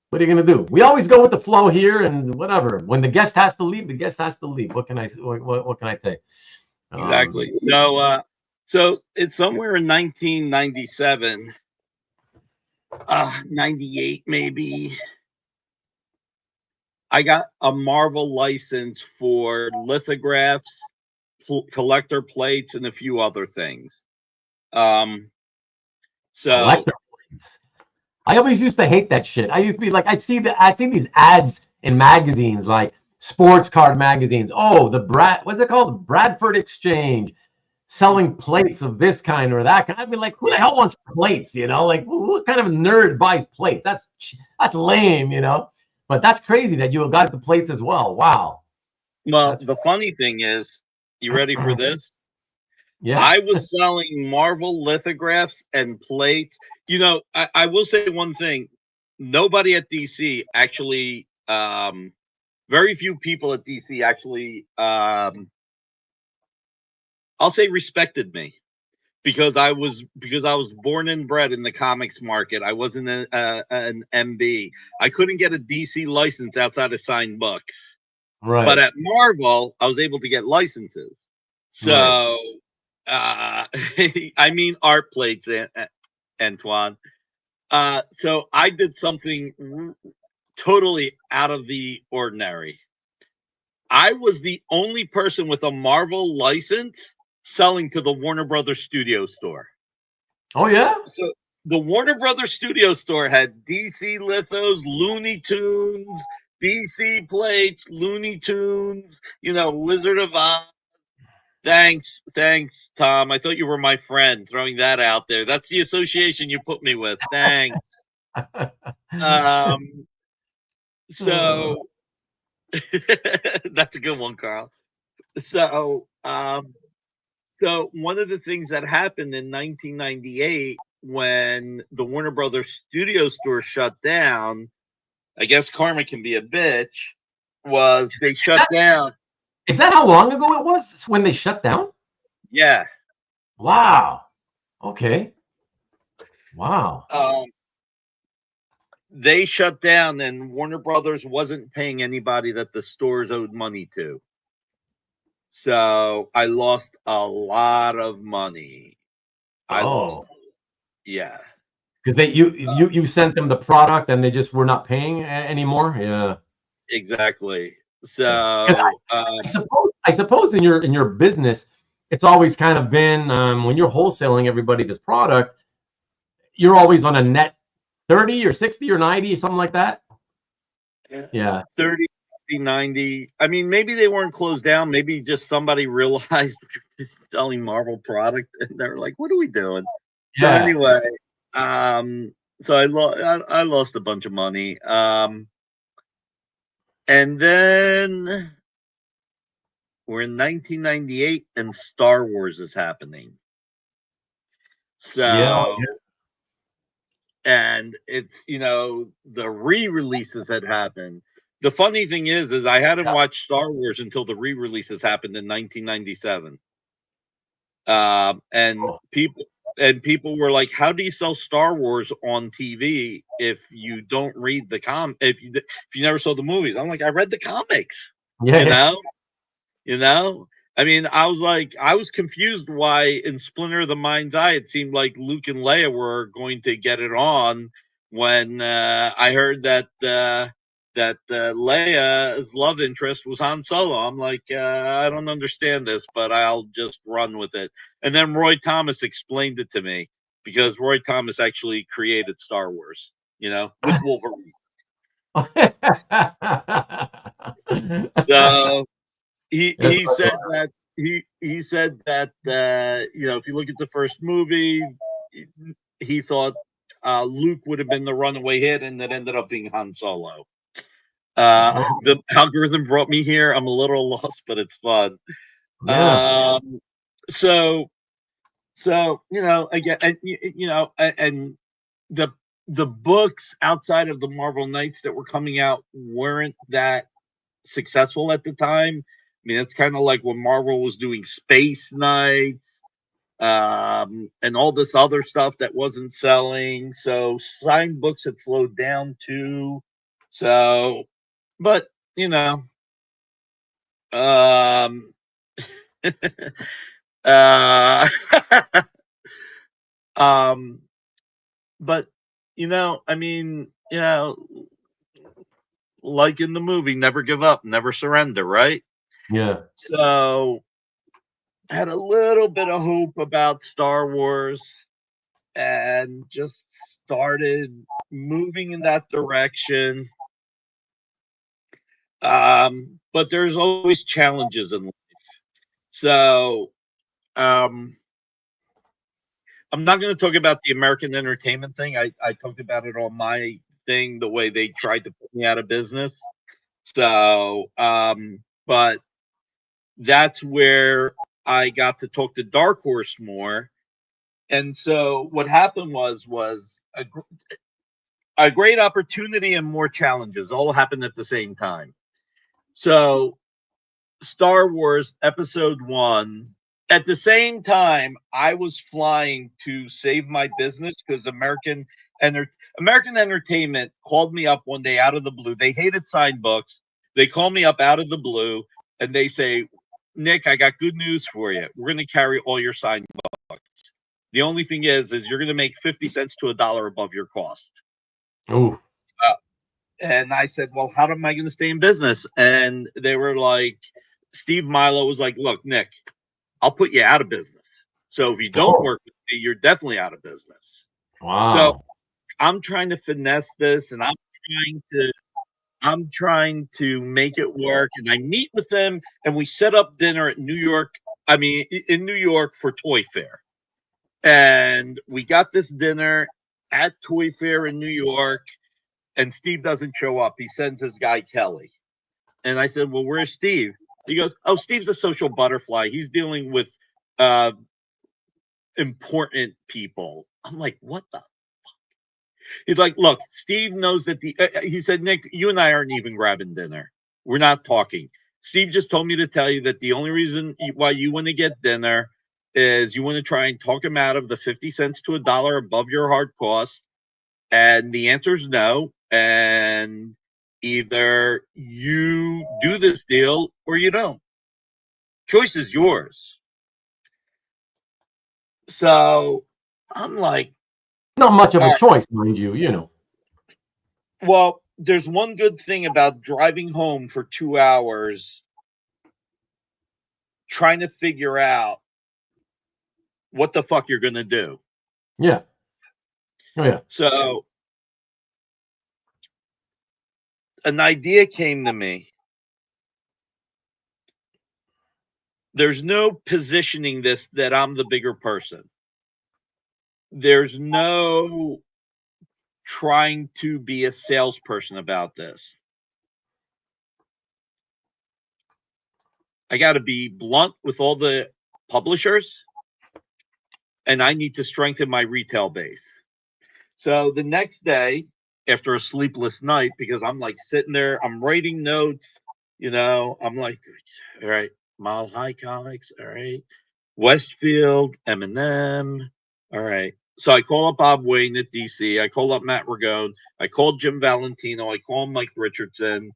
what are you gonna do? We always go with the flow here, and whatever. When the guest has to leave, the guest has to leave. What can I say? Exactly. So it's somewhere in 1997, 98 maybe. I got a Marvel license for lithographs, collector plates, and a few other things. Collector plates. I always used to hate that shit. I used to be like, I'd see these ads in magazines, like sports card magazines. Oh, what's it called? Bradford Exchange, selling plates of this kind or that kind. I'd be like, who the hell wants plates? Like what kind of nerd buys plates? That's lame, But that's crazy that you got the plates as well. Wow. Well, the funny thing is, you ready for this? Yeah. I was selling Marvel lithographs and plates. I will say one thing. Nobody at DC actually, very few people at DC actually, I'll say respected me. Because I was born and bred in the comics market. I wasn't an MB. I couldn't get a DC license outside of signed books. Right. But at Marvel, I was able to get licenses. So, I mean art plates, Antoine. So I did something totally out of the ordinary. I was the only person with a Marvel license selling to the Warner Brothers Studio store. Oh yeah. So the Warner Brothers Studio store had DC lithos, Looney Tunes, DC plates, Looney Tunes, Wizard of Oz. Thanks, Tom. I thought you were my friend. Throwing that out there. That's the association you put me with. Thanks. Um, so that's a good one, Carl. So, so one of the things that happened in 1998 when the Warner Brothers Studio store shut down, I guess karma can be a bitch, was they shut down. Is that how long ago it was when they shut down? Yeah. Wow. Okay. Wow. They shut down and Warner Brothers wasn't paying anybody that the stores owed money to. So I lost a lot of money. Yeah. Because you sent them the product and they just were not paying anymore. Yeah. Exactly. So I suppose in your business, it's always kind of been when you're wholesaling everybody this product, you're always on a net 30 or 60 or 90 or something like that. Yeah. 30, 60, 90. I mean, maybe they weren't closed down. Maybe just somebody realized selling Marvel product and they were like, what are we doing? So anyway, so I lost a bunch of money. And then we're in 1998 and Star Wars is happening. So, and it's, the re-releases had happened. The funny thing is I hadn't watched Star Wars until the re-releases happened in 1997. And people were like, how do you sell Star Wars on TV if you don't read the if you never saw the movies? I'm like, I read the comics. I mean, I was confused why in Splinter of the Mind's Eye it seemed like Luke and Leia were going to get it on when I heard that Leia's love interest was Han Solo. I'm like, I don't understand this, but I'll just run with it. And then Roy Thomas explained it to me because Roy Thomas actually created Star Wars, with Wolverine. So he said that he said that if you look at the first movie, he thought Luke would have been the runaway hit, and that ended up being Han Solo. The algorithm brought me here. I'm a little lost, but it's fun. Yeah. So again, and the books outside of the Marvel Knights that were coming out weren't that successful at the time. I mean, it's kind of like when Marvel was doing Space Knights, and all this other stuff that wasn't selling. So signed books had slowed down too. So, but uh, but I mean, like in the movie, never give up, never surrender, right? Yeah. So had a little bit of hope about Star Wars and just started moving in that direction. But there's always challenges in life. So I'm not going to talk about the American entertainment thing. I talked about it on my thing, the way they tried to put me out of business. So, but that's where I got to talk to Dark Horse more. And so what happened was a great opportunity and more challenges all happened at the same time. So Star Wars Episode 1, at the same time, I was flying to save my business because American Entertainment called me up one day out of the blue. They hated signed books. They call me up out of the blue and they say, Nick, I got good news for you. We're going to carry all your signed books. The only thing is you're going to make 50 cents to $1 above your cost. Oh. And I said, well, how am I going to stay in business? And they were like, Steve Milo was like, look, Nick, I'll put you out of business. So if you don't Oh, work with me, you're definitely out of business. So wow. I'm trying to finesse this, and I'm trying to make it work. And I meet with them, and we set up dinner at New York. I mean, in New York for Toy Fair. And we got this dinner at Toy Fair in New York, and Steve doesn't show up. He sends his guy Kelly. And I said, well, where's Steve? He goes, oh, Steve's a social butterfly. He's dealing with uh, important people. I'm like, what the? He's like, look, Steve knows that he said, Nick, you and I aren't even grabbing dinner. We're not talking. Steve just told me to tell you that the only reason why you want to get dinner is you want to try and talk him out of the 50 cents to $1 above your hard cost. And the answer is no. And either you do this deal or you don't. Choice is yours. So I'm like, Not much of all a right, choice, mind you, you know. well, there's one good thing about driving home for 2 hours, trying to figure out what the fuck you're going to do. Yeah. Oh, yeah. So an idea came to me. There's no positioning this that I'm the bigger person. There's no trying to be a salesperson about this. I got to be blunt with all the publishers, and I need to strengthen my retail base. So the next day, after a sleepless night, because I'm like sitting there, I'm writing notes, I'm like, all right, Mile High Comics, all right, Westfield, M&M, all right. So I call up Bob Wayne at DC. I call up Matt Ragone. I called Jim Valentino. I call Mike Richardson.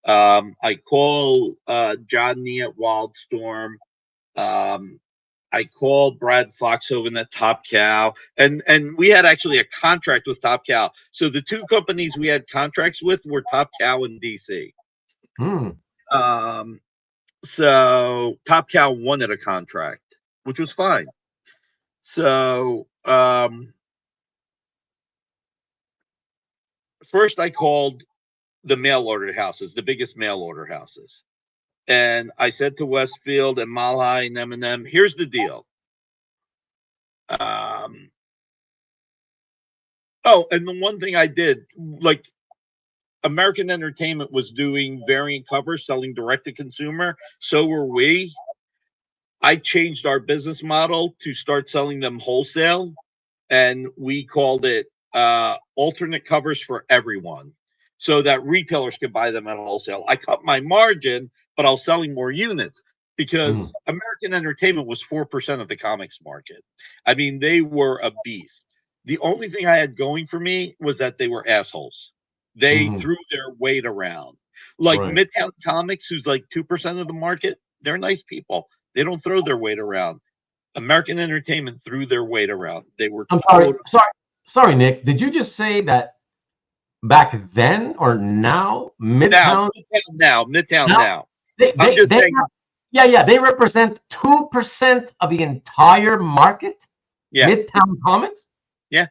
I call John Nee at Wildstorm. Um, I called Brad Foxhoven at Top Cow, and we had actually a contract with Top Cow. So the two companies we had contracts with were Top Cow and DC. Hmm. Um, so Top Cow wanted a contract, which was fine. So first I called the mail order houses, the biggest mail order houses. And I said to Westfield and Mile High and M&M, here's the deal. Oh, and the one thing I did, like American Entertainment was doing variant covers, selling direct to consumer. So were we. I changed our business model to start selling them wholesale, and we called it alternate covers for everyone, so that retailers could buy them at wholesale. I cut my margin, but I was selling more units Hmm. because American Entertainment was 4% of the comics market. I mean, they were a beast. The only thing I had going for me was that they were assholes. They Hmm. threw their weight around. Like Right. Midtown Comics, who's like 2% of the market, they're nice people. They don't throw their weight around. American Entertainment threw their weight around. They were I'm sorry. total. Sorry, Nick. Did you just say that back then or now, Now, Midtown? Midtown Now now. they I'm they just they saying, yeah, yeah, they represent 2% of the entire market. yeah, Midtown Comics. yeah.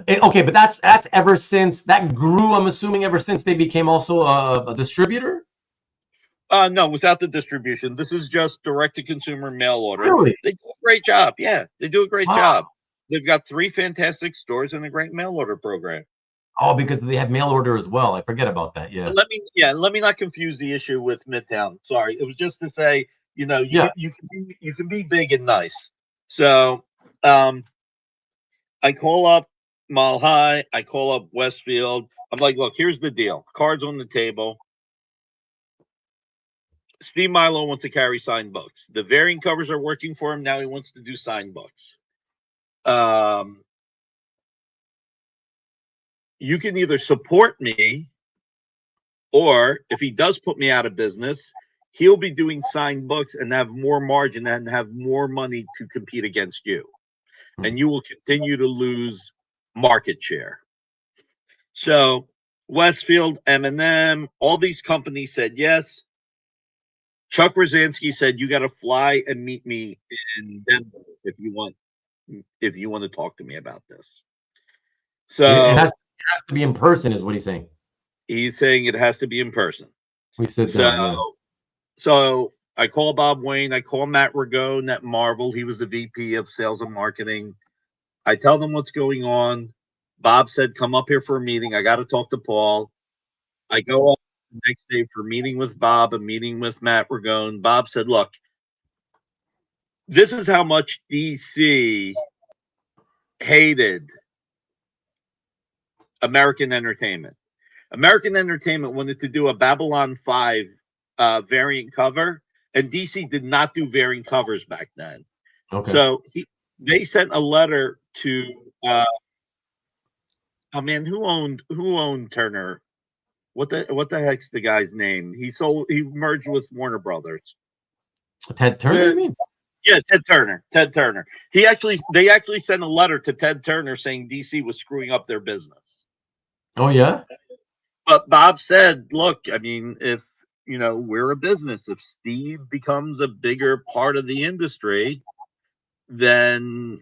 Okay, but that's ever since that grew. I'm assuming ever since they became also a distributor. No, without the distribution. This is just direct to consumer mail order. Really? They do a great job. Yeah, they do a great Wow. job. They've got 3 fantastic stores and a great mail order program. Oh, because they have mail order as well. I forget about that. Yeah. Let me not confuse the issue with Midtown. Sorry, it was just to say, Yeah. you can be big and nice. So, um, I call up Mile High. I call up Westfield. I'm like, look, here's the deal. Cards on the table. Steve Milo wants to carry signed books. The variant covers are working for him. Now he wants to do signed books. You can either support me, or if he does put me out of business, he'll be doing signed books and have more margin and have more money to compete against you. Hmm. And you will continue to lose market share. So Westfield, M&M, all these companies said yes. Chuck Rosansky said, "You got to fly and meet me in Denver if you want to talk to me about this." It has So to be in person, is what he's saying. he's saying it has to be in person. We sit So, down. Yeah. so I call Bob Wayne. I call Matt Ragone at Marvel. He was the VP of Sales and Marketing. I tell them what's going on. Bob said, "Come up here for a meeting. I got to talk to Paul." I go up the next day for a meeting with Bob, a meeting with Matt Ragone. Bob said, "Look, this is how much DC hated American Entertainment. American Entertainment wanted to do a Babylon 5 variant cover, and DC did not do variant covers back then. Okay. So they sent a letter to oh man, who owned Turner? What the heck's the guy's name? He merged with Warner Brothers. Ted Turner, you mean? Yeah, Ted Turner. Ted Turner. They actually sent a letter to Ted Turner saying DC was screwing up their business. Oh yeah. But Bob said, "Look, I mean, if we're a business, if Steve becomes a bigger part of the industry, then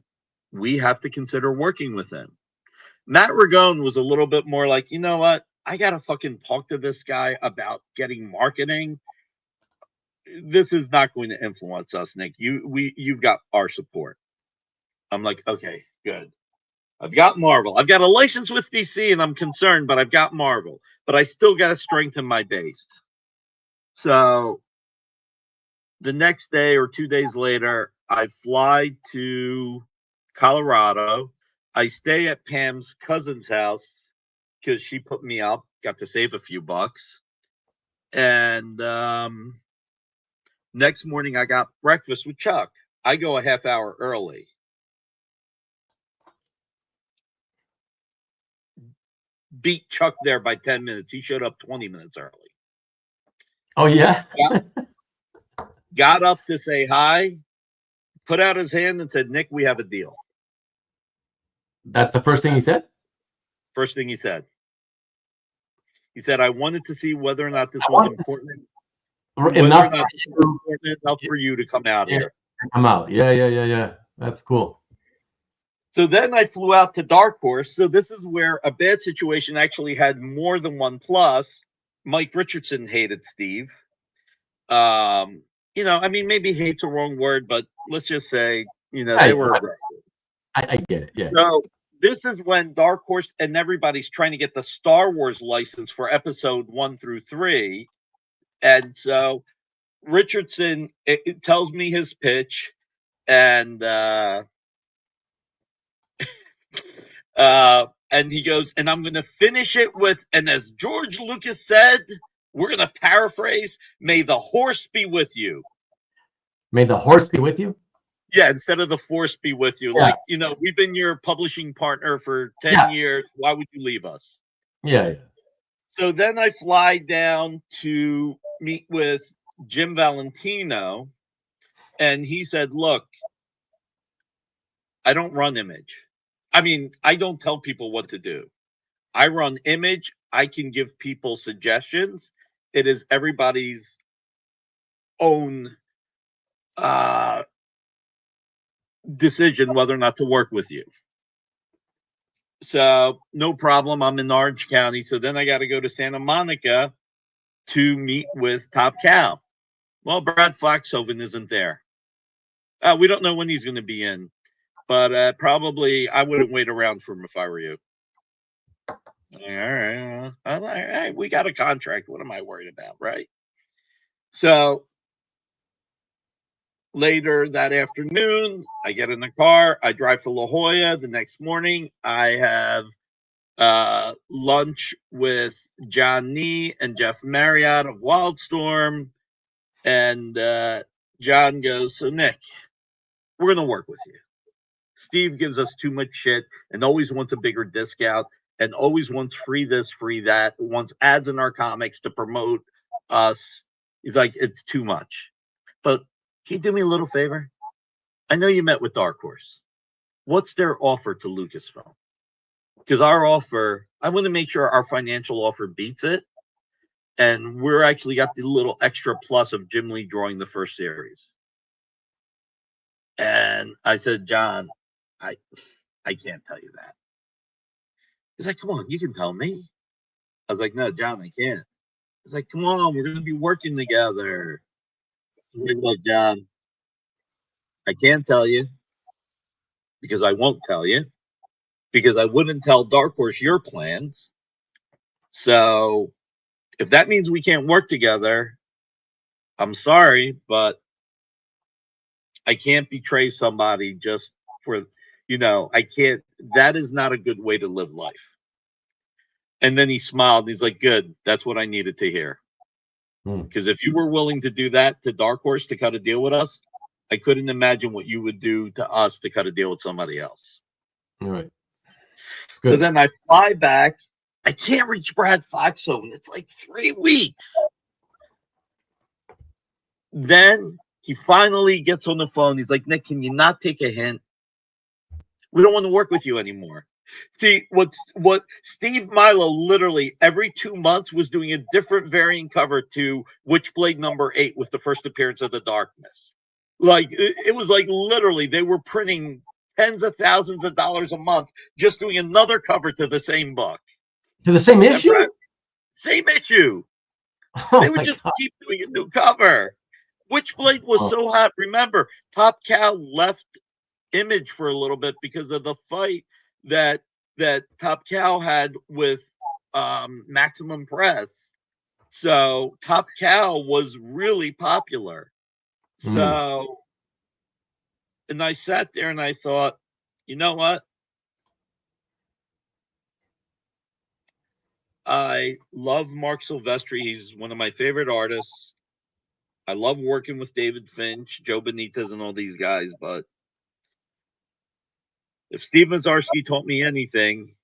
we have to consider working with him." Matt Ragone was a little bit more like, "You know what? I gotta fucking talk to this guy about getting marketing. This is not going to influence us, Nick. You've got our support." I'm like, "Okay, good. I've got Marvel. I've got a license with DC, and I'm concerned, but I've got Marvel. But I still got to strengthen my base." So the next day or 2 days later, I fly to Colorado. I stay at Pam's cousin's house because she put me up, got to save a few bucks. And next morning, I got breakfast with Chuck. I go a half hour early. Beat Chuck there by 10 minutes. He showed up 20 minutes early. Oh yeah. Got up to say hi, put out his hand and said, "Nick, we have a deal." That's the first thing he said? First thing he said. He said, "I wanted to see whether or not this was important. Enough for you to come out here." Come out. Yeah. That's cool. So then I flew out to Dark Horse. So this is where a bad situation actually had more than one plus. Mike Richardson hated Steve. I mean, maybe hate's a wrong word, but let's just say, they were aggressive. I get it. Yeah. So this is when Dark Horse and everybody's trying to get the Star Wars license for episode 1 through 3. And so Richardson it tells me his pitch, and he goes, "And I'm going to finish it with, and as George Lucas said, we're going to paraphrase, may the horse be with you." May the horse be with you? Yeah, instead of the force be with you. Yeah. Like, we've been your publishing partner for 10 years. Why would you leave us? Yeah. So then I fly down to meet with Jim Valentino, and he said, "Look, I don't run Image. I mean, I don't tell people what to do. I run Image. I can give people suggestions. It is everybody's own decision whether or not to work with you. So no problem. I'm in Orange County. So then I got to go to Santa Monica to meet with Top Cow. Well, Brad Foxhoven isn't there. We don't know when he's going to be in, but probably I wouldn't wait around for him if I were you. All right. We got a contract. What am I worried about, right? So later that afternoon, I get in the car. I drive to La Jolla. The next morning, I have lunch with John Nee and Jeff Marriott of Wildstorm. And John goes, "So, Nick, we're going to work with you. Steve gives us too much shit and always wants a bigger discount and always wants free this, free that, wants ads in our comics to promote us." He's like, "It's too much. But can you do me a little favor? I know you met with Dark Horse. What's their offer to Lucasfilm?" because our offer, I want to make sure our financial offer beats it. And we're actually got the little extra plus of Jim Lee drawing the first series. And I said, John, I can't tell you that. He's like, come on, you can tell me. I was like, no, John, I can't. He's like, come on, we're going to be working together. I'm like, look, John, I can't tell you because I won't tell you because I wouldn't tell Dark Horse your plans. So if that means we can't work together, I'm sorry, but I can't betray somebody just for, I can't. That is not a good way to live life. And then he smiled. He's like, good. That's what I needed to hear. Because if you were willing to do that to Dark Horse to cut a deal with us, I couldn't imagine what you would do to us to cut a deal with somebody else. All right. So then I fly back. I can't reach Brad Foxo, and it's like 3 weeks. Then he finally gets on the phone. He's like, Nick, can you not take a hint? We don't want to work with you anymore. See, what Steve Milo literally every 2 months was doing a different variant cover to Witchblade #8 with the first appearance of the Darkness. Like it was like literally they were printing tens of thousands of dollars a month just doing another cover to the same book. To the same issue? Same issue. They would just keep doing a new cover. Witchblade was so hot. Remember, Top Cow left Image for a little bit because of the fight that Top Cow had with Maximum Press. So Top Cow was really popular. So, and I sat there and I thought, you know what? I love Mark Silvestri. He's one of my favorite artists. I love working with David Finch, Joe Benitez, and all these guys, but if Steve Mazzarski taught me anything,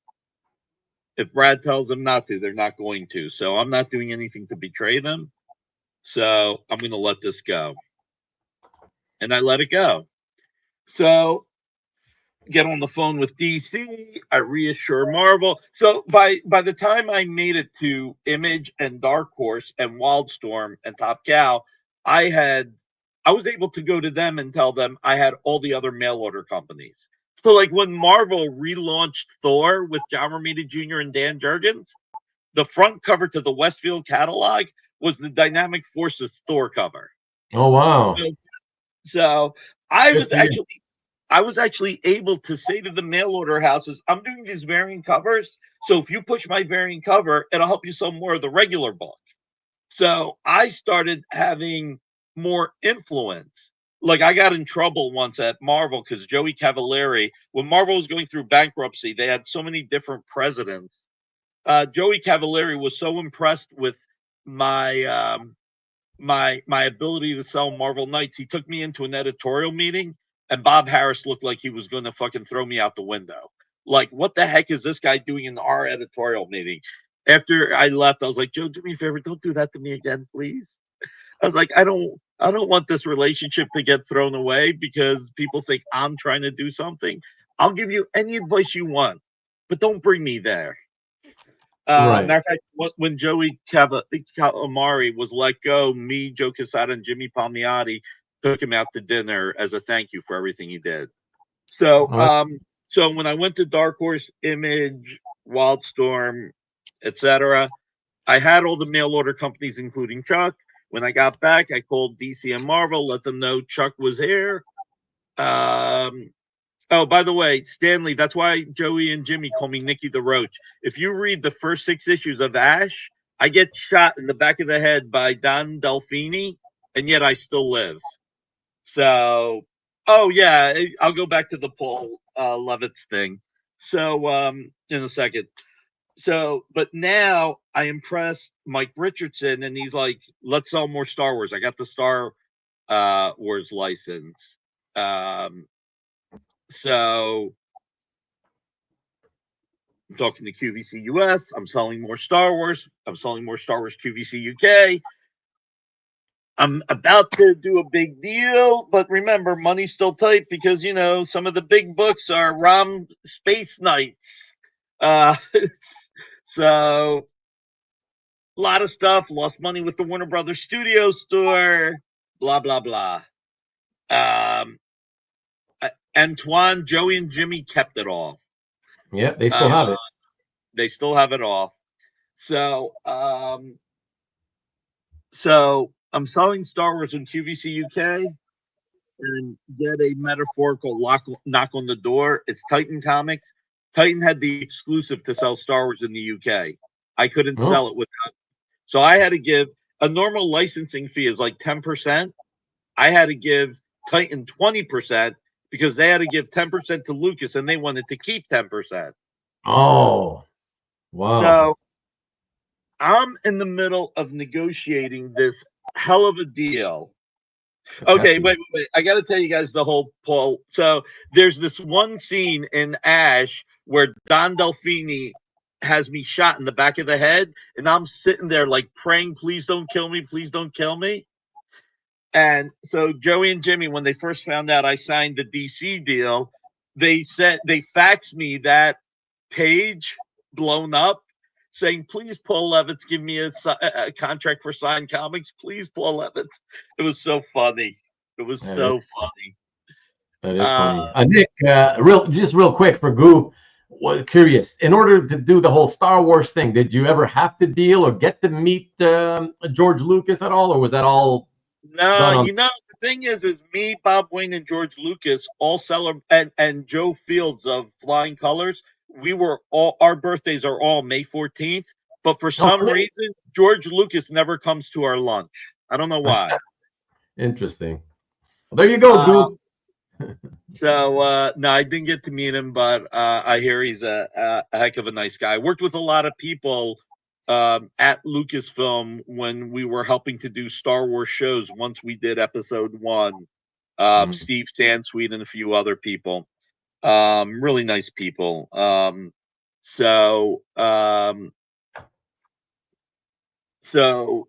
if Brad tells them not to, they're not going to. So I'm not doing anything to betray them. So I'm going to let this go. And I let it go. So get on the phone with DC. I reassure Marvel. So by the time I made it to Image and Dark Horse and Wildstorm and Top Cow, I was able to go to them and tell them I had all the other mail order companies. So like when Marvel relaunched Thor with John Romita Jr. and Dan Jurgens, the front cover to the Westfield catalog was the Dynamic Forces Thor cover. Oh wow! So I was actually able to say to the mail order houses, I'm doing these variant covers. So if you push my variant cover, it'll help you sell more of the regular book. So I started having more influence. Like I got in trouble once at Marvel because Joey Cavalieri, when Marvel was going through bankruptcy, they had so many different presidents. Joey Cavalieri was so impressed with my my ability to sell Marvel Knights. He took me into an editorial meeting, and Bob Harris looked like he was going to fucking throw me out the window. Like, what the heck is this guy doing in our editorial meeting? After I left, I was like, Joe, do me a favor, don't do that to me again, please. I was like, I don't want this relationship to get thrown away because people think I'm trying to do something. I'll give you any advice you want, but don't bring me there. Right. Matter of fact, when Joey Calamari was let go, me, Joe Quesada, and Jimmy Palmiotti took him out to dinner as a thank you for everything he did. So, so when I went to Dark Horse, Image, Wildstorm, etc., I had all the mail order companies, including Chuck. When I got back, I called DC and Marvel, let them know Chuck was here. Oh, by the way, Stanley, that's why Joey and Jimmy call me Nicky the Roach. If you read the first 6 issues of Ash, I get shot in the back of the head by Don Delfini, and yet I still live. So, oh, yeah, I'll go back to the Paul Levitz thing. So, in a second. So, but now I impressed Mike Richardson, and he's like, let's sell more Star Wars. I got the Star Wars license. So I'm talking to QVC US. I'm selling more Star Wars. I'm selling more Star Wars QVC UK. I'm about to do a big deal, but remember, money's still tight because, some of the big books are ROM Space Knights. Uh, so a lot of stuff. Lost money with the Warner Brothers Studio store. Blah blah blah. Um, Antoine, Joey, and Jimmy kept it all. Yeah, they still Uh, have it. they still have it all. So, so I'm selling Star Wars on QVC UK and get a metaphorical knock on the door. It's Titan Comics. Titan had the exclusive to sell Star Wars in the UK. I couldn't Oh, sell it without. So I had to give a normal licensing fee is like 10%. I had to give Titan 20% because they had to give 10% to Lucas and they wanted to keep 10%. oh, wow. So I'm in the middle of negotiating this hell of a deal. It's Okay, hefty. wait. I got to tell you guys the whole Paul. So there's this one scene in Ash where Don Delfini has me shot in the back of the head, and I'm sitting there like praying, please don't kill me, please don't kill me. And so Joey and Jimmy, when they first found out I signed the DC deal, they faxed me that page blown up saying, please, Paul Levitz, give me a contract for signed comics. Please, Paul Levitz. It was so funny. It was That is so funny. that is Uh, funny. Nick, real quick for Goo. Was curious. In order to do the whole Star Wars thing, did you ever have to deal or get to meet George Lucas at all, or was that all no, done on? the thing is me, Bob Wayne, and George Lucas all celebrate, and Joe Fields of Flying Colors. We were all our birthdays are all May 14th, but for Oh, some really? reason, George Lucas never comes to our lunch. I don't know why. Interesting. Well, there you go, Uh, Goo. no, I didn't get to meet him, but I hear he's a heck of a nice guy. I worked with a lot of people at Lucasfilm when we were helping to do Star Wars shows. Once we did Episode 1, Mm. Steve Sansweet and a few other people, really nice people. So, um, so,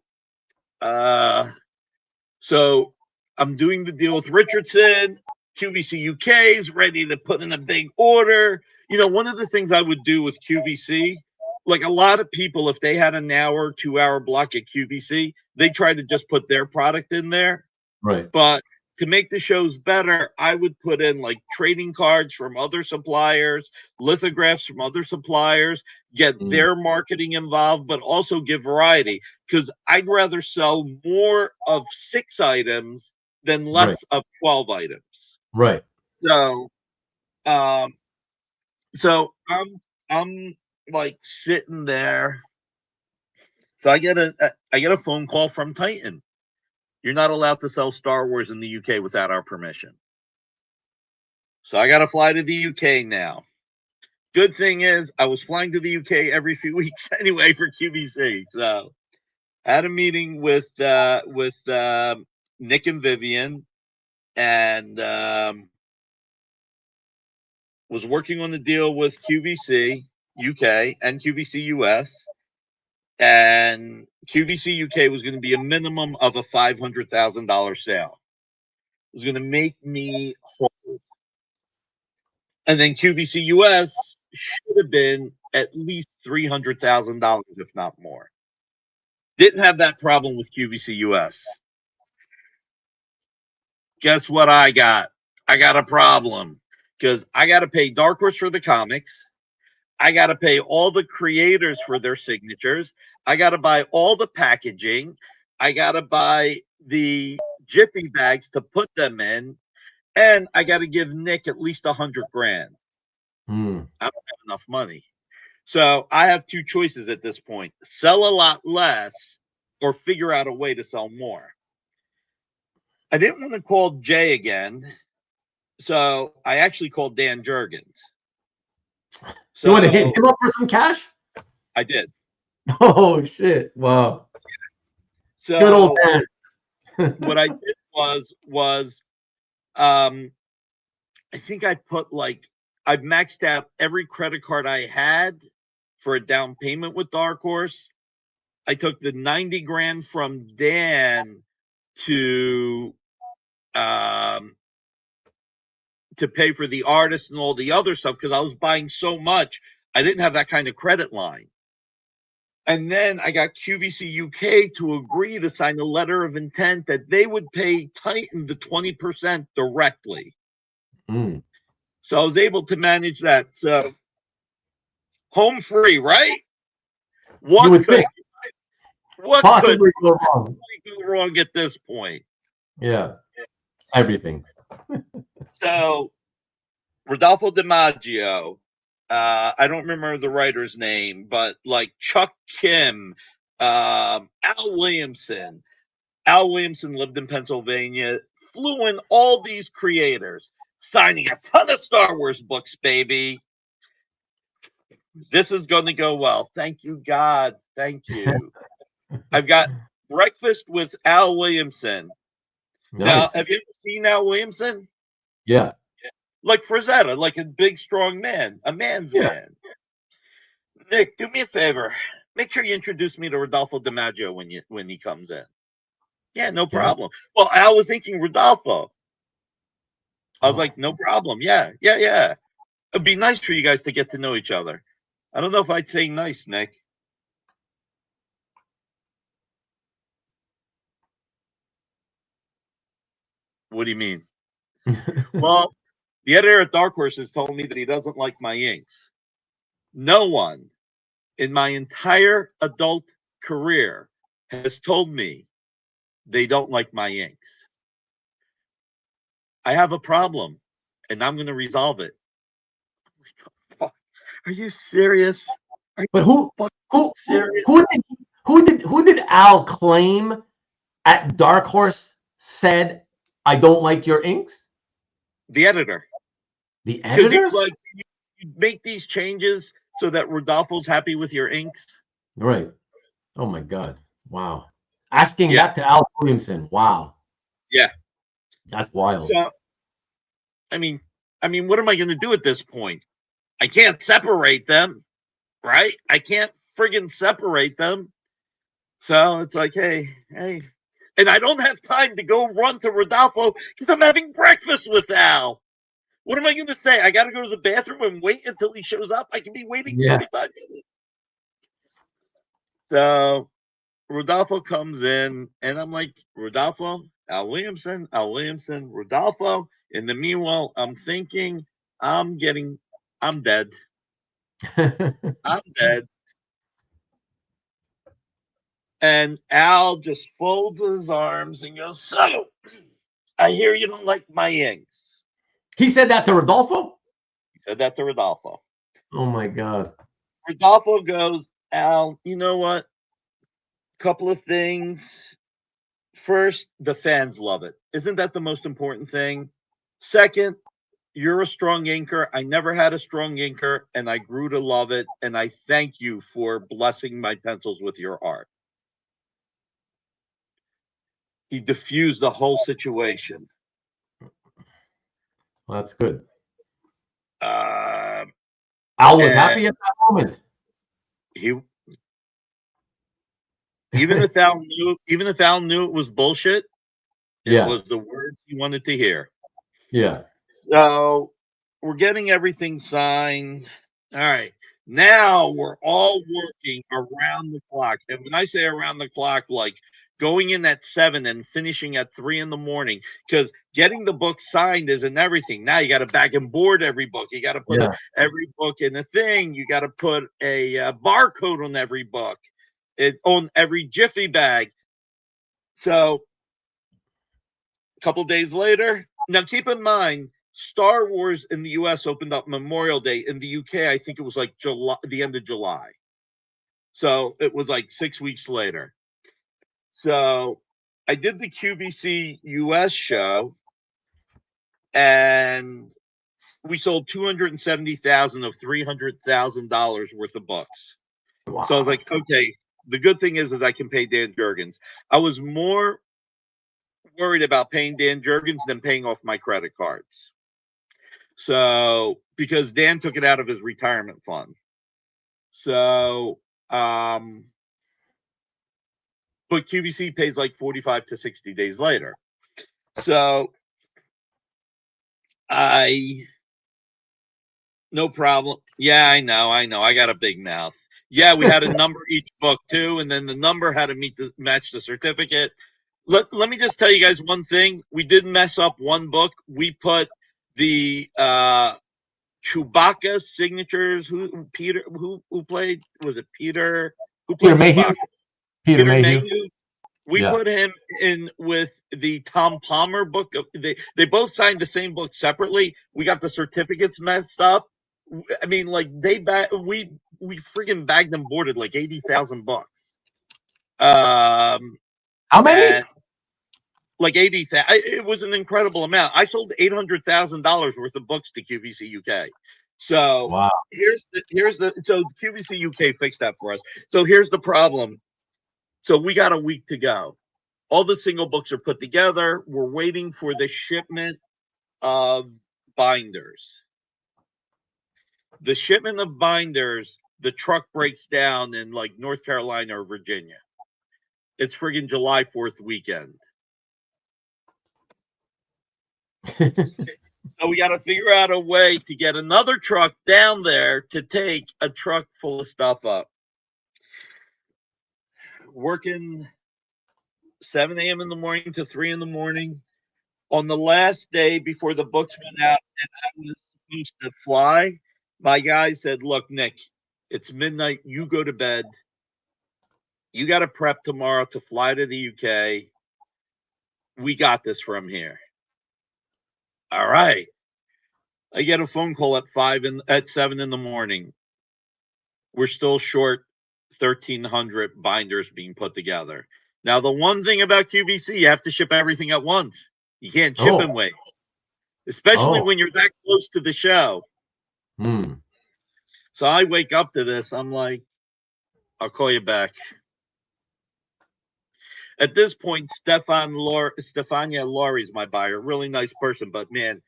uh, so I'm doing the deal with Richardson. QVC UK is ready to put in a big order. You know, one of the things I would do with QVC, like a lot of people, if they had an hour, 2 hour block at QVC, they try to just put their product in there. Right. But to make the shows better, I would put in like trading cards from other suppliers, lithographs from other suppliers, get Mm. their marketing involved, but also give variety. Because I'd rather sell more of 6 items than Right. less of 12 items. Right. So, um, so I'm like sitting there. So I get a phone call from Titan. You're not allowed to sell Star Wars in the UK without our permission. So I got to fly to the UK now. Good thing is I was flying to the UK every few weeks anyway for QVC. So I had a meeting with Nick and Vivian and was working on the deal with QVC UK and QVC US. And QVC UK was going to be a minimum of a $500,000 sale. It was going to make me whole. And then QVC US should have been at least $300,000, if not more. Didn't have that problem with QVC US. Guess what I got? I got a problem because I got to pay Dark Horse for the comics. I got to pay all the creators for their signatures. I got to buy all the packaging. I got to buy the Jiffy bags to put them in. And I got to give Nick at least 100 grand. Mm. I don't have enough money. So I have two choices at this point: sell a lot less or figure out a way to sell more. I didn't want to call Jay again. So I actually called Dan Jurgens. You want to hit So him up for some cash? I did. Oh shit! Wow. Good old So Dan. what I did was um I think I put like I maxed out every credit card I had for a down payment with Dark Horse. I took the 90 grand from Dan to um to pay for the artist and all the other stuff because I was buying so much. I didn't have that kind of credit line. And then I got QVC UK to agree to sign a letter of intent that they would pay Titan the 20% directly. Mm. So I was able to manage that. So home free, right? You would think. What could Possibly go wrong. go wrong at this point? Yeah, everything. So Rodolfo DiMaggio, I don't remember the writer's name, but like Chuck Kim, Al Williamson. Al Williamson lived in Pennsylvania, flew in all these creators, signing a ton of Star Wars books, baby. This is going to go well. Thank you, God. Thank you. I've got breakfast with Al Williamson. Nice. Now, have you ever seen Al Williamson? Yeah. Like Frazetta, like a big, strong man, a man's man. Nick, do me a favor. Make sure you introduce me to Rodolfo DiMaggio when he comes in. Yeah, no problem. Well, Al was thinking Rodolfo. I was like, no problem. Yeah. It'd be nice for you guys to get to know each other. I don't know if I'd say nice, Nick. What do you mean? Well, the editor at Dark Horse has told me that he doesn't like my inks. No one in my entire adult career has told me they don't like my inks. I have a problem, and I'm going to resolve it. Are you serious? But who did Al claim at Dark Horse said, I don't like your inks? The editor. The editor? Because he was like, you make these changes so that Rodolfo's happy with your inks. Right. Oh my God. Wow. Asking that to Al Williamson. Wow. Yeah. That's wild. So, I mean, what am I going to do at this point? I can't separate them, right? I can't friggin' separate them. So it's like, hey. And I don't have time to go run to Rodolfo because I'm having breakfast with Al. What am I going to say? I got to go to the bathroom and wait until he shows up? I can be waiting 45 minutes. So Rodolfo comes in, and I'm like, Rodolfo, Al Williamson, Rodolfo. In the meanwhile, I'm thinking, I'm dead. I'm dead. And Al just folds his arms and goes, so, I hear you don't like my inks. He said that to Rodolfo? He said that to Rodolfo. Oh, my God. Rodolfo goes, Al, you know what? Couple of things. First, the fans love it. Isn't that the most important thing? Second, you're a strong inker. I never had a strong inker, and I grew to love it. And I thank you for blessing my pencils with your art. He diffused the whole situation. Well, that's good. Al was happy at that moment. Even if Al knew it was bullshit, it was the words he wanted to hear. Yeah. So we're getting everything signed. All right. Now we're all working around the clock. And when I say around the clock, like going in at 7 and finishing at 3 in the morning, because getting the book signed isn't everything. Now you got to bag and board every book. You got to put every book in a thing. You got to put a barcode on every book, on every Jiffy bag. So a couple days later, now keep in mind, Star Wars in the US opened up Memorial Day. In the UK, I think it was like July, the end of July. So it was like 6 weeks later. So I did the QVC US show, and we sold 270,000 of $300,000 worth of books. Wow. So I was like, okay, the good thing is that I can pay Dan Jurgens. I was more worried about paying Dan Jurgens than paying off my credit cards. So, because Dan took it out of his retirement fund. So, but QVC pays like 45 to 60 days later. So, I No problem. Yeah, I know. I got a big mouth. Yeah, we had to number each book too, and then the number had to match the certificate. Let me just tell you guys one thing. We did mess up one book. We put the Chewbacca signatures. Who played? Was it Peter? Who Peter played Mayhew. Chewbacca? Peter Peter Mayhew. Mayhew. We Yeah. put him in with the Tom Palmer book. They both signed the same book separately. We got the certificates messed up. I mean, like we freaking bagged and boarded like 80,000 bucks. How many? And like 80,000. It was an incredible amount. I sold $800,000 worth of books to QVC UK. So Wow. so QVC UK fixed that for us. So here's the problem. So we got a week to go. All the single books are put together. We're waiting for the shipment of binders. The shipment of binders, the truck breaks down in like North Carolina or Virginia. It's friggin' July 4th weekend. So we got to figure out a way to get another truck down there to take a truck full of stuff up. Working 7 a.m. in the morning to 3 in the morning. On the last day before the books went out and I was supposed to fly, my guy said, "Look, Nick, it's midnight. You go to bed. You got to prep tomorrow to fly to the UK. We got this from here." All right. I get a phone call at 7 in the morning. We're still short 1,300 binders being put together. Now, the one thing about QVC, you have to ship everything at once. You can't ship in waves, especially when you're that close to the show. So I wake up to this. I'm like, I'll call you back. At this point, Stefania Laurie's my buyer. Really nice person, but man,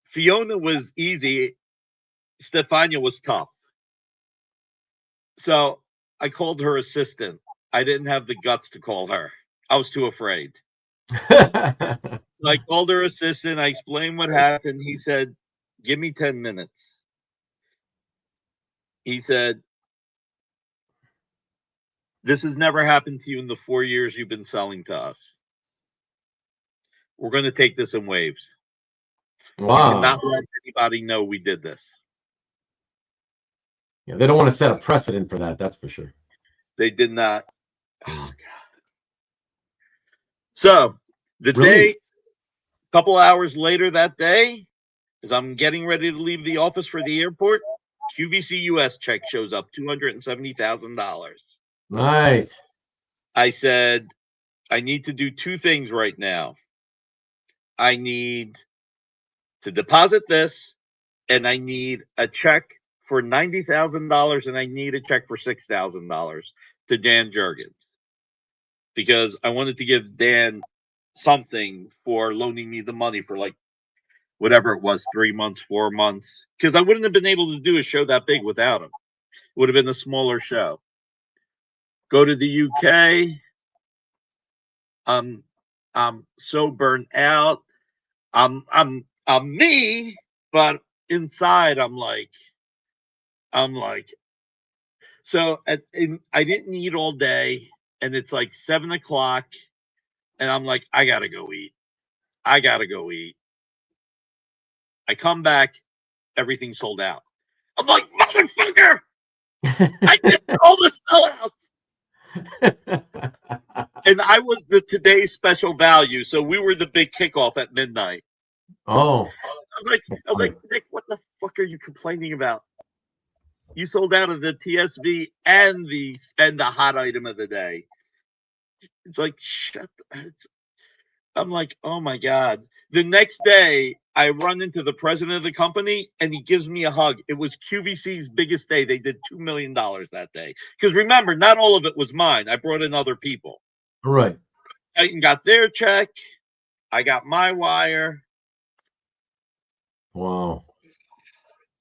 Fiona was easy. Stefania was tough. So I called her assistant. I didn't have the guts to call her. I was too afraid. So I called her assistant. I explained what happened. He said, "Give me 10 minutes." He said, "This has never happened to you in the 4 years you've been selling to us. We're going to take this in waves. Wow. You cannot let anybody know we did this." Yeah, they don't want to set a precedent for that. That's for sure. They did not. Oh, God. So the day, a couple hours later that day, as I'm getting ready to leave the office for the airport, QVC US check shows up, $270,000. Nice. I said, I need to do two things right now. I need to deposit this, and I need a check for $90,000, and I need a check for $6,000 to Dan Jurgens, because I wanted to give Dan something for loaning me the money for like whatever it was, 3 months, 4 months, because I wouldn't have been able to do a show that big without him. It would have been a smaller show. Go to the UK. I'm so burnt out. I'm me, but inside I'm like. So I didn't eat all day, and it's like 7 o'clock, and I'm like, I gotta go eat. I come back, everything sold out. I'm like, motherfucker! I missed all the sellouts. And I was the today's special value, so we were the big kickoff at midnight. Oh. I was like, Nick, what the fuck are you complaining about? You sold out of the TSV and the hot item of the day. It's like, I'm like, oh my God. The next day, I run into the president of the company, and he gives me a hug. It was QVC's biggest day. They did $2 million that day. Because remember, not all of it was mine. I brought in other people. Right. Titan got their check. I got my wire. Wow.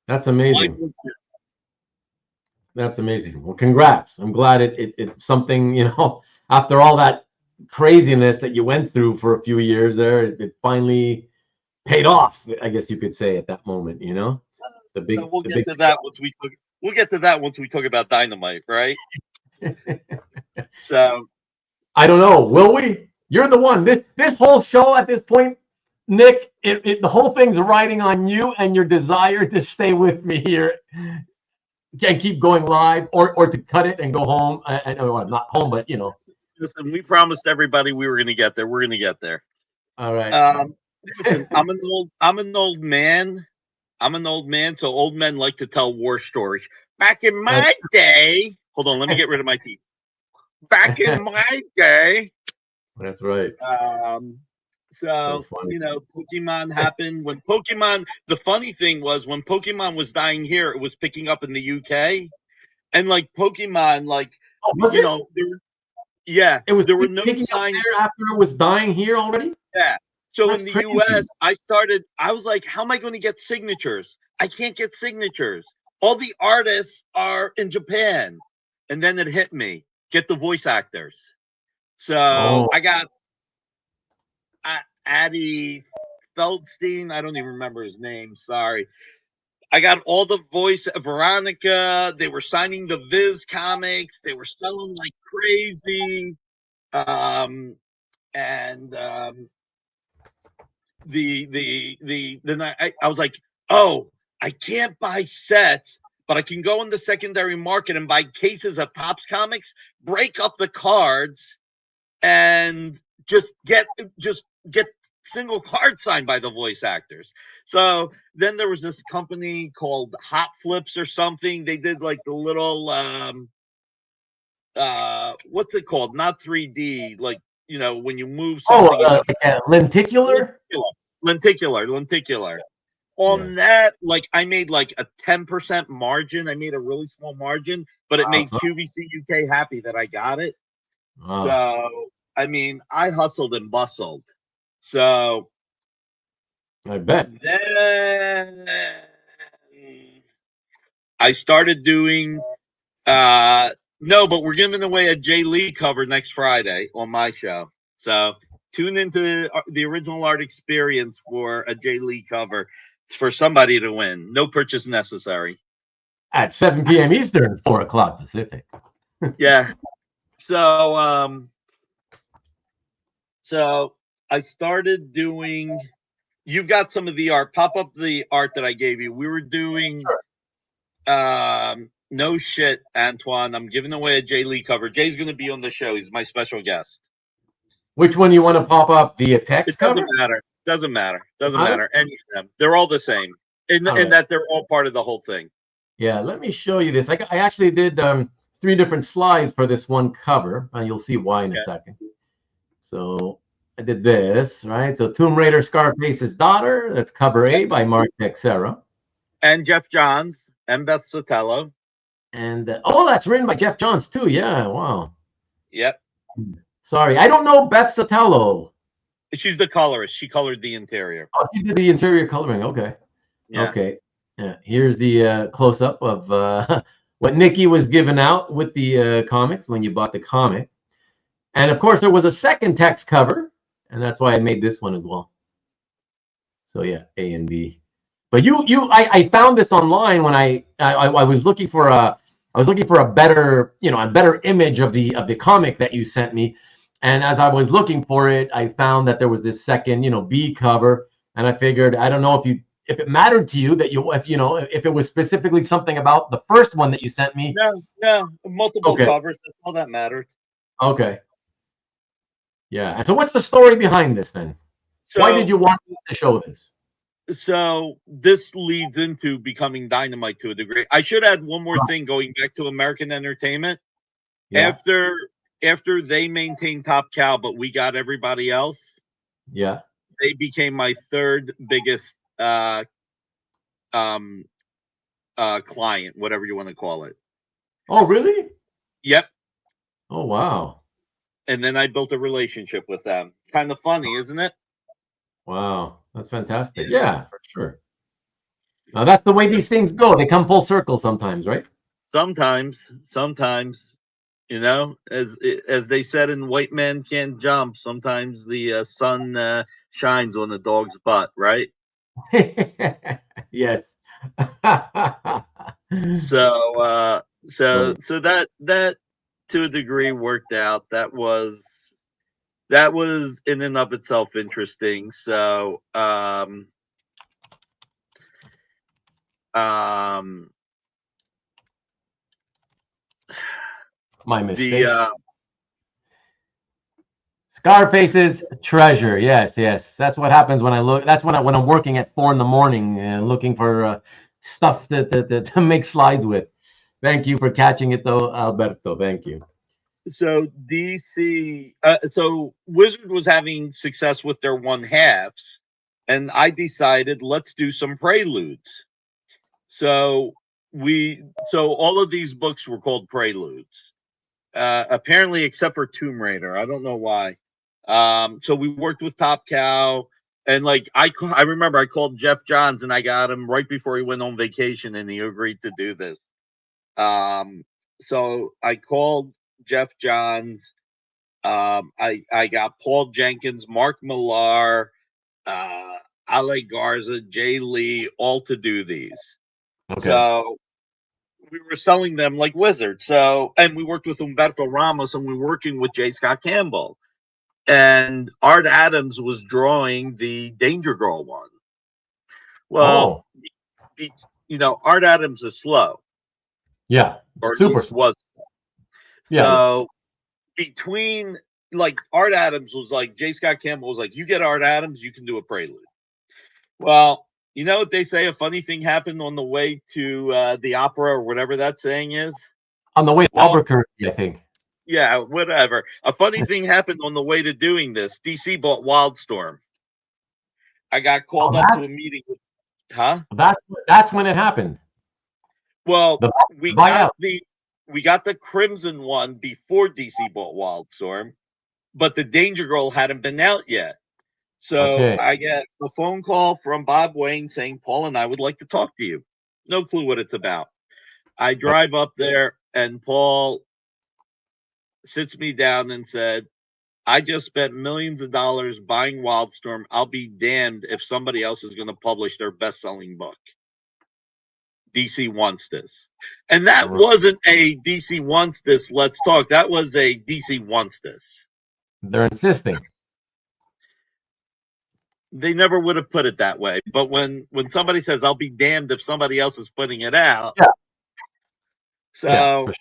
That's amazing. That's amazing. Well, congrats. I'm glad it's something, after all that craziness that you went through for a few years there, it finally paid off, I guess you could say, at that moment, big. We'll The get big. to that once we talk. We'll get to that once we talk about Dynamite, right? So I don't know. Will we? You're the one. This whole show at this point, Nick, the whole thing's riding on you and your desire to stay with me here and keep going live, or to cut it and go home. I know I'm not home, but listen, we promised everybody we were going to get there. We're going to get there. All right. Listen, I'm an old man. I'm an old man, so old men like to tell war stories. Back in my day, hold on, let me get rid of my teeth. Back in my day. That's right. So Pokemon happened when Pokemon. The funny thing was when Pokemon was dying here, it was picking up in the UK, and like Pokemon, there were no signs there after it was dying here already. Yeah. So That's in the crazy. US, I was like, how am I going to get signatures? I can't get signatures. All the artists are in Japan. And then it hit me. Get the voice actors. So I got Addy Feldstein. I don't even remember his name. Sorry. I got all the voice Veronica. They were signing the Viz comics. They were selling like crazy. Then I was like, oh, I can't buy sets, but I can go in the secondary market and buy cases of Topps comics, break up the cards, and just get single cards signed by the voice actors. So then there was this company called Hot Flips or something. They did like the little what's it called? Not 3D, like when you move something. Lenticular. Lenticular. On that, like I made like a 10% margin. I made a really small margin, but it made QVC UK happy that I got it. Wow. So I mean, I hustled and bustled. So I bet. Then I started doing no, but we're giving away a Jay Lee cover next Friday on my show. So tune into the original art experience for a Jay Lee cover. It's for somebody to win. No purchase necessary. At 7 p.m. Eastern, 4 o'clock Pacific. Yeah. So I started doing. You've got some of the art. Pop up the art that I gave you. We were doing. No shit, Antoine. I'm giving away a Jay Lee cover. Jay's going to be on the show. He's my special guest. Which one you want to pop up? The text cover? Doesn't matter. Any of them. They're all the same. In that they're all part of the whole thing. Yeah, let me show you this. I actually did 3 different slides for this one cover, and you'll see why in a second. So I did this, right? So Tomb Raider Scarface's Daughter. That's cover A by Mark Texera. And Jeff Johns and Beth Sotelo. And that's written by Jeff Johns too. Yeah, wow. Yep. Sorry, I don't know Beth Sotelo. She's the colorist. She colored the interior. Oh, she did the interior coloring. Okay. Yeah. Okay. Yeah. Here's the close-up of what Nicky was giving out with the comics when you bought the comic. And of course, there was a second text cover, and that's why I made this one as well. So yeah, A and B. But I found this online when I was looking for a better image of the comic that you sent me, and as I was looking for it, I found that there was this second B cover, and I figured I don't know if it mattered to you that if it was specifically something about the first one that you sent me. No, multiple covers. That's all that mattered. Okay. Yeah. And so what's the story behind this then? So, why did you want to show this? So this leads into becoming Dynamite to a degree. I should add one more thing going back to American Entertainment. Yeah. After they maintained Top Cow, but we got everybody else. Yeah. They became my third biggest client, whatever you want to call it. Oh, really? Yep. Oh, wow. And then I built a relationship with them. Kind of funny, isn't it? Wow, that's fantastic. Yeah, for sure. Now that's the way these things go. They come full circle sometimes, right? Sometimes, as they said in White Man Can't Jump, sometimes the sun shines on the dog's butt, right? Yes. So that to a degree worked out. That was in and of itself interesting. So um My the mistake. Scarface's treasure. Yes, yes. That's what happens when I look. That's when I'm working at 4 in the morning and looking for stuff to make slides with. Thank you for catching it, though, Alberto. Thank you. so DC so Wizard was having success with their one halves, and I decided let's do some preludes. So all of these books were called preludes. Apparently except for Tomb Raider. I don't know why. So we worked with Top Cow, and like I remember I called Jeff Johns and I got him right before he went on vacation, and he agreed to do this. Um, so I called Jeff Johns. I got Paul Jenkins, Mark Millar, uh, Ale Garza, Jay Lee, all to do these. Okay. So we were selling them like wizards. So, and we worked with Humberto Ramos, and we were working with J. Scott Campbell, and Art Adams was drawing the Danger Girl one. Well, Oh, Art Adams is slow, yeah. or at Super. least was. Yeah, yeah. So between like Art Adams was like J. Scott Campbell was like, you get Art Adams, you can do a prelude. Well, you know what they say? A funny thing happened on the way to the opera, or whatever that saying is. On the way to Well, Albuquerque, I think. yeah, whatever. A funny thing happened on the way to doing this. DC bought Wildstorm. I got Oh, called up to a meeting with, huh? that's when it happened. Well, The we got buyout. the Crimson one before DC bought Wildstorm, but the Danger Girl hadn't been out yet. So Okay. I get a phone call from Bob Wayne saying, Paul and I would like to talk to you. No clue what it's about. I drive up there, and Paul sits me down and said, I just spent millions of dollars buying Wildstorm. I'll be damned if somebody else is going to publish their best-selling book. DC wants this. And that wasn't a DC wants this, let's talk. That was a DC wants this. They're insisting. They never would have put it that way. But when somebody says, I'll be damned if somebody else is putting it out. Yeah. Yeah, So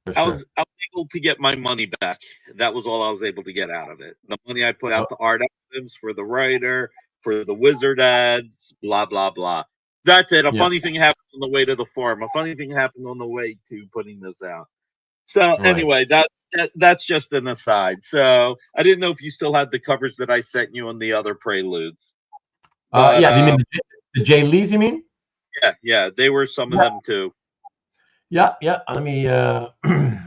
for I sure. was able to get my money back. That was all I was able to get out of it. The money I put Oh, out to Art Adams, for the writer, for the Wizard ads, blah blah blah. That's it. A yeah. funny thing happened on the way to the farm. A funny thing happened on the way to putting this out. So Right. anyway, that's just an aside. So I didn't know if you still had the covers that I sent you on the other preludes, but Yeah. You mean the Jay Lees? You mean? yeah, they were some of Yeah. them too. Yeah. Yeah. Let me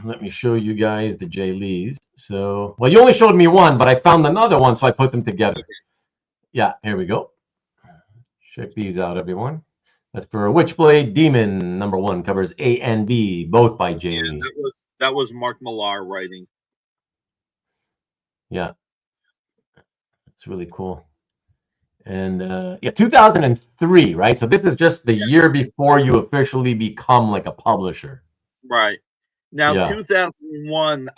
let me show you guys the Jay Lees. So, well, you only showed me one, but I found another one, so I put them together. Yeah. Here we go. Check these out, everyone. That's for Witchblade Demon #1, covers A and B, both by Jay Yeah, Lee. that was Mark Millar writing. Yeah, it's really cool. And yeah, 2003, right? So this is just the year before you officially become like a publisher. Right. Now, Yeah. 2001,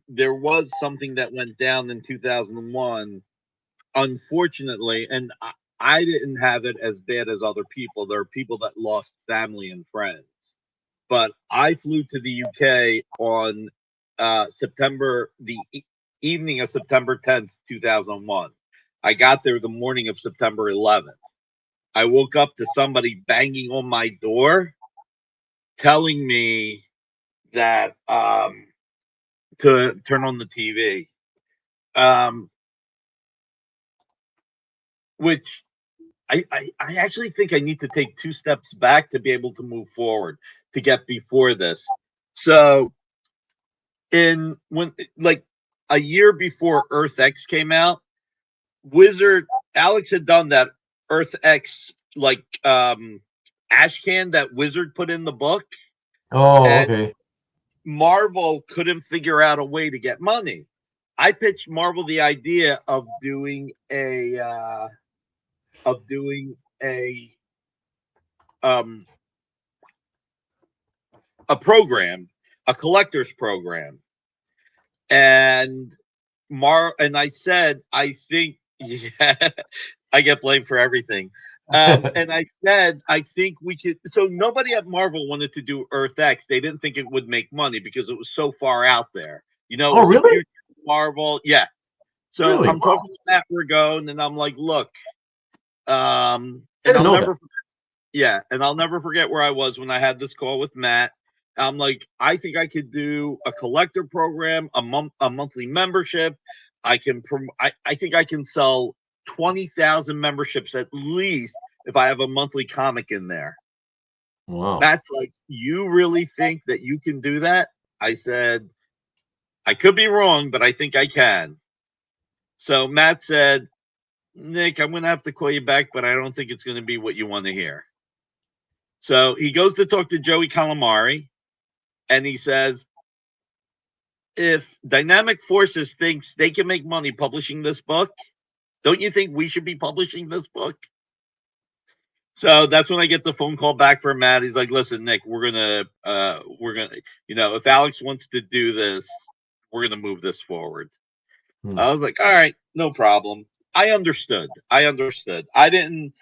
there was something that went down in 2001, unfortunately, and I didn't have it as bad as other people. There are people that lost family and friends, but I flew to the UK on the evening of September 10th, 2001. I got there the morning of September 11th. I woke up to somebody banging on my door, telling me that to turn on the TV, um, which I actually think I need to take two steps back to be able to move forward to get before this. So in when like a year before Earth X came out, Wizard Alex had done that Earth X ashcan that Wizard put in the book, Oh, and okay. Marvel couldn't figure out a way to get money. I pitched Marvel the idea of doing a a program, a collector's program, and I said, I think, yeah, I get blamed for everything. And I said, I think we could. So nobody at Marvel wanted to do Earth X. They didn't think it would make money because it was so far out there. You know, it was really? the future of Marvel. Yeah. So Really? I'm talking to Matt Ragone, and I'm like, look, and I'll never forget where I was when I had this call with Matt. I'm like, I think I could do a collector program, a monthly membership. I think I can sell 20,000 memberships at least if I have a monthly comic in there. Wow. Matt's like, you really think that you can do that? I said, I could be wrong, but I think I can. So Matt said, Nick, I'm going to have to call you back, but I don't think it's going to be what you want to hear. So he goes to talk to Joey Calamari, and he says, if Dynamic Forces thinks they can make money publishing this book, don't you think we should be publishing this book? So that's when I get the phone call back from Matt. He's like, listen, Nick, we're gonna, if Alex wants to do this, we're gonna move this forward. I was like, all right, no problem. I understood. I didn't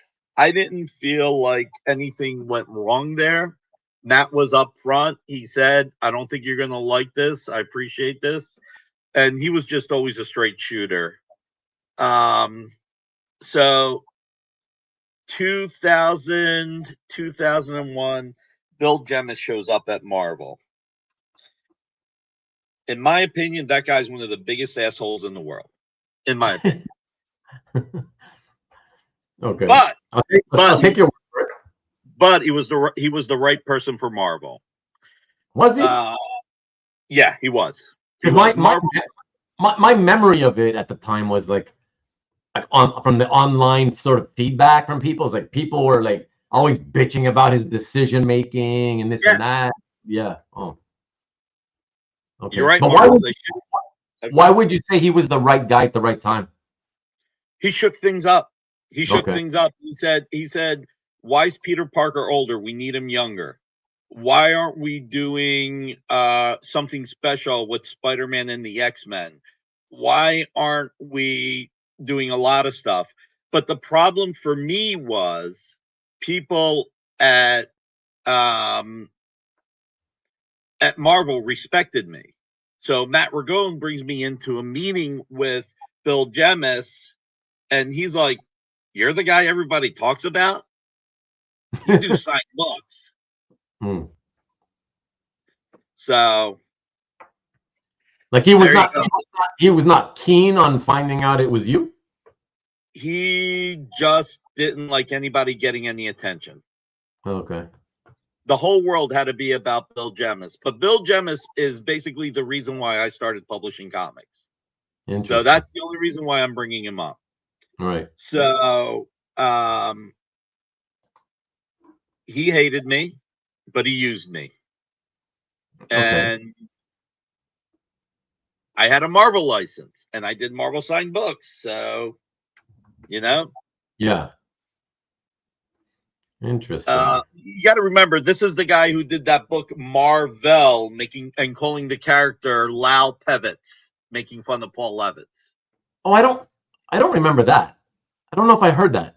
feel like anything went wrong there. Matt was up front. He said, I don't think you're gonna like this. I appreciate this. And he was just always a straight shooter. So 2001, Bill Jemas shows up at Marvel. In my opinion, that guy's one of the biggest assholes in the world. In my opinion. Okay. But I'll take your word for it. But he was the right person for Marvel. Was he? Yeah, he was. My memory of it at the time was like from the online sort of feedback from people. It's like people were like always bitching about his decision making and this and that. Yeah. Oh. Okay. You're right. But why would you say he was the right guy at the right time? He shook things up. He said, why is Peter Parker older? We need him younger. Why aren't we doing something special with Spider-Man and the X-Men? Why aren't we doing a lot of stuff? But the problem for me was people at Marvel respected me. So Matt Ragone brings me into a meeting with Bill Jemas, and he's like, you're the guy everybody talks about? You do signed books. So, like he was not keen on finding out it was you. He just didn't like anybody getting any attention. Okay. The whole world had to be about Bill Jemas, but Bill Jemas is basically the reason why I started publishing comics. So that's the only reason why I'm bringing him up. Right. So, he hated me, but he used me. And I had a Marvel license, and I did Marvel signed books. So, Yeah. Interesting. You got to remember, this is the guy who did that book Marvel, and calling the character Lal Pevitz, making fun of Paul Levitz. Oh, I don't remember that. I don't know if I heard that.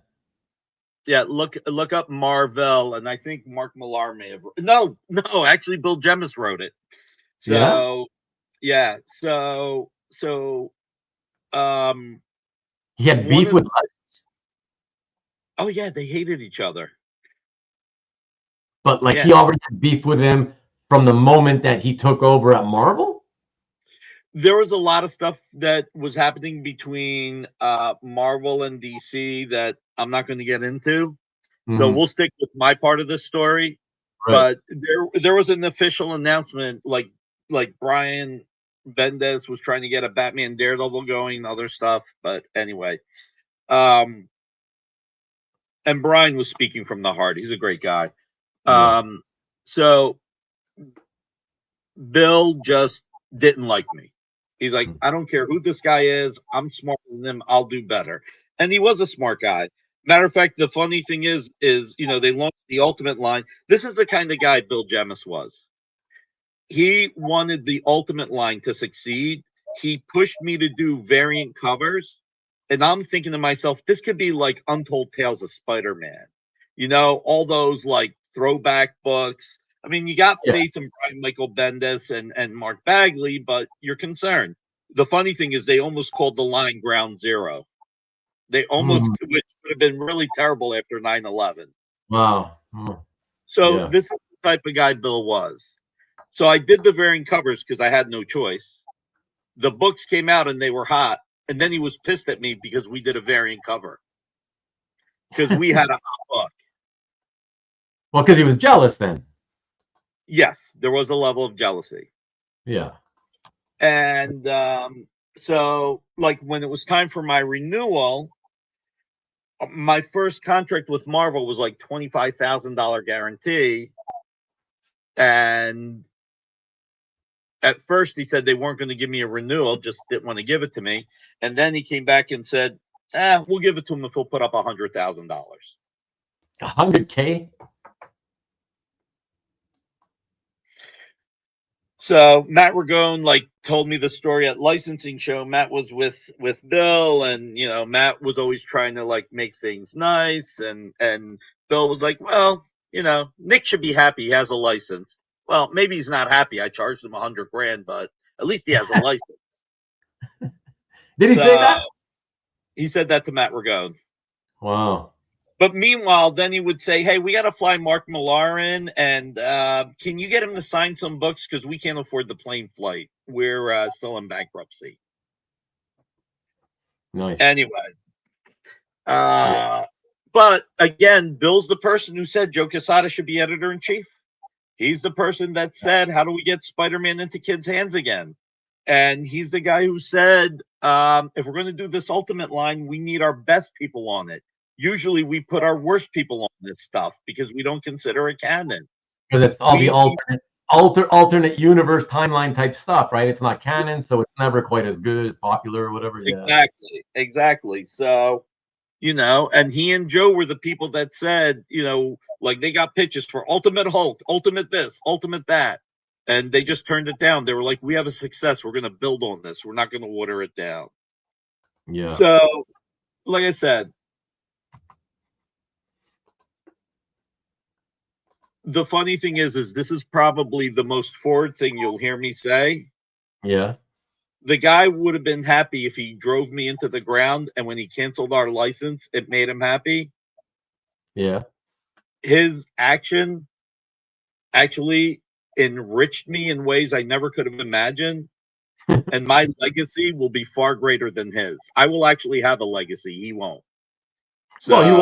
Yeah, look up Marvel, and I think Mark Millar may have. No, actually, Bill Jemas wrote it. So, yeah. So, he had beef with Levitz. Oh yeah, they hated each other. But he already had beef with him from the moment that he took over at Marvel? There was a lot of stuff that was happening between Marvel and DC that I'm not going to get into. So we'll stick with my part of the story. Right. But there was an official announcement, like Brian Bendis was trying to get a Batman Daredevil going, other stuff. But anyway, and Brian was speaking from the heart. He's a great guy. So Bill just didn't like me. He's like, I don't care who this guy is. I'm smarter than him. I'll do better. And he was a smart guy. Matter of fact, the funny thing is they launched the Ultimate line. This is the kind of guy Bill Jemas was. He wanted the Ultimate line to succeed. He pushed me to do variant covers, and I'm thinking to myself, this could be like Untold Tales of Spider-Man. All those like throwback books. I mean, you got Yeah. faith in Brian Michael Bendis and Mark Bagley, but you're concerned. The funny thing is they almost called the line Ground Zero. They almost, which would have been really terrible after 9/11. Wow. So Yeah. this is the type of guy Bill was. So I did the variant covers because I had no choice. The books came out and they were hot. And then he was pissed at me because we did a variant cover. Because we had a hot book. Well, because he was jealous then. Yes, there was a level of jealousy. Yeah. And so, like, when it was time for my renewal, my first contract with Marvel was like $25,000 guarantee. And at first he said they weren't going to give me a renewal, just didn't want to give it to me. And then he came back and said, we'll give it to him if he'll put up $100,000. $100K? So Matt Ragone told me the story at licensing show. Matt was with Bill, and Matt was always trying to make things nice, and Bill was like, well, Nick should be happy he has a license. Well, maybe he's not happy. I charged him $100,000, but at least he has a license. Did he say that? He said that to Matt Ragone. Wow. But meanwhile, then he would say, hey, we got to fly Mark Millar in, and can you get him to sign some books? Because we can't afford the plane flight. We're still in bankruptcy. Nice. Anyway. But again, Bill's the person who said Joe Quesada should be editor-in-chief. He's the person that said, how do we get Spider-Man into kids' hands again? And he's the guy who said, if we're going to do this Ultimate line, we need our best people on it. Usually we put our worst people on this stuff because we don't consider it canon. Because it's all the alternate universe timeline type stuff, right? It's not canon, so it's never quite as good as popular or whatever. Exactly. So, and he and Joe were the people that said, they got pitches for Ultimate Hulk, Ultimate this, Ultimate that. And they just turned it down. They were like, we have a success. We're going to build on this. We're not going to water it down. Yeah. So, like I said, the funny thing is this is probably the most forward thing you'll hear me say. Yeah. The guy would have been happy if he drove me into the ground, and when he canceled our license, it made him happy. Yeah. His action actually enriched me in ways I never could have imagined. And my legacy will be far greater than his. I will actually have a legacy. He won't. So you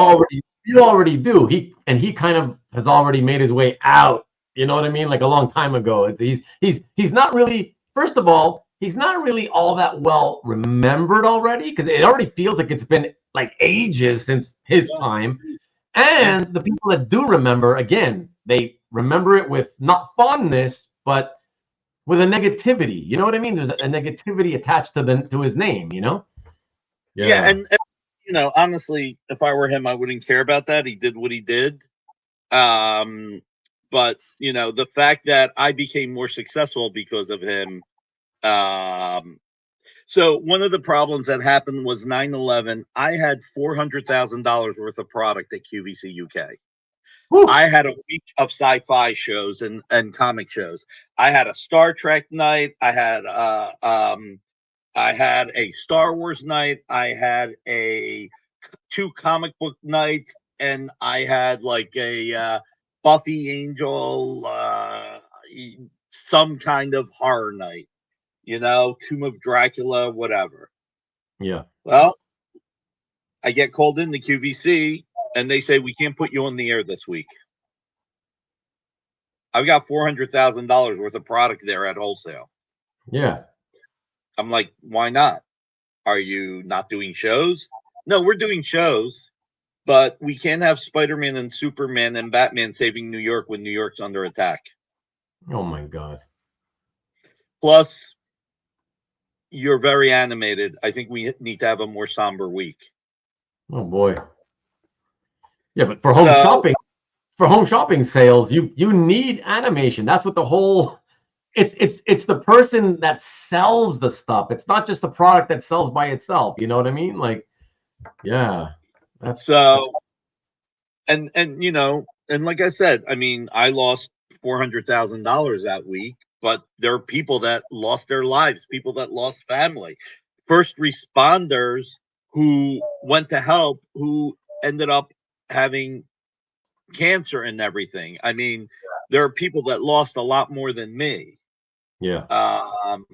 already do. He kind of has already made his way out. You know what I mean? Like a long time ago. He's not really. First of all, he's not really all that well remembered already because it already feels like it's been like ages since his time. And the people that do remember, again, they remember it with not fondness, but with a negativity. You know what I mean? There's a negativity attached to his name. Yeah, and honestly, if I were him, I wouldn't care about that. He did what he did. But the fact that I became more successful because of him. So one of the problems that happened was 9/11. I had $400,000 worth of product at QVC UK. Woo. I had a week of sci-fi shows and comic shows. I had a Star Trek night. I had a Star Wars night. I had 2 comic book nights, and I had a Buffy Angel, some kind of horror night, Tomb of Dracula, whatever. Yeah. Well, I get called into QVC, and they say, we can't put you on the air this week. I've got $400,000 worth of product there at wholesale. Yeah. I'm like, why not? Are you not doing shows? No, we're doing shows, but we can't have Spider-Man and Superman and Batman saving New York when New York's under attack. Oh my God. Plus, you're very animated. I think we need to have a more somber week. Oh boy. Yeah, but for home shopping sales, you need animation. That's what the whole it's the person that sells the stuff. It's not just the product that sells by itself. You know what I mean? Like, yeah, that's So and you know, and like I said, I mean, I lost $400,000 that week, but there are people that lost their lives, people that lost family, first responders who went to help, who ended up having cancer and everything. I mean, there are people that lost a lot more than me. yeah. Um,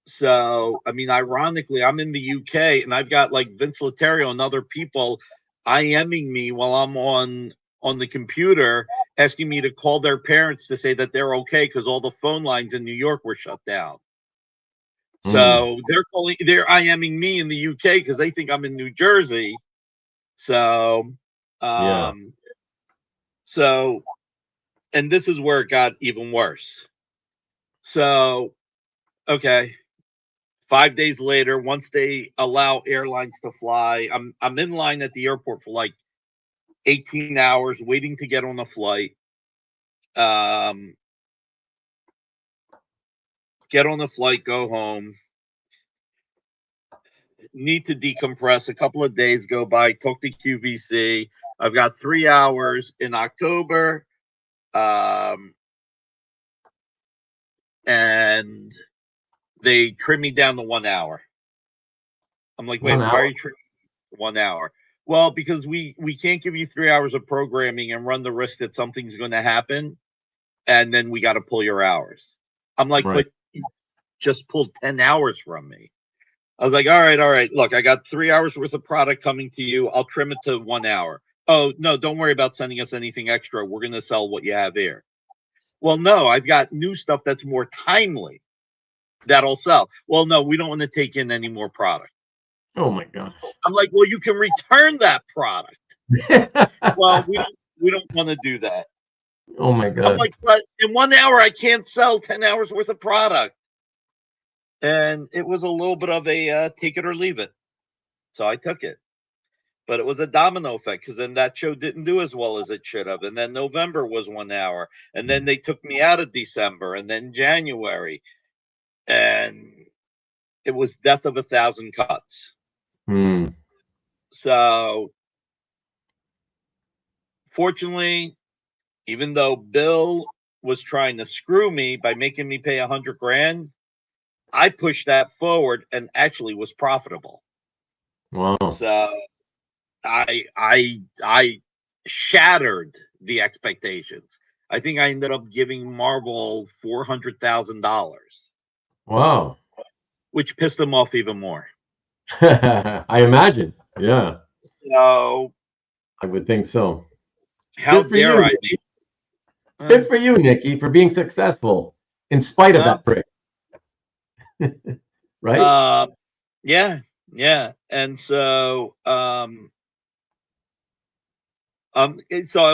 so I mean, ironically, I'm in the UK and I've got like Vince Laterio and other people IMing me while I'm on the computer, asking me to call their parents to say that they're okay because all the phone lines in New York were shut down. Mm, So they're IMing me in the UK because they think I'm in New Jersey. So, yeah. um, so, and this is where it got even worse. So, okay, 5 days later, once they allow airlines to fly, I'm in line at the airport for like 18 hours waiting to get on a flight. Um, get on the flight, go home. Need to decompress. A couple of days go by. Talk to QVC. I've got 3 hours in October, um, and they trim me down to 1 hour. I'm like, wait, One why are hour. you trimming 1 hour? Well, because we can't give you 3 hours of programming and run the risk that something's going to happen, and then we got to pull your hours. I'm like, Right. but you just pulled 10 hours from me. I was like, all right. Look, I got 3 hours worth of product coming to you. I'll trim it to 1 hour. Oh, no, don't worry about sending us anything extra. We're going to sell what you have here. Well, no, I've got new stuff that's more timely that'll sell. Well, no, we don't want to take in any more product. Oh my gosh. I'm like, well, you can return that product. Well, we don't want to do that. Oh my I'm god. like, but in 1 hour, I can't sell 10 hours worth of product. And it was a little bit of a take it or leave it. So I took it. But it was a domino effect because then that show didn't do as well as it should have. And then November was 1 hour. And then they took me out of December and then January. And it was death of 1,000 cuts. Hmm. So fortunately, even though Bill was trying to screw me by making me pay 100 grand, I pushed that forward and actually was profitable. Wow. So I shattered the expectations. I think I ended up giving Marvel $400,000, Wow. which pissed them off even more. I imagine. Yeah, So I would think so. how Good for dare you. I Nick. be? Good for you, Nikki, for being successful in spite of Uh, that prick. Right? uh, yeah, yeah. And so I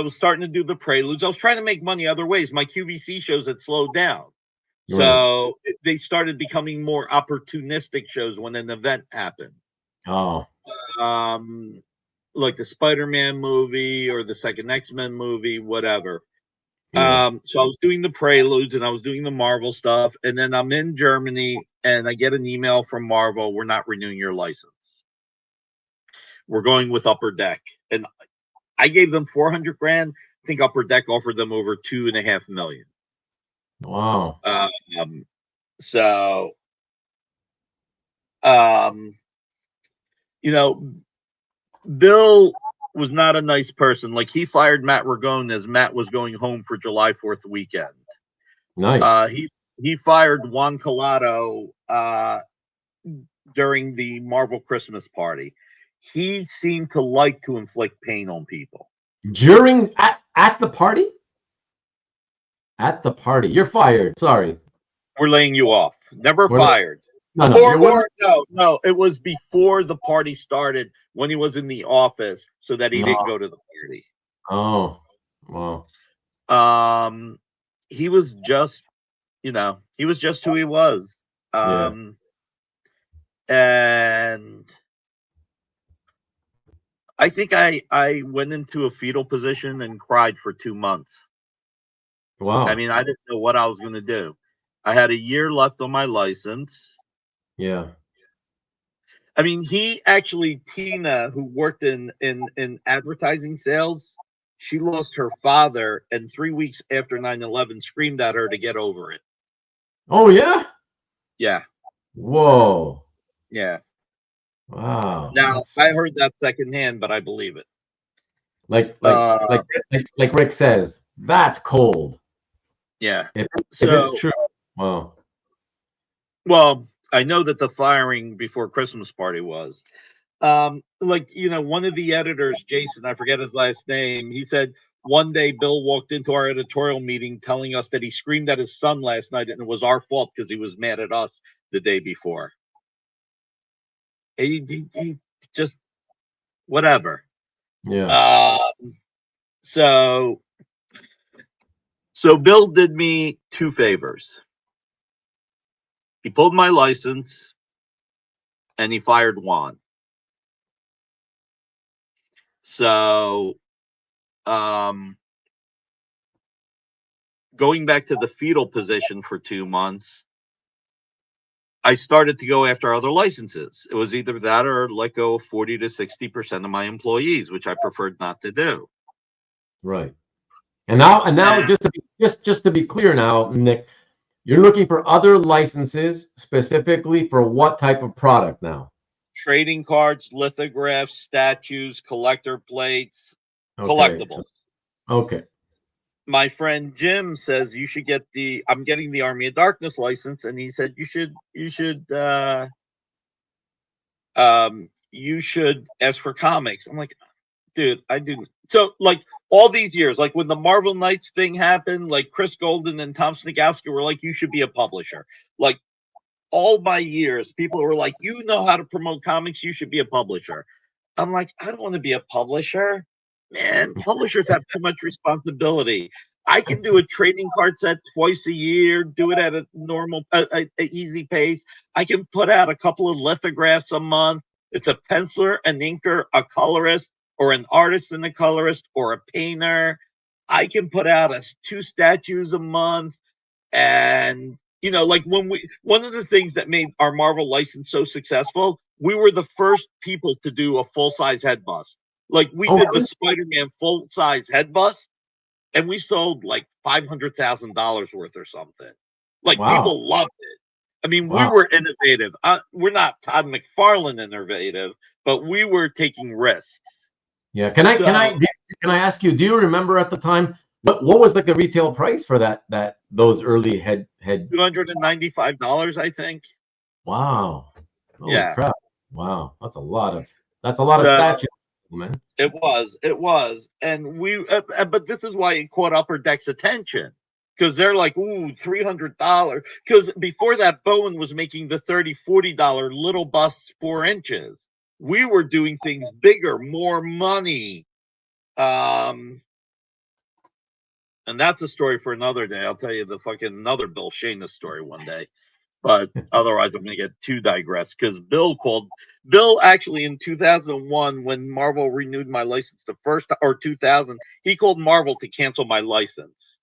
was starting to do the preludes. I was trying to make money other ways. My QVC shows had slowed down. Right. So they started becoming more opportunistic shows when an event happened. Oh, Um, like the Spider-Man movie or the second X-Men movie, whatever. yeah. So I was doing the preludes and I was doing the Marvel stuff, and then I'm in Germany and I get an email from Marvel, we're not renewing your license. We're going with Upper Deck. And I gave them 400 grand. I think Upper Deck offered them over 2.5 million. Wow. Um, so um, you know, Bill was not a nice person. Like he fired Matt Ragone as Matt was going home for July 4th weekend. Nice. He fired Juan Collado during the Marvel Christmas party. He seemed to like to inflict pain on people. During at the party? At the party. You're fired. Sorry. We're laying you off. Never We're, fired. no. Or You're what? no. It was before the party started when he was in the office, so that he No. didn't go to the party. Oh. Wow. Um, he was just, he was just who he was. Yeah. And I think I went into a fetal position and cried for 2 months. I Wow. mean, I didn't know what I was going to do. I had a year left on my license. Yeah. I mean, he actually Tina, who worked in advertising sales, she lost her father, and 3 weeks after 9/11, screamed at her to get over it. Oh yeah. Yeah, Whoa. yeah. Wow. Now That's I heard that secondhand, but I believe it. like like Uh, like like Rick says. That's cold. yeah. If it's So, true. Wow. well, I know that the firing before Christmas party was. Like, one of the editors, Jason, I forget his last name, he said one day Bill walked into our editorial meeting telling us that he screamed at his son last night and it was our fault because he was mad at us the day before. He just whatever. Yeah. Um, so so Bill did me two favors. He pulled my license and he fired Juan. So um going back to the fetal position for 2 months, I started to go after other licenses. It was either that or let go of 40 to 60% of my employees, which I preferred not to do. Right. And now And just to be clear now, Nick, you're looking for other licenses specifically for what type of product now? trading cards, lithographs, statues, collector plates, Okay. So collectibles. okay. My friend Jim says you should get I'm getting the Army of Darkness license, and he said you should ask for comics. I'm like, dude, I didn't. So, like, all these years, like when the Marvel Knights thing happened, like Chris Golden and Tom Snigowski were like, you should be a publisher. Like, all my years, people were like, you know how to promote comics, you should be a publisher. I'm like, I don't want to be a publisher. Man, publishers have too much responsibility. I can do a trading card set twice a year, do it at a normal, easy pace. I can put out a couple of lithographs a month. It's a penciler, an inker, a colorist, or an artist and a colorist, or a painter. I can put out two statues a month. And like one of the things that made our Marvel license so successful, we were the first people to do a full-size head bust. Like, we Oh, did the really? Spider-Man full-size head bust, and we sold like $500,000 worth or something. Like, Wow. people loved it. I mean, we Wow. were innovative. We're not Todd McFarlane innovative, but we were taking risks. Yeah. Can I ask you, do you remember at the time what was like the retail price for those early head? $295, I think. Wow. Holy Yeah. crap. Wow. That's a lot of So statues, man. it was, and but this is why it caught Upper Deck's attention, because they're like, ooh, $300. Because before that, Bowen was making the $30-$40 little busts 4 inches. We were doing things bigger, more money. Um, and that's a story for another day. I'll tell you the fucking another Bill Shana story one day. But otherwise, I'm going to get too digressed, because Bill actually in 2001, when Marvel renewed my license the first, or 2000, he called Marvel to cancel my license.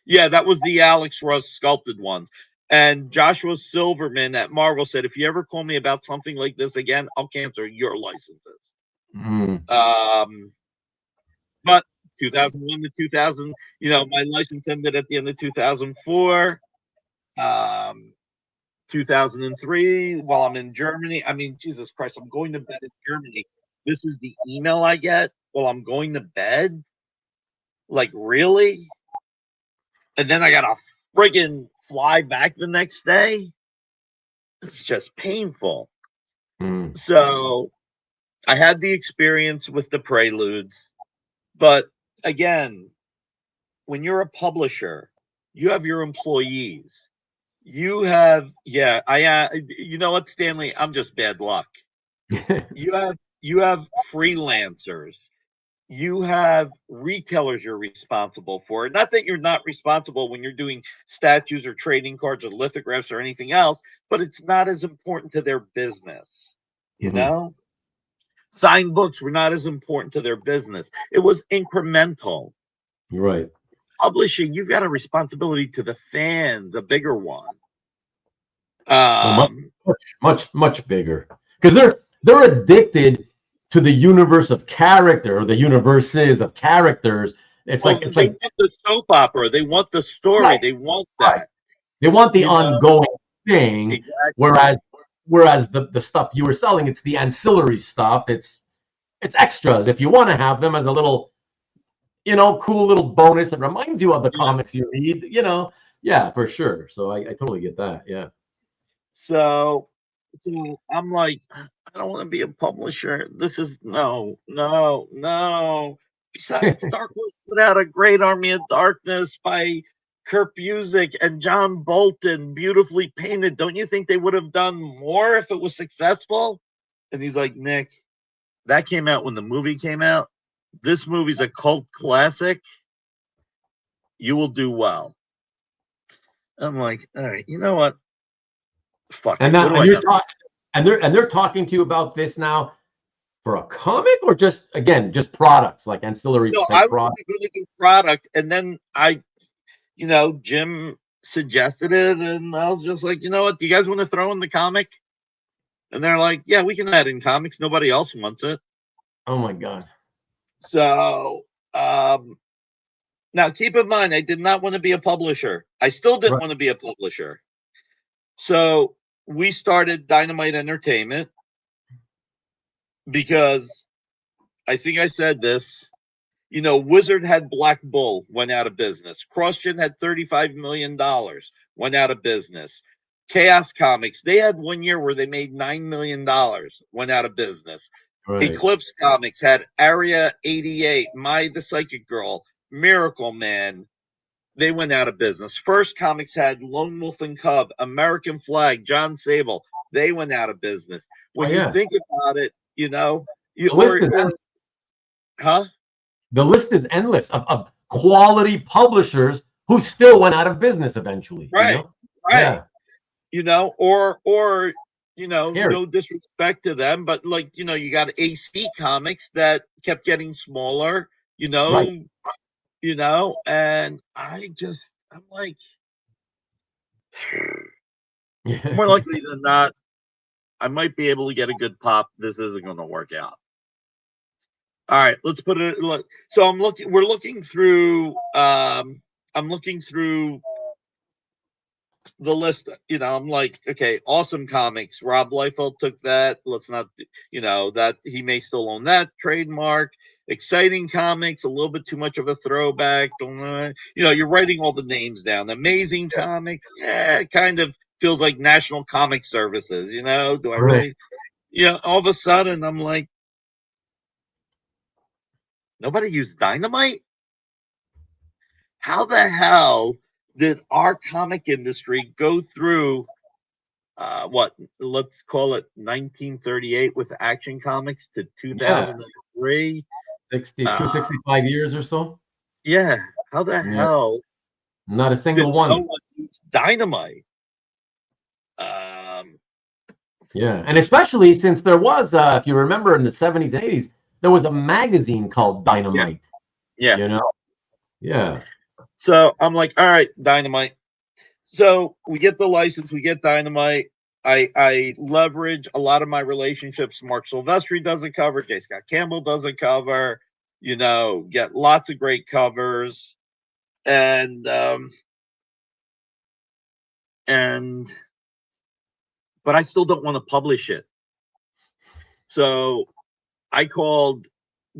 Yeah, that was the Alex Ross sculpted ones. And Joshua Silverman at Marvel said, if you ever call me about something like this again, I'll cancel your licenses. Mm. Um, but 2001 to 2000, my license ended at the end of 2004. 2003 while I'm in Germany. I mean, Jesus Christ, I'm going to bed in Germany. This is the email I get while I'm going to bed? Like, really? And then I got to friggin' fly back the next day? It's just painful. Mm. So I had the experience with the Preludes. But again, when you're a publisher, you have your employees. You have, yeah, you know what, Stanley? I'm just bad luck. You have freelancers, you have retailers you're responsible for. Not that you're not responsible when you're doing statues or trading cards or lithographs or anything else, but it's not as important to their business, you Mhm. know? Signed books were not as important to their business. It was incremental. You're right. Publishing, you've got a responsibility to the fans, a bigger one. Much bigger, because they're addicted to the universe of character, or the universes of characters. It's well, like it's they like want the soap opera. They want the story. right, They want right. that. They want the You know? ongoing thing, Exactly. whereas the stuff you were selling, it's the ancillary stuff. It's extras if you want to have them as a little, cool little bonus that reminds you of the comics you read. Yeah, for sure. So I totally get that. Yeah. So I'm like, I don't want to be a publisher. This is no. Besides, Dark Horse put out a great Army of Darkness by Kurt Busiek and John Bolton, beautifully painted. Don't you think they would have done more if it was successful? And he's like, Nick, that came out when the movie came out. This movie's a cult classic. You will do well. I'm like, all right, you know what? Fuck And it. What now, do I got? they're talking to you about this now for a comic, or just products like ancillary No, type I was products. going to do product, and then Jim suggested it, and I was just like, you know what? Do you guys want to throw in the comic? And they're like, yeah, we can add in comics. Nobody else wants it. Oh my god. So now keep in mind, I did not want to be a publisher. I still didn't want to be a publisher. So we started Dynamite Entertainment because I think I said this. Wizard had Black Bull, went out of business. CrossGen had $35 million, went out of business. Chaos Comics, they had 1 year where they made $9 million, went out of business. Right. Eclipse Comics had Area 88, My the Psychic Girl, Miracle Man. They went out of business. First Comics had Lone Wolf and Cub, American Flag, John Sable. They went out of business. When you think about it, huh? The list is endless of quality publishers who still went out of business eventually. Right. Right. Yeah. Or Scary. no disrespect to them, but you got AC Comics that kept getting smaller, right. And I'm like, more likely than not, I might be able to get a good pop. This isn't going to work out. All right, let's put it. So we're looking through. I'm looking through the list. I'm like, okay, Awesome Comics. Rob Liefeld took that. Let's not, that he may still own that trademark. Exciting Comics, a little bit too much of a throwback. You're writing all the names down. Amazing Comics, it kind of feels like National Comic Services. Do I really? All of a sudden, I'm like, nobody used Dynamite? How the hell did our comic industry go through let's call it 1938 with Action Comics to 2003? 65 years or so? Yeah. How the hell? Not a single one. No one used Dynamite. Yeah. And especially since there was, if you remember in the 70s and 80s, there was a magazine called Dynamite. Yeah. Yeah. So I'm like, all right, Dynamite. So we get the license, we get Dynamite. I leverage a lot of my relationships. Mark Silvestri does a cover, J. Scott Campbell does a cover, get lots of great covers. But I still don't want to publish it. So I called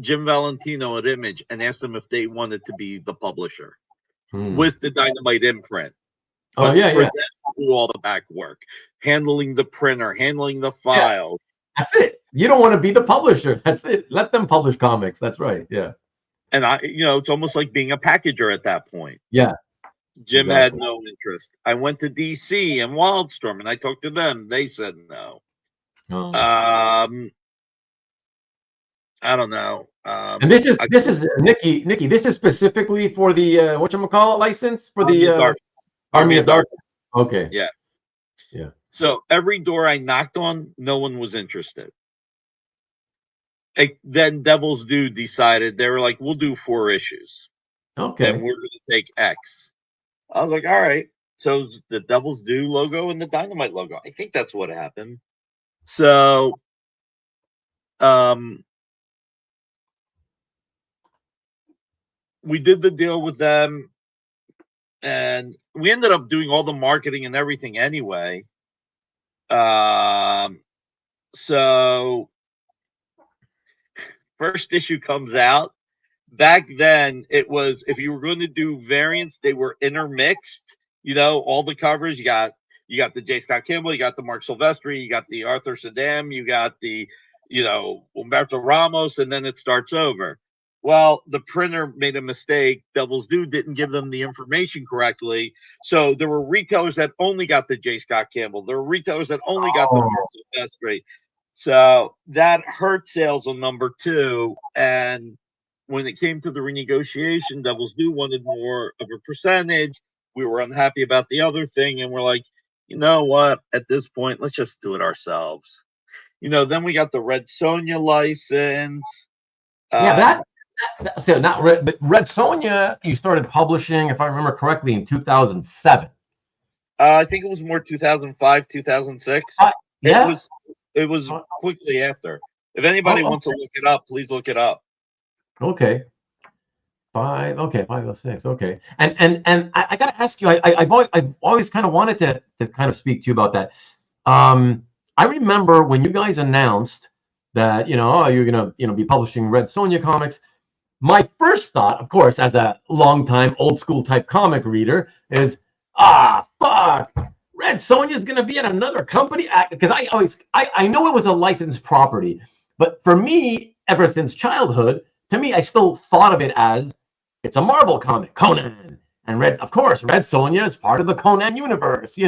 Jim Valentino at Image and asked them if they wanted to be the publisher with the Dynamite imprint. But them to do all the back work, handling the printer, handling the file. Yeah. That's it. You don't want to be the publisher. That's it. Let them publish comics. That's right. Yeah. And it's almost like being a packager at that point. Yeah. Jim had no interest. I went to DC and Wildstorm and I talked to them. They said no. I don't know. And this is Nicky. This is specifically for the whatchamacallit license for the Army of Darkness. Okay. Yeah. Yeah. So every door I knocked on, no one was interested. then Devil's Due decided, they were like, we'll do 4 issues. Okay. And we're going to take X. I was like, all right. So the Devil's Due logo and the Dynamite logo. I think that's what happened. So, we did the deal with them, and we ended up doing all the marketing and everything anyway. So first issue comes out. Back then, it was, if you were going to do variants, they were intermixed. All the covers. You got the J. Scott Campbell, you got the Mark Silvestri, you got the Arthur Saddam, you got the Humberto Ramos, and then it starts over. Well, the printer made a mistake. Devil's Due didn't give them the information correctly. So there were retailers that only got the J. Scott Campbell. There were retailers that only got the Mark Silvestri. So that hurt sales on number 2. And when it came to the renegotiation, Devil's Due wanted more of a percentage. We were unhappy about the other thing. And we're like, you know what? At this point, let's just do it ourselves. Then we got the Red Sonja license. So not Red, but Red Sonja, you started publishing, if I remember correctly, in 2007. I think it was more 2005, 2006. Yeah. It was quickly after. If anybody wants to look it up, please look it up. Okay. 506. Okay. And I got to ask you, I've always kind of wanted to kind of speak to you about that. I remember when you guys announced that, you're going to, be publishing Red Sonja comics. My first thought, of course, as a longtime old school type comic reader, is, fuck, Red Sonja is going to be in another company. Because I know it was a licensed property, but for me, ever since childhood, to me, I still thought of it as it's a Marvel comic, Conan. And Red Sonja is part of the Conan universe,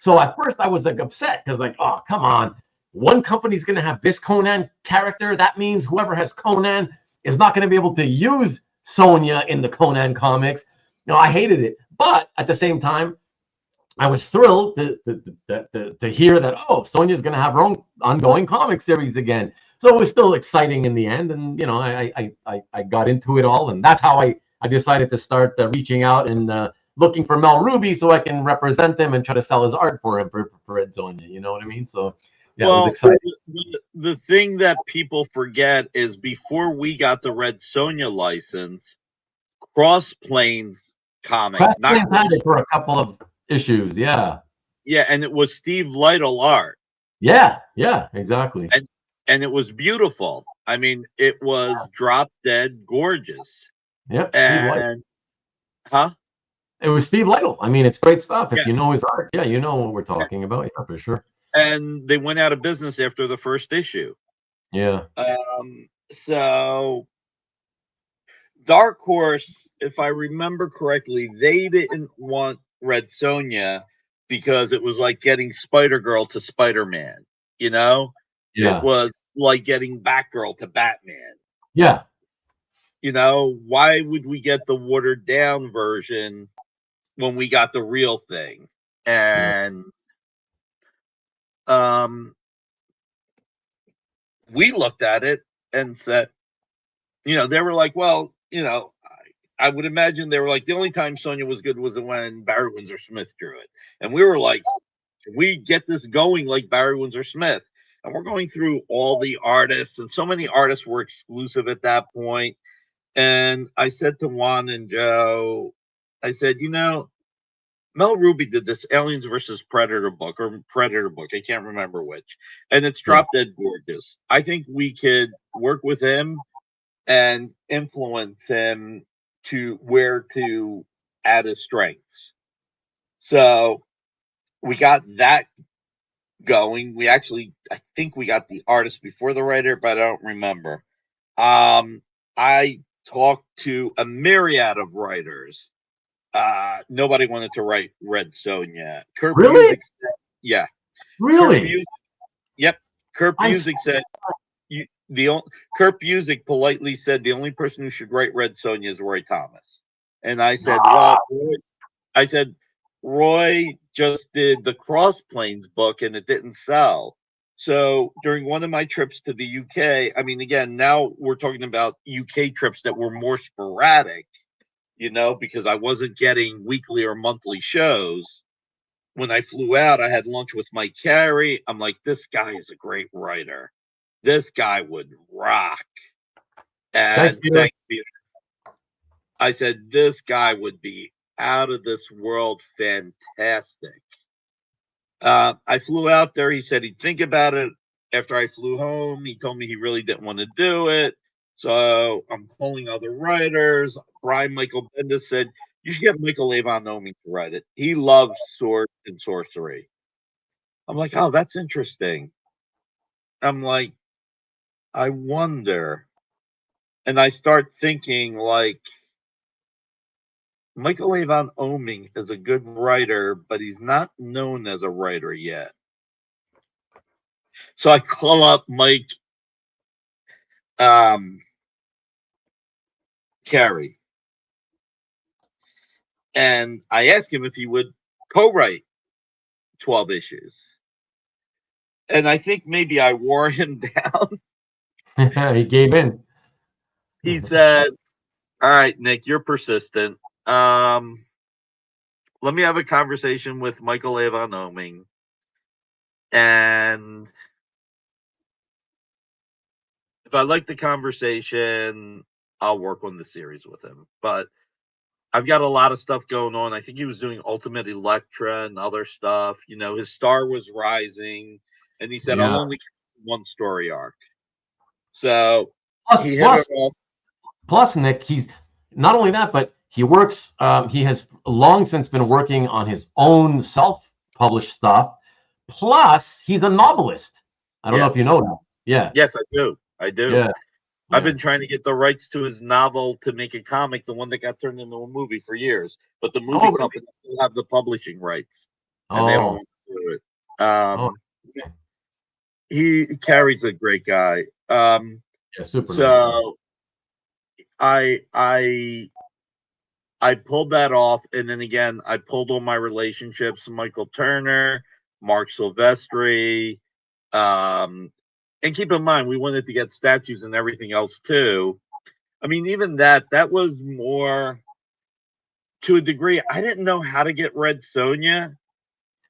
So at first I was upset because oh, come on. One company's going to have this Conan character. That means whoever has Conan is not going to be able to use Sonja in the Conan comics. I hated it. But at the same time, I was thrilled to hear that, Sonja is going to have her own ongoing comic series again. So it was still exciting in the end. And, I got into it all. And that's how I decided to start reaching out and looking for Mel Ruby so I can represent him and try to sell his art for him for Red Sonja. You know what I mean? So, yeah, it was exciting. The thing that people forget is before we got the Red Sonja license, Cross Plains comic. Cross Plains had it for a couple of issues, yeah. Yeah, and it was Steve Lytle art. Yeah, exactly. And it was beautiful. I mean, it was drop dead gorgeous. Yep. And it was Steve Lytle. I mean, it's great stuff. If you know his art, you know what we're talking about. Yeah, for sure. And they went out of business after the first issue. Yeah. So Dark Horse, if I remember correctly, they didn't want Red Sonja because it was like getting Spider-Girl to Spider-Man, Yeah. It was like getting Batgirl to Batman. Yeah. Why would we get the watered down version when we got the real thing? And we looked at it and said, they were like, well, I would imagine they were like, the only time Sonja was good was when Barry Windsor Smith drew it. And we were like, can we get this going like Barry Windsor Smith? And we're going through all the artists, and so many artists were exclusive at that point. And I said to Juan and Joe, I said, Mel Ruby did this Aliens versus Predator book, I can't remember which. And it's drop dead gorgeous. I think we could work with him and influence him to where to add his strengths. So we got that going. I think we got the artist before the writer, but I don't remember. I talked to a myriad of writers. Nobody wanted to write Red Sonja. Kurt really? Busiek said, yeah. Really? Kurt Busiek said Kurt Busiek politely said the only person who should write Red Sonja is Roy Thomas. And I said, Roy just did the Cross Plains book and it didn't sell. So during one of my trips to the UK, I mean, again, now we're talking about UK trips that were more sporadic, because I wasn't getting weekly or monthly shows. When I flew out, I had lunch with Mike Carey. I'm like, this guy is a great writer. This guy would rock. Thanks, And Peter. thank you. I said, this guy would be out of this world fantastic. I flew out there. He said he'd think about it after I flew home. He told me he really didn't want to do it. So I'm calling other writers. Brian Michael Bendis said, you should get Michael Avon Omi to write it. He loves sword and sorcery. I'm like, oh, that's interesting. I'm like, I wonder. And I start thinking, like, Michael Avon Omi is a good writer, but he's not known as a writer yet. So I call up Mike Carey, and I asked him if he would co-write 12 issues. And I think maybe I wore him down. He gave in. He said, all right, Nick, you're persistent. Let me have a conversation with Michael Avon Omi. And if I like the conversation, I'll work on the series with him. But I've got a lot of stuff going on. I think he was doing Ultimate Electra and other stuff. His star was rising. And he said, I'll only one story arc. So he hit it off. Plus, Nick, he's not only that, but he works. He has long since been working on his own self-published stuff. Plus, he's a novelist. I don't know if you know that. Yeah. Yes, I do. Yeah. I've been trying to get the rights to his novel to make a comic, the one that got turned into a movie, for years. But the movie company still have the publishing rights, and they don't want to do it. He Carey's a great guy. Super. So I pulled that off, and then again I pulled all my relationships: Michael Turner, Mark Silvestri. And keep in mind, we wanted to get statues and everything else too. I mean, even that was more to a degree. I didn't know how to get Red Sonja.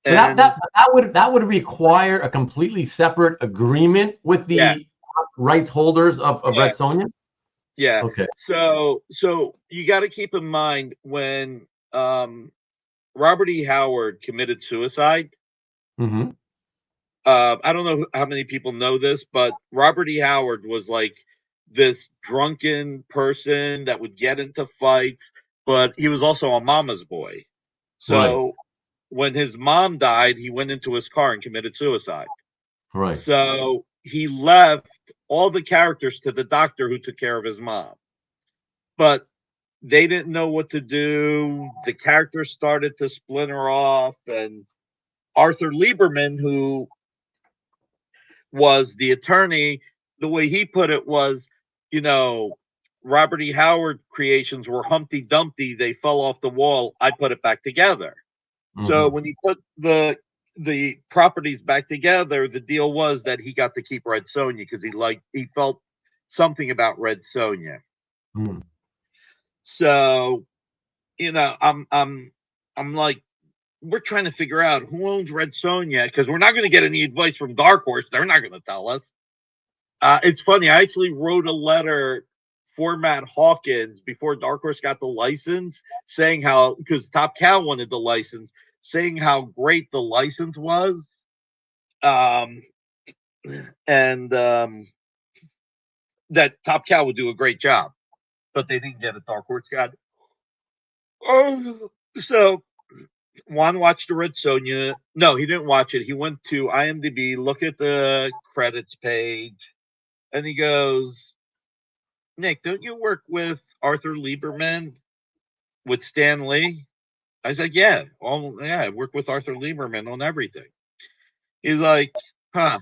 And that would require a completely separate agreement with the rights holders of Red Sonja. Yeah. Okay. So you got to keep in mind when Robert E. Howard committed suicide. Mm-hmm. I don't know how many people know this, but Robert E. Howard was like this drunken person that would get into fights, but he was also a mama's boy. So when his mom died, he went into his car and committed suicide. Right. So he left all the characters to the doctor who took care of his mom. But they didn't know what to do. The characters started to splinter off, and Arthur Lieberman, who was the attorney, the way he put it was, Robert E. Howard creations were Humpty Dumpty. They fell off the wall. I put it back together. Mm-hmm. So when he put the properties back together, the deal was that he got to keep Red Sonja because he felt something about Red Sonja. Mm-hmm. So, I'm like, we're trying to figure out who owns Red Sonja because we're not going to get any advice from Dark Horse. They're not going to tell us. It's funny. I actually wrote a letter for Matt Hawkins before Dark Horse got the license, saying how, because Top Cow wanted the license, saying how great the license was, and that Top Cow would do a great job, but they didn't get it. Dark Horse got it. So Juan watched the Red Sonja. No, he didn't watch it. He went to IMDb, look at the credits page, and he goes, Nick, don't you work with Arthur Lieberman with Stan Lee? I said, yeah. I work with Arthur Lieberman on everything. He's like, huh.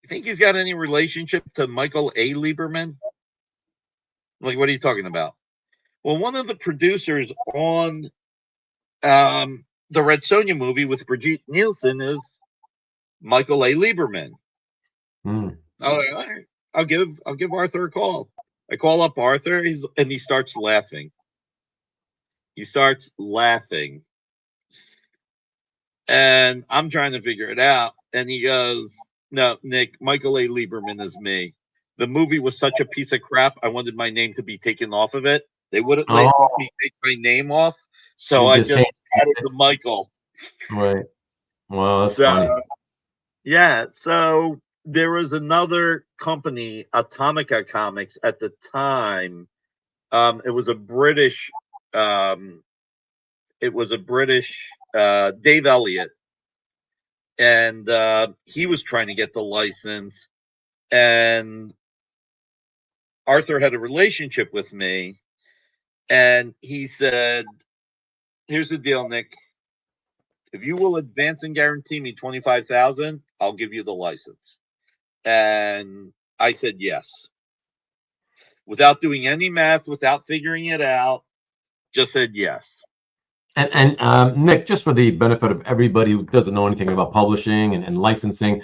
You think he's got any relationship to Michael A. Lieberman? Like, what are you talking about? Well, one of the producers on the Red Sonja movie with Brigitte Nielsen is Michael A. Lieberman. Hmm. All right, I'll give Arthur a call. I call up Arthur, and he starts laughing. He starts laughing. And I'm trying to figure it out. And he goes, "No, Nick, Michael A. Lieberman is me. The movie was such a piece of crap. I wanted my name to be taken off of it. They wouldn't let Oh, me take my name off. So you I just just changed added it. the Michael." Right. Well, that's So, funny. yeah. So there was another company, Atomica Comics, at the time. It was a British, um, Dave Elliott, and he was trying to get the license. And Arthur had a relationship with me, and he said, "Here's the deal, Nick. If you will advance and guarantee me 25,000, I'll give you the license." And I said yes, without doing any math, without figuring it out. Just said yes. And Nick, just for the benefit of everybody who doesn't know anything about publishing and licensing,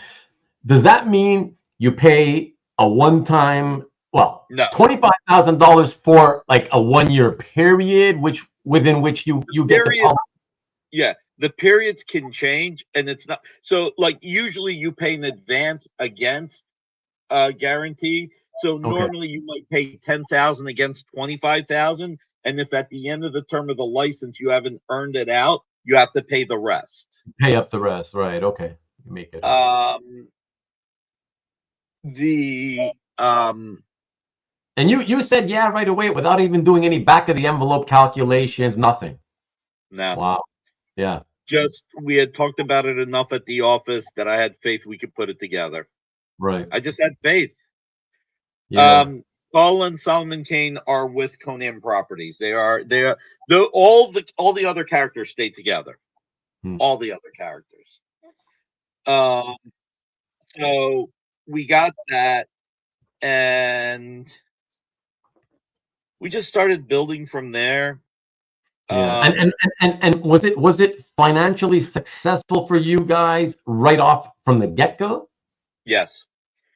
does that mean you pay a one-time, well, No, $25,000 for like a 1 year period, within which you get to period. publish? Yeah, the periods can change, and it's not so. Like usually, you pay in advance against guarantee. So Okay, normally you might pay 10,000 against 25,000, and if at the end of the term of the license you haven't earned it out, you have to pay the rest. pay up the rest, right? Okay, you make it up. Um, the And you said yeah right away without even doing any back of the envelope calculations, nothing. No, Wow. Yeah. just we had talked about it enough at the office that I had faith we could put it together. Right. I just had faith. Yeah. Paul and Solomon Kane are with Conan Properties. All the other characters stay together. Hmm. All the other characters. Um, so we got that, and we just started building from there. Yeah. And was it financially successful for you guys right off from the get-go? Yes,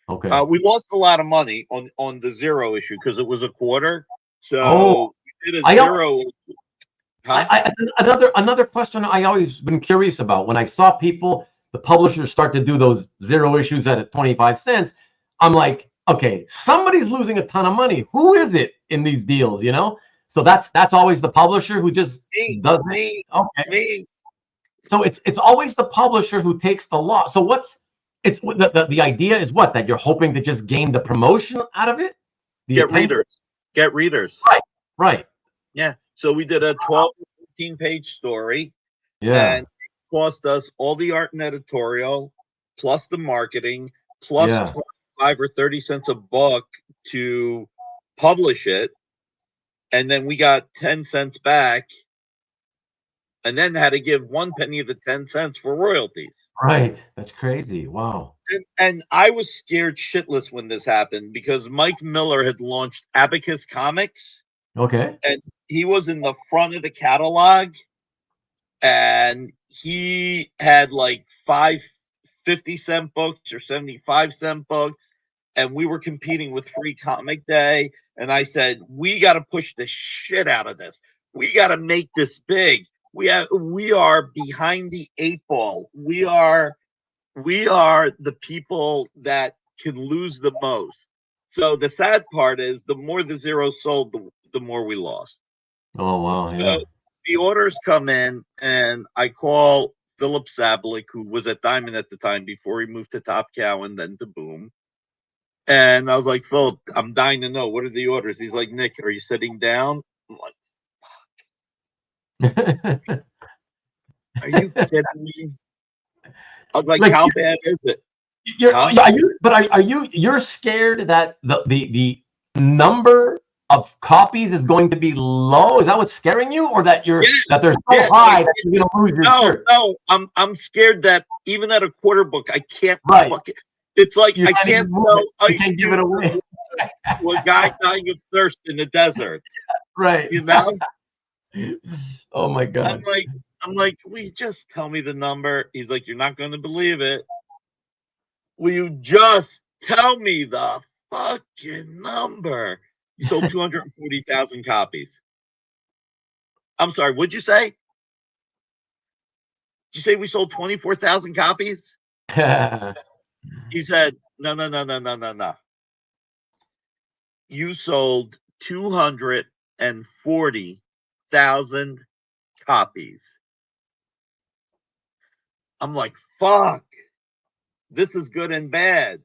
Okay. we lost a lot of money on the zero issue because it was a quarter. Oh, So we did a I al- zero. Huh? another question I always been curious about when I saw people, the publishers start to do those zero issues at 25 cents. I'm like, okay, somebody's losing a ton of money. Who is it in these deals, you know? So that's always the publisher who just does it. Me, Okay. me. So it's always the publisher who takes the loss. So the idea is what, that you're hoping to just gain the promotion out of it, the Get attention. readers. Get readers. Right. Right. Yeah. So we did a 12 or 15-page story, Yeah. and it cost us all the art and editorial, plus the marketing, plus Yeah. 25 or 30 cents a book to publish it. And then we got 10 cents back, and then had to give 1 penny of the 10 cents for royalties. Right. That's crazy. Wow. And I was scared shitless when this happened because Mike Miller had launched Abacus Comics, Okay. and he was in the front of the catalog, and he had like 5 50-cent books or 75-cent books, and we were competing with Free Comic Day. And I said, we got to push the shit out of this. We got to make this big. We are behind the 8 ball. We are the people that can lose the most. So the sad part is, the more the zero sold, the more we lost. Oh wow. So Yeah. the orders come in, and I call Philip Sablik, who was at Diamond at the time before he moved to Top Cow and then to Boom. And I was like, Philip, I'm dying to know, what are the orders? He's like, Nick, are you sitting down? I'm like, are you kidding me? I was like, Like how bad is it? you're Huh? are you but you're scared that the number of copies is going to be low? Is that what's scaring you, or that Yeah, they're so yeah. high that you're gonna lose your No, shirt? no, I'm scared that even at a quarter book, I can't Right. fucking. It's like You I can't even can't move sell it. You ice can't give it cubes away. to a guy dying of thirst in the desert. Right. You know? Oh my I'm God. like, I'm like, will you just tell me the number? He's like, you're not going to believe it. Will you just tell me the fucking number? You sold 240,000 copies. I'm sorry, what'd you say? Did you say we sold 24,000 copies? He said, no. You sold 240,000 copies. I'm like, fuck. This is good and bad.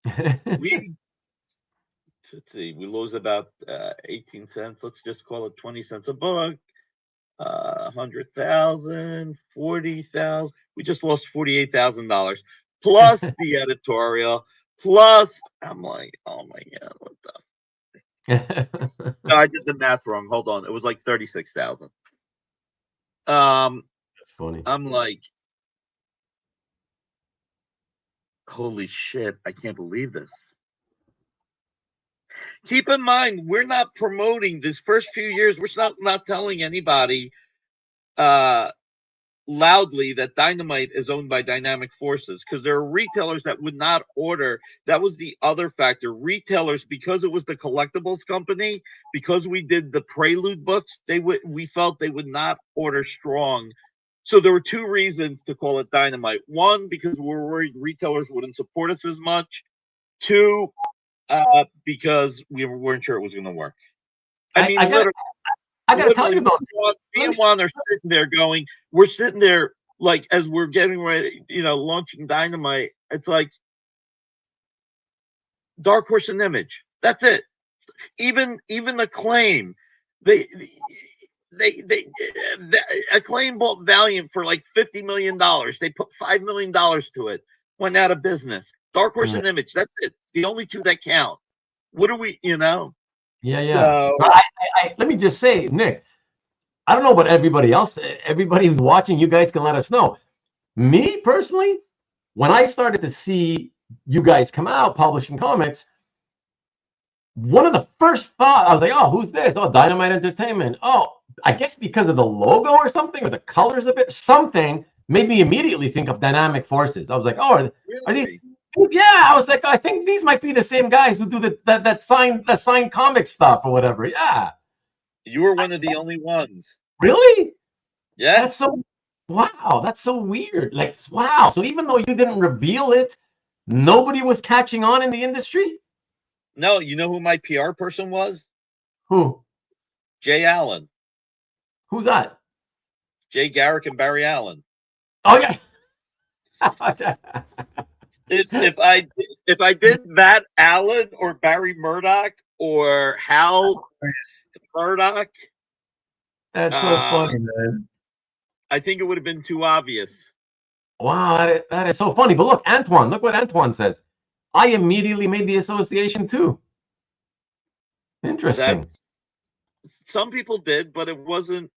Let's see, we lose about 18 cents. Let's just call it 20 cents a book. 100,000, 40,000. We just lost $48,000 plus the editorial. Plus, I'm like, oh my God, what the? No, I did the math wrong. Hold on. It was like 36,000. That's funny. I'm like, holy shit, I can't believe this. Keep in mind, we're not promoting this first few years. We're not telling anybody loudly that Dynamite is owned by Dynamic Forces, because there are retailers that would not order. That was the other factor. Retailers, because it was the collectibles company, because we did the Prelude books, we felt they would not order strong. So there were two reasons to call it Dynamite. One, because we were worried retailers wouldn't support us as much. Two, because we weren't sure it was going to work. I mean, I gotta tell you though, me and Juan are sitting there going, we're sitting there like as we're getting ready, launching Dynamite. It's like Dark Horse and Image. That's it. Even Acclaim, they Acclaim bought Valiant for like $50 million. They put $5 million to it. Went out of business. Dark Horse and Image. That's it. The only two that count. What are we? Yeah. So, Let me just say, Nick, I don't know about everybody else. Everybody who's watching, you guys can let us know. Me personally, when I started to see you guys come out publishing comics, one of the first thoughts, I was like, oh, who's this? Oh, Dynamite Entertainment. Oh, I guess because of the logo or something, or the colors of it, something made me immediately think of Dynamic Forces. I was like, oh, are these? Yeah, I was like, I think these might be the same guys who do that signed comic stuff or whatever. Yeah. You were one of the only ones. Really? Yeah. That's so wow. That's so weird. Like, wow. So even though you didn't reveal it, nobody was catching on in the industry? No, you know who my PR person was? Who? Jay Allen. Who's that? Jay Garrick and Barry Allen. Oh yeah. If I did Matt Allen or Barry Murdoch or Hal Murdoch, that's so funny, man. I think it would have been too obvious. Wow, that is so funny. But look, Antoine, look what Antoine says. I immediately made the association too. Interesting. Some people did, but it wasn't.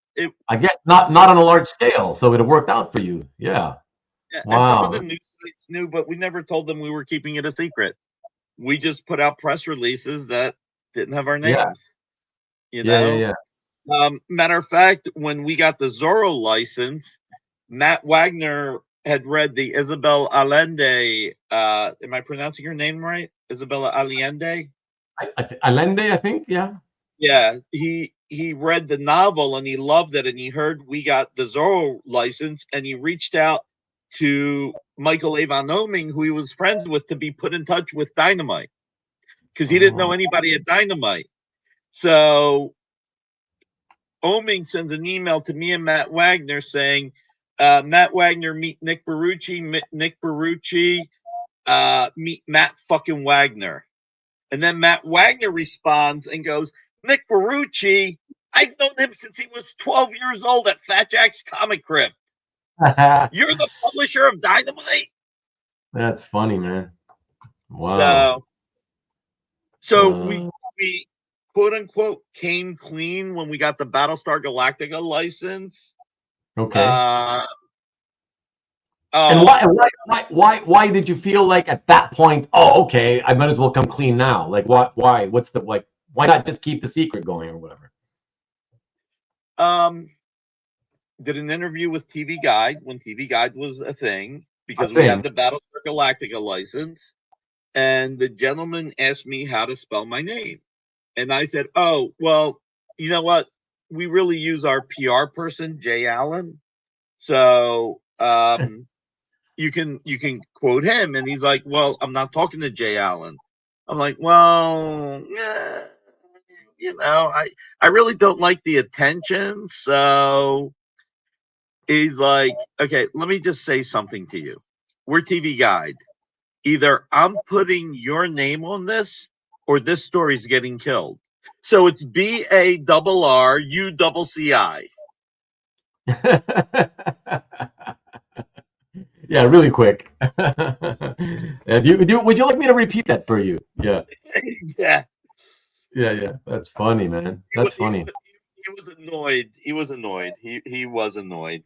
I guess not on a large scale, so it worked out for you. Yeah. Wow. And some of the news sites knew, but we never told them we were keeping it a secret. We just put out press releases that didn't have our names. Yeah. Matter of fact, when we got the Zorro license, Matt Wagner had read the Isabel Allende. Am I pronouncing her name right? Isabella Allende? Allende, I think. Yeah. Yeah. He read the novel and he loved it, and he heard we got the Zorro license, and he reached out to Michael Avon Oming, who he was friends with, to be put in touch with Dynamite, because he didn't know anybody at Dynamite. So Oming sends an email to me and Matt Wagner saying, Matt Wagner, meet Nick Barrucci. Nick Barrucci, meet Matt fucking Wagner. And then Matt Wagner responds and goes, Nick Barrucci, I've known him since he was 12 years old at Fat Jack's Comic Crib. You're the publisher of Dynamite? That's funny, man. Wow. So we quote unquote came clean when we got the Battlestar Galactica license. Okay. And why did you feel like at that point, oh, okay, I might as well come clean now? Like, why? What's the like? Why not just keep the secret going or whatever? Did an interview with TV Guide when TV Guide was a thing. because we have the Battlestar Galactica license, and the gentleman asked me how to spell my name, and I said, "Oh, well, you know what? We really use our PR person, Jay Allen, so you can quote him." And he's like, "Well, I'm not talking to Jay Allen." I'm like, "Well, yeah, I really don't like the attention." So he's like, "Okay, let me just say something to you. We're TV Guide. Either I'm putting your name on this, or this story's getting killed. So it's BARRUCCI." Yeah, really quick. Would you like me to repeat that for you? Yeah, Yeah. yeah. That's funny, man. That's funny. He was annoyed. He was annoyed. He was annoyed.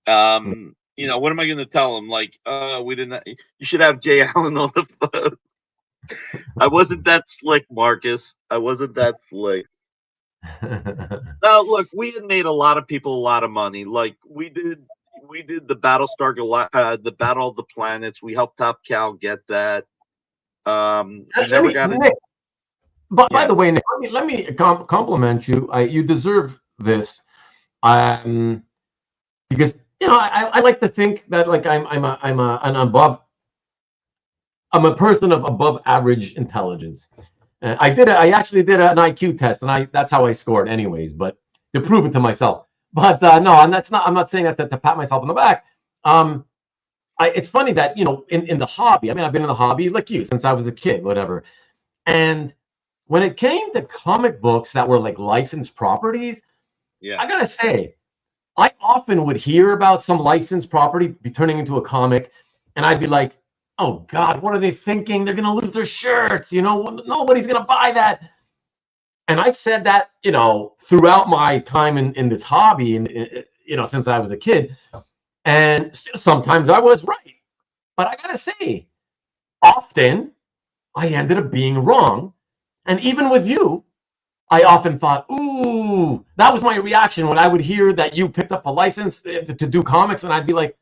What am I going to tell him? Like, we didn't. You should have Jay Allen on the phone. I wasn't that slick, Marcus. I wasn't that slick. Now, look, we had made a lot of people a lot of money. Like we did the the Battle of the Planets. We helped Top Cow get that. We never got it. Nick, by the way, Nick, let me compliment you. You deserve this. Because I like to think that like I'm a person of above average intelligence. I actually did an IQ test, and that's how I scored, anyways. But to prove it to myself. But no, and that's not. I'm not saying that to pat myself on the back. It's funny that in the hobby. I mean, I've been in the hobby like you since I was a kid, whatever. And when it came to comic books that were like licensed properties, I gotta say, I often would hear about some licensed property be turning into a comic, and I'd be like, "Oh God, what are they thinking? They're gonna lose their shirts. Nobody's gonna buy that." And I've said that, throughout my time in this hobby, and since I was a kid, and sometimes I was right, but I gotta say, often I ended up being wrong, and even with you, I often thought, "Ooh," that was my reaction when I would hear that you picked up a license to do comics, and I'd be like,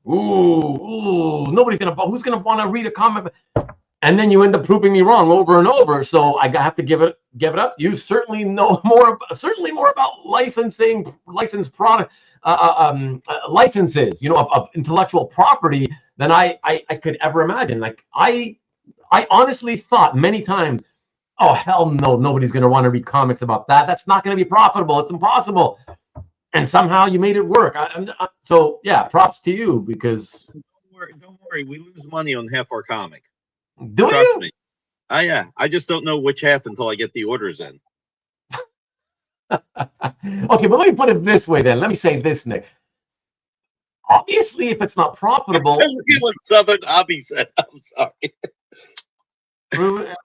"Ooh, who's gonna want to read a comic?" And then you end up proving me wrong over and over. So I have to give it up. You certainly know more about licensed product, licenses, of intellectual property than I could ever imagine. Like I honestly thought many times, "Oh, hell no, nobody's going to want to read comics about that. That's not going to be profitable. It's impossible." And somehow you made it work. So, yeah, props to you because... Don't worry. We lose money on half our comics. Trust me. Yeah. I just don't know which half until I get the orders in. Okay, but let me put it this way then. Let me say this, Nick. Obviously, if it's not profitable... Look at what Southern Hobby said. I'm sorry.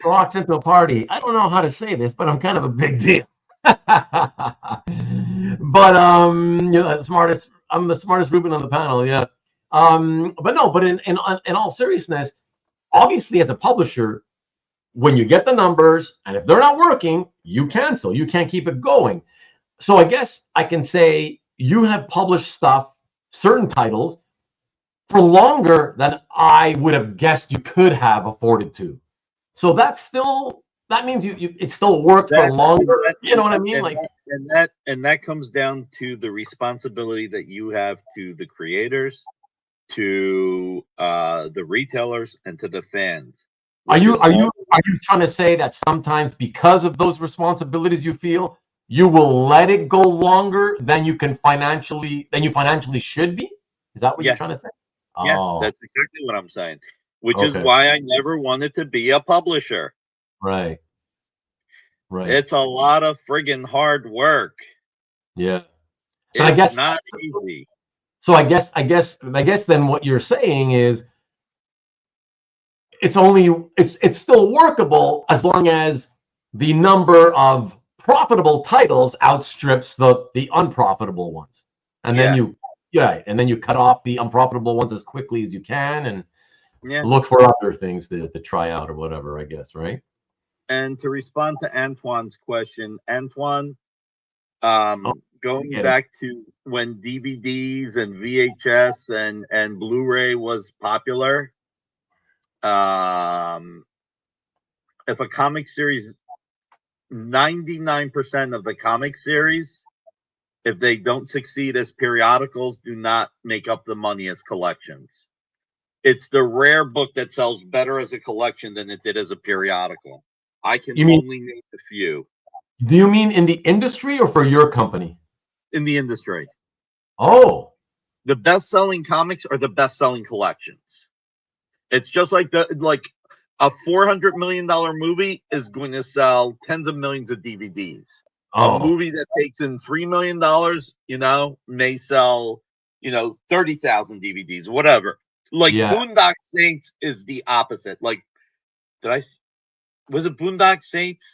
Walks into a party. I don't know how to say this, but I'm kind of a big deal. But I'm the smartest Ruben on the panel, yeah. But in all seriousness, obviously as a publisher, when you get the numbers and if they're not working, you cancel. You can't keep it going. So I guess I can say you have published stuff, certain titles, for longer than I would have guessed you could have afforded to. So that means it still worked for longer. You know what I mean? And that comes down to the responsibility that you have to the creators, to the retailers, and to the fans. Are you trying to say that sometimes because of those responsibilities you feel, you will let it go longer than you financially should be? Is that what you're trying to say? Yeah, that's exactly what I'm saying. Which is why I never wanted to be a publisher. Right. It's a lot of friggin' hard work. Yeah. It's not easy. So I guess then what you're saying is it's still workable as long as the number of profitable titles outstrips the unprofitable ones. And then you cut off the unprofitable ones as quickly as you can and look for other things to try out or whatever, I guess, right? And to respond to Antoine's question, Antoine, going back to when DVDs and VHS and Blu-ray was popular. If a comic series, 99% of the comic series, if they don't succeed as periodicals, do not make up the money as collections. It's the rare book that sells better as a collection than it did as a periodical. I can only name a few. Do you mean in the industry or for your company? In the industry. Oh. The best-selling comics are the best-selling collections. It's just like a $400 million movie is going to sell tens of millions of DVDs. A movie that takes in $3 million, may sell, 30,000 DVDs, whatever. Like Boondock Saints is the opposite. Like, was it Boondock Saints?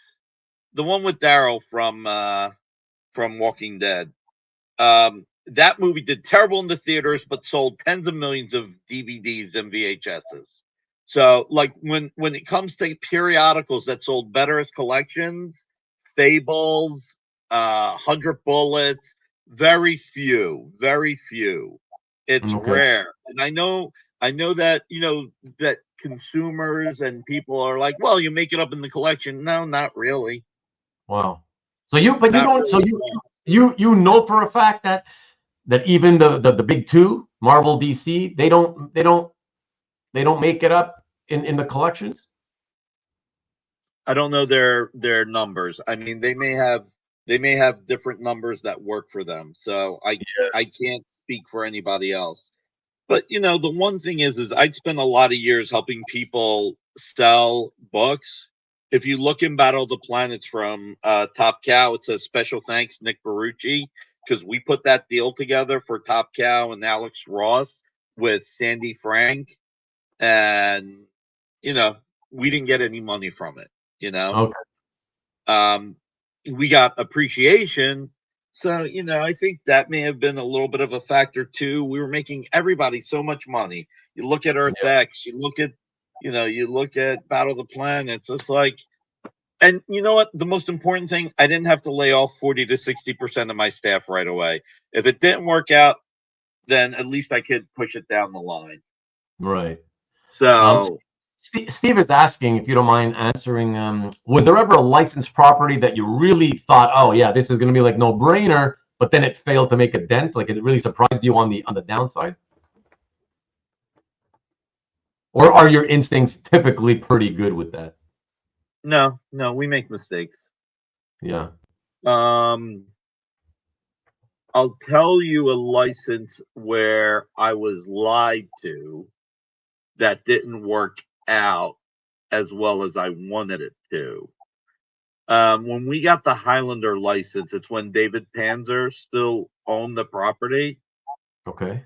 The one with Daryl from Walking Dead. That movie did terrible in the theaters, but sold tens of millions of DVDs and VHSs. So, like, when it comes to periodicals that sold better as collections, Fables, 100 Bullets, very few. It's rare, and I know that that consumers and people are like, well, you make it up in the collection. No, not really. Wow. So you don't. So you know for a fact that even the big two, Marvel, DC, they don't make it up in the collections. I don't know their numbers. I mean, they may have different numbers that work for them. So I can't speak for anybody else. But the one thing is I'd spent a lot of years helping people sell books. If you look in Battle of the Planets from Top Cow, it says special thanks Nick Barrucci, because we put that deal together for Top Cow and Alex Ross with Sandy Frank, and we didn't get any money from it. We got appreciation. So, I think that may have been a little bit of a factor too. We were making everybody so much money. You look at Earth X, you look at Battle of the Planets. It's like, and you know what? The most important thing, I didn't have to lay off 40 to 60% of my staff right away. If it didn't work out, then at least I could push it down the line. Right. So Steve is asking, if you don't mind answering, was there ever a licensed property that you really thought, oh yeah, this is going to be like no brainer, but then it failed to make a dent? Like it really surprised you on the downside? Or are your instincts typically pretty good with that? No, we make mistakes. Yeah. I'll tell you a license where I was lied to that didn't work out as well as I wanted it to. When we got the Highlander license, it's when David Panzer still owned the property. Okay.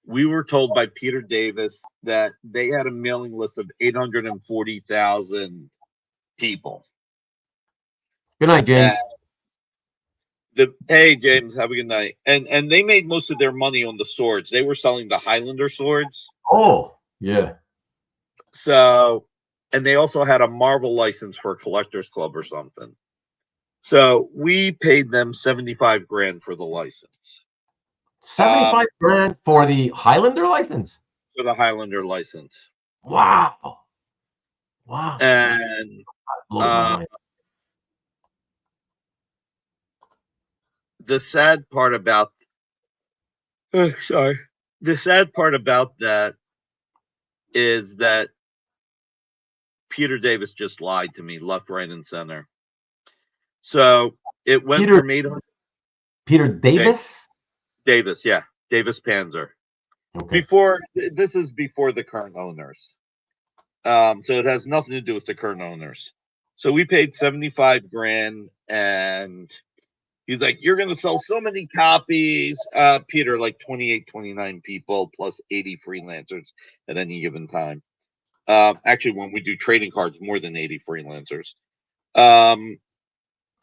We were told by Peter Davis that they had a mailing list of 840,000 people. Good night, James. Hey, James, have a good night. And they made most of their money on the swords. They were selling the Highlander swords. Oh, yeah. So, and they also had a Marvel license for a collector's club or something. So we paid them 75 grand for the license. 75 grand for the Highlander license? For the Highlander license. Wow. And the sad part about that is that Peter Davis just lied to me left, right, and center. So it went from 800. Peter Davis? Davis, yeah. Davis Panzer. Okay. This is before the current owners. So it has nothing to do with the current owners. So we paid 75 grand, and he's like, you're going to sell so many copies. Peter, like 28, 29 people plus 80 freelancers at any given time. Actually, when we do trading cards, more than 80 freelancers.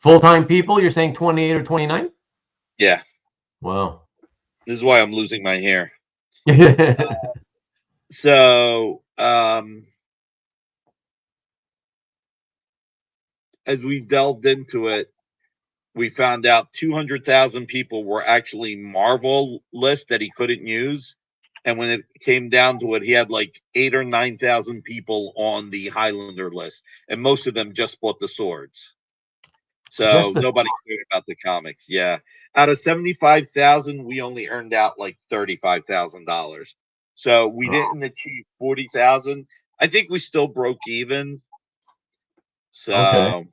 Full-time people, you're saying 28 or 29? Yeah. Wow. This is why I'm losing my hair. as we delved into it, we found out 200,000 people were actually Marvel lists that he couldn't use. And when it came down to it, he had like 8 or 9,000 people on the Highlander list, and most of them just bought the swords. So nobody cared about the comics. Yeah. Out of 75,000, we only earned out like $35,000. So we didn't achieve 40,000. I think we still broke even. So okay.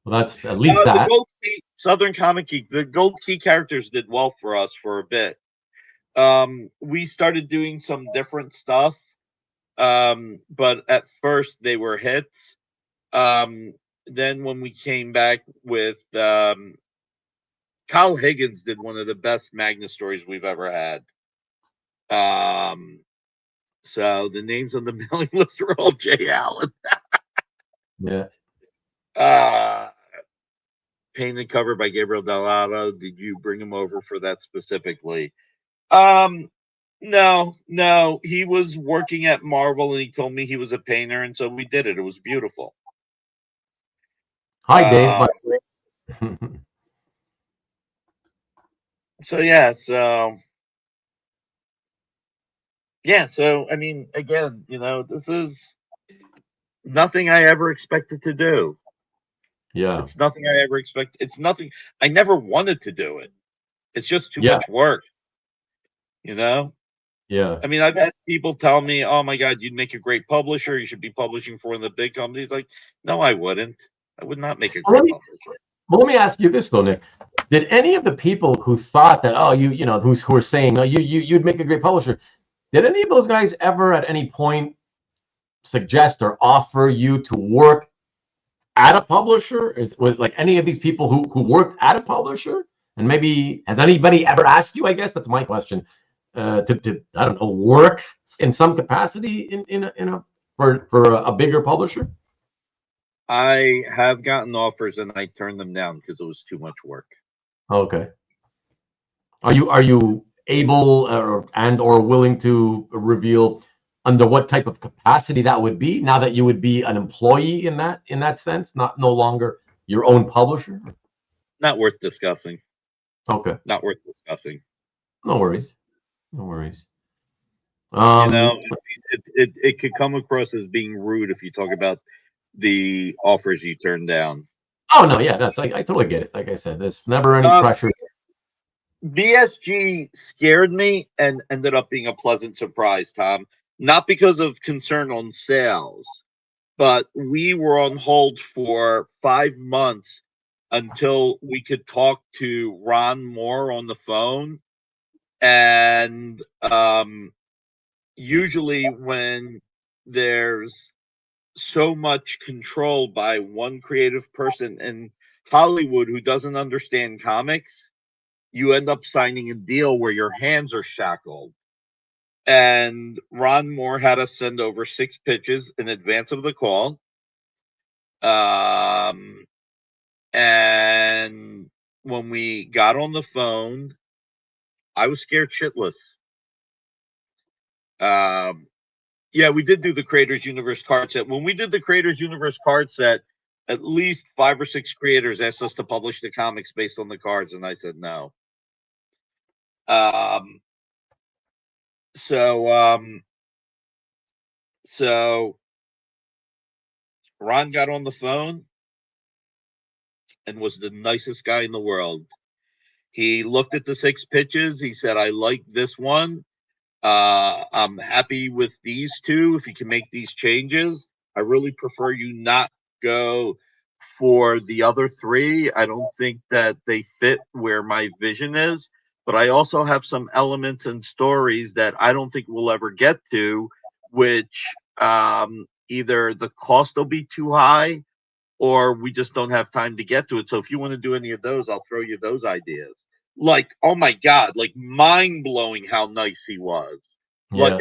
Well, that's at least the that. Gold Key, Southern Comic Geek, the Gold Key characters did well for us for a bit. We started doing some different stuff. But at first they were hits. Then when we came back with Kyle Higgins did one of the best Magnus stories we've ever had. So the names on the mailing list are all Jay Allen. Yeah. Painted cover by Gabriel Dell'Otto. Did you bring him over for that specifically? No. He was working at Marvel and he told me he was a painter, and so we did it. It was beautiful. Hi, Dave. So I mean, again, this is nothing I ever expected to do. Yeah. It's nothing I ever expected. It's nothing I never wanted to do it. It's just too much work. Yeah. I mean, I've had people tell me, "Oh my God, you'd make a great publisher. You should be publishing for one of the big companies." Like, no, I wouldn't. I would not make a great publisher. Well, let me ask you this though, Nick. Did any of the people who thought that, who are saying, oh, you'd make a great publisher, did any of those guys ever at any point suggest or offer you to work at a publisher? Was like any of these people who worked at a publisher? And maybe has anybody ever asked you? I guess that's my question. To I don't know, work in some capacity for a bigger publisher? I have gotten offers and I turned them down because it was too much work. Okay. Are you able or willing to reveal under what type of capacity that would be, now that you would be an employee in that sense, no longer your own publisher? Not worth discussing. Okay. Not worth discussing. No worries. It could come across as being rude if you talk about the offers you turned down. Oh no, yeah, I totally get it. Like I said, there's never any pressure. BSG scared me and ended up being a pleasant surprise, Tom. Not because of concern on sales, but we were on hold for 5 months until we could talk to Ron Moore on the phone. And usually when there's so much control by one creative person in Hollywood who doesn't understand comics, you end up signing a deal where your hands are shackled. And Ron Moore had us send over 6 pitches in advance of the call. And when we got on the phone, I was scared shitless. Yeah, we did do the Creators Universe card set. When we did the Creators Universe card set, at least 5 or 6 creators asked us to publish the comics based on the cards, and I said no. So Ron got on the phone and was the nicest guy in the world. He looked at the 6 pitches. He said, "I like this one. I'm happy with these 2. If you can make these changes, I really prefer you not go for the other 3. I don't think that they fit where my vision is, but I also have some elements and stories that I don't think we'll ever get to, which either the cost will be too high or we just don't have time to get to it. So if you want to do any of those, I'll throw you those ideas." Like, oh my God, like mind blowing how nice he was. Yeah. Like,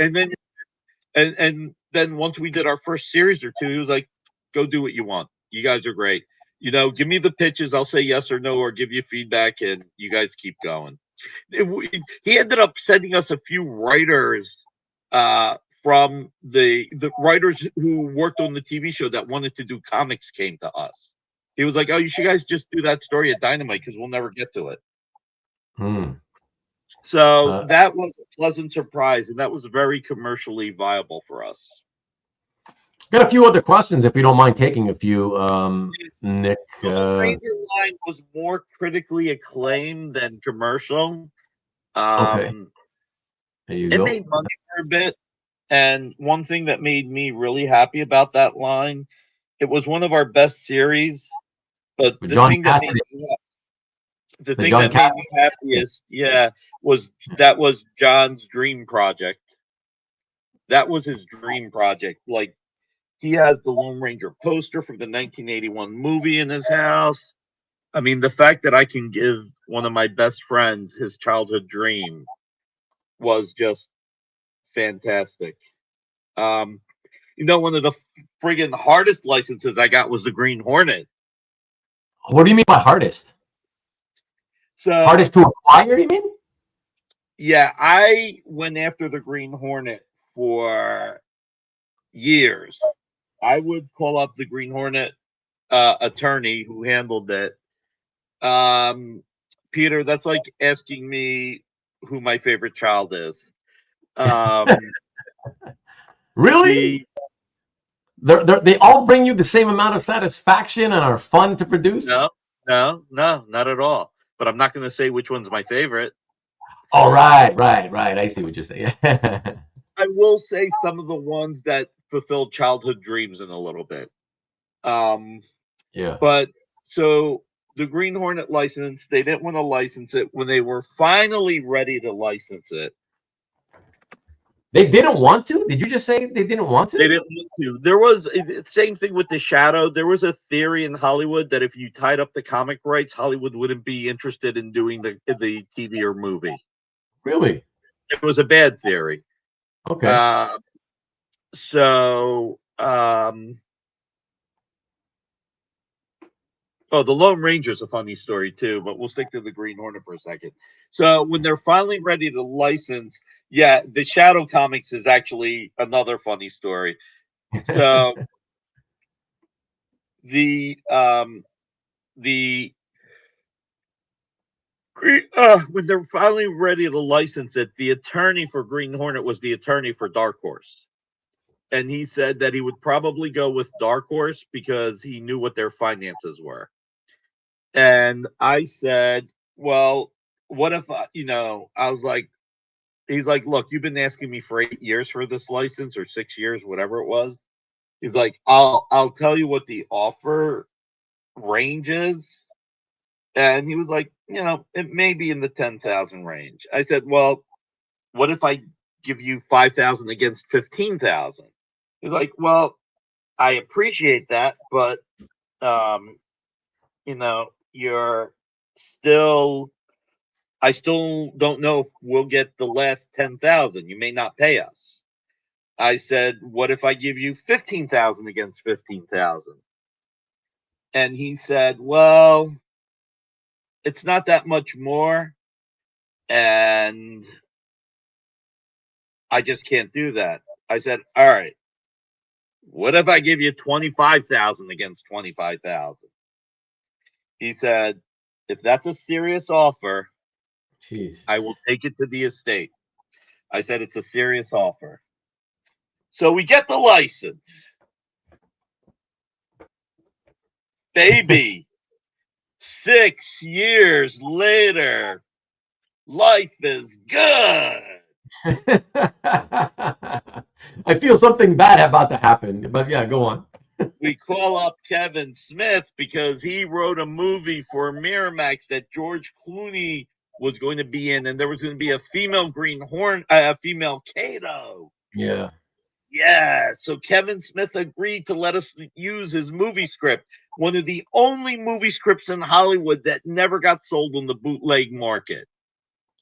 and then once we did our first series or 2, he was like, "Go do what you want. You guys are great. Give me the pitches. I'll say yes or no or give you feedback, and you guys keep going." He ended up sending us a few writers from the writers who worked on the TV show that wanted to do comics came to us He was like, "Oh, you should guys just do that story at Dynamite because we'll never get to it." Hmm. So that was a pleasant surprise, and that was very commercially viable for us. Got a few other questions if you don't mind taking a few, Nick. The Ranger line was more critically acclaimed than commercial. Okay. There you It go. made money for a bit. And one thing that made me really happy about that line, it was one of our best series. But With the John thing that made Cassidy. me the The thing John that made me Cassidy. happiest, was John's dream project. That was his dream project. Like he has the Lone Ranger poster from the 1981 movie in his house. I mean, the fact that I can give one of my best friends his childhood dream was just fantastic. Um, one of the friggin' hardest licenses I got was the Green Hornet. What do you mean by hardest? So Hardest to acquire, you mean? yeah, I went after the Green Hornet for years. I would call up the Green Hornet attorney who handled it. Peter, that's like asking me who my favorite child is. Really? They all bring you the same amount of satisfaction and are fun to produce? No, not at all. But I'm not going to say which one's my favorite. Oh, right. I see what you're saying. I will say some of the ones that fulfilled childhood dreams in a little bit. Yeah. But so the Green Hornet license, they didn't want to license it when they were finally ready to license it. They didn't want to? Did you just say they didn't want to? They didn't want to. There was the same thing with the Shadow. There was a theory in Hollywood that if you tied up the comic rights, Hollywood wouldn't be interested in doing the TV or movie. Really? It was a bad theory. Okay. Oh, the Lone Ranger is a funny story too, but we'll stick to the Green Hornet for a second. So when they're finally ready to license, yeah, the Shadow Comics is actually another funny story. So the when they're finally ready to license it, the attorney for Green Hornet was the attorney for Dark Horse. And he said that he would probably go with Dark Horse because he knew what their finances were. And I said, well, what if, I was like, he's like, look, you've been asking me for 8 years for this license or 6 years, whatever it was. He's like, I'll tell you what the offer range is. And he was like, it may be in the 10,000 range. I said, well, what if I give you 5,000 against 15,000? He's like, well, I appreciate that, but you're still. I still don't know if we'll get the last 10,000. You may not pay us. I said, what if I give you 15,000 against 15,000? And he said, well, it's not that much more, and I just can't do that. I said, all right. What if I give you 25,000 against 25,000? He said, if that's a serious offer, Jeez. I will take it to the estate. I said, it's a serious offer. So we get the license. Baby, 6 years later, life is good. I feel something bad about to happen, but yeah, go on. We call up Kevin Smith because he wrote a movie for Miramax that George Clooney was going to be in, and there was going to be a female Green Horn, a female Kato. Yeah. Yeah, so Kevin Smith agreed to let us use his movie script. One of the only movie scripts in Hollywood that never got sold on the bootleg market.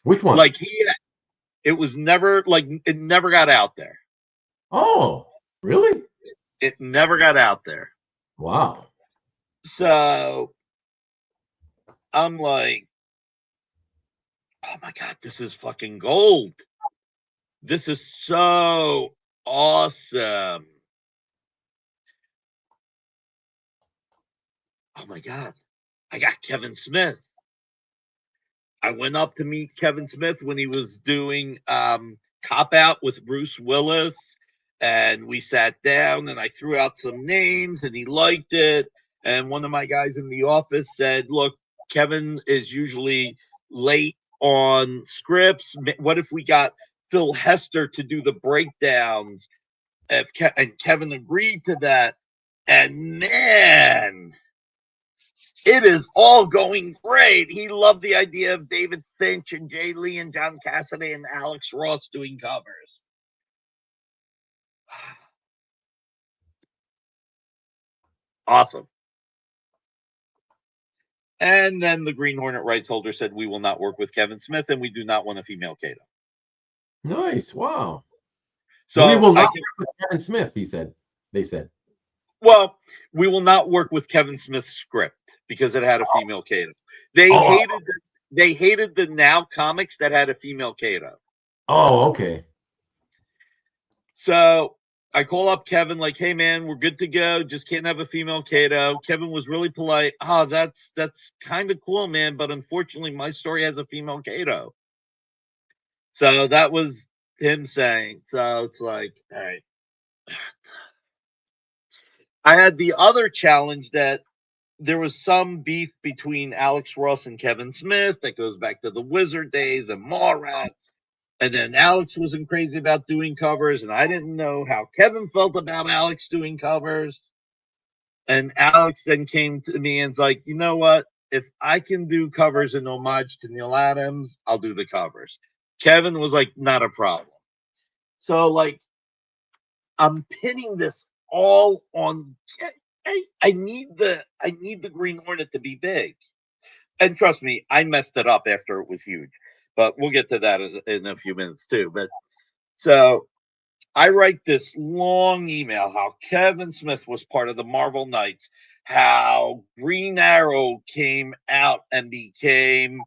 Which one? Like it was never it never got out there. Oh, really? It never got out there. Wow. So I'm like, oh my God, this is fucking gold. This is so awesome. Oh my God, I got Kevin Smith. I went up to meet Kevin Smith when he was doing Cop Out with Bruce Willis. And we sat down and I threw out some names and he liked it. And one of my guys in the office said, look, Kevin is usually late on scripts. What if we got Phil Hester to do the breakdowns? And Kevin agreed to that. And man, it is all going great. He loved the idea of David Finch and Jay Lee and John Cassidy and Alex Ross doing covers. Awesome. And then the Green Hornet rights holder said, we will not work with Kevin Smith and we do not want a female Kato. Nice. Wow. So we will not work with Kevin Smith, he said. They said. Well, we will not work with Kevin Smith's script because it had a female Kato. They hated the Now comics that had a female Kato. Oh, okay. So I call up Kevin, like, hey man, we're good to go. Just can't have a female Kato. Kevin was really polite. Oh, that's kind of cool, man. But unfortunately, my story has a female Kato. So that was him saying. So it's like, all right. I had the other challenge that there was some beef between Alex Ross and Kevin Smith that goes back to the Wizard days and Mallrats. And then Alex wasn't crazy about doing covers, and I didn't know how Kevin felt about Alex doing covers. And Alex then came to me and was like, you know what? If I can do covers in homage to Neil Adams, I'll do the covers. Kevin was like, not a problem. So, like, I'm pinning this all on. I need the Green Hornet to be big. And trust me, I messed it up after it was huge. But we'll get to that in a few minutes too. But so I write this long email how Kevin Smith was part of the Marvel Knights, how Green Arrow came out and became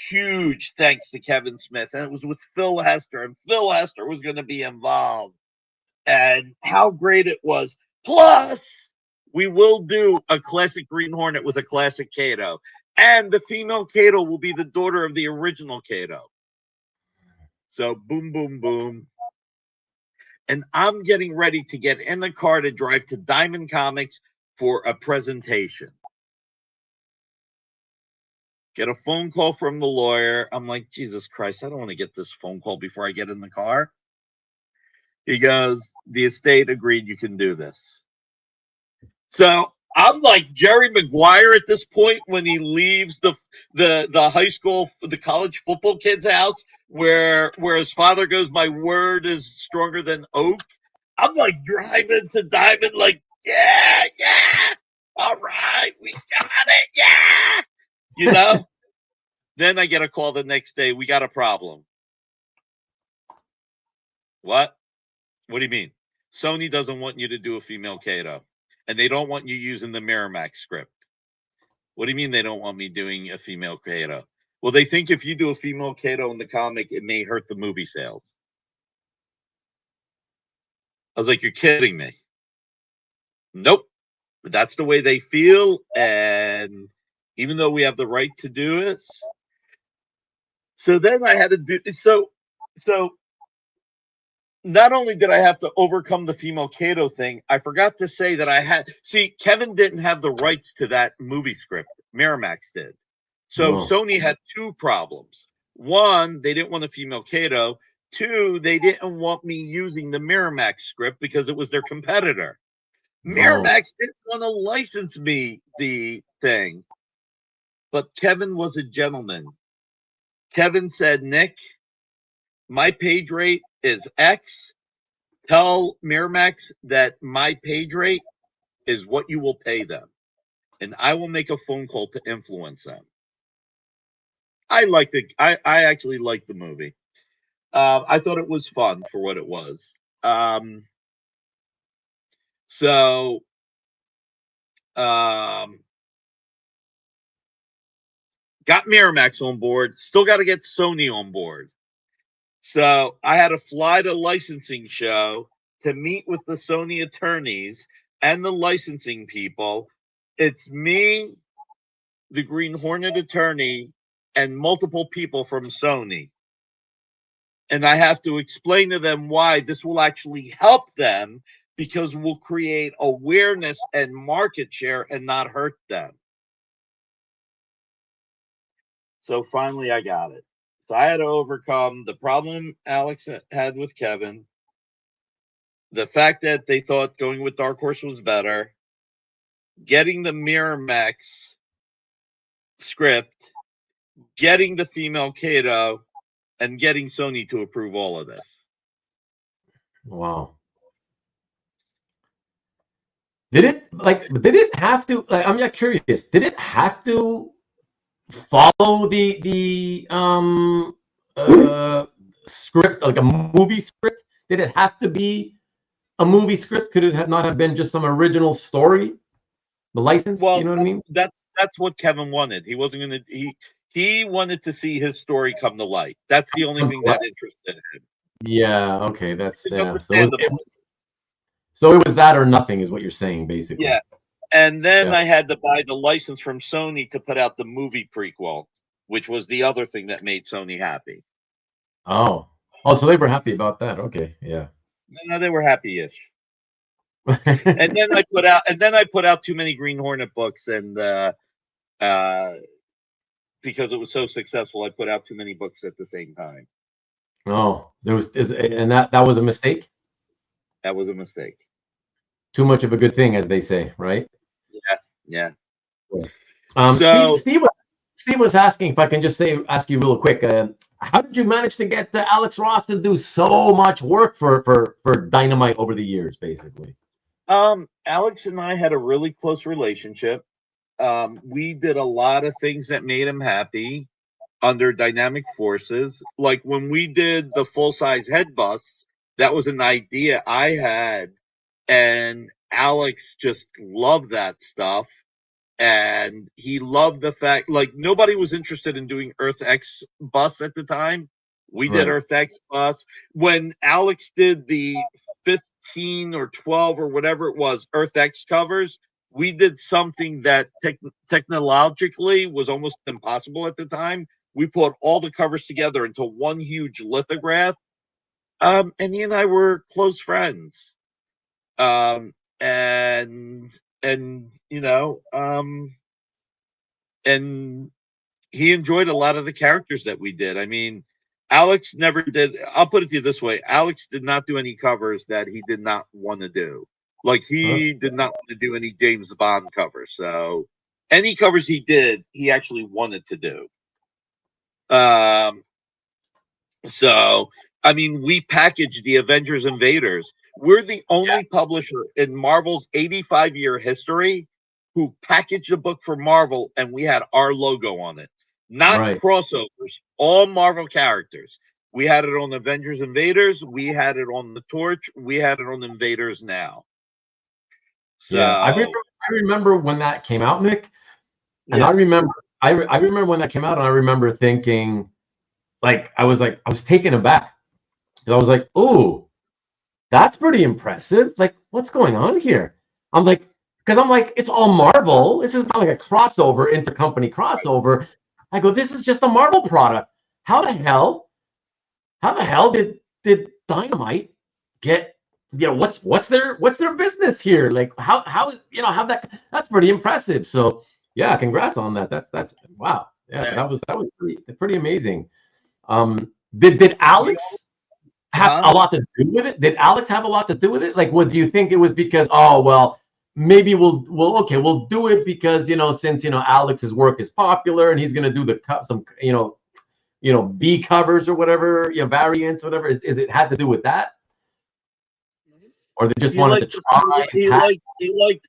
huge thanks to Kevin Smith. And it was with Phil Hester, and Phil Hester was going to be involved. And how great it was. Plus, we will do a classic Green Hornet with a classic Kato. And the female Kato will be the daughter of the original Kato. So boom, boom, boom. And I'm getting ready to get in the car to drive to Diamond Comics for a presentation. Get a phone call from the lawyer. I'm like, Jesus Christ, I don't want to get this phone call before I get in the car. He goes, the estate agreed you can do this. So I'm like Jerry Maguire at this point when he leaves the high school, the college football kid's house where his father goes, my word is stronger than oak. I'm like driving to Diamond like, yeah, all right, we got it, yeah. You know? Then I get a call the next day, we got a problem. What? What do you mean? Sony doesn't want you to do a female Kato. And they don't want you using the Miramax script. What do you mean they don't want me doing a female Kato? Well, they think if you do a female Kato in the comic, it may hurt the movie sales. I was like, you're kidding me. Nope. But that's the way they feel. And even though we have the right to do it. So then I had to do so not only did I have to overcome the female Kato thing, I forgot to say that Kevin didn't have the rights to that movie script. Miramax did. So Sony had two problems. One, they didn't want a female Kato. Two, they didn't want me using the Miramax script because it was their competitor. Miramax didn't want to license me the thing. But Kevin was a gentleman. Kevin said, Nick, my page rate is X. Tell Miramax that my page rate is what you will pay them. And I will make a phone call to influence them. I liked it. I actually liked the movie. I thought it was fun for what it was. Got Miramax on board. Still got to get Sony on board. So I had to fly to licensing show to meet with the Sony attorneys and the licensing people It's me, the Green Hornet attorney, and multiple people from Sony. And I have to explain to them why this will actually help them, because we'll create awareness and market share and not hurt them. So finally, I got it. So I had to overcome the problem Alex had with Kevin, the fact that they thought going with Dark Horse was better, getting the Miramax script, getting the female Kato, and getting Sony to approve all of this. Wow. Did it have to, like, I'm just curious, did it have to follow the script, like a movie script? Did it have to be a movie script? Could it have not have been just some original story? The license, Well, you know what I mean? that's what Kevin wanted. He wasn't gonna he wanted to see his story come to light. That's the only thing that interested him. Yeah, okay, that's It's yeah. understandable. So it was that or nothing, is what you're saying, basically. Yeah. And then Yeah. I had to buy the license from Sony to put out the movie prequel, which was the other thing that made Sony happy. Oh, so they were happy about that. Okay, yeah. No, they were happy-ish. And then I put out too many Green Hornet books, and because it was so successful, I put out too many books at the same time. Oh, and that was a mistake. That was a mistake. Too much of a good thing, as they say, right? Yeah. So Steve was asking, if I can just ask you real quick, how did you manage to get Alex Ross to do so much work for Dynamite over the years, basically? Alex and I had a really close relationship. We did a lot of things that made him happy under Dynamic Forces. Like when we did the full-size head busts, that was an idea I had, and Alex just loved that stuff. And he loved the fact, like, nobody was interested in doing Earth X bus at the time. We did Earth X bus. When Alex did the 15 or 12 or whatever it was Earth X covers, we did something that technologically was almost impossible at the time. We put all the covers together into one huge lithograph. And he and I were close friends. And you know, and he enjoyed a lot of the characters that we did. I mean, Alex never did. I'll put it to you this way: Alex did not do any covers that he did not want to do. Like he did not want to do any James Bond covers. So any covers he did, he actually wanted to do. So I mean, we packaged the Avengers Invaders. We're the only publisher in Marvel's 85-year history who packaged a book for Marvel and we had our logo on it. Not crossovers, all Marvel characters. We had it on Avengers Invaders, we had it on the Torch, we had it on Invaders Now. So yeah, I remember when that came out, Nick. And I remember when that came out, and I remember thinking, I was taken aback. And I was like, "Ooh, that's pretty impressive. Like, what's going on here?" I'm like, it's all Marvel. This is not like a crossover, intercompany crossover. I go, this is just a Marvel product. How the hell did Dynamite get? What's their business here? Like, how that's pretty impressive. So yeah, congrats on that. That's wow. Yeah, that was pretty amazing. Did Alex have a lot to do with it? Did Alex have a lot to do with it? Like, do you think it was because, oh, well, maybe we'll do it because, since, Alex's work is popular and he's going to do some, B covers or whatever, variants, whatever. Is it had to do with that? Or they just wanted to try?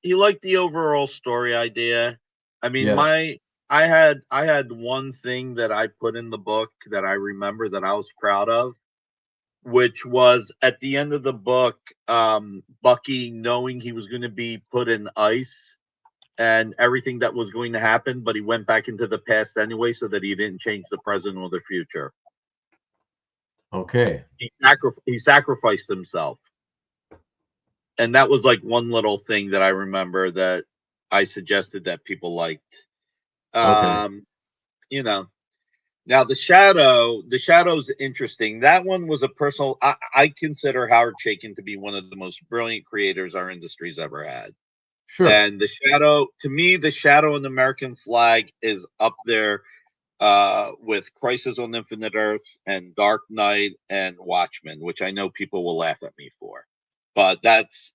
He liked the overall story idea. I mean, I had one thing that I put in the book that I remember that I was proud of, which was at the end of the book, Bucky knowing he was going to be put in ice and everything that was going to happen, but he went back into the past anyway so that he didn't change the present or the future. Okay. He sacrificed himself. And that was like one little thing that I remember that I suggested that people liked. Okay. You know, now the shadow's interesting. That one was a personal. I consider Howard Chaykin to be one of the most brilliant creators our industry's ever had. Sure. And the shadow, to me, the shadow and the American flag is up there with Crisis on Infinite Earths and Dark Knight and Watchmen, which I know people will laugh at me for, but that's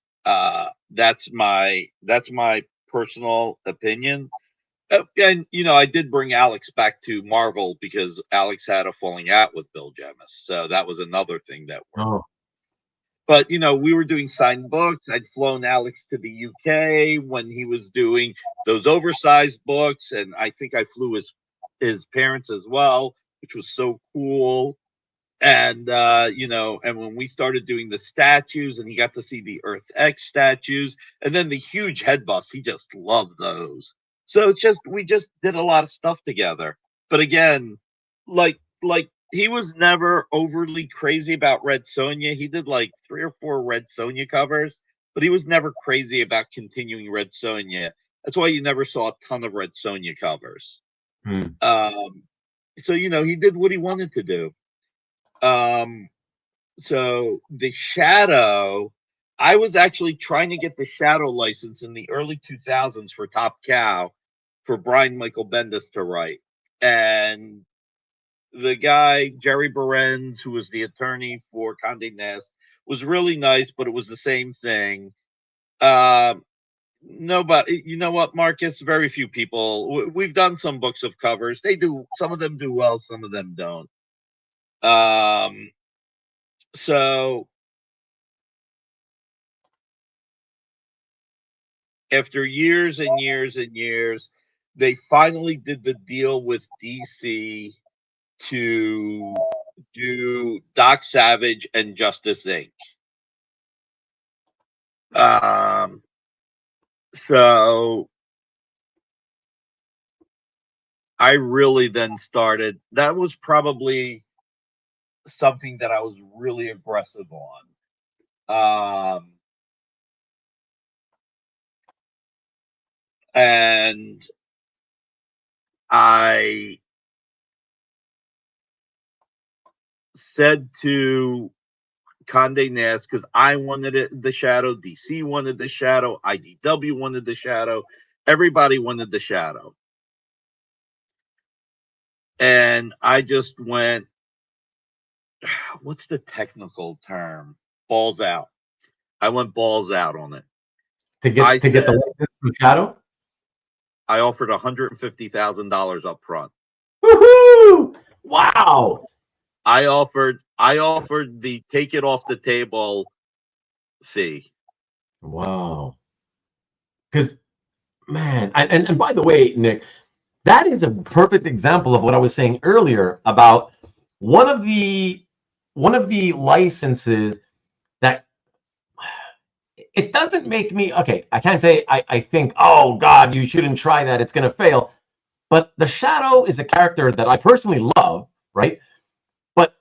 my personal opinion. And I did bring Alex back to Marvel because Alex had a falling out with Bill Jemas, so that was another thing that worked. Oh. But we were doing signed books. I'd flown Alex to the UK when he was doing those oversized books, and I think I flew his parents as well, which was so cool. And and when we started doing the statues, and he got to see the Earth X statues, and then the huge head busts, he just loved those. So it's just we just did a lot of stuff together. But again, like he was never overly crazy about Red Sonja. He did like 3 or 4 Red Sonja covers, but he was never crazy about continuing Red Sonja. That's why you never saw a ton of Red Sonja covers. Hmm. So he did what he wanted to do. So the Shadow, I was actually trying to get the Shadow license in the early 2000s for Top Cow for Brian Michael Bendis to write. And the guy, Jerry Berens, who was the attorney for Condé Nast, was really nice, but it was the same thing. Nobody, you know what, Marcus? Very few people. We've done some books of covers. Some of them do well, some of them don't. So after years and years and years, they finally did the deal with DC to do Doc Savage and Justice Inc. So I really then started. That was probably something that I was really aggressive on. And I said to Condé Nast, because I wanted the Shadow, DC wanted the Shadow, IDW wanted the Shadow, everybody wanted the Shadow. And I just went, what's the technical term? Balls out. I went balls out on it. To get the license from Shadow? I offered $150,000 up front. Woohoo! Wow. I offered the take it off the table fee. Wow. Because, man, and by the way, Nick, that is a perfect example of what I was saying earlier about one of the licenses that it doesn't make me okay. I can't say I think, oh God, you shouldn't try that, it's gonna fail. But the Shadow is a character that I personally love, right? But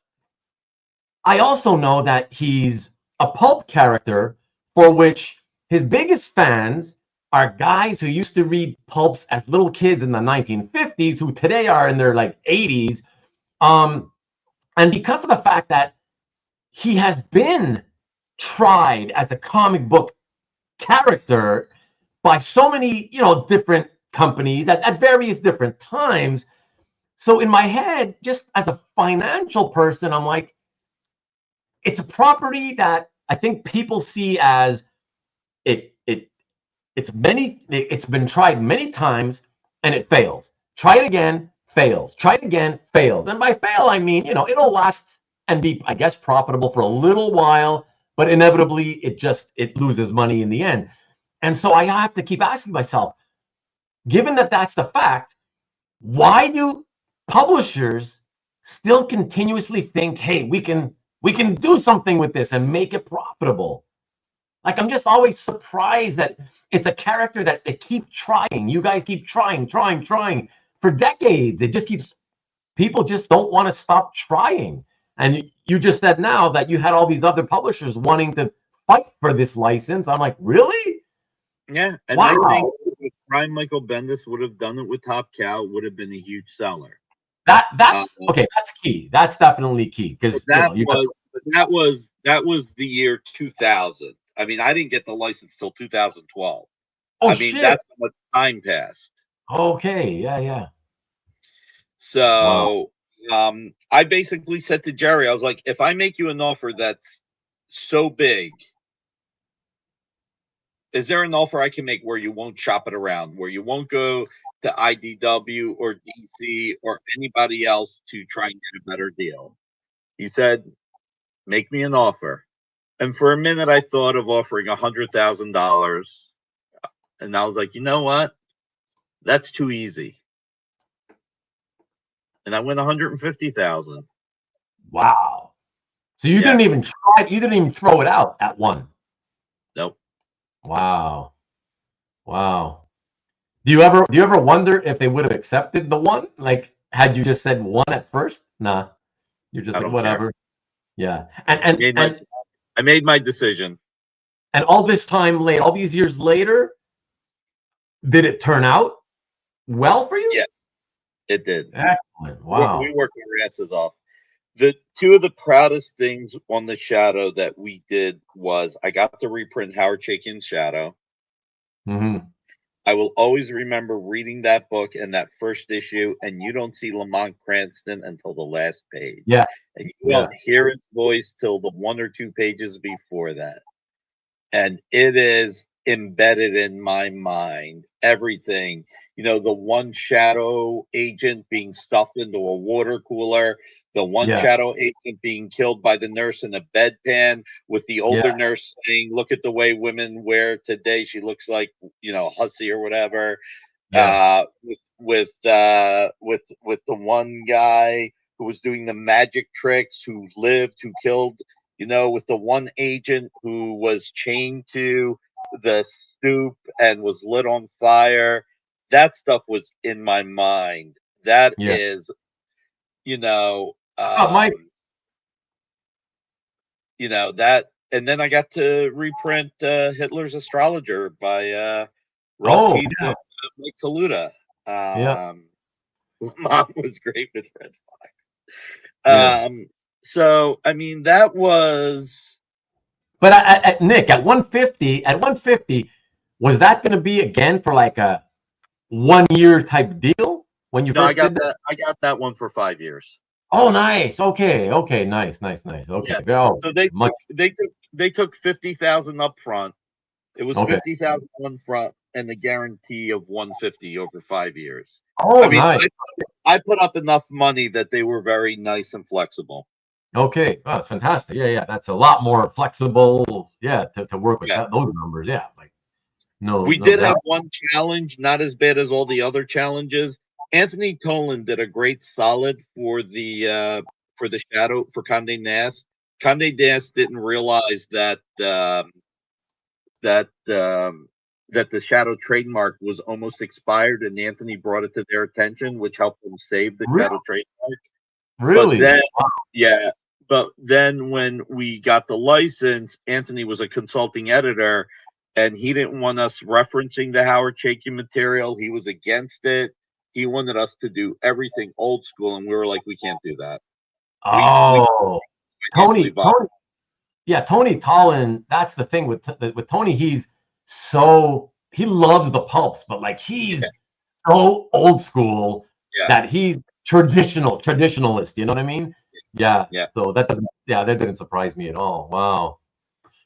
I also know that he's a pulp character for which his biggest fans are guys who used to read pulps as little kids in the 1950s, who today are in their like 80s. And because of the fact that he has been tried as a comic book character by so many, different companies at various different times. So in my head, just as a financial person, I'm like, it's a property that I think people see as it's been tried many times and it fails. Try it again, fails. Try it again, fails. And by fail, I mean, it'll last and be, I guess, profitable for a little while, but inevitably it loses money in the end. And so I have to keep asking myself, given that that's the fact, why do publishers still continuously think, hey, we can do something with this and make it profitable? Like, I'm just always surprised that it's a character that they keep trying. You guys keep trying for decades. It just keeps, people just don't want to stop trying. And you just said now that you had all these other publishers wanting to fight for this license. I'm like, really? Yeah. And wow. Brian Michael Bendis would have done it with Top Cow, it would have been a huge seller. That's okay. That's key. That's definitely key because that was the year 2000. I mean, I didn't get the license till 2012. Oh I mean, shit. that's how much time passed. Okay. Yeah. Yeah. Wow. So I basically said to Jerry, I was like, if I make you an offer that's so big, is there an offer I can make where you won't shop it around, where you won't go to IDW or DC or anybody else to try and get a better deal? He said, make me an offer. And for a minute, I thought of offering $100,000. And I was like, you know what? That's too easy. And I went 150,000. Wow. So you didn't even try. You didn't even throw it out at one. Nope. Wow. Wow. Do you ever wonder if they would have accepted the one? Like, had you just said one at first? Nah. You're just like whatever. Care. Yeah. I made my decision. And all this time late, all these years later, did it turn out well for you? Yes, it did. Excellent. Wow. We worked our asses off. The two of the proudest things on the Shadow that we did was I got to reprint Howard Chaykin's Shadow. Mm-hmm. I will always remember reading that book and that first issue, and you don't see Lamont Cranston until the last page. Yeah. And you don't hear his voice till the 1 or 2 pages before that. And it is embedded in my mind. Everything, the one shadow agent being stuffed into a water cooler, the one shadow agent being killed by the nurse in a bedpan, with the older nurse saying, "Look at the way women wear today. She looks like, hussy or whatever." Yeah. With the one guy who was doing the magic tricks, who lived, who killed. With the one agent who was chained to the stoop and was lit on fire. That stuff was in my mind. That is, that. And then I got to reprint Hitler's Astrologer by Russ Heath and Mike Kaluta. Mom was great with Red Fox. So, I mean, that was. But at Nick, at 150, was that going to be again for like a 1 year type deal when you first did that? I got that one for 5 years. Oh, nice. Okay. Nice. Okay. Yeah. So they took 50,000 up front. It was 50,000 up front and the guarantee of 150 over 5 years. Oh, I mean, nice. I put up enough money that they were very nice and flexible. Okay, oh, that's fantastic. Yeah, that's a lot more flexible. Yeah, to work with those numbers. Yeah, like we did have one challenge, not as bad as all the other challenges. Anthony Tolan did a great solid for the Shadow for Condé Nast. Condé Nast didn't realize that that the Shadow trademark was almost expired, and Anthony brought it to their attention, which helped them save the Shadow trademark. Really? But then when we got the license, Anthony was a consulting editor, and he didn't want us referencing the Howard Chaykin material. He was against it. He wanted us to do everything old school, and we were like, we can't do that. Tony, Tony Tolan. That's the thing with Tony. He loves the pulps, but like he's so old school that he's traditionalist. You know what I mean? Yeah. So that didn't surprise me at all. Wow.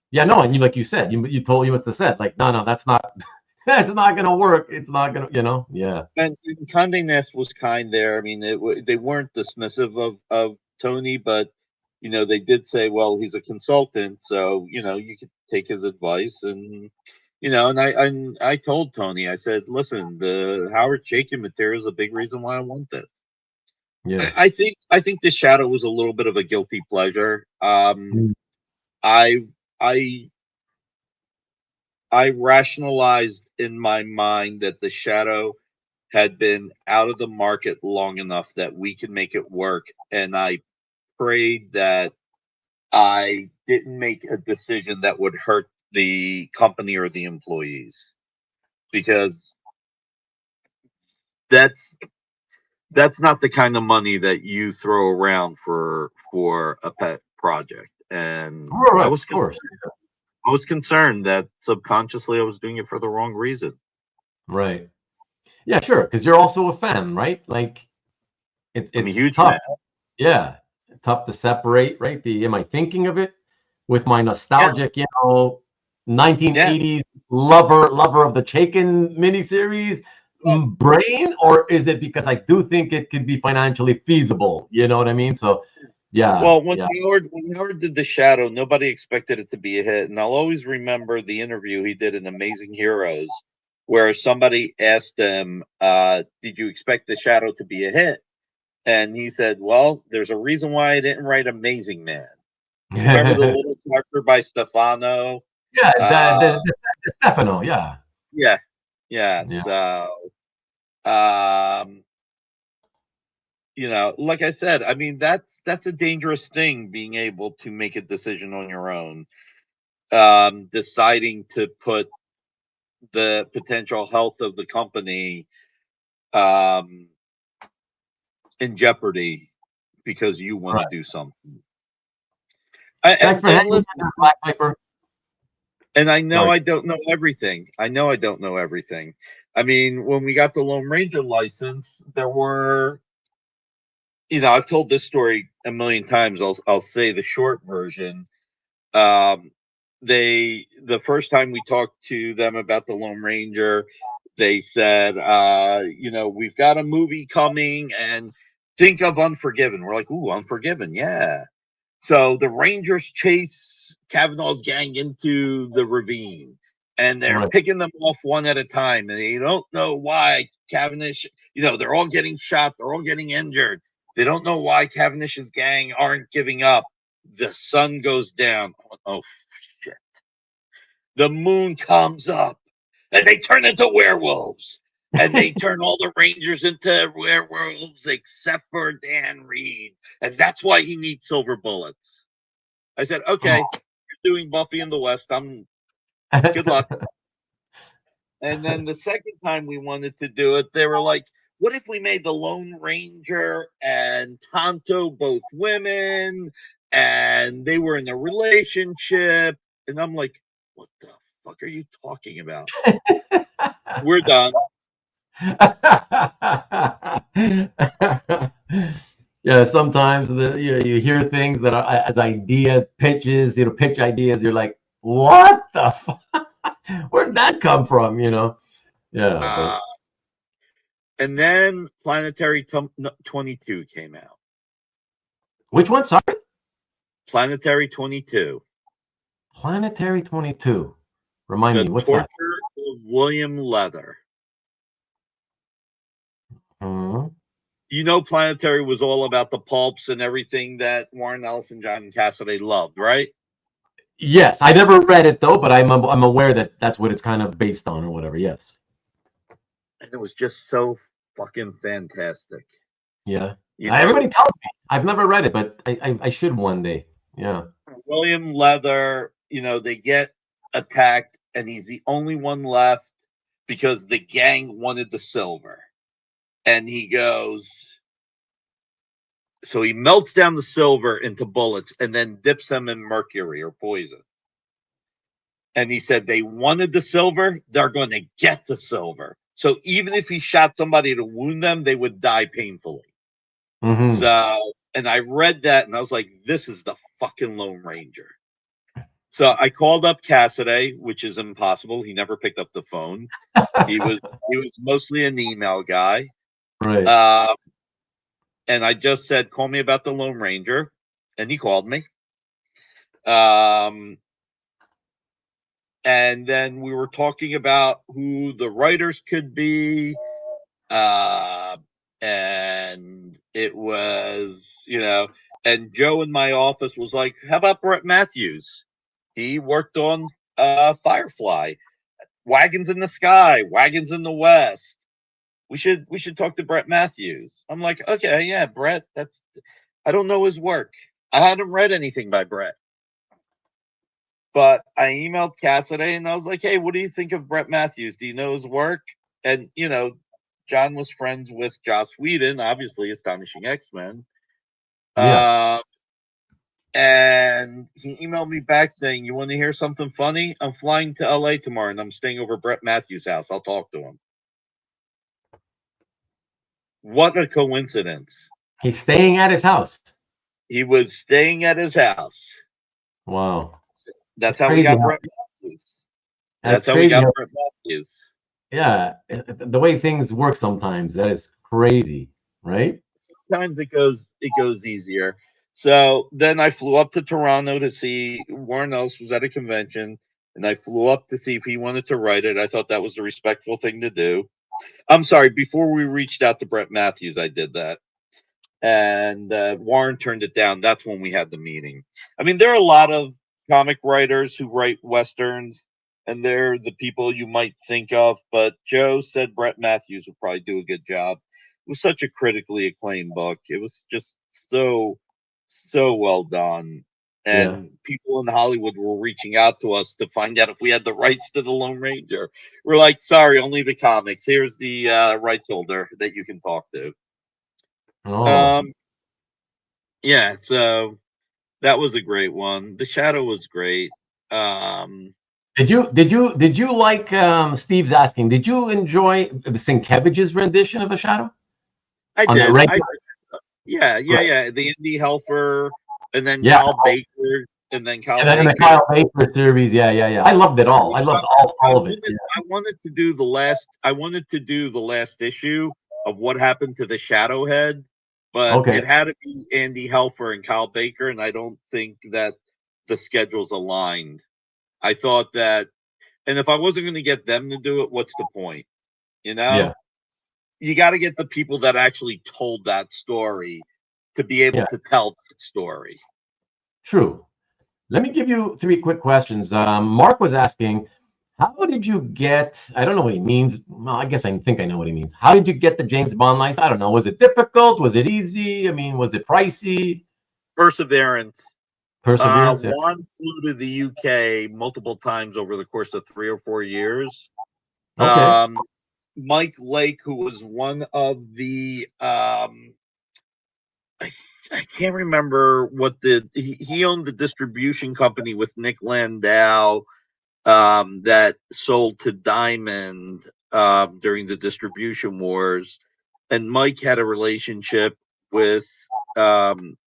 Yeah, no, and like you said, you must have said like, no, that's not that's not gonna work. It's not gonna, yeah. And Condé Nast was kind there. I mean, they weren't dismissive of Tony, but they did say, well, he's a consultant, so you could take his advice, and and I told Tony, I said, listen, the Howard Chaykin material is a big reason why I want this. Yeah, I think the Shadow was a little bit of a guilty pleasure. I rationalized in my mind that the Shadow had been out of the market long enough that we could make it work, and I prayed that I didn't make a decision that would hurt the company or the employees, because that's not the kind of money that you throw around for a pet project. And Right, of course. I was concerned that subconsciously I was doing it for the wrong reason. Right. Yeah, sure. Because you're also a fan, right? Like I'm a it's huge tough. fan. Yeah, tough to separate, right? Am I thinking of it with my Yeah, nostalgic, yeah. 1980s lover of the Chaikin miniseries brain, or is it because I do think it could be financially feasible? You know what I mean? So, yeah, Well, yeah. When Howard did The Shadow, nobody expected it to be a hit, and I'll always remember the interview he did in Amazing Heroes, where somebody asked him, "Did you expect The Shadow to be a hit?" And he said, "Well, there's a reason why I didn't write Amazing Man. You remember the little character by Stefano? Yeah, Uh, the Stefano, yeah. yeah, yeah. Yeah. So, um, like I said, I mean that's a dangerous thing, being able to make a decision on your own, deciding to put the potential health of the company um, in jeopardy because you want to Right. do something. Thanks for And hanging in listen, there, Black Piper. and I know Sorry. I don't know everything. I know I don't know everything. I mean, when we got the Lone Ranger license, there were, I've told this story a million times. I'll say the short version. Um, the first time we talked to them about the Lone Ranger, they said, we've got a movie coming, and think of Unforgiven. We're like, ooh, Unforgiven, yeah. So the Rangers chase Kavanaugh's gang into the ravine, and they're Right. picking them off one at a time, and they don't know why Cavendish. They're all getting shot, they're all getting injured. They don't know why Cavendish's gang aren't giving up. The sun goes down. Oh shit! The moon comes up, and they turn into werewolves. And they turn all the Rangers into werewolves except for Dan Reed. And that's why he needs silver bullets. I said, okay, you're doing Buffy in the West. Good luck. And then the second time we wanted to do it, they were like, what if we made the Lone Ranger and Tonto both women and they were in a relationship? And I'm like, what the fuck are you talking about? We're done. Yeah, sometimes you hear things that are as idea pitches, pitch ideas. You're like, what the fuck? Where'd that come from? Yeah, Uh, but and then Planetary 22 came out. which one? Sorry, Planetary 22. Planetary 22. Remind The me, what's that? Torture of William Leather. Hmm. Planetary was all about the pulps and everything that Warren Ellis and John Cassaday loved, right? Yes, I never read it though, but I'm aware that that's what it's kind of based on or whatever. Yes. And it was just so fucking fantastic. Yeah. You Everybody know, tells me. I've never read it, but I should one day. Yeah. William Leather, they get attacked and he's the only one left because the gang wanted the silver. And he goes, so he melts down the silver into bullets and then dips them in mercury or poison. And he said they wanted the silver, they're going to get the silver. So even if he shot somebody to wound them, they would die painfully. Mm-hmm. So, and I read that and I was like, this is the fucking Lone Ranger. So I called up Cassaday, which is impossible. He never picked up the phone. He was mostly an email guy. Right. And I just said, call me about the Lone Ranger. And he called me. And then we were talking about who the writers could be. And it was, and Joe in my office was like, how about Brett Matthews? He worked on Firefly, Wagons in the Sky, Wagons in the West. We should talk to Brett Matthews. I'm like, okay, yeah, Brett, I don't know his work. I hadn't read anything by Brett. But I emailed Cassaday and I was like, hey, what do you think of Brett Matthews? Do you know his work? And, John was friends with Joss Whedon, obviously Astonishing X-Men. Yeah. And he emailed me back saying, "You want to hear something funny? I'm flying to LA tomorrow and I'm staying over Brett Matthews' house. I'll talk to him." What a coincidence. He's staying at his house. He was staying at his house. Wow. That's It's how we crazy. got Brett Matthews. That's That's how we crazy. got Brett Matthews. Yeah. The way things work sometimes, that is crazy, right? Sometimes it goes easier. So then I flew up to Toronto to see Warren Ellis was at a convention, and I flew up to see if he wanted to write it. I thought that was the respectful thing to do. I'm sorry, before we reached out to Brett Matthews, I did that. And Warren turned it down. That's when we had the meeting. I mean, there are a lot of comic writers who write Westerns, and they're the people you might think of. But Joe said Brett Matthews would probably do a good job. It was such a critically acclaimed book. It was just so, so well done. Yeah. And people in Hollywood were reaching out to us to find out if we had the rights to the Lone Ranger. We're like, sorry, only the comics. Here's the rights holder that you can talk to. Oh. Um, yeah, so that was a great one. The Shadow was great. Um, Did you like Steve's asking, did you enjoy Sienkiewicz's rendition of The Shadow? I On the did. regular, right? Yeah. The Andy Helfer, and then Yeah. Kyle Baker, and then Kyle And then the Baker. Kyle Baker series. Yeah. I loved it all. I loved all of it. Yeah. I wanted to do the last. I wanted to do the last issue of what happened to the Shadow Head, but Okay. it had to be Andy Helfer and Kyle Baker, and I don't think that the schedules aligned. I thought that, and if I wasn't going to get them to do it, what's the point? You Yeah. know, you got to get the people that actually told that story to be able Yeah. to tell that story. True. Let me give you three quick questions. Mark was asking, how did you get, I don't know what he means. Well, I guess I think I know what he means. How did you get the James Bond license? I don't know. Was it difficult? Was it easy? I mean, was it pricey? Perseverance. Perseverance? Yeah. Juan flew to the UK multiple times over the course of 3 or 4 years. Okay. Mike Lake, who was one of the I can't remember what he owned the distribution company with Nick Landau that sold to Diamond during the distribution wars, and Mike had a relationship with um,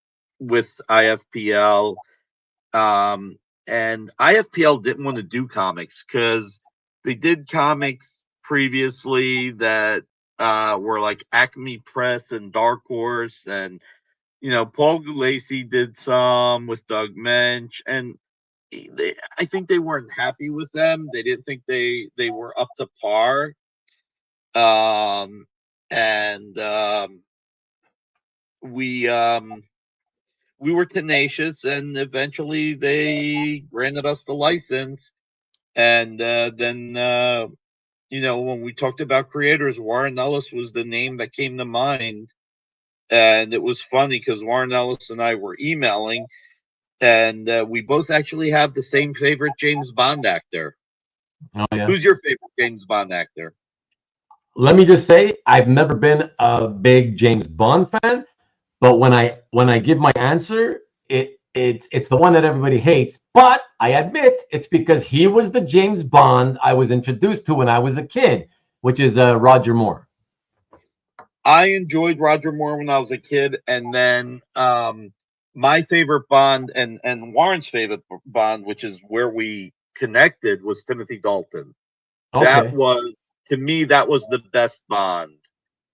IFPL, and IFPL didn't want to do comics because they did comics previously that were like Acme Press and Dark Horse, and Paul Gulacy did some with Doug Mensch, and I think they weren't happy with them. They didn't think they were up to par. And we we were tenacious, and eventually they granted us the license. And then when we talked about creators, Warren Ellis was the name that came to mind. And it was funny because Warren Ellis and I were emailing, and we both actually have the same favorite James Bond actor. Oh, yeah. Who's your favorite James Bond actor? Let me just say, I've never been a big James Bond fan, but when I give my answer, it's the one that everybody hates. But I admit it's because he was the James Bond I was introduced to when I was a kid, which is Roger Moore. I enjoyed Roger Moore when I was a kid, and then my favorite Bond and Warren's favorite Bond, which is where we connected, was Timothy Dalton. That Okay. was, to me, that was the best Bond.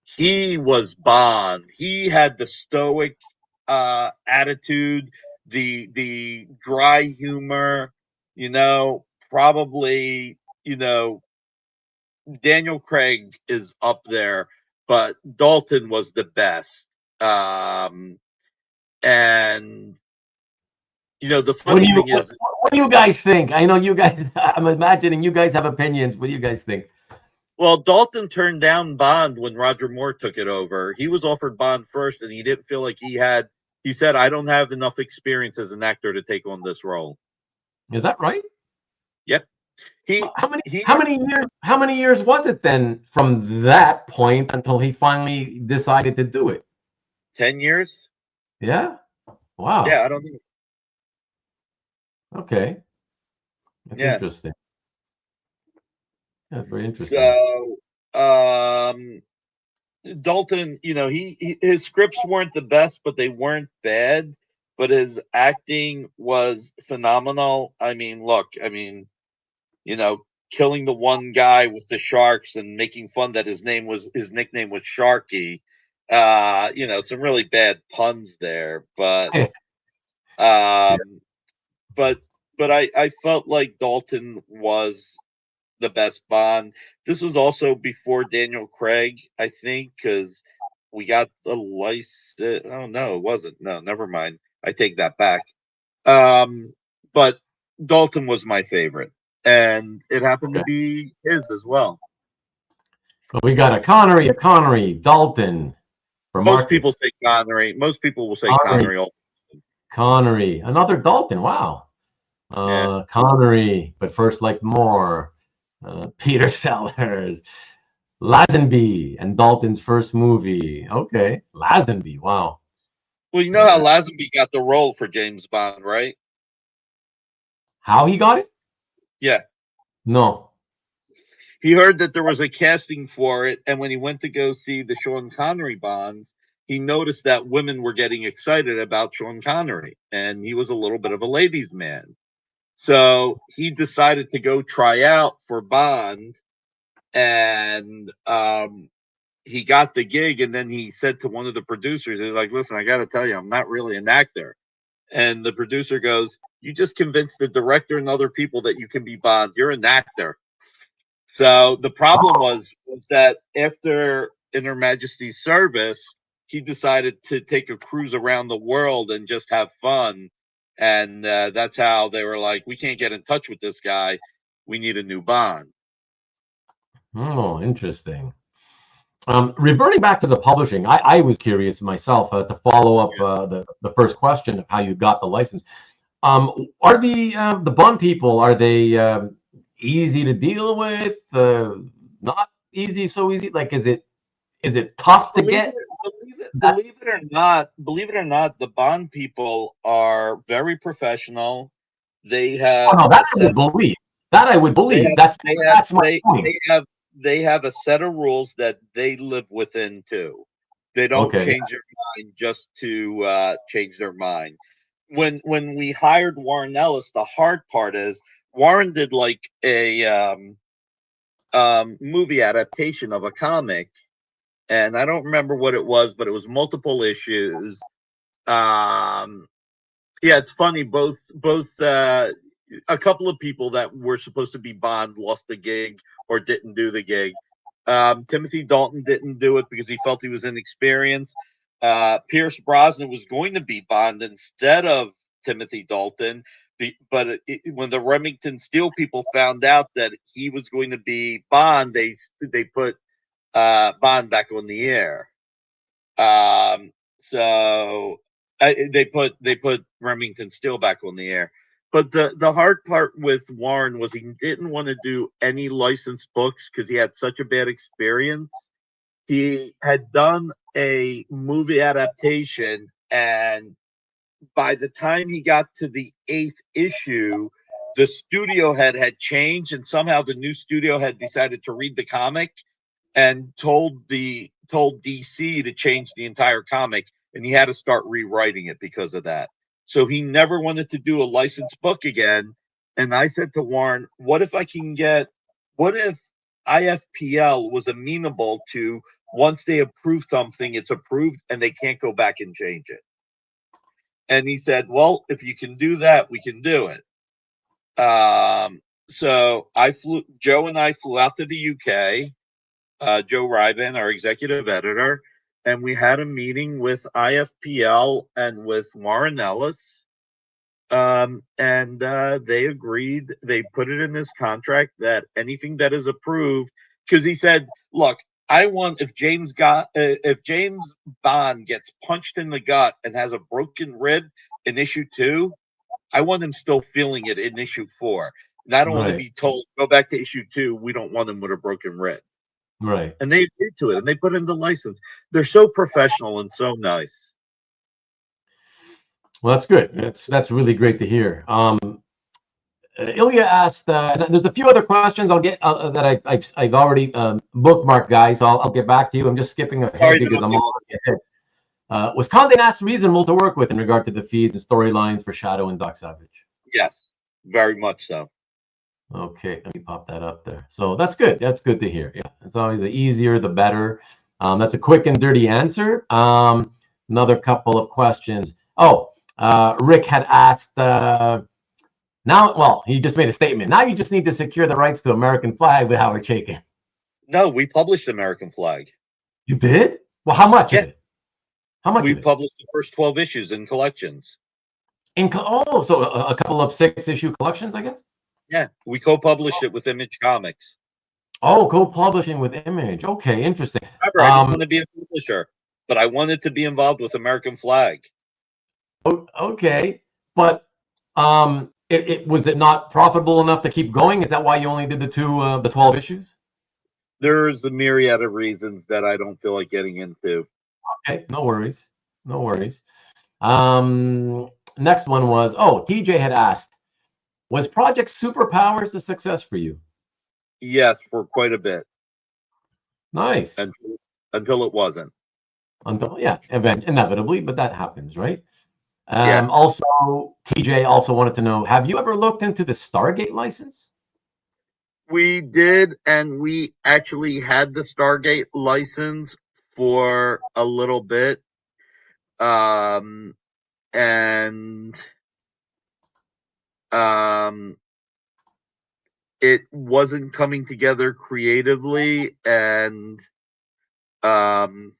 He was Bond. He had the stoic attitude, the dry humor, probably, Daniel Craig is up there, but Dalton was the best. And the What do funny you thing what, is, what do you guys think? I know you guys. I'm imagining you guys have opinions. What do you guys think? well, Dalton turned down Bond when Roger Moore took it over. He was offered Bond first, and he didn't feel like he had. He said, "I don't have enough experience as an actor to take on this role." Is that right? Yep. He he How many years was it then from that point until he finally decided to do it? 10 years. Yeah. Yeah, Wow. I don't know. Okay. That's Yeah. interesting. That's very interesting. So Dalton, his scripts weren't the best, but they weren't bad. But his acting was phenomenal. I mean, look, killing the one guy with the sharks and making fun that his nickname was Sharky. Some really bad puns there, um, but I felt like Dalton was the best Bond. This was also before Daniel Craig, I think, because we got the license. Oh no, it wasn't. No, never mind. I take that back. But Dalton was my favorite, and it happened to Okay. be his as well. But we got a Connery, Dalton for Most people Marcus. say Connery. Most people will say Connery, Connery. Connery, another Dalton. Wow. Yeah. Connery, but first like more. Peter Sellers, Lazenby, and Dalton's first movie. Okay, Lazenby. Wow. Well, you know how Lazenby got the role for James Bond, right? How he got it? Yeah. No. He heard that there was a casting for it, and when he went to go see the Sean Connery Bonds, he noticed that women were getting excited about Sean Connery, and he was a little bit of a ladies' man. So he decided to go try out for Bond, and he got the gig. And then he said to one of the producers, he's like, "Listen, I got to tell you, I'm not really an actor." And the producer goes, "You just convinced the director and other people that you can be Bond. You're an actor." So the problem was that after in Her Majesty's service, he decided to take a cruise around the world and just have fun, and that's how they were like, "We can't get in touch with this guy. We need a new Bond." Oh, interesting. Reverting back to the publishing, I was curious myself to follow up the first question of how you got the license. Are the Bond people, are they easy to deal with? Not easy, so easy. Like, is it tough to Believe get it, that? believe it or not, the Bond people are very professional. They Oh have no, a that I set. would believe. That I would They believe. have That's my point. they have a set of rules that they live within too. They don't Okay. change their mind just to change their mind. When we hired Warren Ellis, the hard part is Warren did like a movie adaptation of a comic, and I don't remember what it was, but it was multiple issues. Um, yeah, it's funny. Both a couple of people that were supposed to be Bond lost the gig or didn't do the gig. Timothy Dalton didn't do it because he felt he was inexperienced. Pierce Brosnan was going to be Bond instead of Timothy Dalton, but when the Remington Steel people found out that he was going to be Bond, they put Bond back on the air. Um, so they put Remington Steel back on the air. But the hard part with Warren was he didn't want to do any licensed books because he had such a bad experience. He had done a movie adaptation, and by the time he got to the eighth issue, the studio head had changed, and somehow the new studio had decided to read the comic and told DC to change the entire comic, and he had to start rewriting it because of that. So he never wanted to do a licensed book again. And I said to Warren, what if IFPL was amenable to once they approve something, it's approved and they can't go back and change it? And he said, well, if you can do that, we can do it. So Joe and I flew out to the UK, Joe Ryban, our executive editor, and we had a meeting with IFPL and with Warren Ellis. And they agreed. They put it in this contract that anything that is approved, because he said, "Look, I want if James Bond gets punched in the gut and has a broken rib in issue 2, I want him still feeling it in issue 4. And I don't want to Right. be told, go back to issue 2. We don't want him with a broken wrist. Right. And they agreed to it, and they put in the license. They're so professional and so nice. Well, that's good. That's really great to hear. Ilya asked. There's a few other questions I'll get that I've already bookmarked, guys. So I'll get back to you. I'm just skipping ahead because I'm already ahead. Was Condé Nast reasonable to work with in regard to the feeds and storylines for Shadow and Doc Savage? Yes, very much so. Okay, let me pop that up there. So that's good. That's good to hear. Yeah, it's always the easier, the better. That's a quick and dirty answer. Another couple of questions. Oh, Rick had asked. Well, he just made a statement. Now you just need to secure the rights to American Flag with Howard Chaykin. No, we published American Flag. You did? Well, how much of it? How much? We published the first 12 issues in collections. So a couple of 6-issue collections, I guess. Yeah, we co-published it with Image Comics. Oh, co-publishing with Image. Okay, interesting. Remember, I didn't want to be a publisher, but I wanted to be involved with American Flag. Okay, but was it not profitable enough to keep going? Is that why you only did the 12 issues? There's a myriad of reasons that I don't feel like getting into. Okay, no worries. No worries. Next one was, TJ had asked, was Project Superpowers a success for you? Yes, for quite a bit. Nice. Until it wasn't. Inevitably, but that happens, right? Also, TJ also wanted to know, have you ever looked into the Stargate license? We did, and we actually had the Stargate license for a little bit. It wasn't coming together creatively, and MGM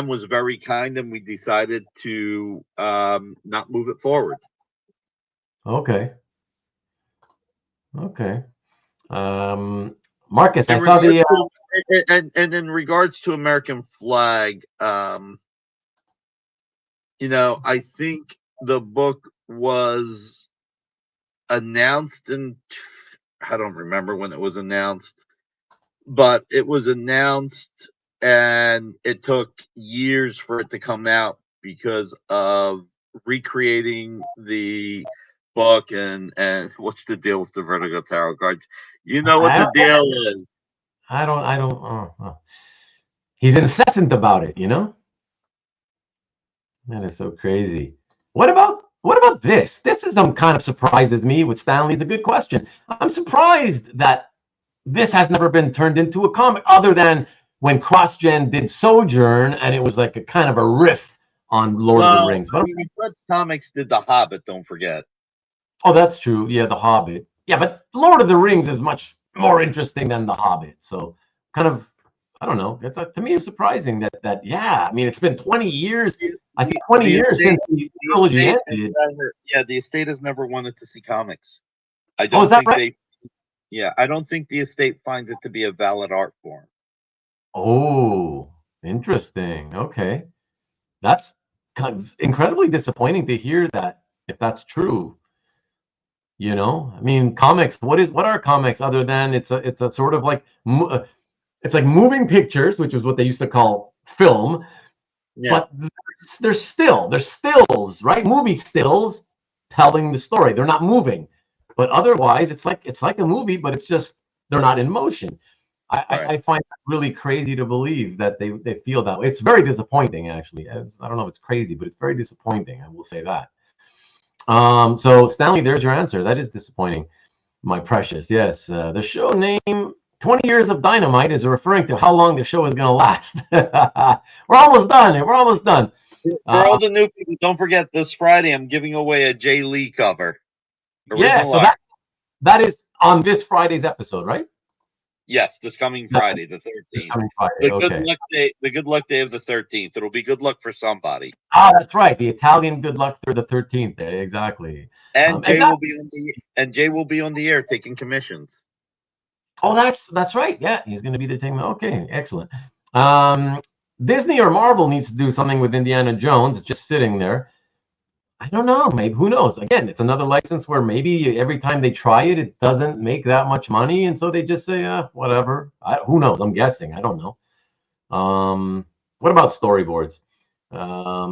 was very kind, and we decided to not move it forward. Okay. Marcus, I saw the and in regards to American Flag, I think the book was announced I don't remember when it was announced, but it was announced and it took years for it to come out because of recreating the book and what's the deal with the Vertigo Tarot cards? You know what the deal is. I don't he's incessant about it, That is so crazy. What about this? This is some kind of surprises me with Stanley's a good question. I'm surprised that this has never been turned into a comic other than when CrossGen did Sojourn and it was like a kind of a riff on Lord of the Rings. But Comics did The Hobbit, don't forget. Oh, that's true. Yeah, The Hobbit. Yeah, but Lord of the Rings is much more interesting than The Hobbit. So kind of, I don't know. It's to me, it's surprising that yeah. I mean, it's been 20 years. I think 20 years since the trilogy ended. The estate has never wanted to see comics. I don't think right? I don't think the estate finds it to be a valid art form. Oh, interesting. Okay. That's kind of incredibly disappointing to hear that, if that's true. I mean, comics, what are comics other than it's a sort of like it's like moving pictures, which is what they used to call film. But they're stills, right? Movie stills telling the story. They're not moving. But otherwise, it's like a movie, but it's just they're not in motion. I find it really crazy to believe that they feel that way. It's very disappointing, actually. I don't know if it's crazy, but it's very disappointing. I will say that. So Stanley, there's your answer. That is disappointing, my precious. Yes, the show name 20 Years of Dynamite is referring to how long the show is going to last. We're almost done. For all the new people, don't forget this Friday I'm giving away a Jay Lee cover. So that is on this Friday's episode, right? Yes, this coming Friday, the 13th. The good luck day of the 13th. It'll be good luck for somebody. That's right. The Italian good luck for the 13th. Exactly. And Jay will be on the air taking commissions. Oh, that's right. Yeah, he's going to be the team. Okay, excellent. Disney or Marvel needs to do something with Indiana Jones. It's just sitting there. I don't know. Maybe, who knows? Again, it's another license where maybe every time they try it, it doesn't make that much money, and so they just say, whatever. Who knows? I'm guessing. I don't know. What about storyboards?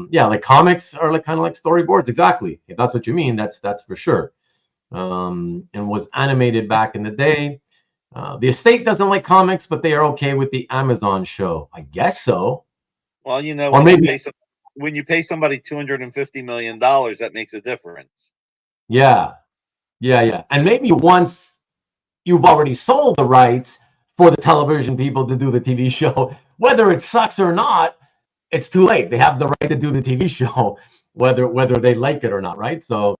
Yeah, like comics are like kind of like storyboards. Exactly. If that's what you mean, that's for sure. And was animated back in the day. The estate doesn't like comics, but they are okay with the Amazon show. I guess so. Well, you know, Or maybe, when you pay somebody $250 million, that makes a difference. yeah, yeah. And maybe once you've already sold the rights for the television people to do the TV show, whether it sucks or not, it's too late. They have the right to do the TV show, whether they like it or not, right? So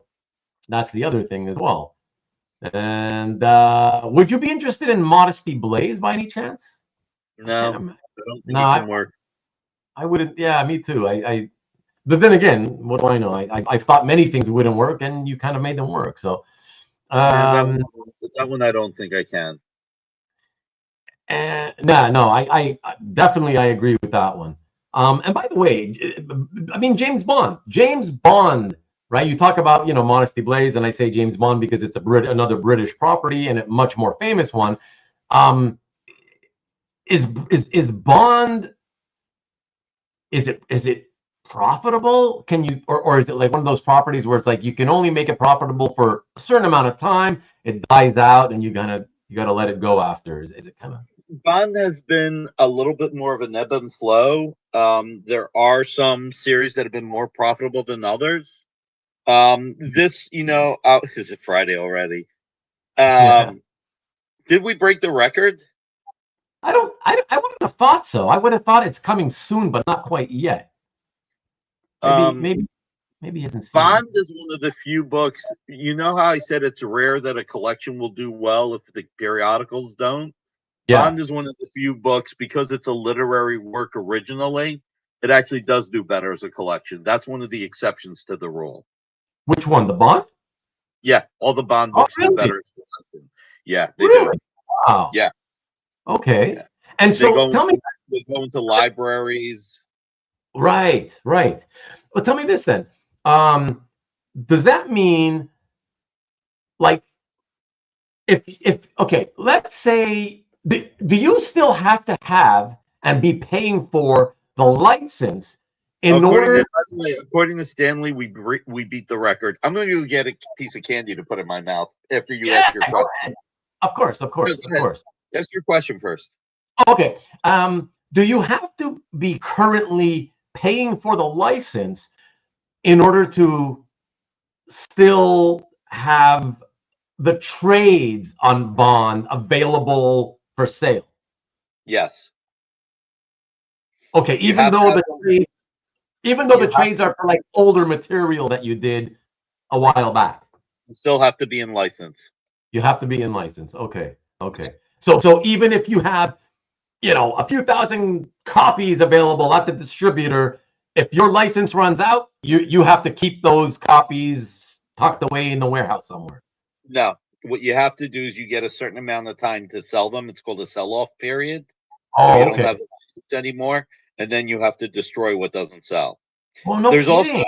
that's the other thing as well. And would you be interested in Modesty Blaze by any chance? No, I don't think No, it can work. I wouldn't. Yeah, me too. But then again, what do I know? I thought many things wouldn't work, and you kind of made them work. So, that one I don't think I can. no, I definitely I agree with that one. And by the way, I mean James Bond, right? You talk about Modesty Blaze, and I say James Bond because it's another British property and a much more famous one. Is Bond? Is it profitable? Can you or is it like one of those properties where it's like you can only make it profitable for a certain amount of time, it dies out, and you gotta let it go after? Is it kind of? Bond has been a little bit more of an ebb and flow. There are some series that have been more profitable than others. This, is it Friday already? Did we break the record? I wouldn't have thought so. I would have thought it's coming soon, but not quite yet. Maybe he hasn't seen Bond it. is one of the few books. You know how I said it's rare that a collection will do well if the periodicals don't? Yeah. Bond is one of the few books, because it's a literary work originally, it actually does do better as a collection. That's one of the exceptions to the rule. Which one? The Bond? Yeah, all the Bond books do better as a collection. Yeah, they do. Wow. Yeah. Okay. Yeah. And so tell me, they go into libraries. Right. Well, tell me this then. Does that mean, like, if okay, let's say, do you still have to have and be paying for the license in order? According to Stanley, we beat the record. I'm going to go get a piece of candy to put in my mouth after you ask your question. Of course. Ask your question first. Okay. Do you have to be currently paying for the license in order to still have the trades on Bond available for sale? Yes. Okay, even though the trades are for like older material that you did a while back. You still have to be in license. You have to be in license. Okay. So even if you have, a few thousand copies available at the distributor, if your license runs out, you have to keep those copies tucked away in the warehouse somewhere. No, what you have to do is you get a certain amount of time to sell them. It's called a sell-off period. Oh, you don't have the license anymore, and then you have to destroy what doesn't sell. Well, no kidding.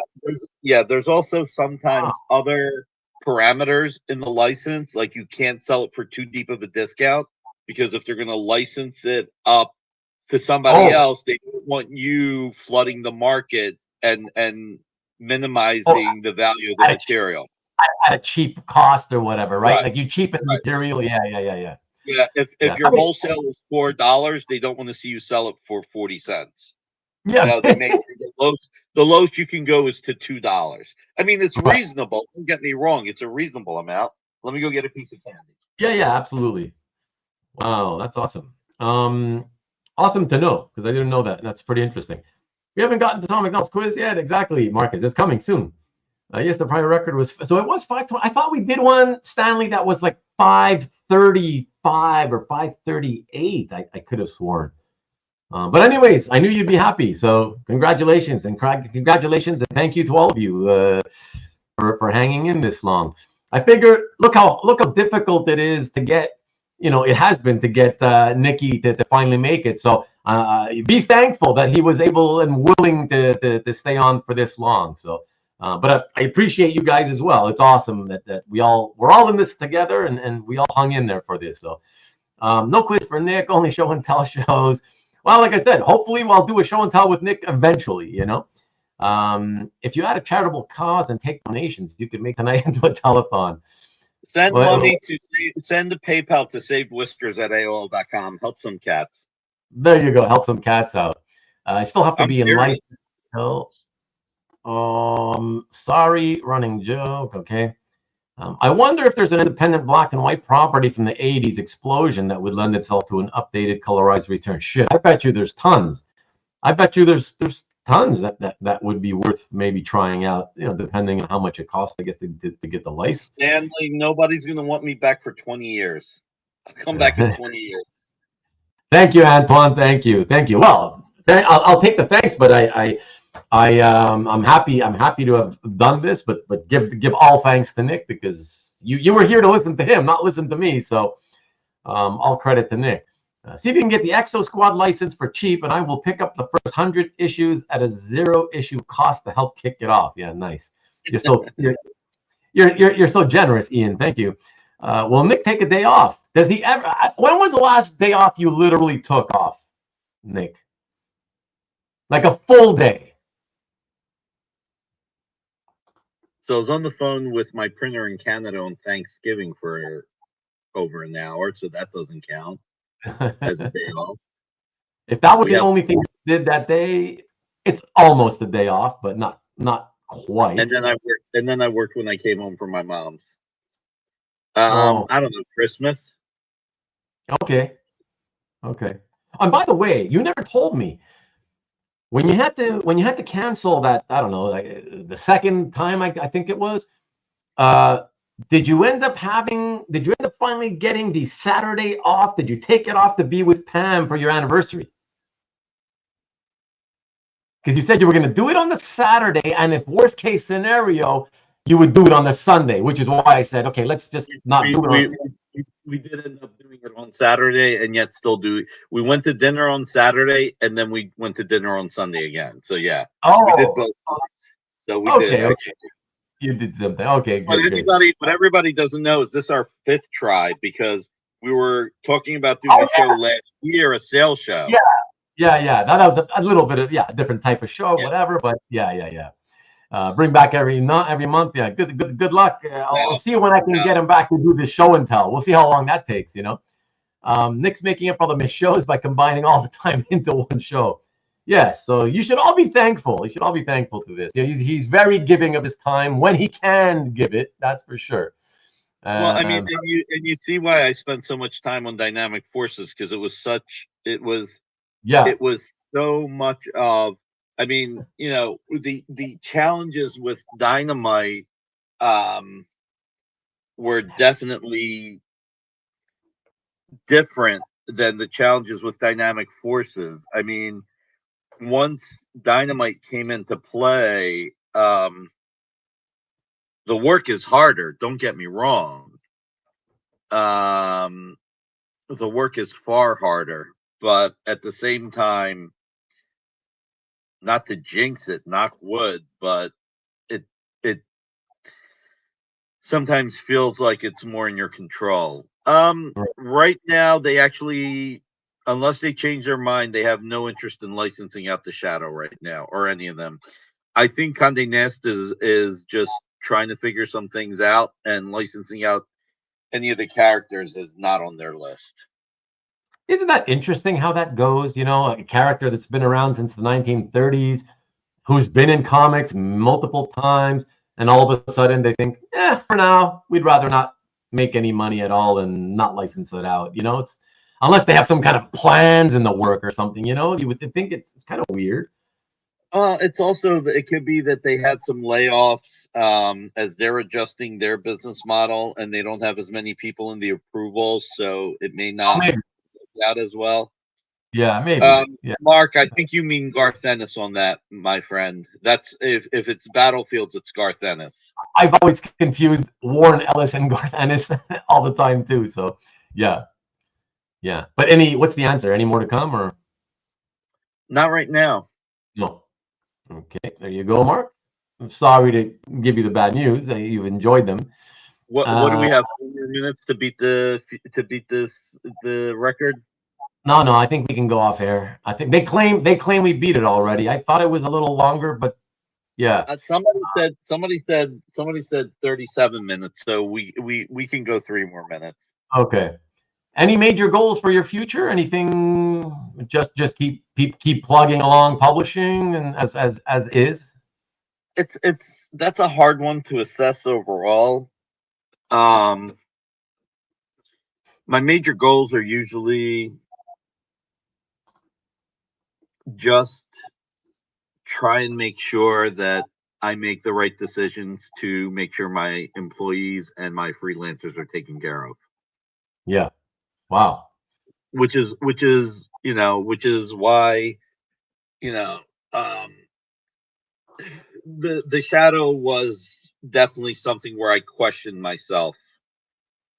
There's also sometimes other parameters in the license, like you can't sell it for too deep of a discount, because if they're going to license it up to somebody else, they don't want you flooding the market and minimizing the value of the material at a cheap cost or whatever, right? Like you cheapen the material. Yeah. Yeah, if your wholesale is $4, they don't want to see you sell it for 40 cents. Yeah, they make the lowest you can go is to $2. I mean, it's reasonable. Don't get me wrong; it's a reasonable amount. Let me go get a piece of candy. Yeah, absolutely. Wow, that's awesome. Awesome to know, because I didn't know that. That's pretty interesting. We haven't gotten to Tom McDonald's quiz yet. Exactly, Marcus. It's coming soon. Yes, the prior record was, so it was 520. I thought we did one, Stanley, that was like 535 or 538. I could have sworn. But anyways, I knew you'd be happy. So congratulations and thank you to all of you for hanging in this long. I figure, look how difficult it is to get. It has been to get Nicky to finally make it. So be thankful that he was able and willing to stay on for this long. So But I appreciate you guys as well. It's awesome that we're all in this together, and we all hung in there for this. So no quiz for Nick, only show and tell shows. Well, like I said, hopefully I'll do a show and tell with Nick eventually, if you had a charitable cause and take donations, you could make tonight into a telethon. Send money send a PayPal to savedwhiskers@aol.com. Help some cats. There you go. Help some cats out. I still have to be in license. Sorry, running joke. Okay. I wonder if there's an independent black and white property from the 80s explosion that would lend itself to an updated colorized return. Shit, I bet you there's tons. I bet you there's tons that would be worth maybe trying out, depending on how much it costs, I guess, to get the license. Stanley, nobody's going to want me back for 20 years. I'll come back in 20 years. Thank you, Antoine. Thank you. Well, I'll take the thanks, but I'm happy to have done this, but give all thanks to Nick, because you were here to listen to him, not listen to me. So all credit to Nick. See if you can get the Exo Squad license for cheap, and I will pick up the first 100 issues at a 0 issue cost to help kick it off. Yeah, nice. You're so generous, Ian. Thank you. Will Nick take a day off? Does he ever? When was the last day off you literally took off, Nick? Like a full day? So I was on the phone with my printer in Canada on Thanksgiving for over an hour, so that doesn't count as a day off. If that was the only thing you did that day, it's almost a day off, but not quite. And then I worked when I came home from my mom's. I don't know, Christmas. Okay. And by the way, you never told me when you had to cancel that. I don't know, like the second time I think it was. Did you end up finally getting the Saturday off? Did you take it off to be with Pam for your anniversary? Because you said you were going to do it on the Saturday, and if worst case scenario, you would do it on the Sunday, which is why I said, okay, let's just not do it. We did end up doing it on Saturday, and yet still do it. We went to dinner on Saturday, and then we went to dinner on Sunday again. So yeah, we did both. So we did. Actually. You did something. Okay, good. What everybody doesn't know is this is our 5th try, because we were talking about doing a show last year, a sales show. Yeah. That was a little bit of a different type of show, whatever. But yeah. Bring back every month. Yeah, good luck. I'll see when I can get him back to do this show and tell. We'll see how long that takes. Nick's making up for the missed shows by combining all the time into one show. Yes, so you should all be thankful. You should all be thankful to this. He's very giving of his time when he can give it. That's for sure. Well, I mean, and you see why I spent so much time on Dynamic Forces, because it was so much of. I mean, the challenges with Dynamite were definitely different than the challenges with Dynamic Forces. I mean, once Dynamite came into play, the work is harder. Don't get me wrong. The work is far harder, but at the same time, not to jinx it, knock wood, but it sometimes feels like it's more in your control. Right now, they actually, unless they change their mind, they have no interest in licensing out the Shadow right now, or any of them. I think Condé Nast is just trying to figure some things out, and licensing out any of the characters is not on their list. Isn't that interesting how that goes? A character that's been around since the 1930s, who's been in comics multiple times, and all of a sudden they think, for now, we'd rather not make any money at all and not license it out. It's unless they have some kind of plans in the work or something. You would think it's kind of weird. It's also, it could be that they had some layoffs as they're adjusting their business model, and they don't have as many people in the approvals, so it may not work out as well. Yeah, maybe. Mark, I think you mean Garth Ennis on that, my friend. That's if it's Battlefields, it's Garth Ennis. I've always confused Warren Ellis and Garth Ennis all the time too. So yeah. But what's the answer? Any more to come, or not right now? No. Okay, there you go, Mark. I'm sorry to give you the bad news. You've enjoyed them. What do we have? 4 more minutes to beat the record? No, I think we can go off air. I think they claim we beat it already. I thought it was a little longer, but yeah. Somebody said 37 minutes, so we can go 3 more minutes. Okay. Any major goals for your future? Anything? Just keep plugging along, publishing, and as is. That's a hard one to assess overall. My major goals are usually just try and make sure that I make the right decisions to make sure my employees and my freelancers are taken care of. Yeah. Wow. Which is why, um, the shadow was definitely something where I questioned myself.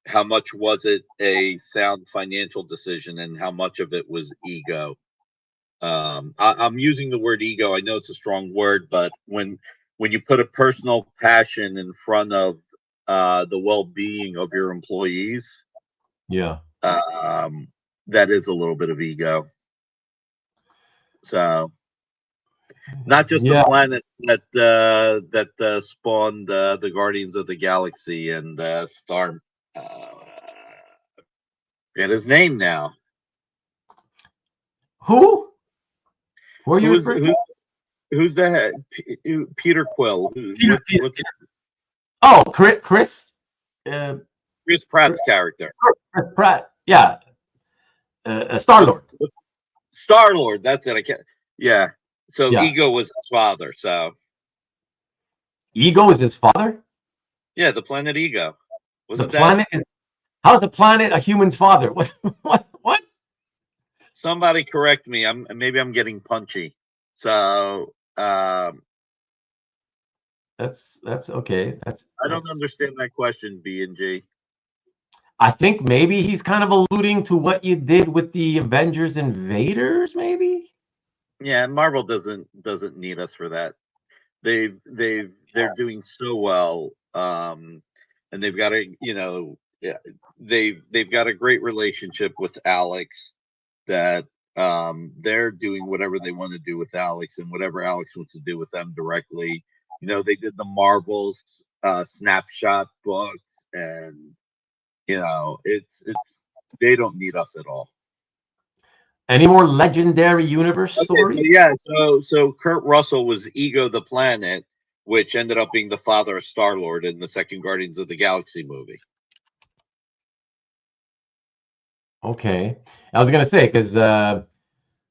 How much was it a sound financial decision, and how much of it was ego? I'm using the word ego. I know it's a strong word, but when you put a personal passion in front of the well-being of your employees, Yeah. that is a little bit of ego. So, not just the planet that spawned the Guardians of the Galaxy and Star. Forget his name now. Who? Who are you referring to? Who's the head? Peter Quill. What's Oh, Chris. Chris Pratt's character. Chris Pratt. Yeah. Star-Lord. Star-Lord. That's it. I can't. Yeah. So Yeah. Ego was his father. So Ego is his father. Yeah, the planet Ego. The planet is. How's the planet a human's father? What? Somebody correct me. Maybe I'm getting punchy. So that's okay. I don't understand that question, B and G. I think maybe he's kind of alluding to what you did with the Avengers Invaders, maybe. Yeah, Marvel doesn't need us for that. They're doing so well, and they've got they've got a great relationship with Alex. That they're doing whatever they want to do with Alex, and whatever Alex wants to do with them directly. They did the Marvels snapshot books, and it's they don't need us at all. Any more legendary universe stories? So Kurt Russell was Ego the Planet, which ended up being the father of Star-Lord in the second Guardians of the Galaxy movie. Okay. I was going to say, because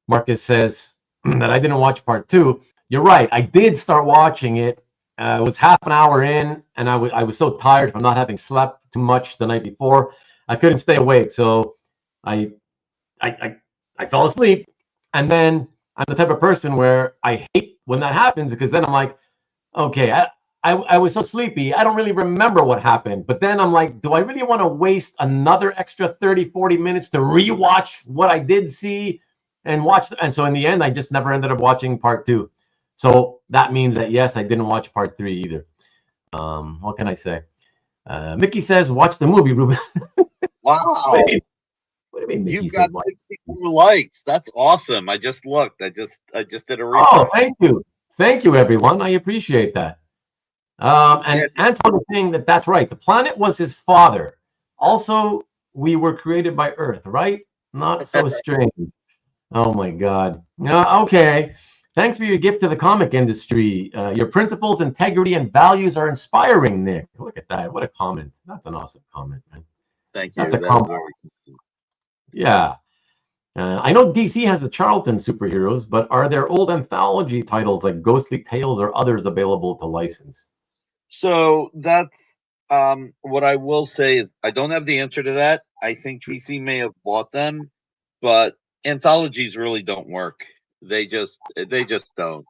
Marcus says that I didn't watch part 2. You're right. I did start watching it. It was half an hour in, and I was so tired from not having slept too much the night before. I couldn't stay awake. So I fell asleep. And then I'm the type of person where I hate when that happens, because then I'm like, okay, I was so sleepy. I don't really remember what happened. But then I'm like, do I really want to waste another extra 30, 40 minutes to rewatch what I did see and watch? And so in the end, I just never ended up watching part 2. So that means that, yes, I didn't watch part 3 either. What can I say? Mickey says, watch the movie, Ruben. Wow. What do you mean, Mickey? You've got 64 likes. That's awesome. I just looked. I just did a refresh. Oh, thank you. Thank you, everyone. I appreciate that. And Antoine was saying that's right. The planet was his father. Also, we were created by Earth, right? Not so strange. Oh, my God. Okay. Thanks for your gift to the comic industry. Your principles, integrity, and values are inspiring, Nick. Look at that. What a comment. That's an awesome comment, man. Thank you. That's a comment. Yeah. I know DC has the Charlton superheroes, but are there old anthology titles like Ghostly Tales or others available to license? So that's what I will say is I don't have the answer to that. I think DC may have bought them, but anthologies really don't work. They just don't.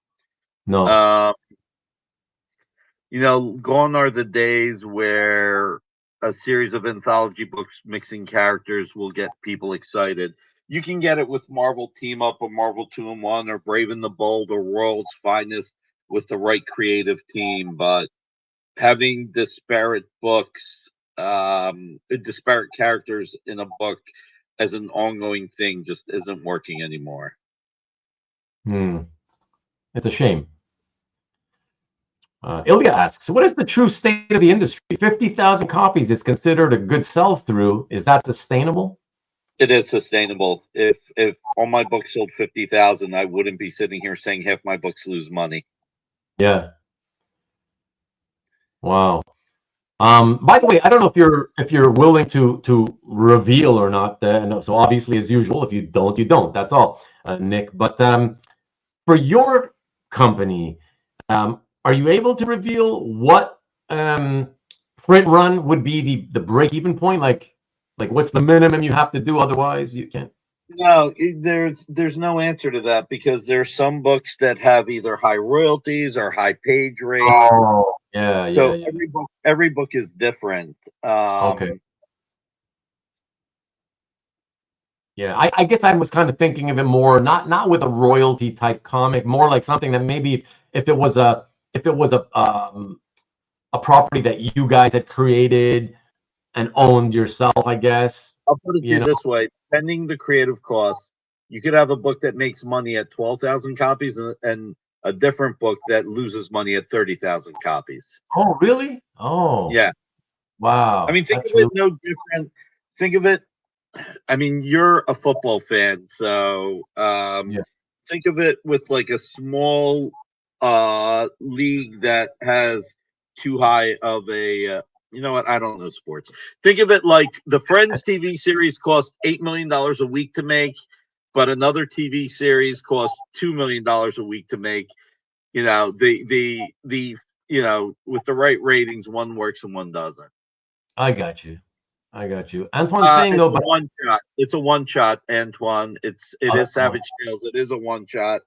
No. Gone are the days where a series of anthology books mixing characters will get people excited. You can get it with Marvel Team Up or Marvel 2-in-1 or Brave and the Bold or World's Finest. with the right creative team, but having disparate books, disparate characters in a book as an ongoing thing just isn't working anymore. It's a shame. Ilya asks, what is the true state of the industry? 50,000 copies is considered a good sell-through. Is that sustainable? It is sustainable. If all my books sold 50,000, I wouldn't be sitting here saying half my books lose money. Yeah. Wow. By the way, I don't know if you're willing to reveal or not. So obviously, as usual, if you don't, you don't. That's all, Nick. But for your company, are you able to reveal what print run would be the break-even point? Like what's the minimum you have to do? Otherwise, you can't. No, there's no answer to that because there's some books that have either high royalties or high page rate. Oh, yeah. So every book is different. Okay. Yeah, I guess I was kind of thinking of it more not with a royalty type comic, more like something that maybe if it was a property that you guys had created and owned yourself, I guess. I'll put it to you this way: depending the creative costs, you could have a book that makes money at 12,000 copies and a different book that loses money at 30,000 copies. Oh, really? Oh, yeah. Wow. I mean, think of it no different. Think of it. I mean, you're a football fan, so think of it with like a small league that has too high of a. You know what? I don't know sports. Think of it like the Friends TV series cost $8 million a week to make, but another TV series costs $2 million a week to make. You know, the with the right ratings, one works and one doesn't. I got you. Antoine's saying though, but one shot. It's a one shot, Antoine. It is Savage Tales. It is a one shot.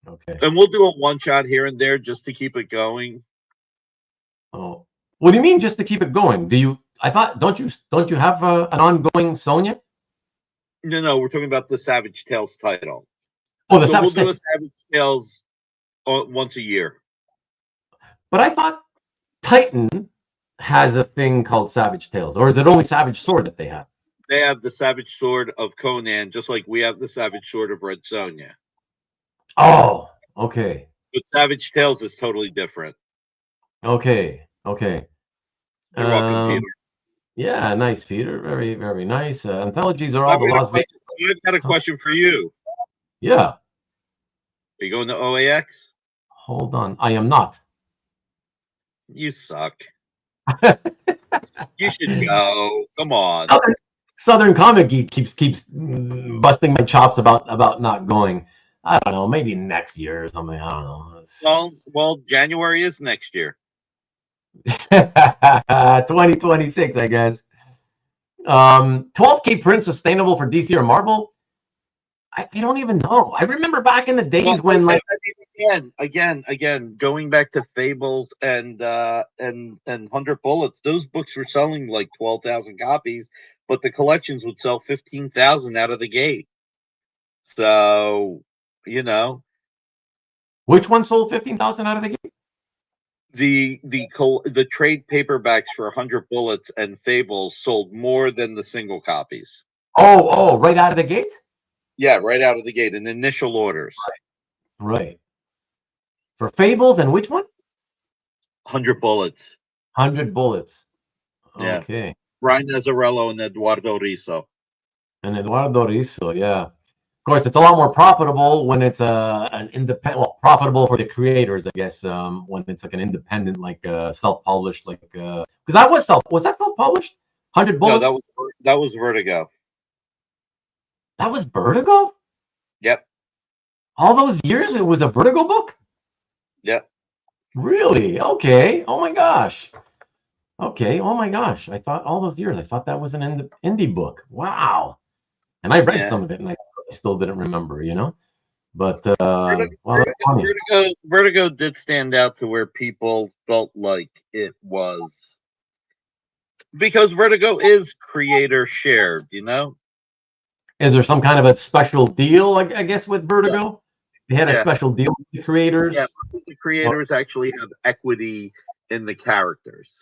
Okay. And we'll do a one shot here and there just to keep it going. Oh, what do you mean just to keep it going? Do you? I thought don't you have an ongoing Sonya? No, we're talking about the Savage Tales title. Oh, the so Savage we'll do a Savage Tales once a year. But I thought Titan has a thing called Savage Tales, or is it only Savage Sword that they have? They have the Savage Sword of Conan, just like we have the Savage Sword of Red Sonja. Oh, okay. But Savage Tales is totally different. Okay. You're welcome, Peter. Yeah, nice, Peter. Very, very nice. Anthologies are all the Las Vegas. I've got a question for you. Yeah. Are you going to OAX? Hold on. I am not. You suck. You should go. Come on. Southern Comic Geek keeps busting my chops about not going. I don't know, maybe next year or something. I don't know. Well, January is next year. 2026, I guess. 12K print sustainable for DC or Marvel? I don't even know. I remember back in the days when like again, going back to Fables and 100 Bullets, those books were selling like 12,000 copies, but the collections would sell 15,000 out of the gate. So, which one sold 15,000 out of the gate? The trade paperbacks for 100 Bullets and Fables sold more than the single copies. Oh, right out of the gate? Yeah, right out of the gate in initial orders. Right. For Fables and which one? 100 Bullets. 100 Bullets. Yeah. Okay. Brian Azzarello and Eduardo Risso. Yeah. Of course, it's a lot more profitable when it's an independent. Well, profitable for the creators, I guess. When it's like an independent, like self-published, like because that was self-published. 100 Bullets. No, that was Vertigo. That was Vertigo? Yep. All those years it was a Vertigo book? Yep. Really? Okay. Oh my gosh. Okay. Oh my gosh. I thought all those years, I thought that was an indie book. Wow. And I read some of it and I still didn't remember, But Vertigo did stand out to where people felt like it was because Vertigo is creator shared, Is there some kind of a special deal, I guess, with Vertigo? They had a special deal with the creators? Yeah, the creators actually have equity in the characters.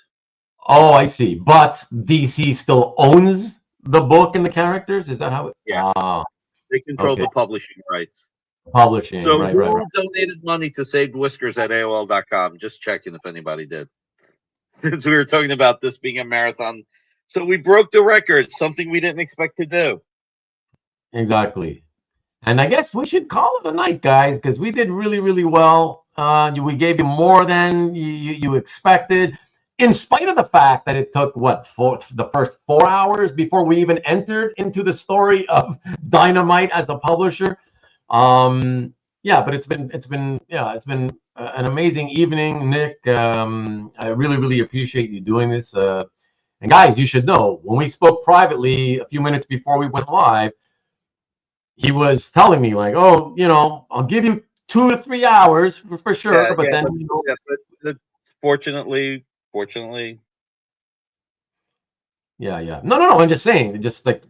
Oh, I see. But DC still owns the book and the characters? Is that how it? Yeah. Ah, They control okay. the publishing rights. Publishing, So right. who donated money to Saved Whiskers at AOL.com? Just checking if anybody did. Since we were talking about this being a marathon. So we broke the record, something we didn't expect to do. Exactly. And I guess we should call it a night, guys, because we did really, really well. We gave you more than you expected, in spite of the fact that it took the first 4 hours before we even entered into the story of Dynamite as a publisher. Yeah, but it's been an amazing evening, Nick. I really, really appreciate you doing this. And guys, you should know, when we spoke privately a few minutes before we went live, he was telling me like, oh, I'll give you 2 to 3 hours for sure, but then but fortunately, yeah. No. I'm just saying, just like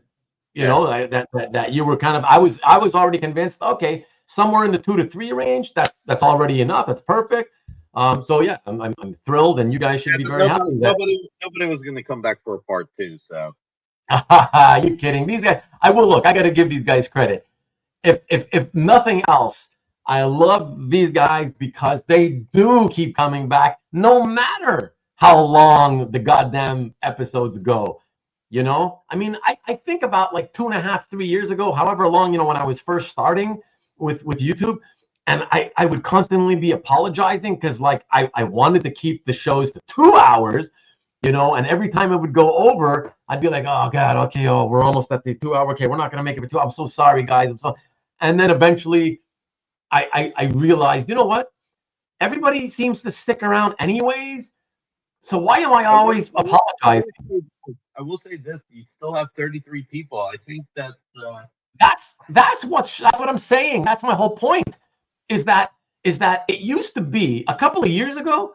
that you were kind of. I was already convinced. Okay, somewhere in the 2 to 3 range. That's already enough. That's perfect. So yeah, I'm thrilled, and you guys should be very happy. Nobody was going to come back for a part 2. So. You kidding? These guys. I got to give these guys credit. If nothing else, I love these guys because they do keep coming back, no matter how long the goddamn episodes go. I mean, I think about like 2.5, 3 years ago, however long, when I was first starting with YouTube, and I would constantly be apologizing because like I wanted to keep the shows to 2 hours. And every time it would go over, I'd be like, oh God, okay, we're almost at the 2 hour. Okay, we're not gonna make it for 2. I'm so sorry, guys. And then eventually I realized, you know what? Everybody seems to stick around anyways. So why am I always apologizing? I will say this: you still have 33 people. I think that that's what I'm saying. That's my whole point. Is that it used to be a couple of years ago.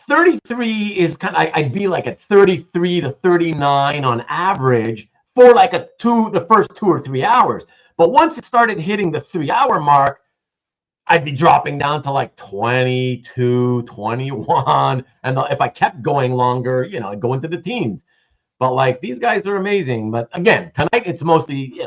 33 is kind of, I'd be like at 33 to 39 on average for like the first 2 or 3 hours. But once it started hitting the 3 hour mark, I'd be dropping down to like 22, 21. And if I kept going longer, I'd go into the teens. But like, these guys are amazing. But again, tonight it's mostly,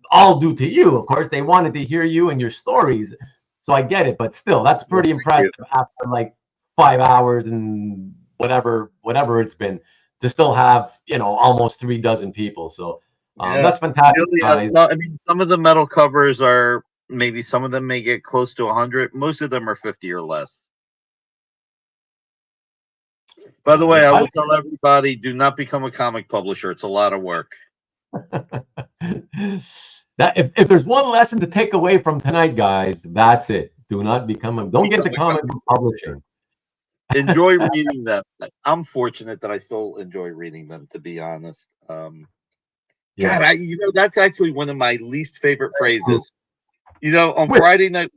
all due to you. Of course, they wanted to hear you and your stories. So I get it. But still, that's pretty impressive after like 5 hours and whatever it's been, to still have almost 3 dozen people. So that's fantastic, guys. I mean, some of the metal covers are maybe some of them may get close to 100. Most of them are 50 or less. By the way, I will tell everybody: do not become a comic publisher. It's a lot of work. That if there's one lesson to take away from tonight, guys, that's it. Don't get the comic book publishing. Enjoy reading them. I'm fortunate that I still enjoy reading them, to be honest. God, that's actually one of my least favorite phrases. On Friday night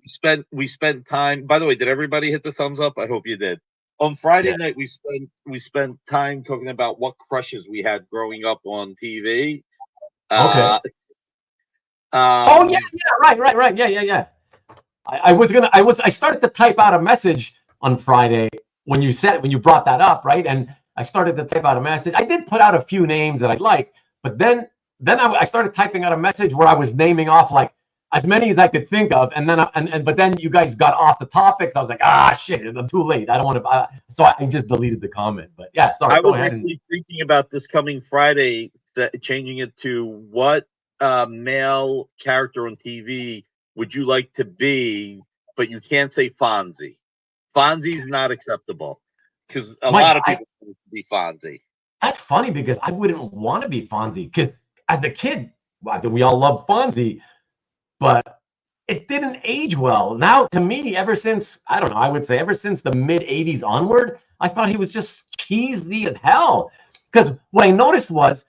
we spent time. By the way, did everybody hit the thumbs up? I hope you did. On Friday night we spent time talking about what crushes we had growing up on TV. Okay. Right. Yeah. I started to type out a message on Friday when you brought that up, right? And I started to type out a message. I did put out a few names that I'd like, but then I started typing out a message where I was naming off like as many as I could think of, and then you guys got off the topics. I was like, shit, I'm too late. I don't want to. So I just deleted the comment. But yeah, sorry. I was actually thinking about this coming Friday, changing it to what male character on TV would you like to be, but you can't say Fonzie. Fonzie's not acceptable because a lot of people want to be Fonzie. That's funny because I wouldn't want to be Fonzie because as a kid, we all loved Fonzie, but it didn't age well. Now, to me, ever since the mid 80s onward, I thought he was just cheesy as hell. Because what I noticed was,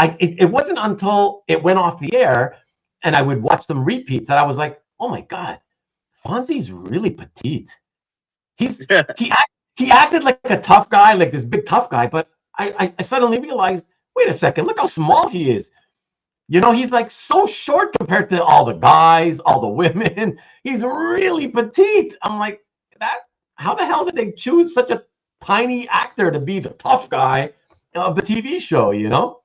it wasn't until it went off the air and I would watch some repeats that I was like, oh my God, Fonzie's really petite. He acted like a tough guy, like this big tough guy, but I suddenly realized, wait a second, look how small he is. You know, he's like so short compared to all the guys, all the women. He's really petite. I'm like, that. How the hell did they choose such a tiny actor to be the tough guy of the TV show? You know.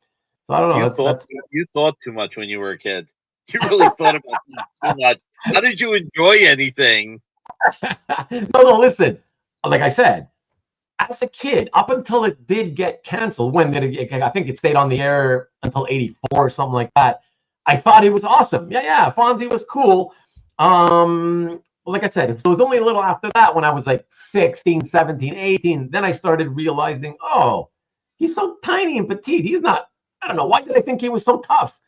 So I don't know. That's You thought too much when you were a kid. You really thought about things too much. How did you enjoy anything? no. Listen, like I said, as a kid, up until it did get canceled, when did it? I think it stayed on the air until '84 or something like that. I thought it was awesome. Yeah, Fonzie was cool. Like I said, so it was only a little after that when I was like 16, 17, 18. Then I started realizing, oh, he's so tiny and petite. He's not, I don't know, why did I think he was so tough?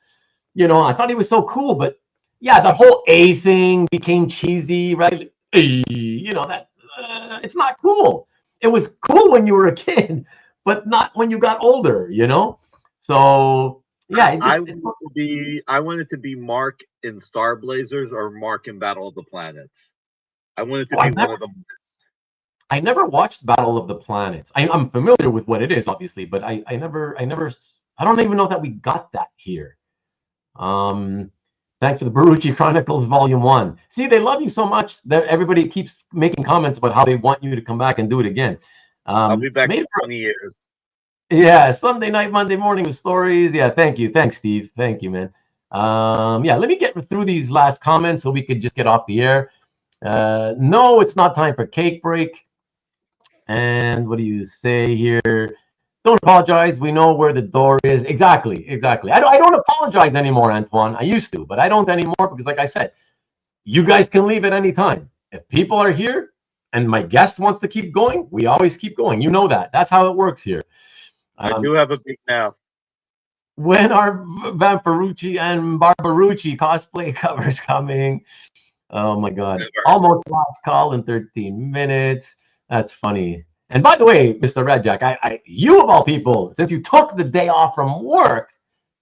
You know, I thought he was so cool, but yeah, the whole A thing became cheesy, right? You know, that it's not cool. It was cool when you were a kid, but not when you got older, you know? So yeah, I wanted to be Mark in Star Blazers or Mark in Battle of the Planets. I wanted to be one of them. I never watched Battle of the Planets. I'm familiar with what it is, obviously, but I don't even know that we got that here. Thanks for the Barrucci Chronicles Volume 1. See, they love you so much that everybody keeps making comments about how they want you to come back and do it again. I'll be back in 20 years. Yeah, Sunday night, Monday morning with stories. Yeah, thank you. Thanks, Steve. Thank you, man. Yeah, let me get through these last comments so we could just get off the air. No, it's not time for cake break. And what do you say here? Don't apologize. We know where the door is. Exactly. I don't apologize anymore, Antoine. I used to, but I don't anymore because, like I said, you guys can leave at any time. If people are here and my guest wants to keep going, we always keep going. You know that. That's how it works here. I do have a big mouth. When are Barrucci and Barrucci cosplay covers coming? Oh my God. Almost last call in 13 minutes. That's funny. And by the way, Mr. Redjack, you of all people, since you took the day off from work,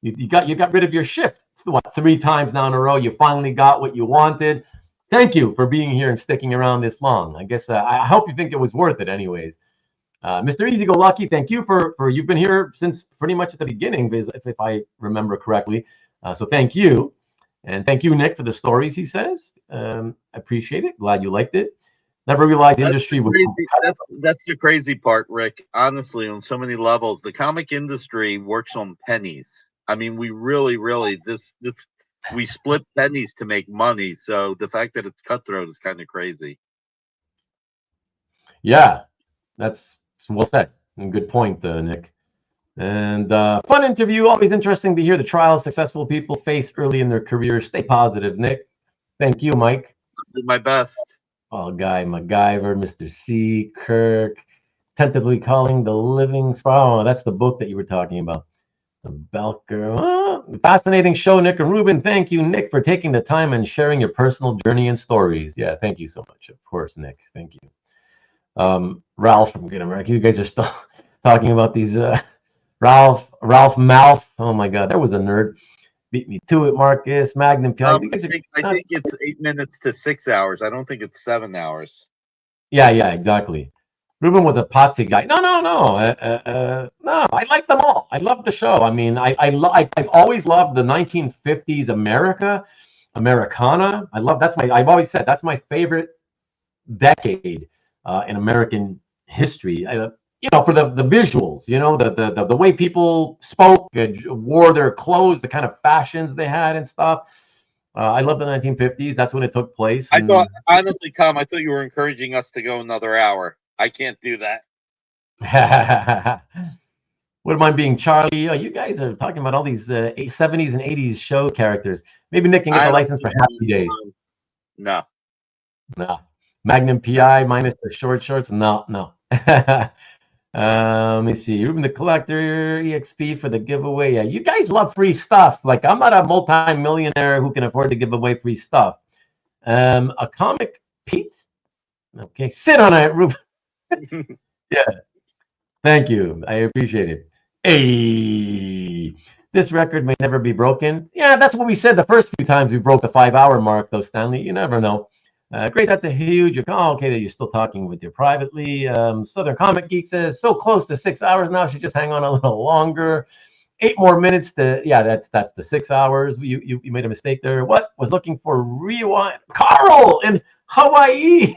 you got rid of your shift. What, 3 times now in a row? You finally got what you wanted. Thank you for being here and sticking around this long. I guess I hope you think it was worth it, anyways. Mr. Easy Go Lucky, thank you for you've been here since pretty much at the beginning, if I remember correctly. So thank you, and thank you, Nick, for the stories. He says, I appreciate it. Glad you liked it. Never realized the industry was crazy. That's the crazy part, Rick. Honestly, on so many levels, the comic industry works on pennies. I mean, we really we split pennies to make money. So the fact that it's cutthroat is kind of crazy. Yeah, that's well said. And good point, Nick. And fun interview. Always interesting to hear the trials successful people face early in their careers. Stay positive, Nick. Thank you, Mike. I'll do my best. Oh, Guy MacGyver, Mr. C, Kirk, tentatively calling the living. Oh, that's the book that you were talking about. The Belker. Oh, fascinating show, Nick and Ruben. Thank you, Nick, for taking the time and sharing your personal journey and stories. Yeah, thank you so much. Of course, Nick. Thank you. Ralph from Good America. You guys are still talking about these Ralph Mouth. Oh my God, that was a nerd. Beat me to it, Marcus. Magnum PI. I think it's 8 minutes to 6 hours. I don't think it's 7 hours. Yeah, exactly. Ruben was a Potsy guy. No. No, I like them all. I love the show. I mean, I've always loved the 1950s Americana. I've always said that's my favorite decade in American history. For the visuals, the way people spoke, wore their clothes, the kind of fashions they had and stuff. I love the 1950s. That's when it took place. I thought, honestly, Tom, I thought you were encouraging us to go another hour. I can't do that. Wouldn't mind being Charlie. Oh, you guys are talking about all these 70s and 80s show characters. Maybe Nick can get the license for Happy Days. No. Magnum PI minus the short shorts. No. Let me see. Ruben the Collector, EXP for the giveaway. Yeah, you guys love free stuff. Like, I'm not a multi-millionaire who can afford to give away free stuff. A comic Pete. Okay, sit on it, Ruben. Yeah. Thank you. I appreciate it. Hey, this record may never be broken. Yeah, that's what we said the first few times we broke the 5-hour mark, though, Stanley. You never know. Great, that's a huge. Oh, okay, that you're still talking with you privately. Southern Comic Geek says, so close to 6 hours now, should just hang on a little longer. 8 more minutes to, yeah, that's the 6 hours. You made a mistake there. What? Was looking for rewind. Carl in Hawaii.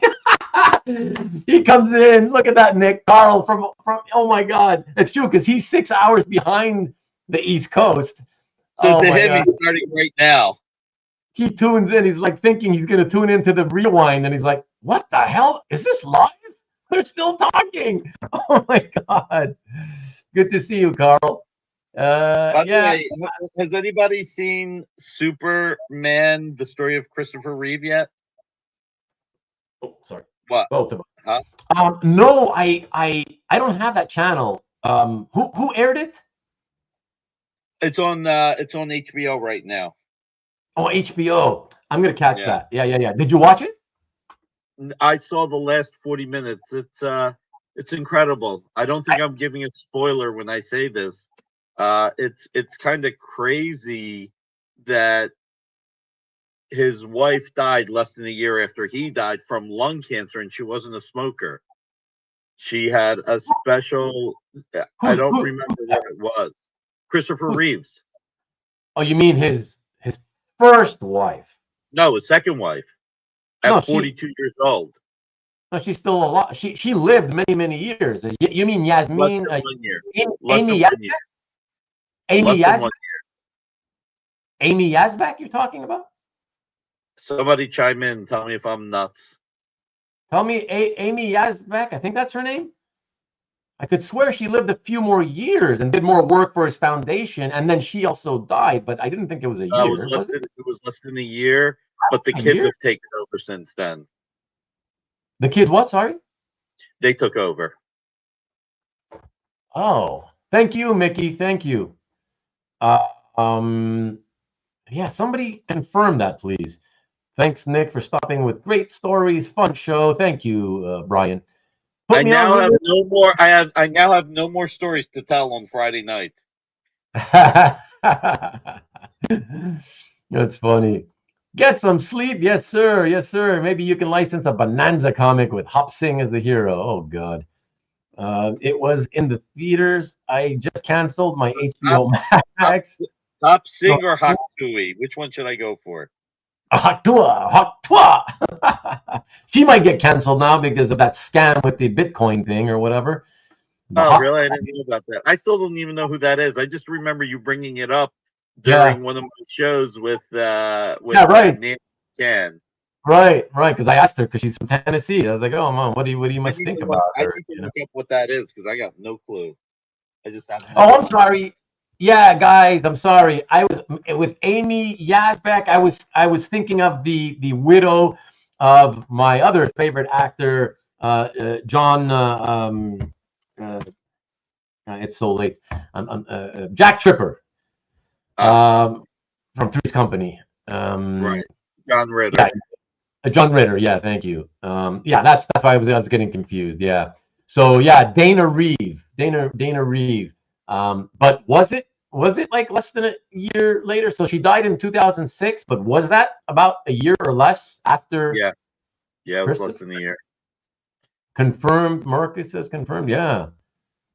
He comes in. Look at that, Nick. Carl from oh my God. It's true because he's 6 hours behind the East Coast. So Oh to my him, God. he's starting right now. He tunes in. He's like thinking he's going to tune into the rewind. And he's like, what the hell? Is this live? They're still talking. Oh my God. Good to see you, Carl. By the Yeah. way, has anybody seen Superman: The Story of Christopher Reeve yet? Oh, sorry. What? Both of Huh? them. No, I don't have that channel. Who aired it? It's on HBO right now. Oh, HBO. I'm gonna catch Yeah. that. Yeah. Did you watch it? I saw the last 40 minutes. It's incredible. I don't think I'm giving a spoiler when I say this. It's kind of crazy that his wife died less than a year after he died from lung cancer, and she wasn't a smoker. She had a special. I don't remember what it was. Christopher Reeves. Oh, you mean his first wife? No, his second wife. No, At 42 years old. No, she's still alive. She lived many years. You mean Less Yasmin? than 1 year. Less Amy than 1 year. Amy Less than 1 Yazbek? year. Amy Yazbek? You're talking about? Somebody chime in and tell me if I'm nuts. Tell me, Amy Yazbek. I think that's her name. I could swear she lived a few more years and did more work for his foundation, and then she also died. But I didn't think it was a year. It was less than a year, but the A kids year? have taken over since then. The kids what? Sorry? They took over. Oh, thank you, Mickey. Thank you. Yeah, somebody confirm that, please. Thanks, Nick, for stopping with great stories, fun show. Thank you, Brian. I now have no more. I now have no more stories to tell on Friday night. That's funny. Get some sleep, yes, sir. Yes, sir. Maybe you can license a Bonanza comic with Hop Sing as the hero. Oh God. It was in the theaters. I just canceled my HBO Max. Hop Sing or Hot Tui? Which one should I go for? Hot Tua. She might get canceled now because of that scam with the Bitcoin thing or whatever. Oh, really? I didn't know about that. I still don't even know who that is. I just remember you bringing it up during one of my shows with Nancy Chan. Right. Because I asked her because she's from Tennessee. I was like, "Oh, Mom, what do you must think about her?" I need to look up what that is because I got no clue. I just have. Oh, I'm sorry. Yeah, guys, I'm sorry. I was with Amy Yazbek. I was thinking of the widow of my other favorite actor, John. It's so late. Jack Tripper, from Three's Company. Right, John Ritter. Yeah, John Ritter. Yeah, thank you. Yeah, that's why I was getting confused. Yeah. So yeah, Dana Reeve. But was it like less than a year later? So she died in 2006, but was that about a year or less after? Yeah, it was less than a year. Confirmed. Marcus says confirmed. Yeah.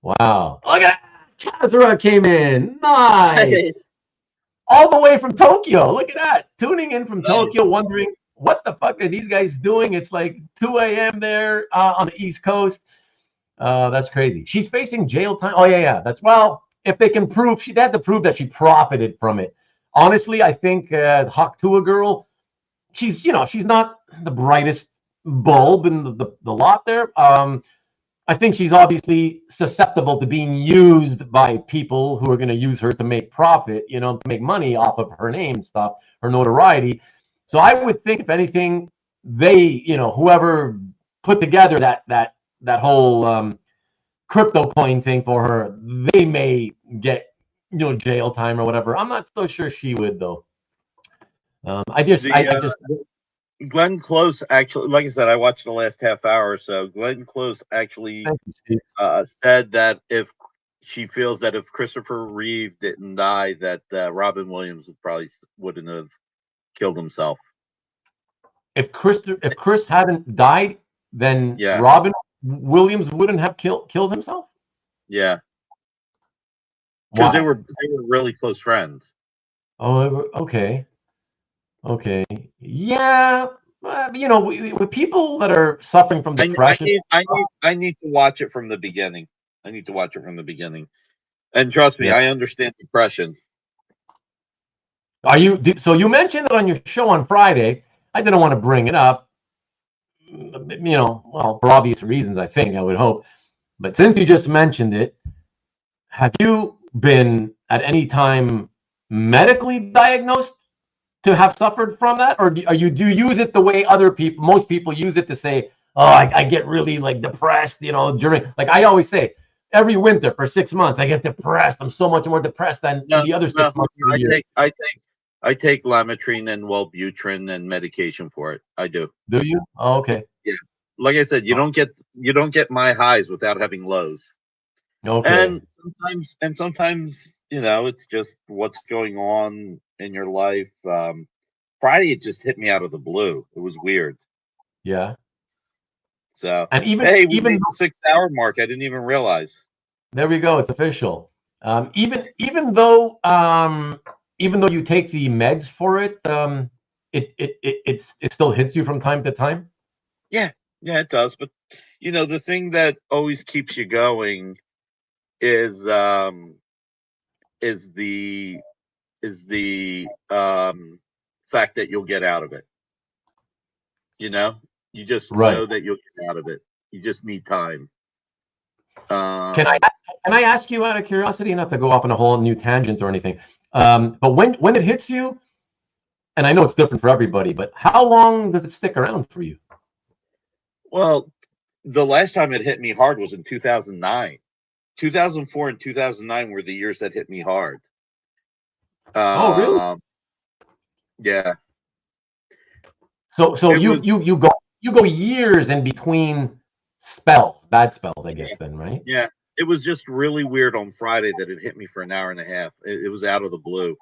Wow. Look at that. Chazura came in. Nice. All the way from Tokyo. Look at that. Tuning in from Tokyo, wondering what the fuck are these guys doing? It's like 2 a.m. there on the East Coast. That's crazy. She's facing jail time. Oh, yeah. If they can prove, they had to prove that she profited from it. Honestly, I think Haktua girl, she's not the brightest bulb in the lot there. I think she's obviously susceptible to being used by people who are going to use her to make profit, to make money off of her name and stuff, her notoriety. So I would think, if anything, they, whoever put together that whole crypto coin thing for her, they may get jail time or whatever. I'm not so sure she would though. I just Glenn Close actually, like I said, I watched the last half hour or so. Glenn Close actually said that if she feels that if Christopher Reeve didn't die, that Robin Williams wouldn't have killed himself. If Chris hadn't died, then Robin Williams wouldn't have killed himself. Yeah. because Why? they were really close friends. Oh, okay. Okay. Yeah. With people that are suffering from depression. I need to watch it from the beginning. I need to watch it from the beginning. And trust me, Yeah. I understand depression. So you mentioned it on your show on Friday. I didn't want to bring it up, well, for obvious reasons, I think, I would hope. But since you just mentioned it, have you been at any time medically diagnosed to have suffered from that? Or do you use it the way most people use it to say, oh, I get really like depressed, during, like I always say, every winter for 6 months, I get depressed. I'm so much more depressed than No, the other no, 6 months of the year. I take Lamotrigine and Wellbutrin and medication for it. I do. Do you? Oh, okay. Yeah. Like I said, you don't get my highs without having lows. Okay. And sometimes, it's just what's going on in your life. Friday it just hit me out of the blue. It was weird. Yeah. So And hey, we even made the 6 hour mark. I didn't even realize. there we go. It's official. Even though you take the meds for it, it still hits you from time to time. Yeah, it does. But the thing that always keeps you going is is the fact that you'll get out of it. You just Right. know that you'll get out of it. You just need time. Can I ask you out of curiosity, not to go off on a whole new tangent or anything, but when it hits you, and I know it's different for everybody, but how long does it stick around for you? Well, the last time it hit me hard was in 2009. 2004 and 2009 were the years that hit me hard. Oh, really? Yeah. So you go years in between bad spells, I guess, then, right? Yeah. It was just really weird on Friday that it hit me for an hour and a half. It was out of the blue.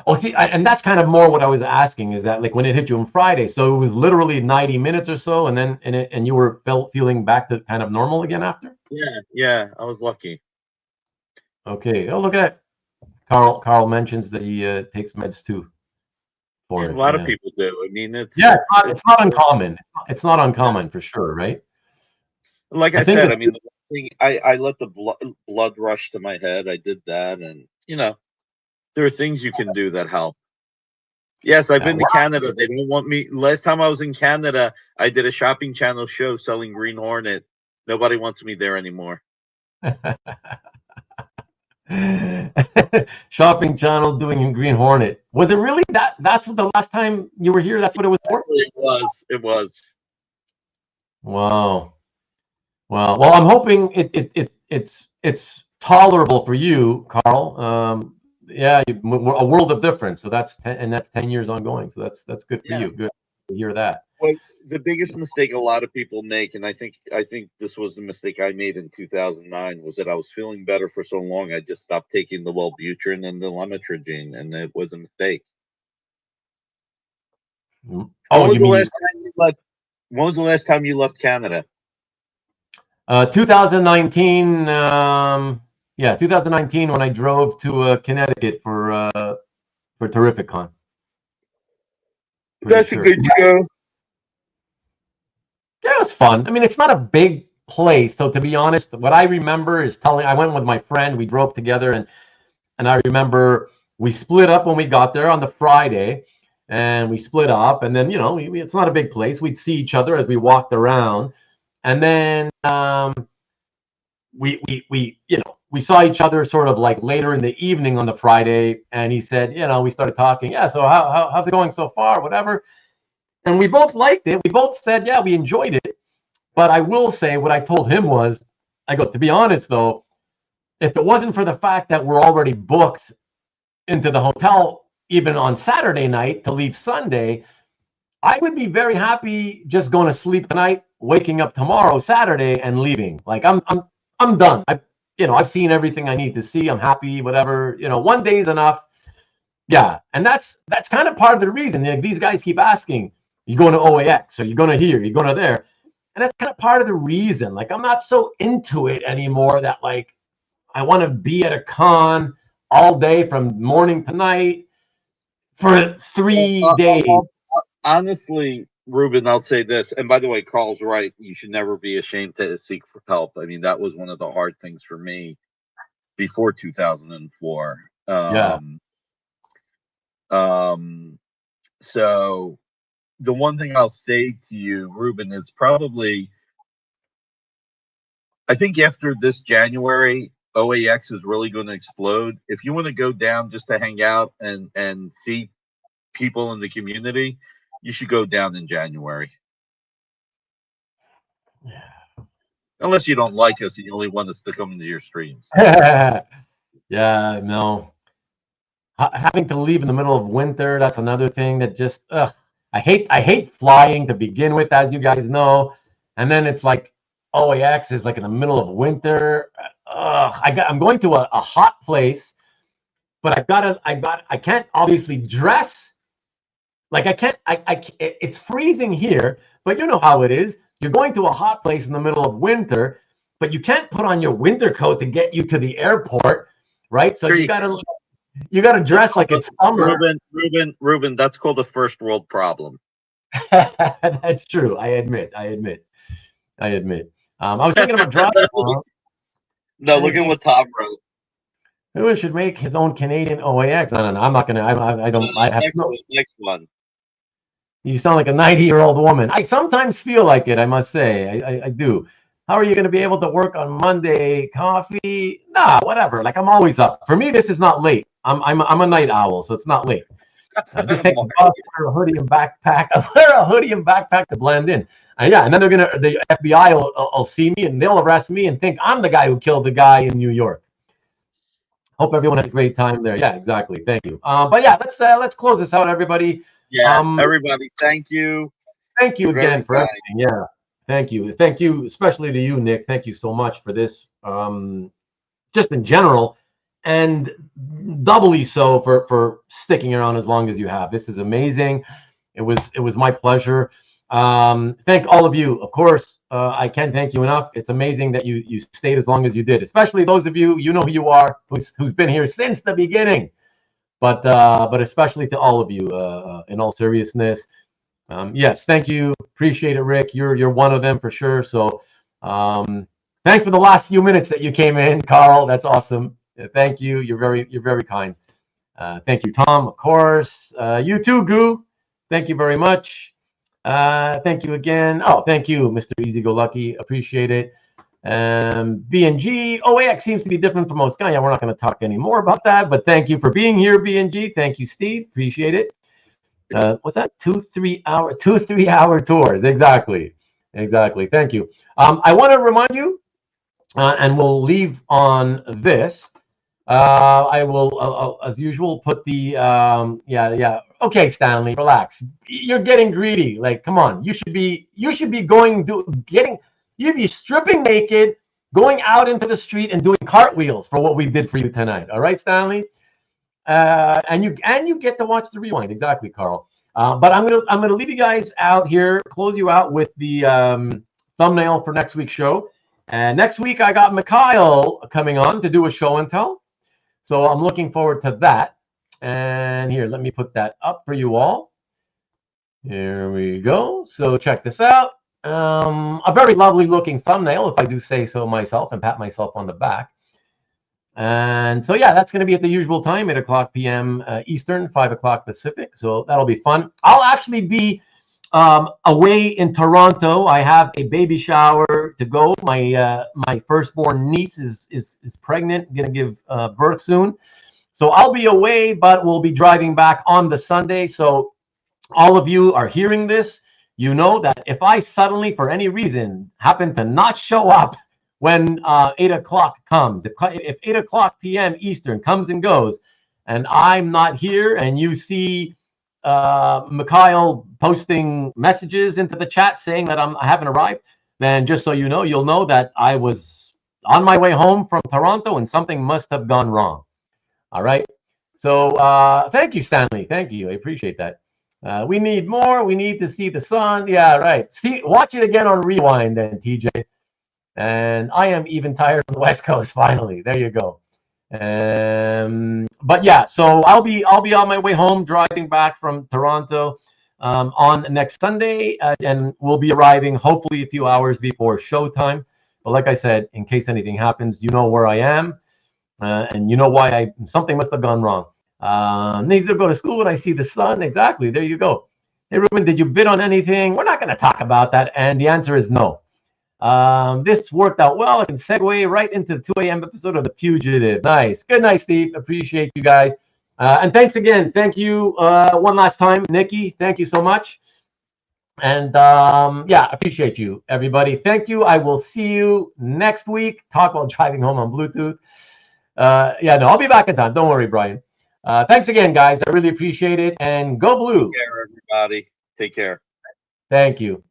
Oh, see, and that's kind of more what I was asking, is that like when it hit you on Friday, so it was literally 90 minutes or so, and then and you were feeling back to kind of normal again after? Yeah, I was lucky. Okay. Oh, look at that. Carl mentions that he takes meds too for it. A lot of people do. I mean, it's not uncommon. It's not uncommon for sure, right? Like I think said, I mean, the thing, I let the blood rush to my head. I did that, and there are things you can do that help. Yes, I've been to Canada. They don't want me. Last time I was in Canada, I did a shopping channel show selling Green Hornet. Nobody wants me there anymore. Shopping channel doing Green Hornet. Was it really that? That's what the last time you were here. That's what it was for. It was. Wow. Well, I'm hoping it's tolerable for you, Carl. Yeah, a world of difference. So that's 10 years ongoing. So that's good for you. Good to hear that. Well, the biggest mistake a lot of people make, and I think this was the mistake I made in 2009, was that I was feeling better for so long, I just stopped taking the Wellbutrin and the Lamotrigine, and it was a mistake. Oh, when was the last time you left Canada? 2019. 2019 when I drove to Connecticut for Terrificon. That's a good show. Yeah, it was fun. I mean, it's not a big place, so to be honest, what I remember is I went with my friend. We drove together, and I remember we split up when we got there on the Friday, and we split up, and then it's not a big place. We'd see each other as we walked around, and then we saw each other sort of like later in the evening on the Friday, and he said, we started talking. Yeah, so how's it going so far? Whatever. And we both liked it. We both said, yeah, we enjoyed it. But I will say what I told him was, I go, to be honest, though, if it wasn't for the fact that we're already booked into the hotel, even on Saturday night to leave Sunday, I would be very happy just going to sleep tonight, waking up tomorrow, Saturday, and leaving. Like I'm done. I've seen everything I need to see. I'm happy, whatever. One day is enough. Yeah, and that's kind of part of the reason. These guys keep asking, you going to OAX, or you going to here, you going to there, and that's kind of part of the reason. Like I'm not so into it anymore that like I want to be at a con all day from morning to night for 3 days. Honestly, Ruben, I'll say this. And by the way, Carl's right. You should never be ashamed to seek for help. I mean, that was one of the hard things for me before 2004. Yeah. So the one thing I'll say to you, Ruben, is probably, I think after this January, OAX is really going to explode. If you want to go down just to hang out and see people in the community, you should go down in January. Yeah. Unless you don't like us and you only want us to come into your streams. Yeah, no. Having to leave in the middle of winter, that's another thing that just I hate flying to begin with, as you guys know. And then it's like OAX is like in the middle of winter. I'm going to a hot place, but I can't obviously dress. Like it's freezing here, but you know how it is. You're going to a hot place in the middle of winter, but you can't put on your winter coat to get you to the airport, right? So you gotta dress like it's summer. Ruben, that's called a first world problem. That's true. I admit. I was thinking about driving. No, look at what Tom wrote. Who should make his own Canadian OAX? No. I'm not gonna. I don't. I have next one. You sound like a 90-year-old woman. I sometimes feel like it, I must say. I do. How are you going to be able to work on Monday? Coffee? Nah, whatever. Like, I'm always up. For me, this is not late. I'm a night owl, so it's not late. Just take a bus, wear a hoodie and backpack. Wear a hoodie and backpack to blend in. Yeah, and then the FBI will see me and they'll arrest me and think I'm the guy who killed the guy in New York. Hope everyone had a great time there. Yeah, exactly. Thank you. But yeah, let's close this out, everybody. Yeah, everybody, thank you. Thank you again for everything. Yeah, thank you, especially to you, Nick. Thank you so much for this, just in general, and doubly so for sticking around as long as you have. This is amazing. It was my pleasure. Thank all of you. Of course, I can't thank you enough. It's amazing that you stayed as long as you did, especially those of you, you know who you are, who's been here since the beginning. But especially to all of you, in all seriousness, yes, thank you, appreciate it, Rick. You're one of them for sure. So, thanks for the last few minutes that you came in, Carl. That's awesome. Thank you. You're very kind. Thank you, Tom. Of course, you too, Goo. Thank you very much. Thank you again. Oh, thank you, Mr. Easy Go Lucky. Appreciate it. BNG, OAX seems to be different from most guys. Yeah, we're not going to talk any more about that, but thank you for being here, BNG. Thank you, Steve. Appreciate it. What's that? 2-3 hour tours. Exactly. Thank you. I want to remind you, and we'll leave on this. I will, as usual, put the yeah. Okay, Stanley, relax. You're getting greedy. Like, come on. You should be You'd be stripping naked, going out into the street and doing cartwheels for what we did for you tonight. All right, Stanley? And you get to watch the rewind. Exactly, Carl. But I'm gonna leave you guys out here, close you out with the thumbnail for next week's show. And next week I got Mikhail coming on to do a show and tell. So I'm looking forward to that. And here, let me put that up for you all. Here we go. So check this out. A very lovely looking thumbnail, if I do say so myself, and pat myself on the back. And so yeah, that's going to be at the usual time, 8:00 p.m. Eastern, 5:00 Pacific. So that'll be fun. I'll actually be away in Toronto. I have a baby shower to go. My firstborn niece is pregnant, going to give birth soon. So I'll be away, but we'll be driving back on the Sunday. So all of you are hearing this. You know that if I suddenly, for any reason, happen to not show up when 8:00 comes, if 8:00 p.m. Eastern comes and goes, and I'm not here, and you see Mikhail posting messages into the chat saying that I haven't arrived, then just so you know, you'll know that I was on my way home from Toronto and something must have gone wrong. All right. So thank you, Stanley. Thank you. I appreciate that. We need more. We need to see the sun. Yeah, right. Watch it again on rewind then, TJ. And I am even tired from the West Coast. Finally, there you go. But yeah, so I'll be on my way home, driving back from Toronto on next Sunday, and we'll be arriving hopefully a few hours before showtime. But like I said, in case anything happens, you know where I am, and you know why something must have gone wrong. Needs to go to school when I see the sun. Exactly. There you go. Hey, Ruben, did you bid on anything? We're not going to talk about that, and the answer is no. This worked out well. I can segue right into the 2 a.m. episode of The Fugitive. Nice. Good night, Steve. Appreciate you guys. And thanks again. Thank you one last time, Nikki. Thank you so much. And yeah, appreciate you, everybody. Thank you. I will see you next week. Talk while driving home on Bluetooth. Yeah, no, I'll be back in time. Don't worry, Brian. Thanks again, guys. I really appreciate it. And go Blue. Take care, everybody. Take care. Thank you.